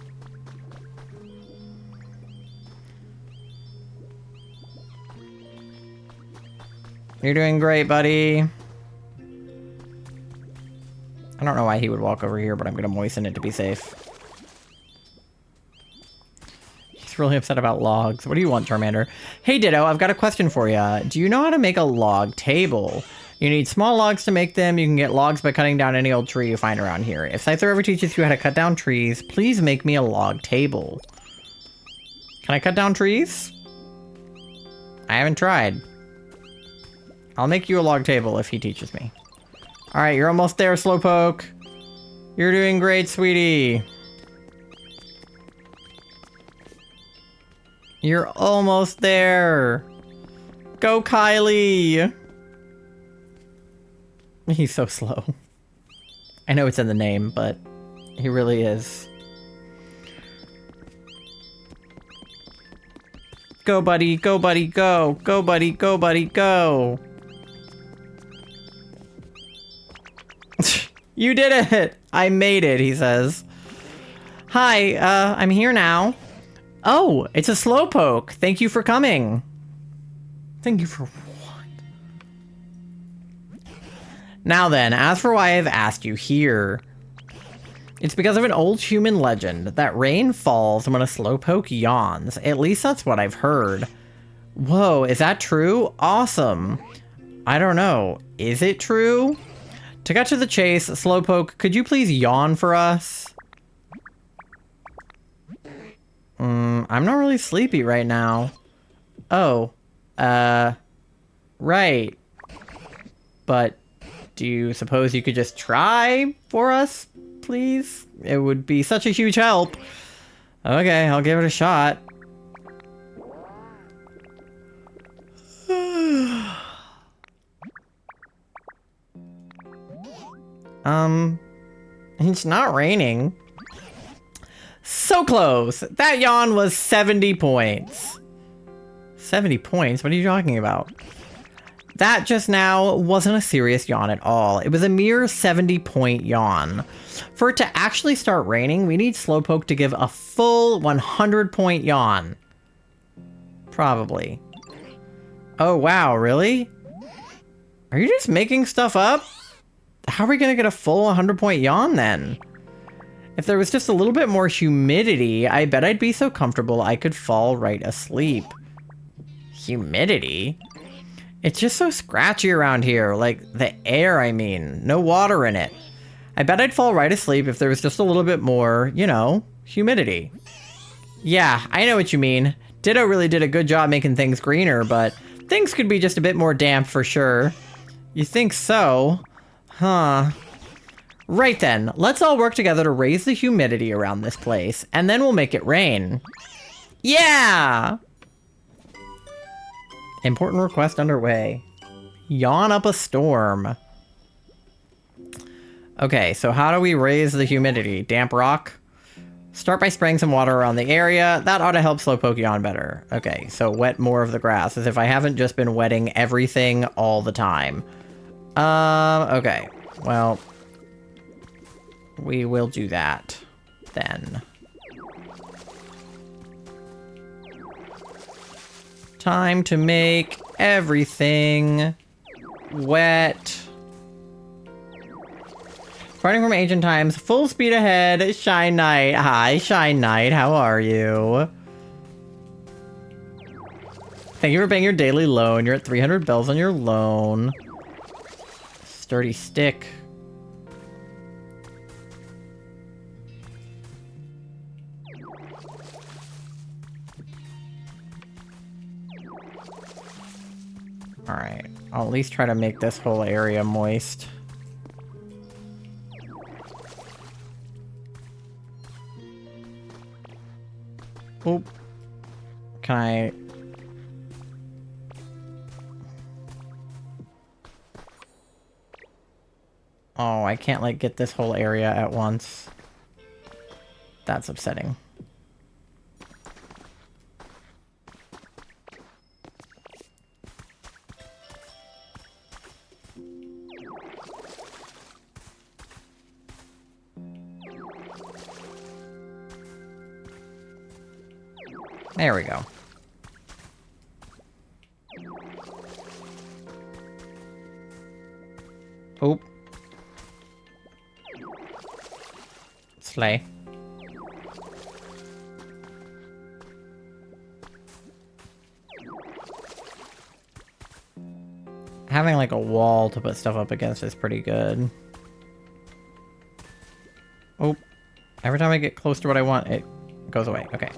You're doing great, buddy. I don't know why he would walk over here, but I'm gonna moisten it to be safe. He's really upset about logs. What do you want, Charmander? Hey, Ditto, I've got a question for you. Do you know how to make a log table? You need small logs to make them. You can get logs by cutting down any old tree you find around here. If Scyther ever teaches you how to cut down trees, please make me a log table. Can I cut down trees? I haven't tried. I'll make you a log table if he teaches me. Alright, you're almost there, Slowpoke. You're doing great, sweetie. You're almost there. Go, Kylie. He's so slow. I know it's in the name, but he really is. Go, buddy, go, buddy, go. Go, buddy, go, buddy, go. You did it! I made it, he says. Hi, I'm here now. Oh, it's a Slowpoke. Thank you for coming. Thank you for what? Now then, as for why I've asked you here. It's because of an old human legend that rain falls when a Slowpoke yawns. At least that's what I've heard. Whoa, is that true? Awesome. I don't know. Is it true? To cut to the chase, Slowpoke, could you please yawn for us? I'm not really sleepy right now. Oh, right. But do you suppose you could just try for us, please? It would be such a huge help. Okay, I'll give it a shot. It's not raining. So close! That yawn was 70 points. 70 points? What are you talking about? That just now wasn't a serious yawn at all. It was a mere 70-point yawn. For it to actually start raining, we need Slowpoke to give a full 100-point yawn. Probably. Oh wow, really? Are you just making stuff up? How are we gonna get a full 100-point yawn then? If there was just a little bit more humidity, I bet I'd be so comfortable I could fall right asleep. Humidity? It's just so scratchy around here, like the air, I mean. No water in it. I bet I'd fall right asleep if there was just a little bit more, you know, humidity. Yeah, I know what you mean. Ditto really did a good job making things greener, but things could be just a bit more damp for sure. You think so? Huh. Right then, let's all work together to raise the humidity around this place, and then we'll make it rain. Yeah! Important request underway. Yawn up a storm. Okay, so how do we raise the humidity? Damp rock? Start by spraying some water around the area. That ought to help Slowpoke yawn better. Okay, so wet more of the grass, as if I haven't just been wetting everything all the time. Okay. Well, we will do that then. Time to make everything wet. Starting from ancient times, full speed ahead, Shine Knight. Hi, Shine Knight, how are you? Thank you for paying your daily loan. You're at 300 bells on your loan. Sturdy stick. Alright, I'll at least try to make this whole area moist. Oop. Can I... Oh, I can't, like, get this whole area at once. That's upsetting. There we go. Oop. Slay. Having like a wall to put stuff up against is pretty good. Oop. Every time I get close to what I want, it goes away. Okay.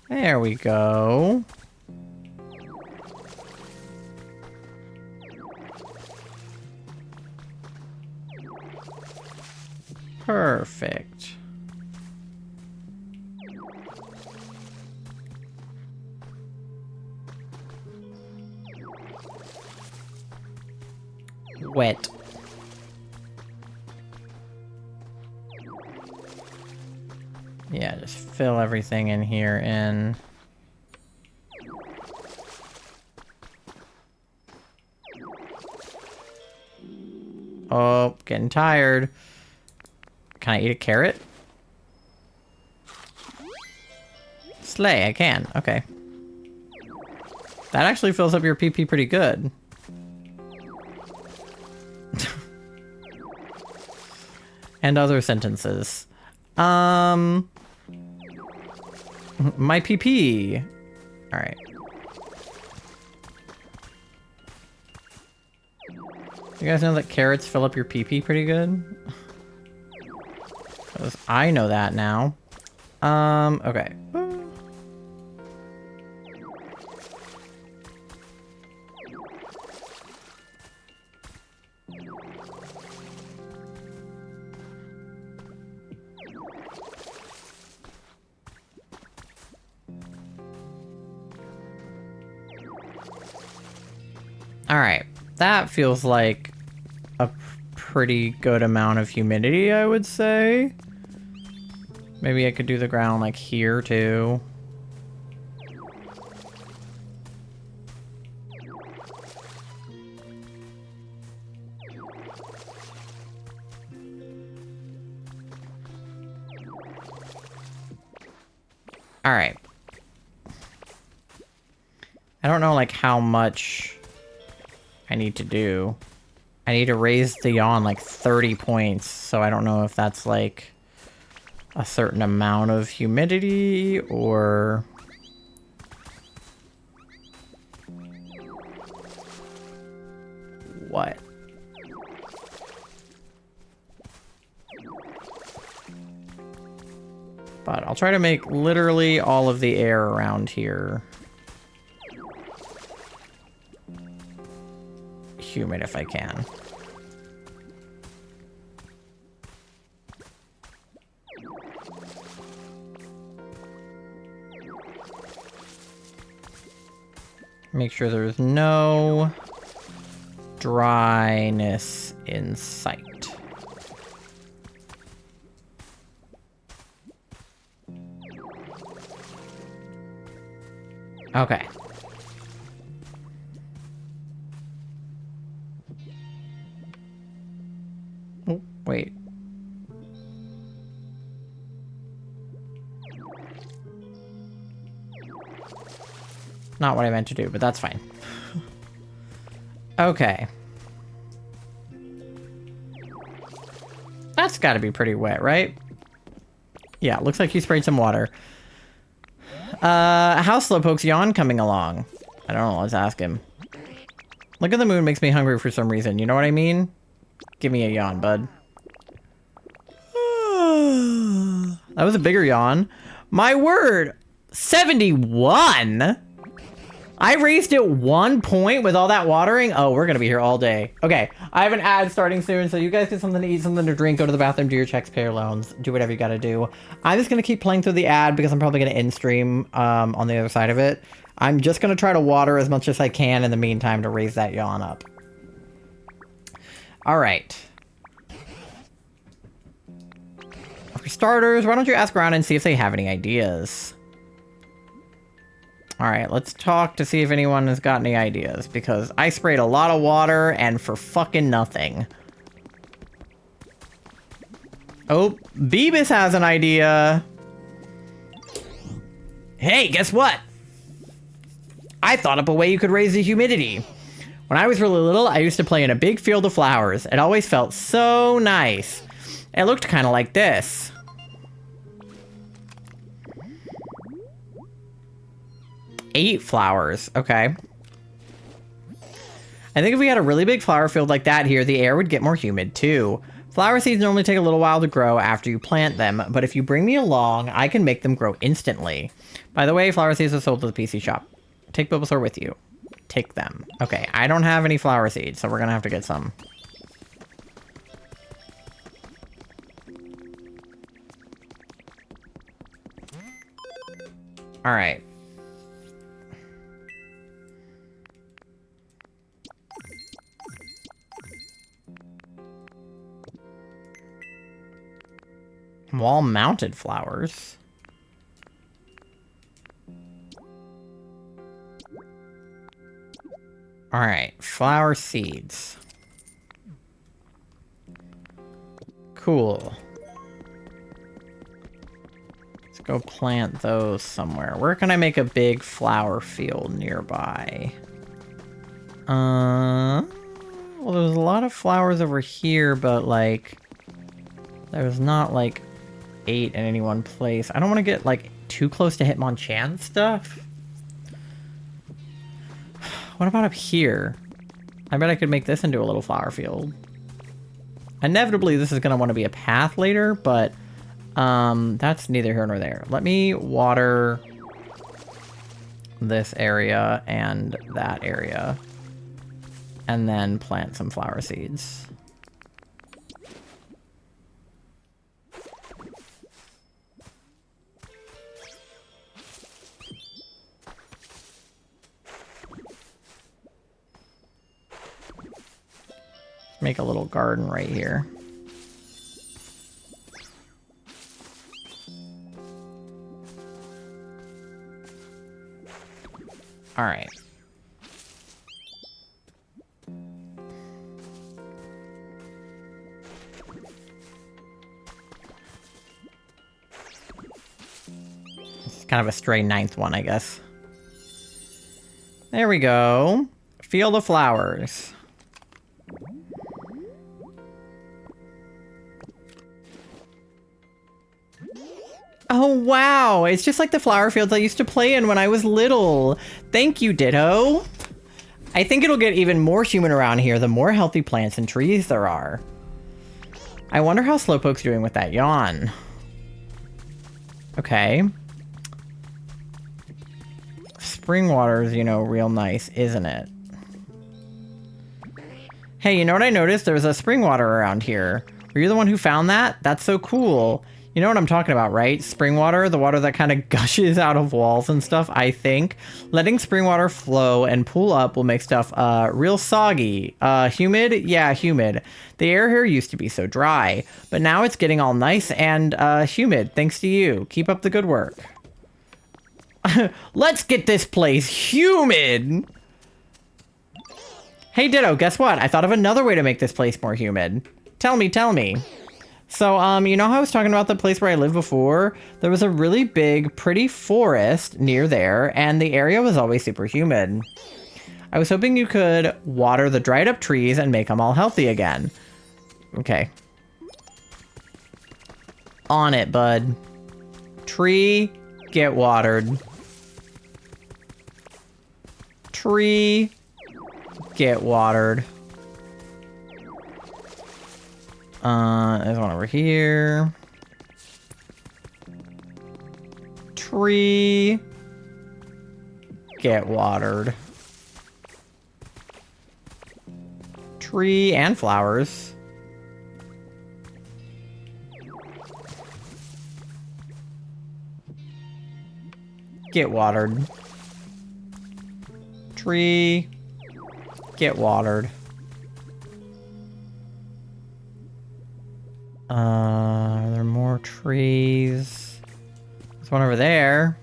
There we go. Perfect. Wet. Yeah, just fill everything in here and... Oh, getting tired. Can I eat a carrot? Slay, I can. Okay. That actually fills up your PP pretty good. And other sentences. My PP. Alright. You guys know that carrots fill up your PP pretty good? 'Cause I know that now. Okay. Alright, that feels like a pretty good amount of humidity, I would say. Maybe I could do the ground like here too. Alright. I don't know like how much I need to do. I need to raise the yawn like 30 points, so I don't know if that's like a certain amount of humidity or... what? But I'll try to make literally all of the air around here humid if I can. Make sure there's no dryness in sight. Okay. Oh, wait. Not what I meant to do, but that's fine. Okay. That's gotta be pretty wet, right? Yeah, looks like he sprayed some water. How's Slowpoke's yawn coming along? I don't know, let's ask him. Look at the moon makes me hungry for some reason, you know what I mean? Give me a yawn, bud. That was a bigger yawn. My word! 71?! I raised it 1 point with all that watering. Oh, we're gonna be here all day. Okay, I have an ad starting soon, so you guys get something to eat, something to drink, go to the bathroom, do your checks, pay your loans, do whatever you gotta do. I'm just gonna keep playing through the ad because I'm probably gonna end stream on the other side of it. I'm just gonna try to water as much as I can in the meantime to raise that yawn up. All right. For starters, why don't you ask around and see if they have any ideas? All right, let's talk to see if anyone has got any ideas, because I sprayed a lot of water and for fucking nothing. Oh, Beebus has an idea. Hey, guess what? I thought up a way you could raise the humidity. When I was really little, I used to play in a big field of flowers. It always felt so nice. It looked kind of like this. Eight flowers. Okay. I think if we had a really big flower field like that here, the air would get more humid too. Flower seeds normally take a little while to grow after you plant them, but if you bring me along, I can make them grow instantly. By the way, flower seeds are sold to the PC shop. Take Bulbasaur with you. Take them. Okay, I don't have any flower seeds, so we're gonna have to get some. All right. Wall-mounted flowers. All right, flower seeds. Cool. Let's go plant those somewhere. Where can I make a big flower field nearby? Well, there's a lot of flowers over here, but like, there's not like 8 in any one place. I don't want to get like too close to Hitmonchan stuff. What about up here? I bet I could make this into a little flower field. Inevitably, this is going to want to be a path later, but that's neither here nor there. Let me water this area and that area, and then plant some flower seeds. Make a little garden right here. All right. It's kind of a stray 9th one, I guess. There we go. Field of flowers. Oh, wow. It's just like the flower fields I used to play in when I was little. Thank you, Ditto. I think it'll get even more humid around here the more healthy plants and trees there are. I wonder how Slowpoke's doing with that yawn. Okay. Spring water is, you know, real nice, isn't it? Hey, you know what I noticed? There's a spring water around here. Were you the one who found that? That's so cool. You know what I'm talking about, right? Spring water, the water that kind of gushes out of walls and stuff, I think. Letting spring water flow and pool up will make stuff real soggy. Humid? Yeah, humid. The air here used to be so dry, but now it's getting all nice and humid, thanks to you. Keep up the good work. Let's get this place humid! Hey, Ditto, guess what? I thought of another way to make this place more humid. Tell me, tell me. So, you know how I was talking about the place where I lived before? There was a really big, pretty forest near there, and the area was always super humid. I was hoping you could water the dried up trees and make them all healthy again. Okay. On it, bud. Tree, get watered. Tree, get watered. There's one over here. Tree. Get watered. Tree and flowers. Get watered. Tree. Get watered. Are there more trees? There's one over there.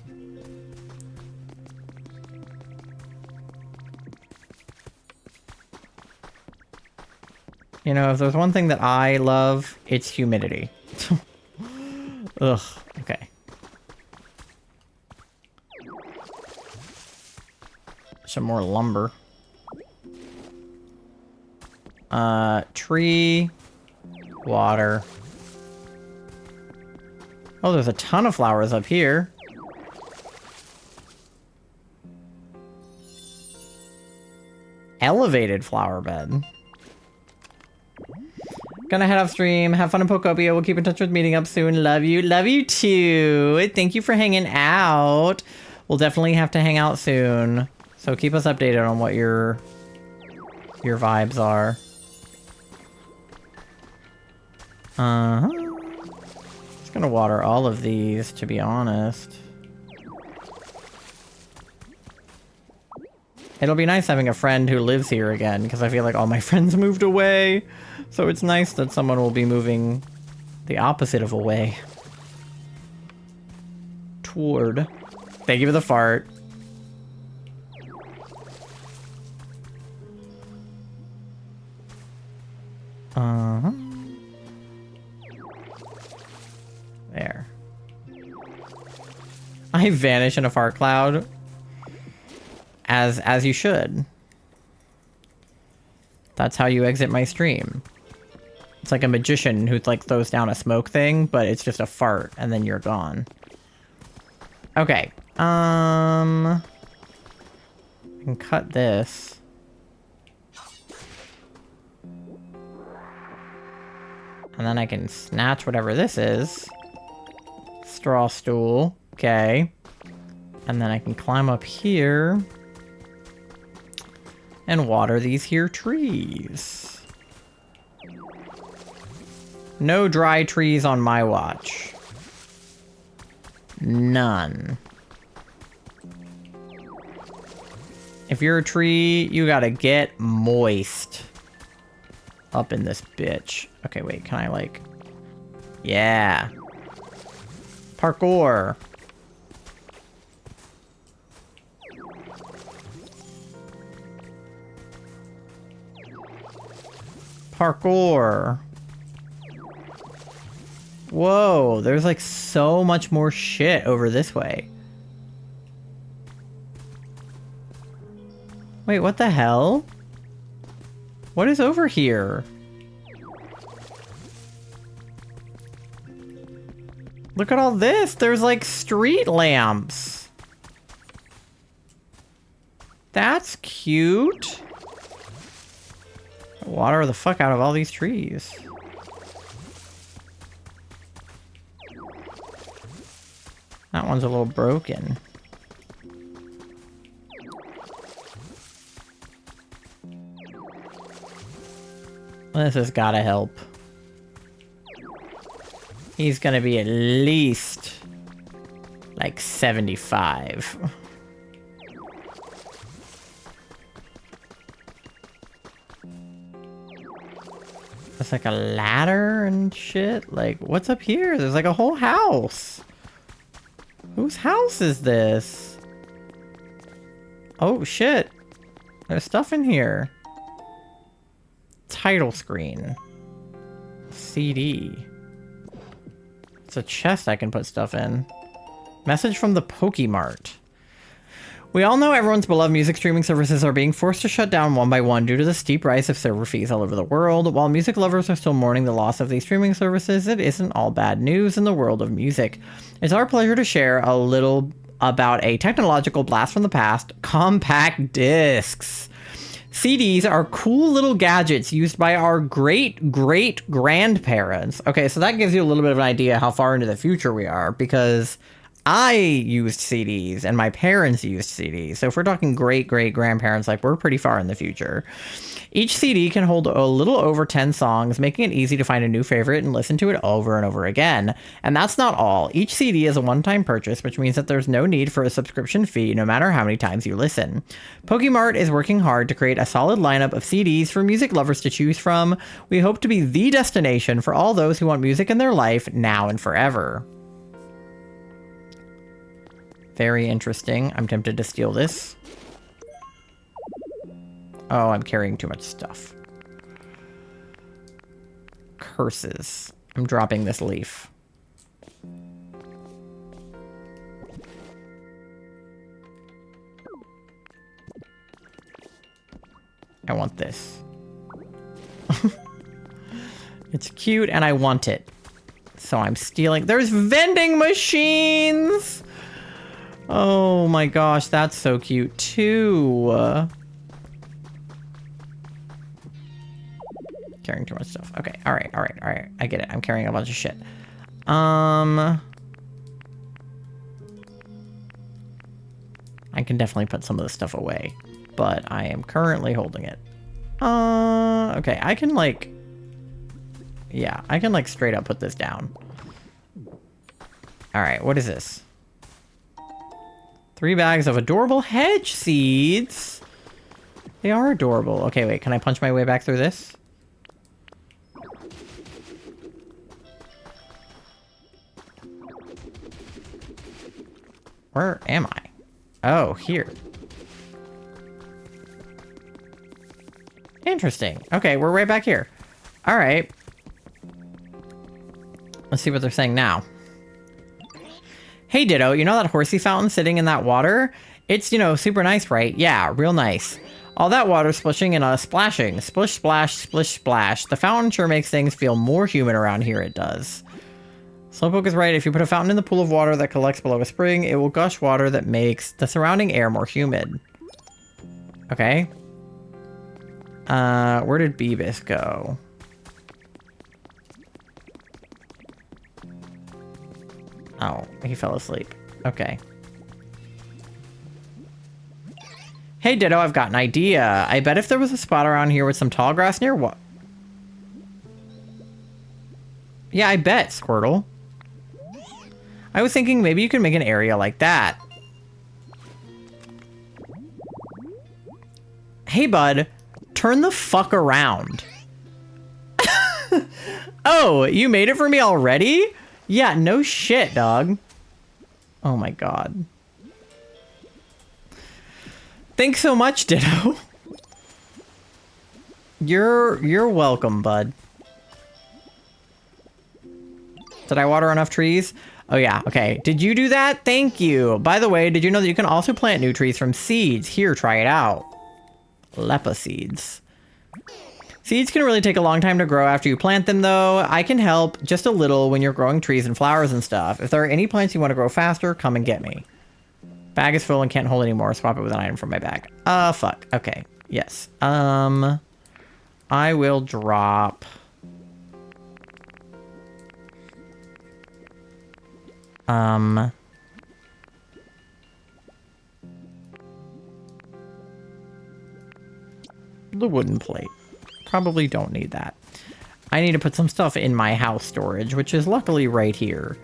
You know, if there's one thing that I love, it's humidity. Ugh, okay. Some more lumber. Tree. Water. Oh, there's a ton of flowers up here. Elevated flower bed. Gonna head off stream. Have fun in POKOPIA. We'll keep in touch with meeting up soon. Love you. Love you too. Thank you for hanging out. We'll definitely have to hang out soon. So keep us updated on what your vibes are. Just gonna water all of these, to be honest. It'll be nice having a friend who lives here again, because I feel like all my friends moved away. So it's nice that someone will be moving the opposite of away. Toward. Thank you for the fart. There. I vanish in a fart cloud. As you should. That's how you exit my stream. It's like a magician who like throws down a smoke thing, but it's just a fart and then you're gone. Okay. I can cut this. And then I can snatch whatever this is. Straw stool. Okay. And then I can climb up here and water these here trees. No dry trees on my watch. None. If you're a tree, you gotta get moist. Up in this bitch. Okay, wait, can I like... Yeah. Parkour. Parkour. Whoa, there's like so much more shit over this way. Wait, what the hell? What is over here? Look at all this. There's like street lamps. That's cute. Water the fuck out of all these trees. That one's a little broken. This has gotta help. He's gonna be at least like 75. It's like a ladder and shit. Like, what's up here? There's like a whole house. Whose house is this? Oh shit. There's stuff in here. Title screen. CD. It's a chest I can put stuff in. Message from the Pokemart. We all know everyone's beloved music streaming services are being forced to shut down one by one due to the steep rise of server fees all over the world. While music lovers are still mourning the loss of these streaming services, it isn't all bad news in the world of music. It's our pleasure to share a little about a technological blast from the past, compact discs. CDs are cool little gadgets used by our great-great-grandparents. Okay, so that gives you a little bit of an idea how far into the future we are, because I used CDs and my parents used CDs. So if we're talking great-great-grandparents, like we're pretty far in the future. Each CD can hold a little over 10 songs, making it easy to find a new favorite and listen to it over and over again. And that's not all. Each CD is a one-time purchase, which means that there's no need for a subscription fee no matter how many times you listen. Pokemart is working hard to create a solid lineup of CDs for music lovers to choose from. We hope to be the destination for all those who want music in their life now and forever. Very interesting. I'm tempted to steal this. Oh, I'm carrying too much stuff. Curses. I'm dropping this leaf. I want this. It's cute and I want it. So I'm stealing. There's vending machines! Oh my gosh, that's so cute too. Carrying too much stuff. Okay, alright. I get it. I'm carrying a bunch of shit. I can definitely put some of this stuff away, but I am currently holding it. Okay, I can like... Yeah, I can like straight up put this down. Alright, what is this? 3 bags of adorable hedge seeds. They are adorable. Okay, wait, can I punch my way back through this? Where am I? Oh, here. Interesting. Okay, we're right back here. All right. Let's see what they're saying now. Hey, Ditto, you know that horsey fountain sitting in that water? It's, you know, super nice, right? Yeah, real nice. All that water splishing and splashing. Splish, splash, splish, splash. The fountain sure makes things feel more human around here, it does. Slowpoke is right. If you put a fountain in the pool of water that collects below a spring, it will gush water that makes the surrounding air more humid. Okay. Where did Beavis go? Oh, he fell asleep. Okay. Hey, Ditto, I've got an idea. I bet if there was a spot around here with some tall grass near what? Yeah, I bet, Squirtle. I was thinking maybe you could make an area like that. Hey, bud, turn the fuck around. Oh, you made it for me already? Yeah, no shit, dog. Oh my god. Thanks so much, Ditto. You're welcome, bud. Did I water enough trees? Oh yeah, okay. Did you do that? Thank you. By the way, did you know that you can also plant new trees from seeds? Here, try it out. Lepa seeds. Seeds can really take a long time to grow after you plant them, though. I can help just a little when you're growing trees and flowers and stuff. If there are any plants you want to grow faster, come and get me. Bag is full and can't hold anymore. Swap it with an item from my bag. Fuck. Okay. Yes. I will drop... the wooden plate. Probably don't need that. I need to put some stuff in my house storage, which is luckily right here.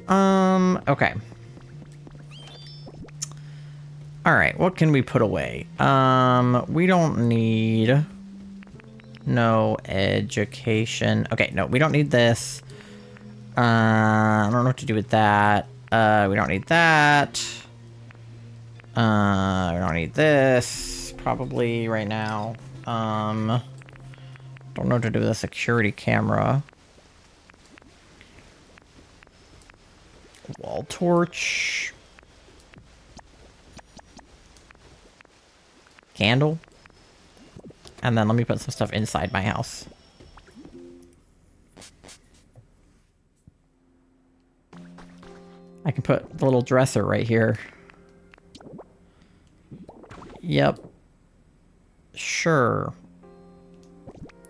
Okay. Alright, what can we put away? We don't need... No education. Okay, no, we don't need this. I don't know what to do with that. We don't need that. We don't need this, probably, right now. Don't know what to do with a security camera. Wall torch. Candle. And then let me put some stuff inside my house. I can put the little dresser right here. Yep. Sure.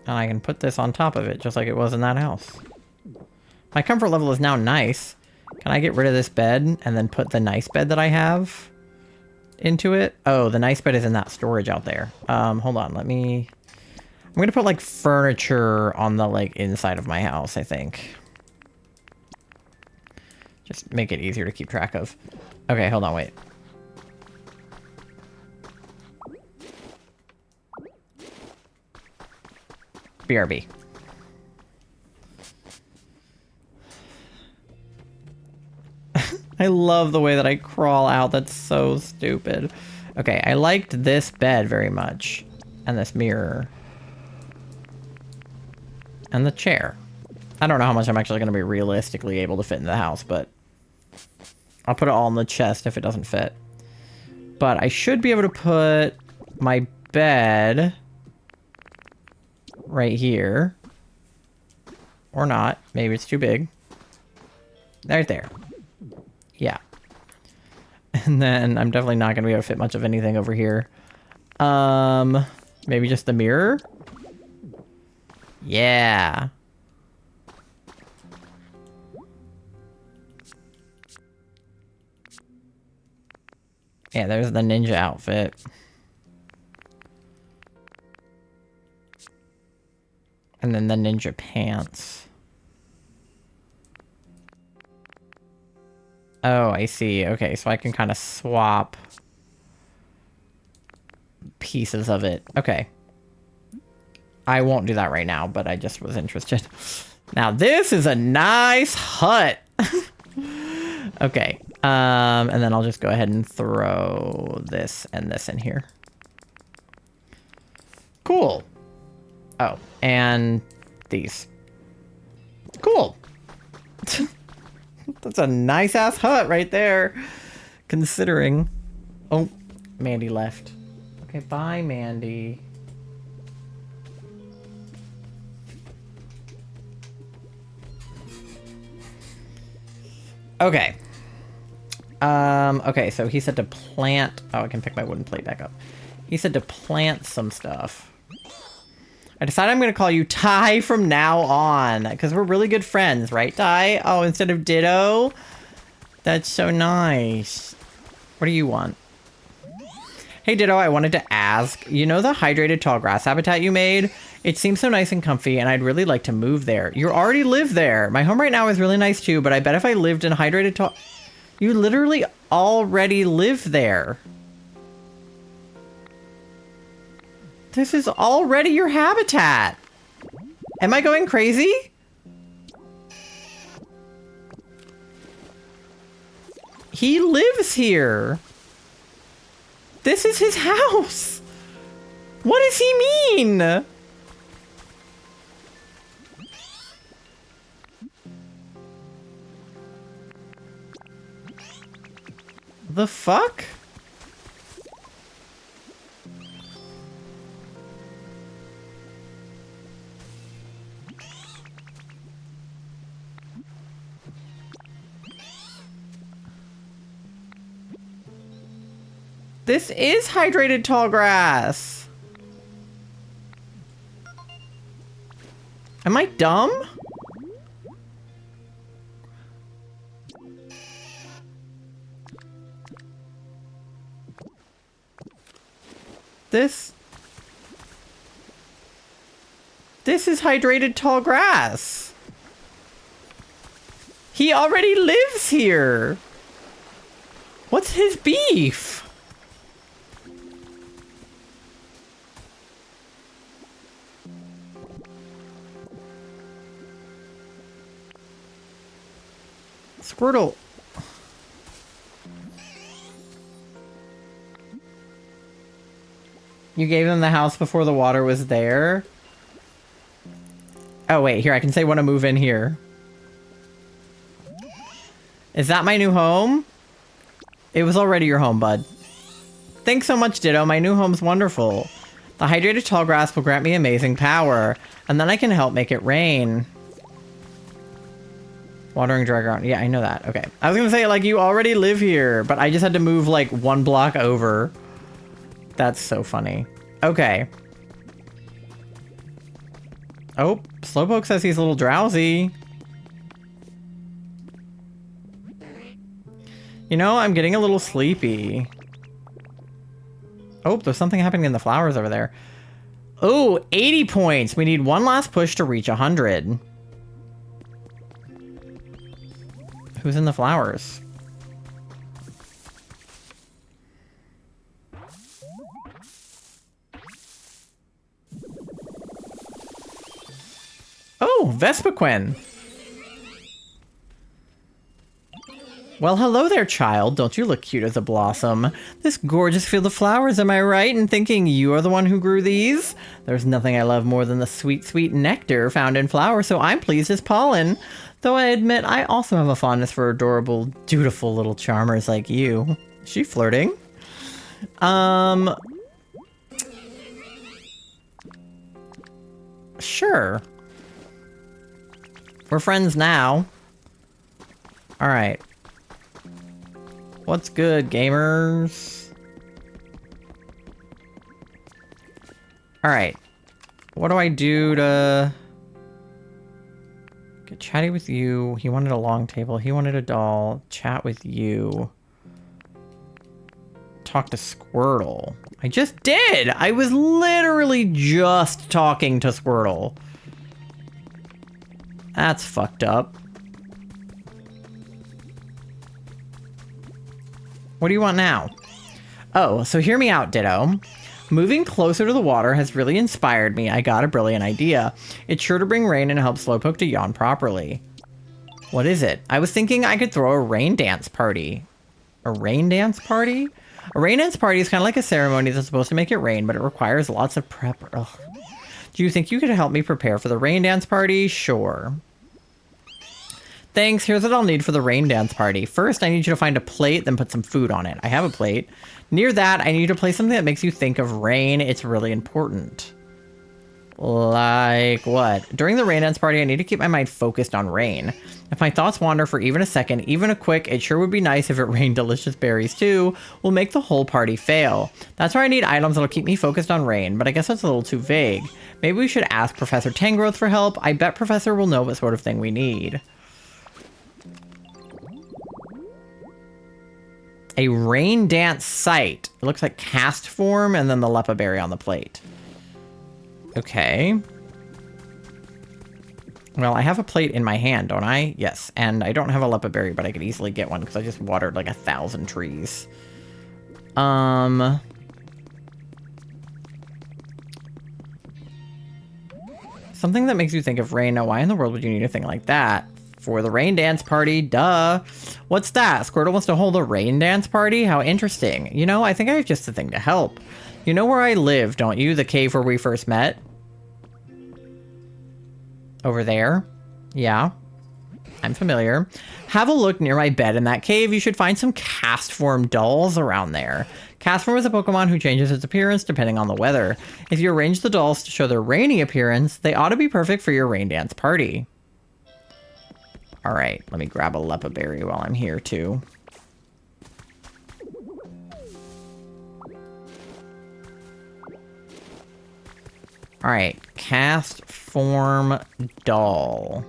And I can put this on top of it, just like it was in that house. My comfort level is now nice. Can I get rid of this bed and then put the nice bed that I have into it? Oh, the nice bed is in that storage out there. Hold on, let me... I'm gonna put like furniture on the like inside of my house, I think. Just make it easier to keep track of. Okay, hold on, wait. BRB. I love the way that I crawl out. That's so stupid. Okay, I liked this bed very much. And this mirror. And the chair. I don't know how much I'm actually going to be realistically able to fit in the house, but I'll put it all in the chest if it doesn't fit. But I should be able to put my bed right here. Or not. Maybe it's too big. Right there. Yeah. And then I'm definitely not going to be able to fit much of anything over here. Maybe just the mirror? Yeah. Yeah, there's the ninja outfit. And then the ninja pants. Oh, I see. Okay, so I can kind of swap pieces of it. Okay. I won't do that right now, but I just was interested. Now, this is a nice hut. Okay. And then I'll just go ahead and throw this and this in here. Cool. Oh, and these. Cool. That's a nice-ass hut right there, considering... Oh, Mandy left. Okay, bye, Mandy. Okay. Okay, so he said to plant... Oh, I can pick my wooden plate back up. He said to plant some stuff. I decided I'm going to call you Ty from now on, because we're really good friends, right, Ty? Oh, instead of Ditto? That's so nice. What do you want? Hey, Ditto, I wanted to ask, you know the hydrated tall grass habitat you made? It seems so nice and comfy, and I'd really like to move there. You already live there. My home right now is really nice, too, but I bet if I lived in hydrated tall... You literally already live there. This is already your habitat. Am I going crazy? He lives here. This is his house. What does he mean? The fuck? This is hydrated tall grass. Am I dumb? This is hydrated tall grass. He already lives here. What's his beef? Squirtle. You gave them the house before the water was there? Oh, wait. Here, I can say want to move in here. Is that my new home? It was already your home, bud. Thanks so much, Ditto. My new home's wonderful. The hydrated tall grass will grant me amazing power, and then I can help make it rain. Watering dry ground. Yeah, I know that. Okay. I was gonna say, like, you already live here, but I just had to move, like, 1 block over. That's so funny. Okay. Oh, Slowpoke says he's a little drowsy. You know, I'm getting a little sleepy. Oh, there's something happening in the flowers over there. Oh, 80 points. We need one last push to reach 100. Who's in the flowers? Oh, Vespiquen. Well, hello there, child. Don't you look cute as a blossom? This gorgeous field of flowers, am I right in thinking you are the one who grew these? There's nothing I love more than the sweet, sweet nectar found in flowers, so I'm pleased as pollen. Though I admit I also have a fondness for adorable, dutiful little charmers like you. Is she flirting? Sure. We're friends now. Alright. What's good, gamers? Alright. What do I do to get chatty with you? He wanted a long table. He wanted a doll. Chat with you. Talk to Squirtle. I just did! I was literally just talking to Squirtle. That's fucked up. What do you want now? Oh, so hear me out, Ditto. Moving closer to the water has really inspired me. I got a brilliant idea. It's sure to bring rain and help Slowpoke to yawn properly. What is it? I was thinking I could throw a rain dance party. A rain dance party? A rain dance party is kind of like a ceremony that's supposed to make it rain, but it requires lots of prep. Ugh. Do you think you could help me prepare for the rain dance party? Sure. Thanks, here's what I'll need for the rain dance party. First, I need you to find a plate, then put some food on it. I have a plate. Near that, I need you to place something that makes you think of rain. It's really important. Like what? During the rain dance party, I need to keep my mind focused on rain. If my thoughts wander for even a second, even a quick, it sure would be nice if it rained delicious berries too, will make the whole party fail. That's why I need items that'll keep me focused on rain, but I guess that's a little too vague. Maybe we should ask Professor Tangrowth for help. I bet Professor will know what sort of thing we need. A rain dance site. It looks like cast form and then the Lepa berry on the plate. Okay. Well, I have a plate in my hand, don't I? Yes, and I don't have a Lepa berry, but I could easily get one because I just watered like 1,000 trees. Something that makes you think of rain. Now, why in the world would you need a thing like that? For the rain dance party, duh. What's that? Squirtle wants to hold a rain dance party? How interesting. You know, I think I have just the thing to help. You know where I live, don't you? The cave where we first met? Over there? Yeah. I'm familiar. Have a look near my bed in that cave. You should find some cast form dolls around there. Cast form is a Pokemon who changes its appearance depending on the weather. If you arrange the dolls to show their rainy appearance, they ought to be perfect for your rain dance party. Alright, let me grab a Lepa berry while I'm here too. Alright, cast form doll.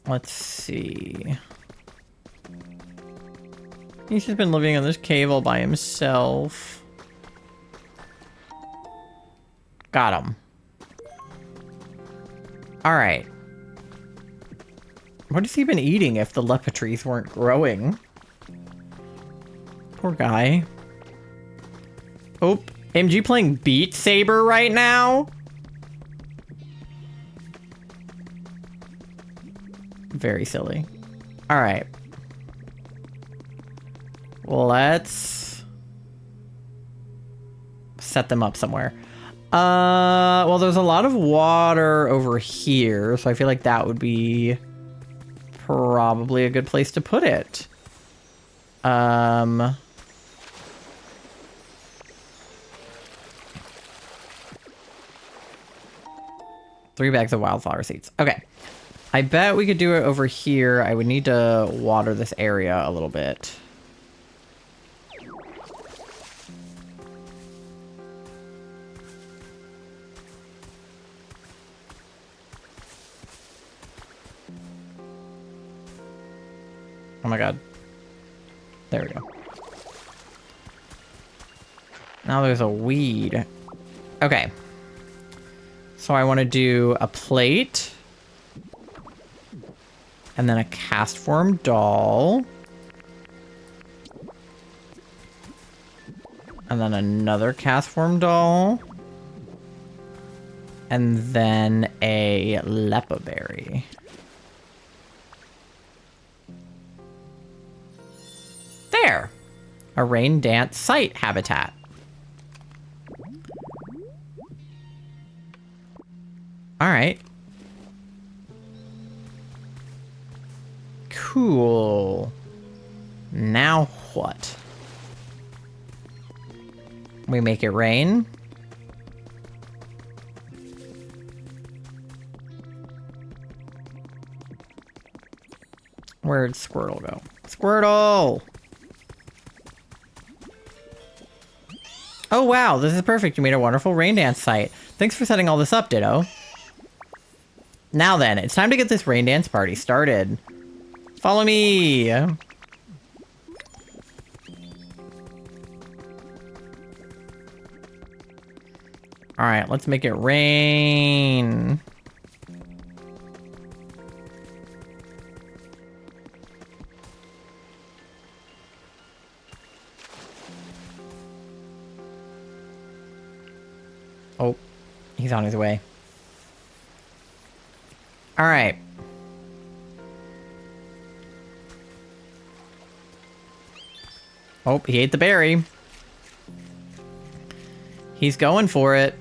Let's see. He's just been living in this cave all by himself. Got him. Alright. What has he been eating if the Lepa trees weren't growing? Poor guy. Oh, MG playing Beat Saber right now? Very silly. Alright. Let's set them up somewhere. Well, there's a lot of water over here, so I feel like that would be probably a good place to put it. 3 bags of wildflower seeds. Okay. I bet we could do it over here. I would need to water this area a little bit. Oh my god. There we go. Now there's a weed. Okay. So I want to do a plate. And then a cast form doll. And then another cast form doll. And then a lepa berry. There. A rain dance site habitat. All right. Cool. Now what? We make it rain. Where'd Squirtle go? Squirtle! Oh wow, this is perfect. You made a wonderful rain dance site. Thanks for setting all this up, Ditto. Now then, it's time to get this rain dance party started. Follow me! Alright, let's make it rain. Oh, he's on his way. All right. Oh, he ate the berry. He's going for it.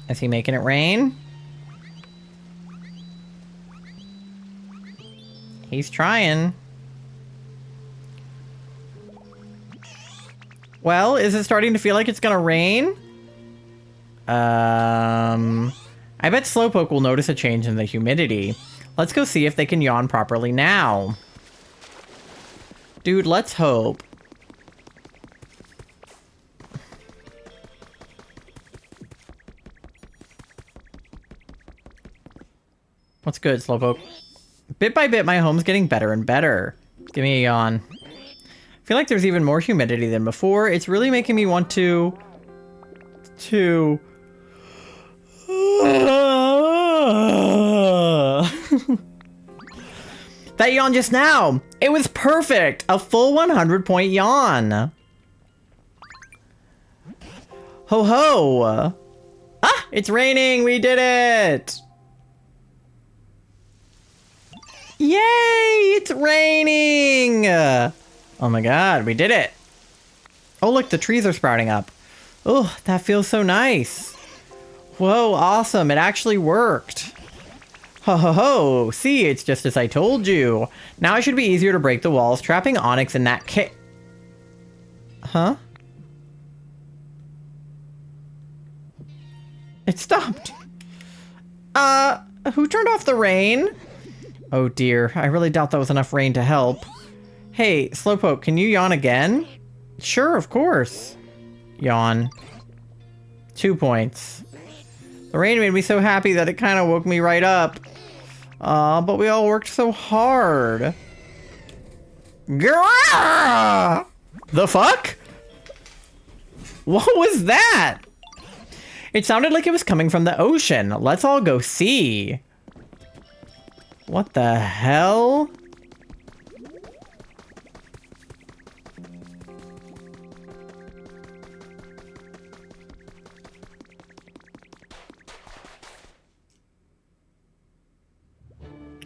Is he making it rain? He's trying. Well, is it starting to feel like it's gonna rain? I bet Slowpoke will notice a change in the humidity. Let's go see if they can yawn properly now. Dude, let's hope. What's good, Slowpoke? Bit by bit, my home's getting better and better. Give me a yawn. I feel like there's even more humidity than before. It's really making me want to... That yawn just now! It was perfect! A full 100-point yawn! Ho ho! Ah! It's raining! We did it! Yay! It's raining! Oh my god, we did it! Oh look, the trees are sprouting up. Oh, that feels so nice. Whoa, awesome, it actually worked. Ho ho ho, see, it's just as I told you. Now it should be easier to break the walls, trapping Onyx in that Huh? It stopped. Who turned off the rain? Oh dear, I really doubt that was enough rain to help. Hey, Slowpoke, can you yawn again? Sure, of course. Yawn. 2 points. The rain made me so happy that it kind of woke me right up. But we all worked so hard. Grrrr! The fuck? What was that? It sounded like it was coming from the ocean. Let's all go see. What the hell?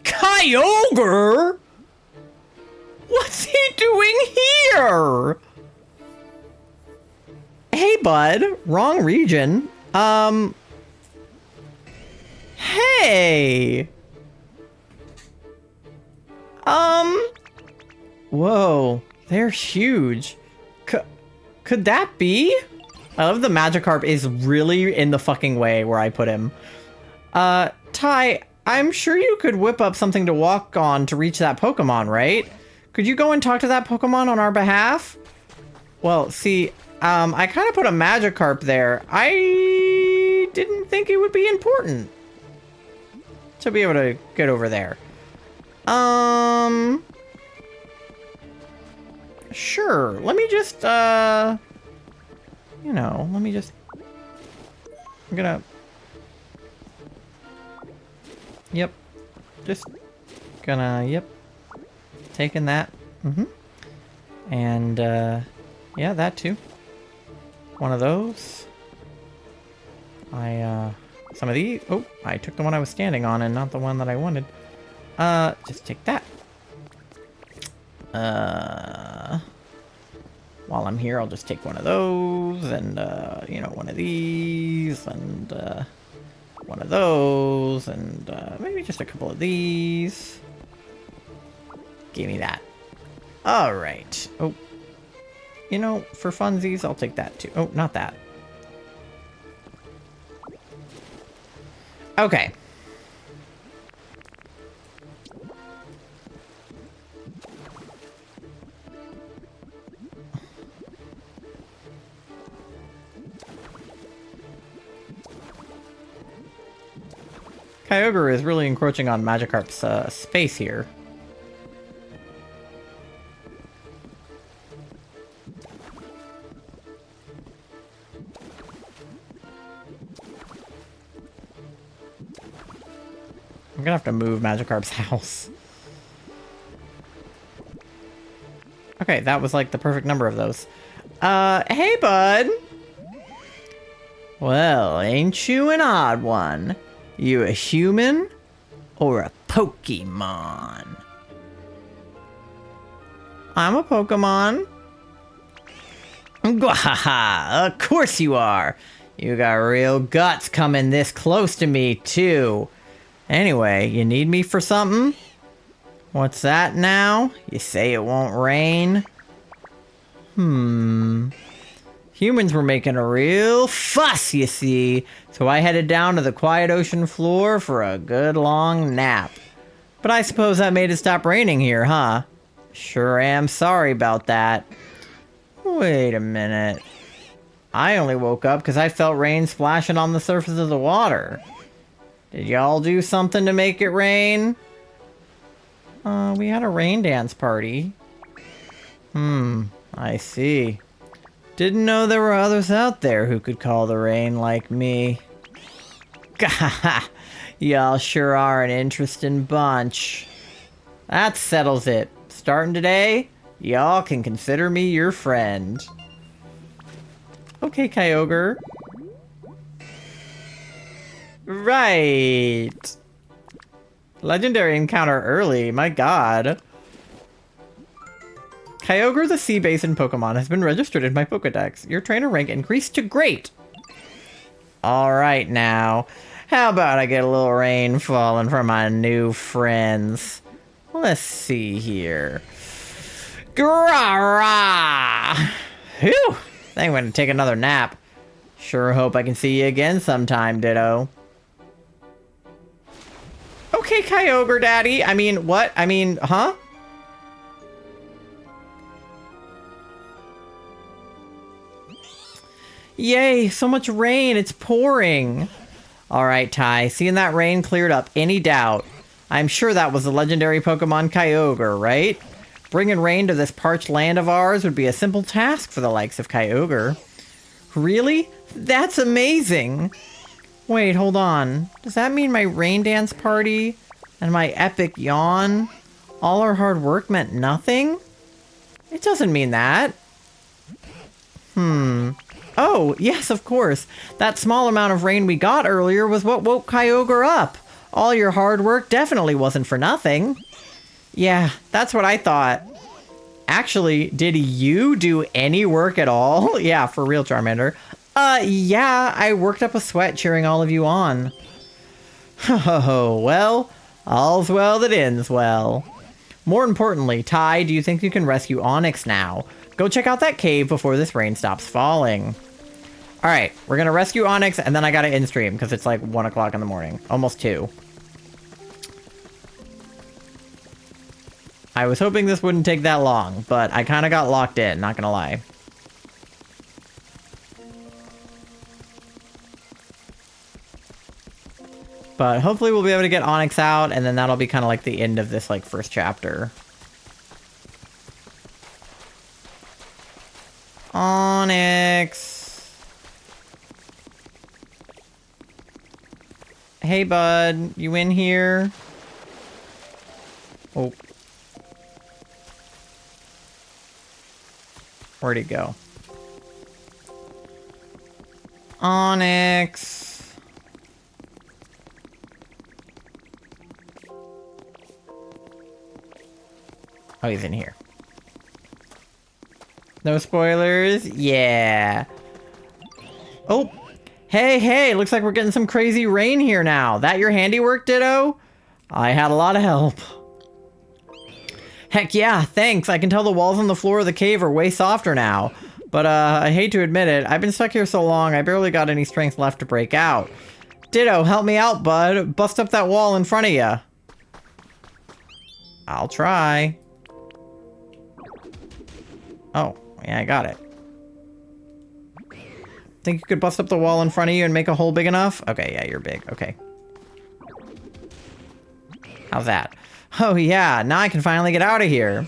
Kyogre? What's he doing here? Hey, bud. Wrong region. Hey. Whoa. They're huge. Could that be? I love the Magikarp is really in the fucking way where I put him. Ty, I'm sure you could whip up something to walk on to reach that Pokemon, right? Could you go and talk to that Pokemon on our behalf? Well, see, I kind of put a Magikarp there. I didn't think it would be important to be able to get over there. Sure. Let me just, you know, let me just, I'm gonna, yep, just gonna, yep, taking that, and, yeah, that too. One of those. Some of these, oh, I took the one I was standing on and not the one that I wanted. Just take that. While I'm here, I'll just take one of those, and, you know, one of these, and, one of those, and, maybe just a couple of these. Give me that. Alright. Oh. You know, for funsies, I'll take that too. Oh, not that. Okay. Kyogre is really encroaching on Magikarp's space here. I'm gonna have to move Magikarp's house. Okay, that was like the perfect number of those. Hey, bud! Well, ain't you an odd one? You a human or a Pokemon? I'm a Pokemon. Gwahaha, of course you are. You got real guts coming this close to me, too. Anyway, you need me for something? What's that now? You say it won't rain? Humans were making a real fuss, you see, so I headed down to the quiet ocean floor for a good long nap. But I suppose that made it stop raining here, huh? Sure am sorry about that. Wait a minute. I only woke up because I felt rain splashing on the surface of the water. Did y'all do something to make it rain? We had a rain dance party. I see. Didn't know there were others out there who could call the rain like me. Gah, y'all sure are an interesting bunch. That settles it. Starting today, y'all can consider me your friend. Okay, Kyogre. Right. Legendary encounter early, my god. Kyogre the Sea Basin Pokemon has been registered in my Pokedex. Your trainer rank increased to Great. Alright now. How about I get a little rain falling for my new friends? Let's see here. Grah! Whew! I think I'm gonna take another nap. Sure hope I can see you again sometime, Ditto. Okay, Kyogre Daddy. I mean, what? I mean, huh? Yay, so much rain, it's pouring. Alright, Ty, seeing that rain cleared up any doubt. I'm sure that was the legendary Pokemon Kyogre, right? Bringing rain to this parched land of ours would be a simple task for the likes of Kyogre. Really? That's amazing! Wait, hold on. Does that mean my rain dance party and my epic yawn, all our hard work meant nothing? It doesn't mean that. Oh, yes, of course. That small amount of rain we got earlier was what woke Kyogre up. All your hard work definitely wasn't for nothing. Yeah, that's what I thought. Actually, did you do any work at all? Yeah, for real, Charmander. Yeah, I worked up a sweat cheering all of you on. Oh, well, all's well that ends well. More importantly, Ty, do you think you can rescue Onyx now? Go check out that cave before this rain stops falling. Alright, we're gonna rescue Onyx, and then I gotta end stream, because it's like 1 o'clock in the morning. Almost 2. I was hoping this wouldn't take that long, but I kind of got locked in, not gonna lie. But hopefully we'll be able to get Onyx out, and then that'll be kind of like the end of this like first chapter. Onyx. Hey, bud. You in here? Oh. Where'd he go? Onyx. Oh, he's in here. No spoilers? Yeah. Oh. Hey, looks like we're getting some crazy rain here now. That your handiwork, Ditto? I had a lot of help. Heck yeah, thanks. I can tell the walls on the floor of the cave are way softer now. But I hate to admit it, I've been stuck here so long, I barely got any strength left to break out. Ditto, help me out, bud. Bust up that wall in front of you. I'll try. Oh, yeah, I got it. Think you could bust up the wall in front of you and make a hole big enough? Okay, yeah, you're big. Okay. How's that? Oh, yeah, now I can finally get out of here.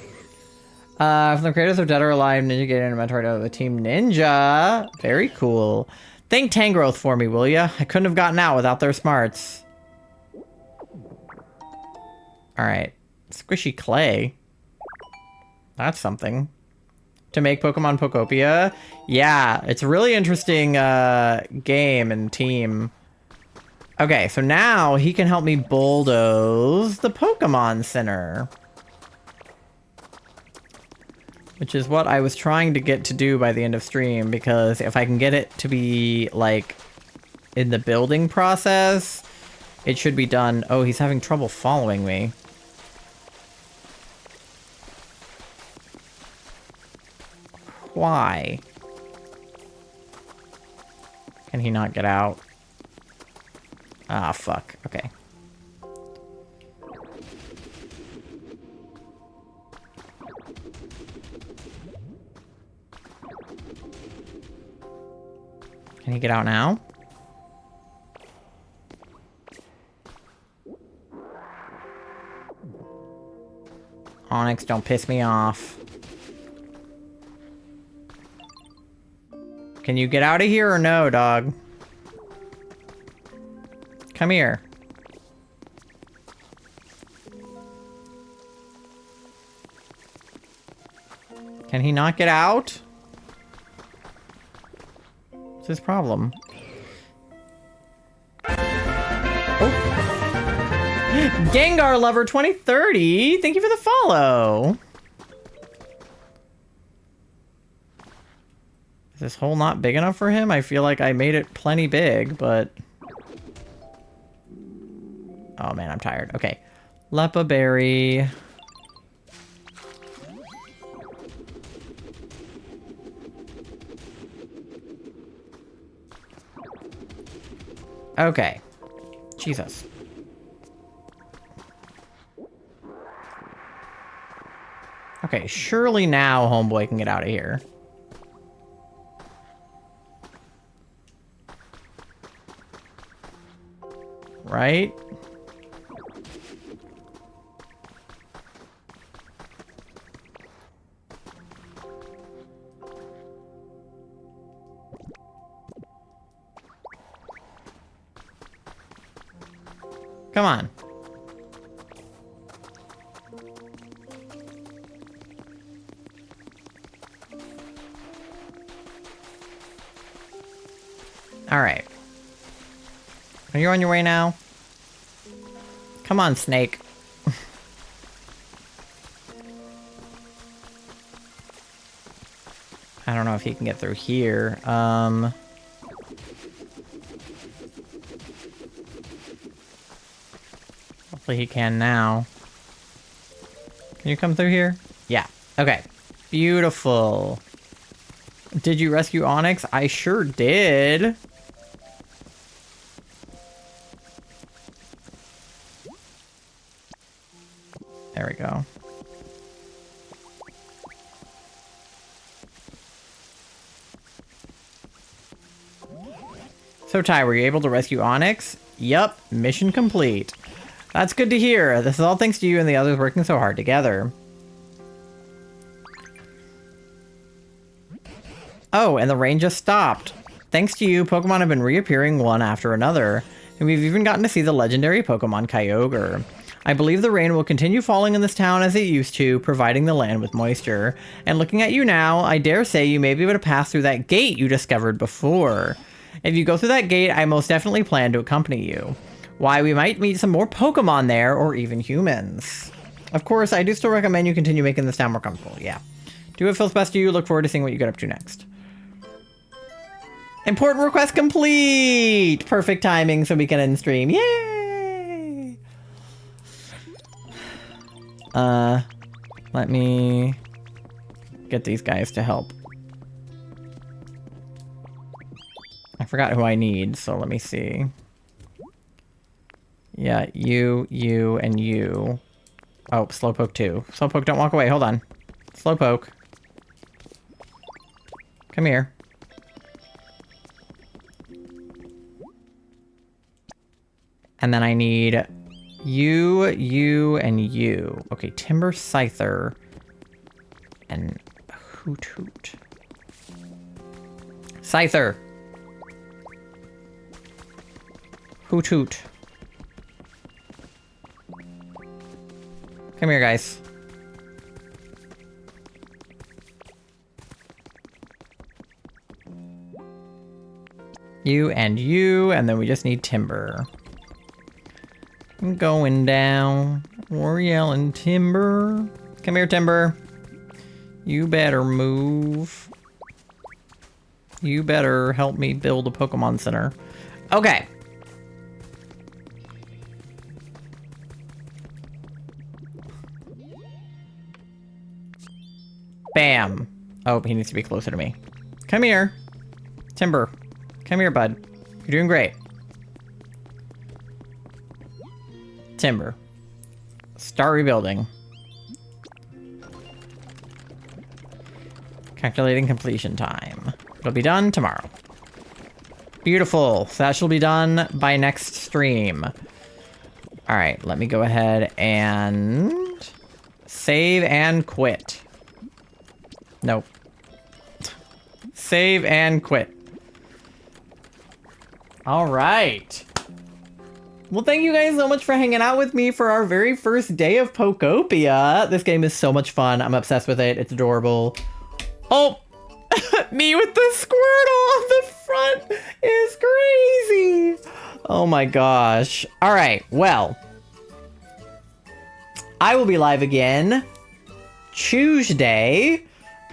From the creators of Dead or Alive, Ninja Gaiden and mentored out of the Team Ninja. Very cool. Thank Tangrowth for me, will ya? I couldn't have gotten out without their smarts. Alright. Squishy clay. That's something. To make Pokemon POKOPIA. Yeah, it's a really interesting game and team. Okay, so now he can help me bulldoze the Pokemon Center. Which is what I was trying to get to do by the end of stream, because if I can get it to be, like, in the building process, it should be done. Oh, he's having trouble following me. Why? Can he not get out? Ah, fuck. Okay. Can he get out now? Onyx, don't piss me off. Can you get out of here or no, dog? Come here. Can he not get out? What's his problem? Oh. Gengar Lover 2030, thank you for the follow. Is this hole not big enough for him? I feel like I made it plenty big, but... Oh man, I'm tired. Okay. Lepa Berry. Okay. Jesus. Okay, surely now homeboy can get out of here. Right? Come on. All right. Are you on your way now? Come on, Snake. I don't know if he can get through here. Hopefully he can now. Can you come through here? Yeah. Okay. Beautiful. Did you rescue Onyx? I sure did. There we go. So Ty, were you able to rescue Onyx? Yup, mission complete. That's good to hear. This is all thanks to you and the others working so hard together. Oh, and the rain just stopped. Thanks to you, Pokemon have been reappearing one after another, and we've even gotten to see the legendary Pokemon Kyogre. I believe the rain will continue falling in this town as it used to, providing the land with moisture. And looking at you now, I dare say you may be able to pass through that gate you discovered before. If you go through that gate, I most definitely plan to accompany you. Why, we might meet some more Pokemon there, or even humans. Of course, I do still recommend you continue making this town more comfortable, yeah. Do what feels best to you, look forward to seeing what you get up to next. Important request complete! Perfect timing so we can end stream, yay! Let me get these guys to help. I forgot who I need, so let me see. Yeah, you, and you. Oh, Slowpoke too. Slowpoke, don't walk away. Hold on. Slowpoke. Come here. And then I need you, and you. Okay, Timber Scyther. And Hoot Hoot. Scyther. Hoot Hoot. Come here, guys. You, and then we just need Timber. I'm going down. We're yelling Timber. Come here, Timber. You better move. You better help me build a Pokemon Center. Okay. Bam. Oh, he needs to be closer to me. Come here. Timber. Come here, bud. You're doing great. Timber. Start rebuilding. Calculating completion time. It'll be done tomorrow. Beautiful. So that shall be done by next stream. All right, let me go ahead and save and quit. Nope. Save and quit. All right. Well, thank you guys so much for hanging out with me for our very first day of Pokopia. This game is so much fun. I'm obsessed with it. It's adorable. Oh, me with the Squirtle on the front is crazy. Oh my gosh. All right, well, I will be live again Tuesday.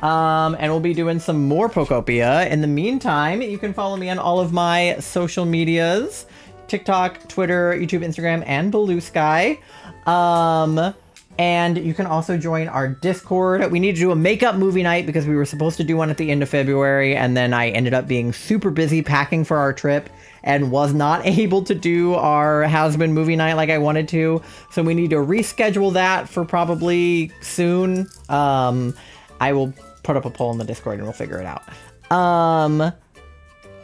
And we'll be doing some more Pokopia. In the meantime, you can follow me on all of my social medias. TikTok, Twitter, YouTube, Instagram, and Blue Sky. And you can also join our Discord. We need to do a makeup movie night because we were supposed to do one at the end of February, and then I ended up being super busy packing for our trip and was not able to do our Has-Been movie night like I wanted to. So we need to reschedule that for probably soon. I will put up a poll in the Discord and we'll figure it out.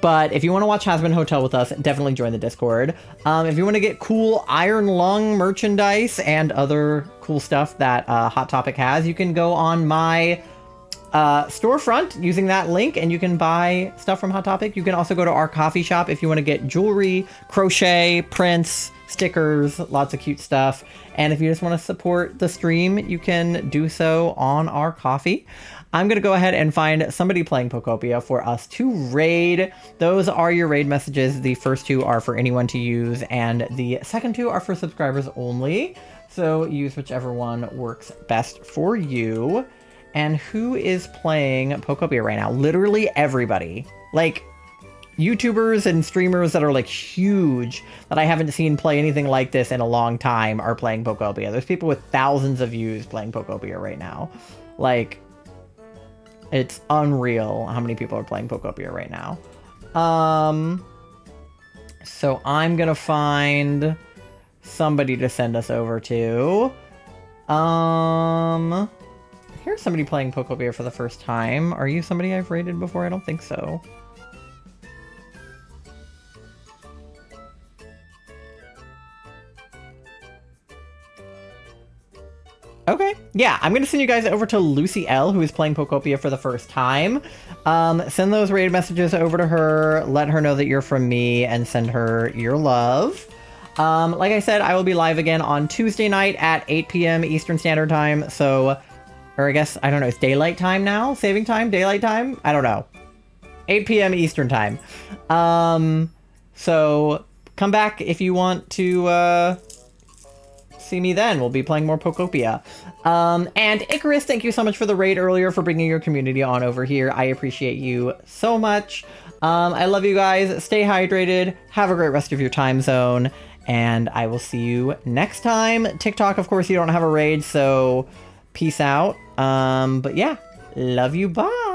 But if you want to watch Has-Been Hotel with us, definitely join the Discord. If you want to get cool Iron Lung merchandise and other cool stuff that Hot Topic has, you can go on my storefront using that link and you can buy stuff from Hot Topic. You can also go to our coffee shop if you want to get jewelry, crochet, prints, stickers, lots of cute stuff. And if you just want to support the stream, you can do so on our coffee. I'm going to go ahead and find somebody playing Pokopia for us to raid. Those are your raid messages. The first two are for anyone to use, and the second two are for subscribers only. So use whichever one works best for you. And who is playing Pokopia right now? Literally everybody. Like, YouTubers and streamers that are like huge that I haven't seen play anything like this in a long time are playing Pokopia. There's people with thousands of views playing Pokopia right now. Like, it's unreal how many people are playing Pokopia right now. So I'm gonna find somebody to send us over to. Here's somebody playing Pokopia for the first time. Are you somebody I've rated before? I don't think so. yeah, I'm going to send you guys over to Lucy L, who is playing Pokopia for the first time. Send those raid messages over to her. Let her know that you're from me and send her your love. Like I said, I will be live again on Tuesday night at 8 p.m. Eastern Standard Time. So, or I guess, I don't know, it's daylight time now? Saving time? Daylight time? I don't know. 8 p.m. Eastern Time. So, come back if you want to, see me then. We'll be playing more Pokopia. And Icarus, thank you so much for the raid earlier, for bringing your community on over here. I appreciate you so much. I love you guys. Stay hydrated. Have a great rest of your time zone. And I will see you next time. TikTok, of course, you don't have a raid, so peace out. But yeah, love you. Bye.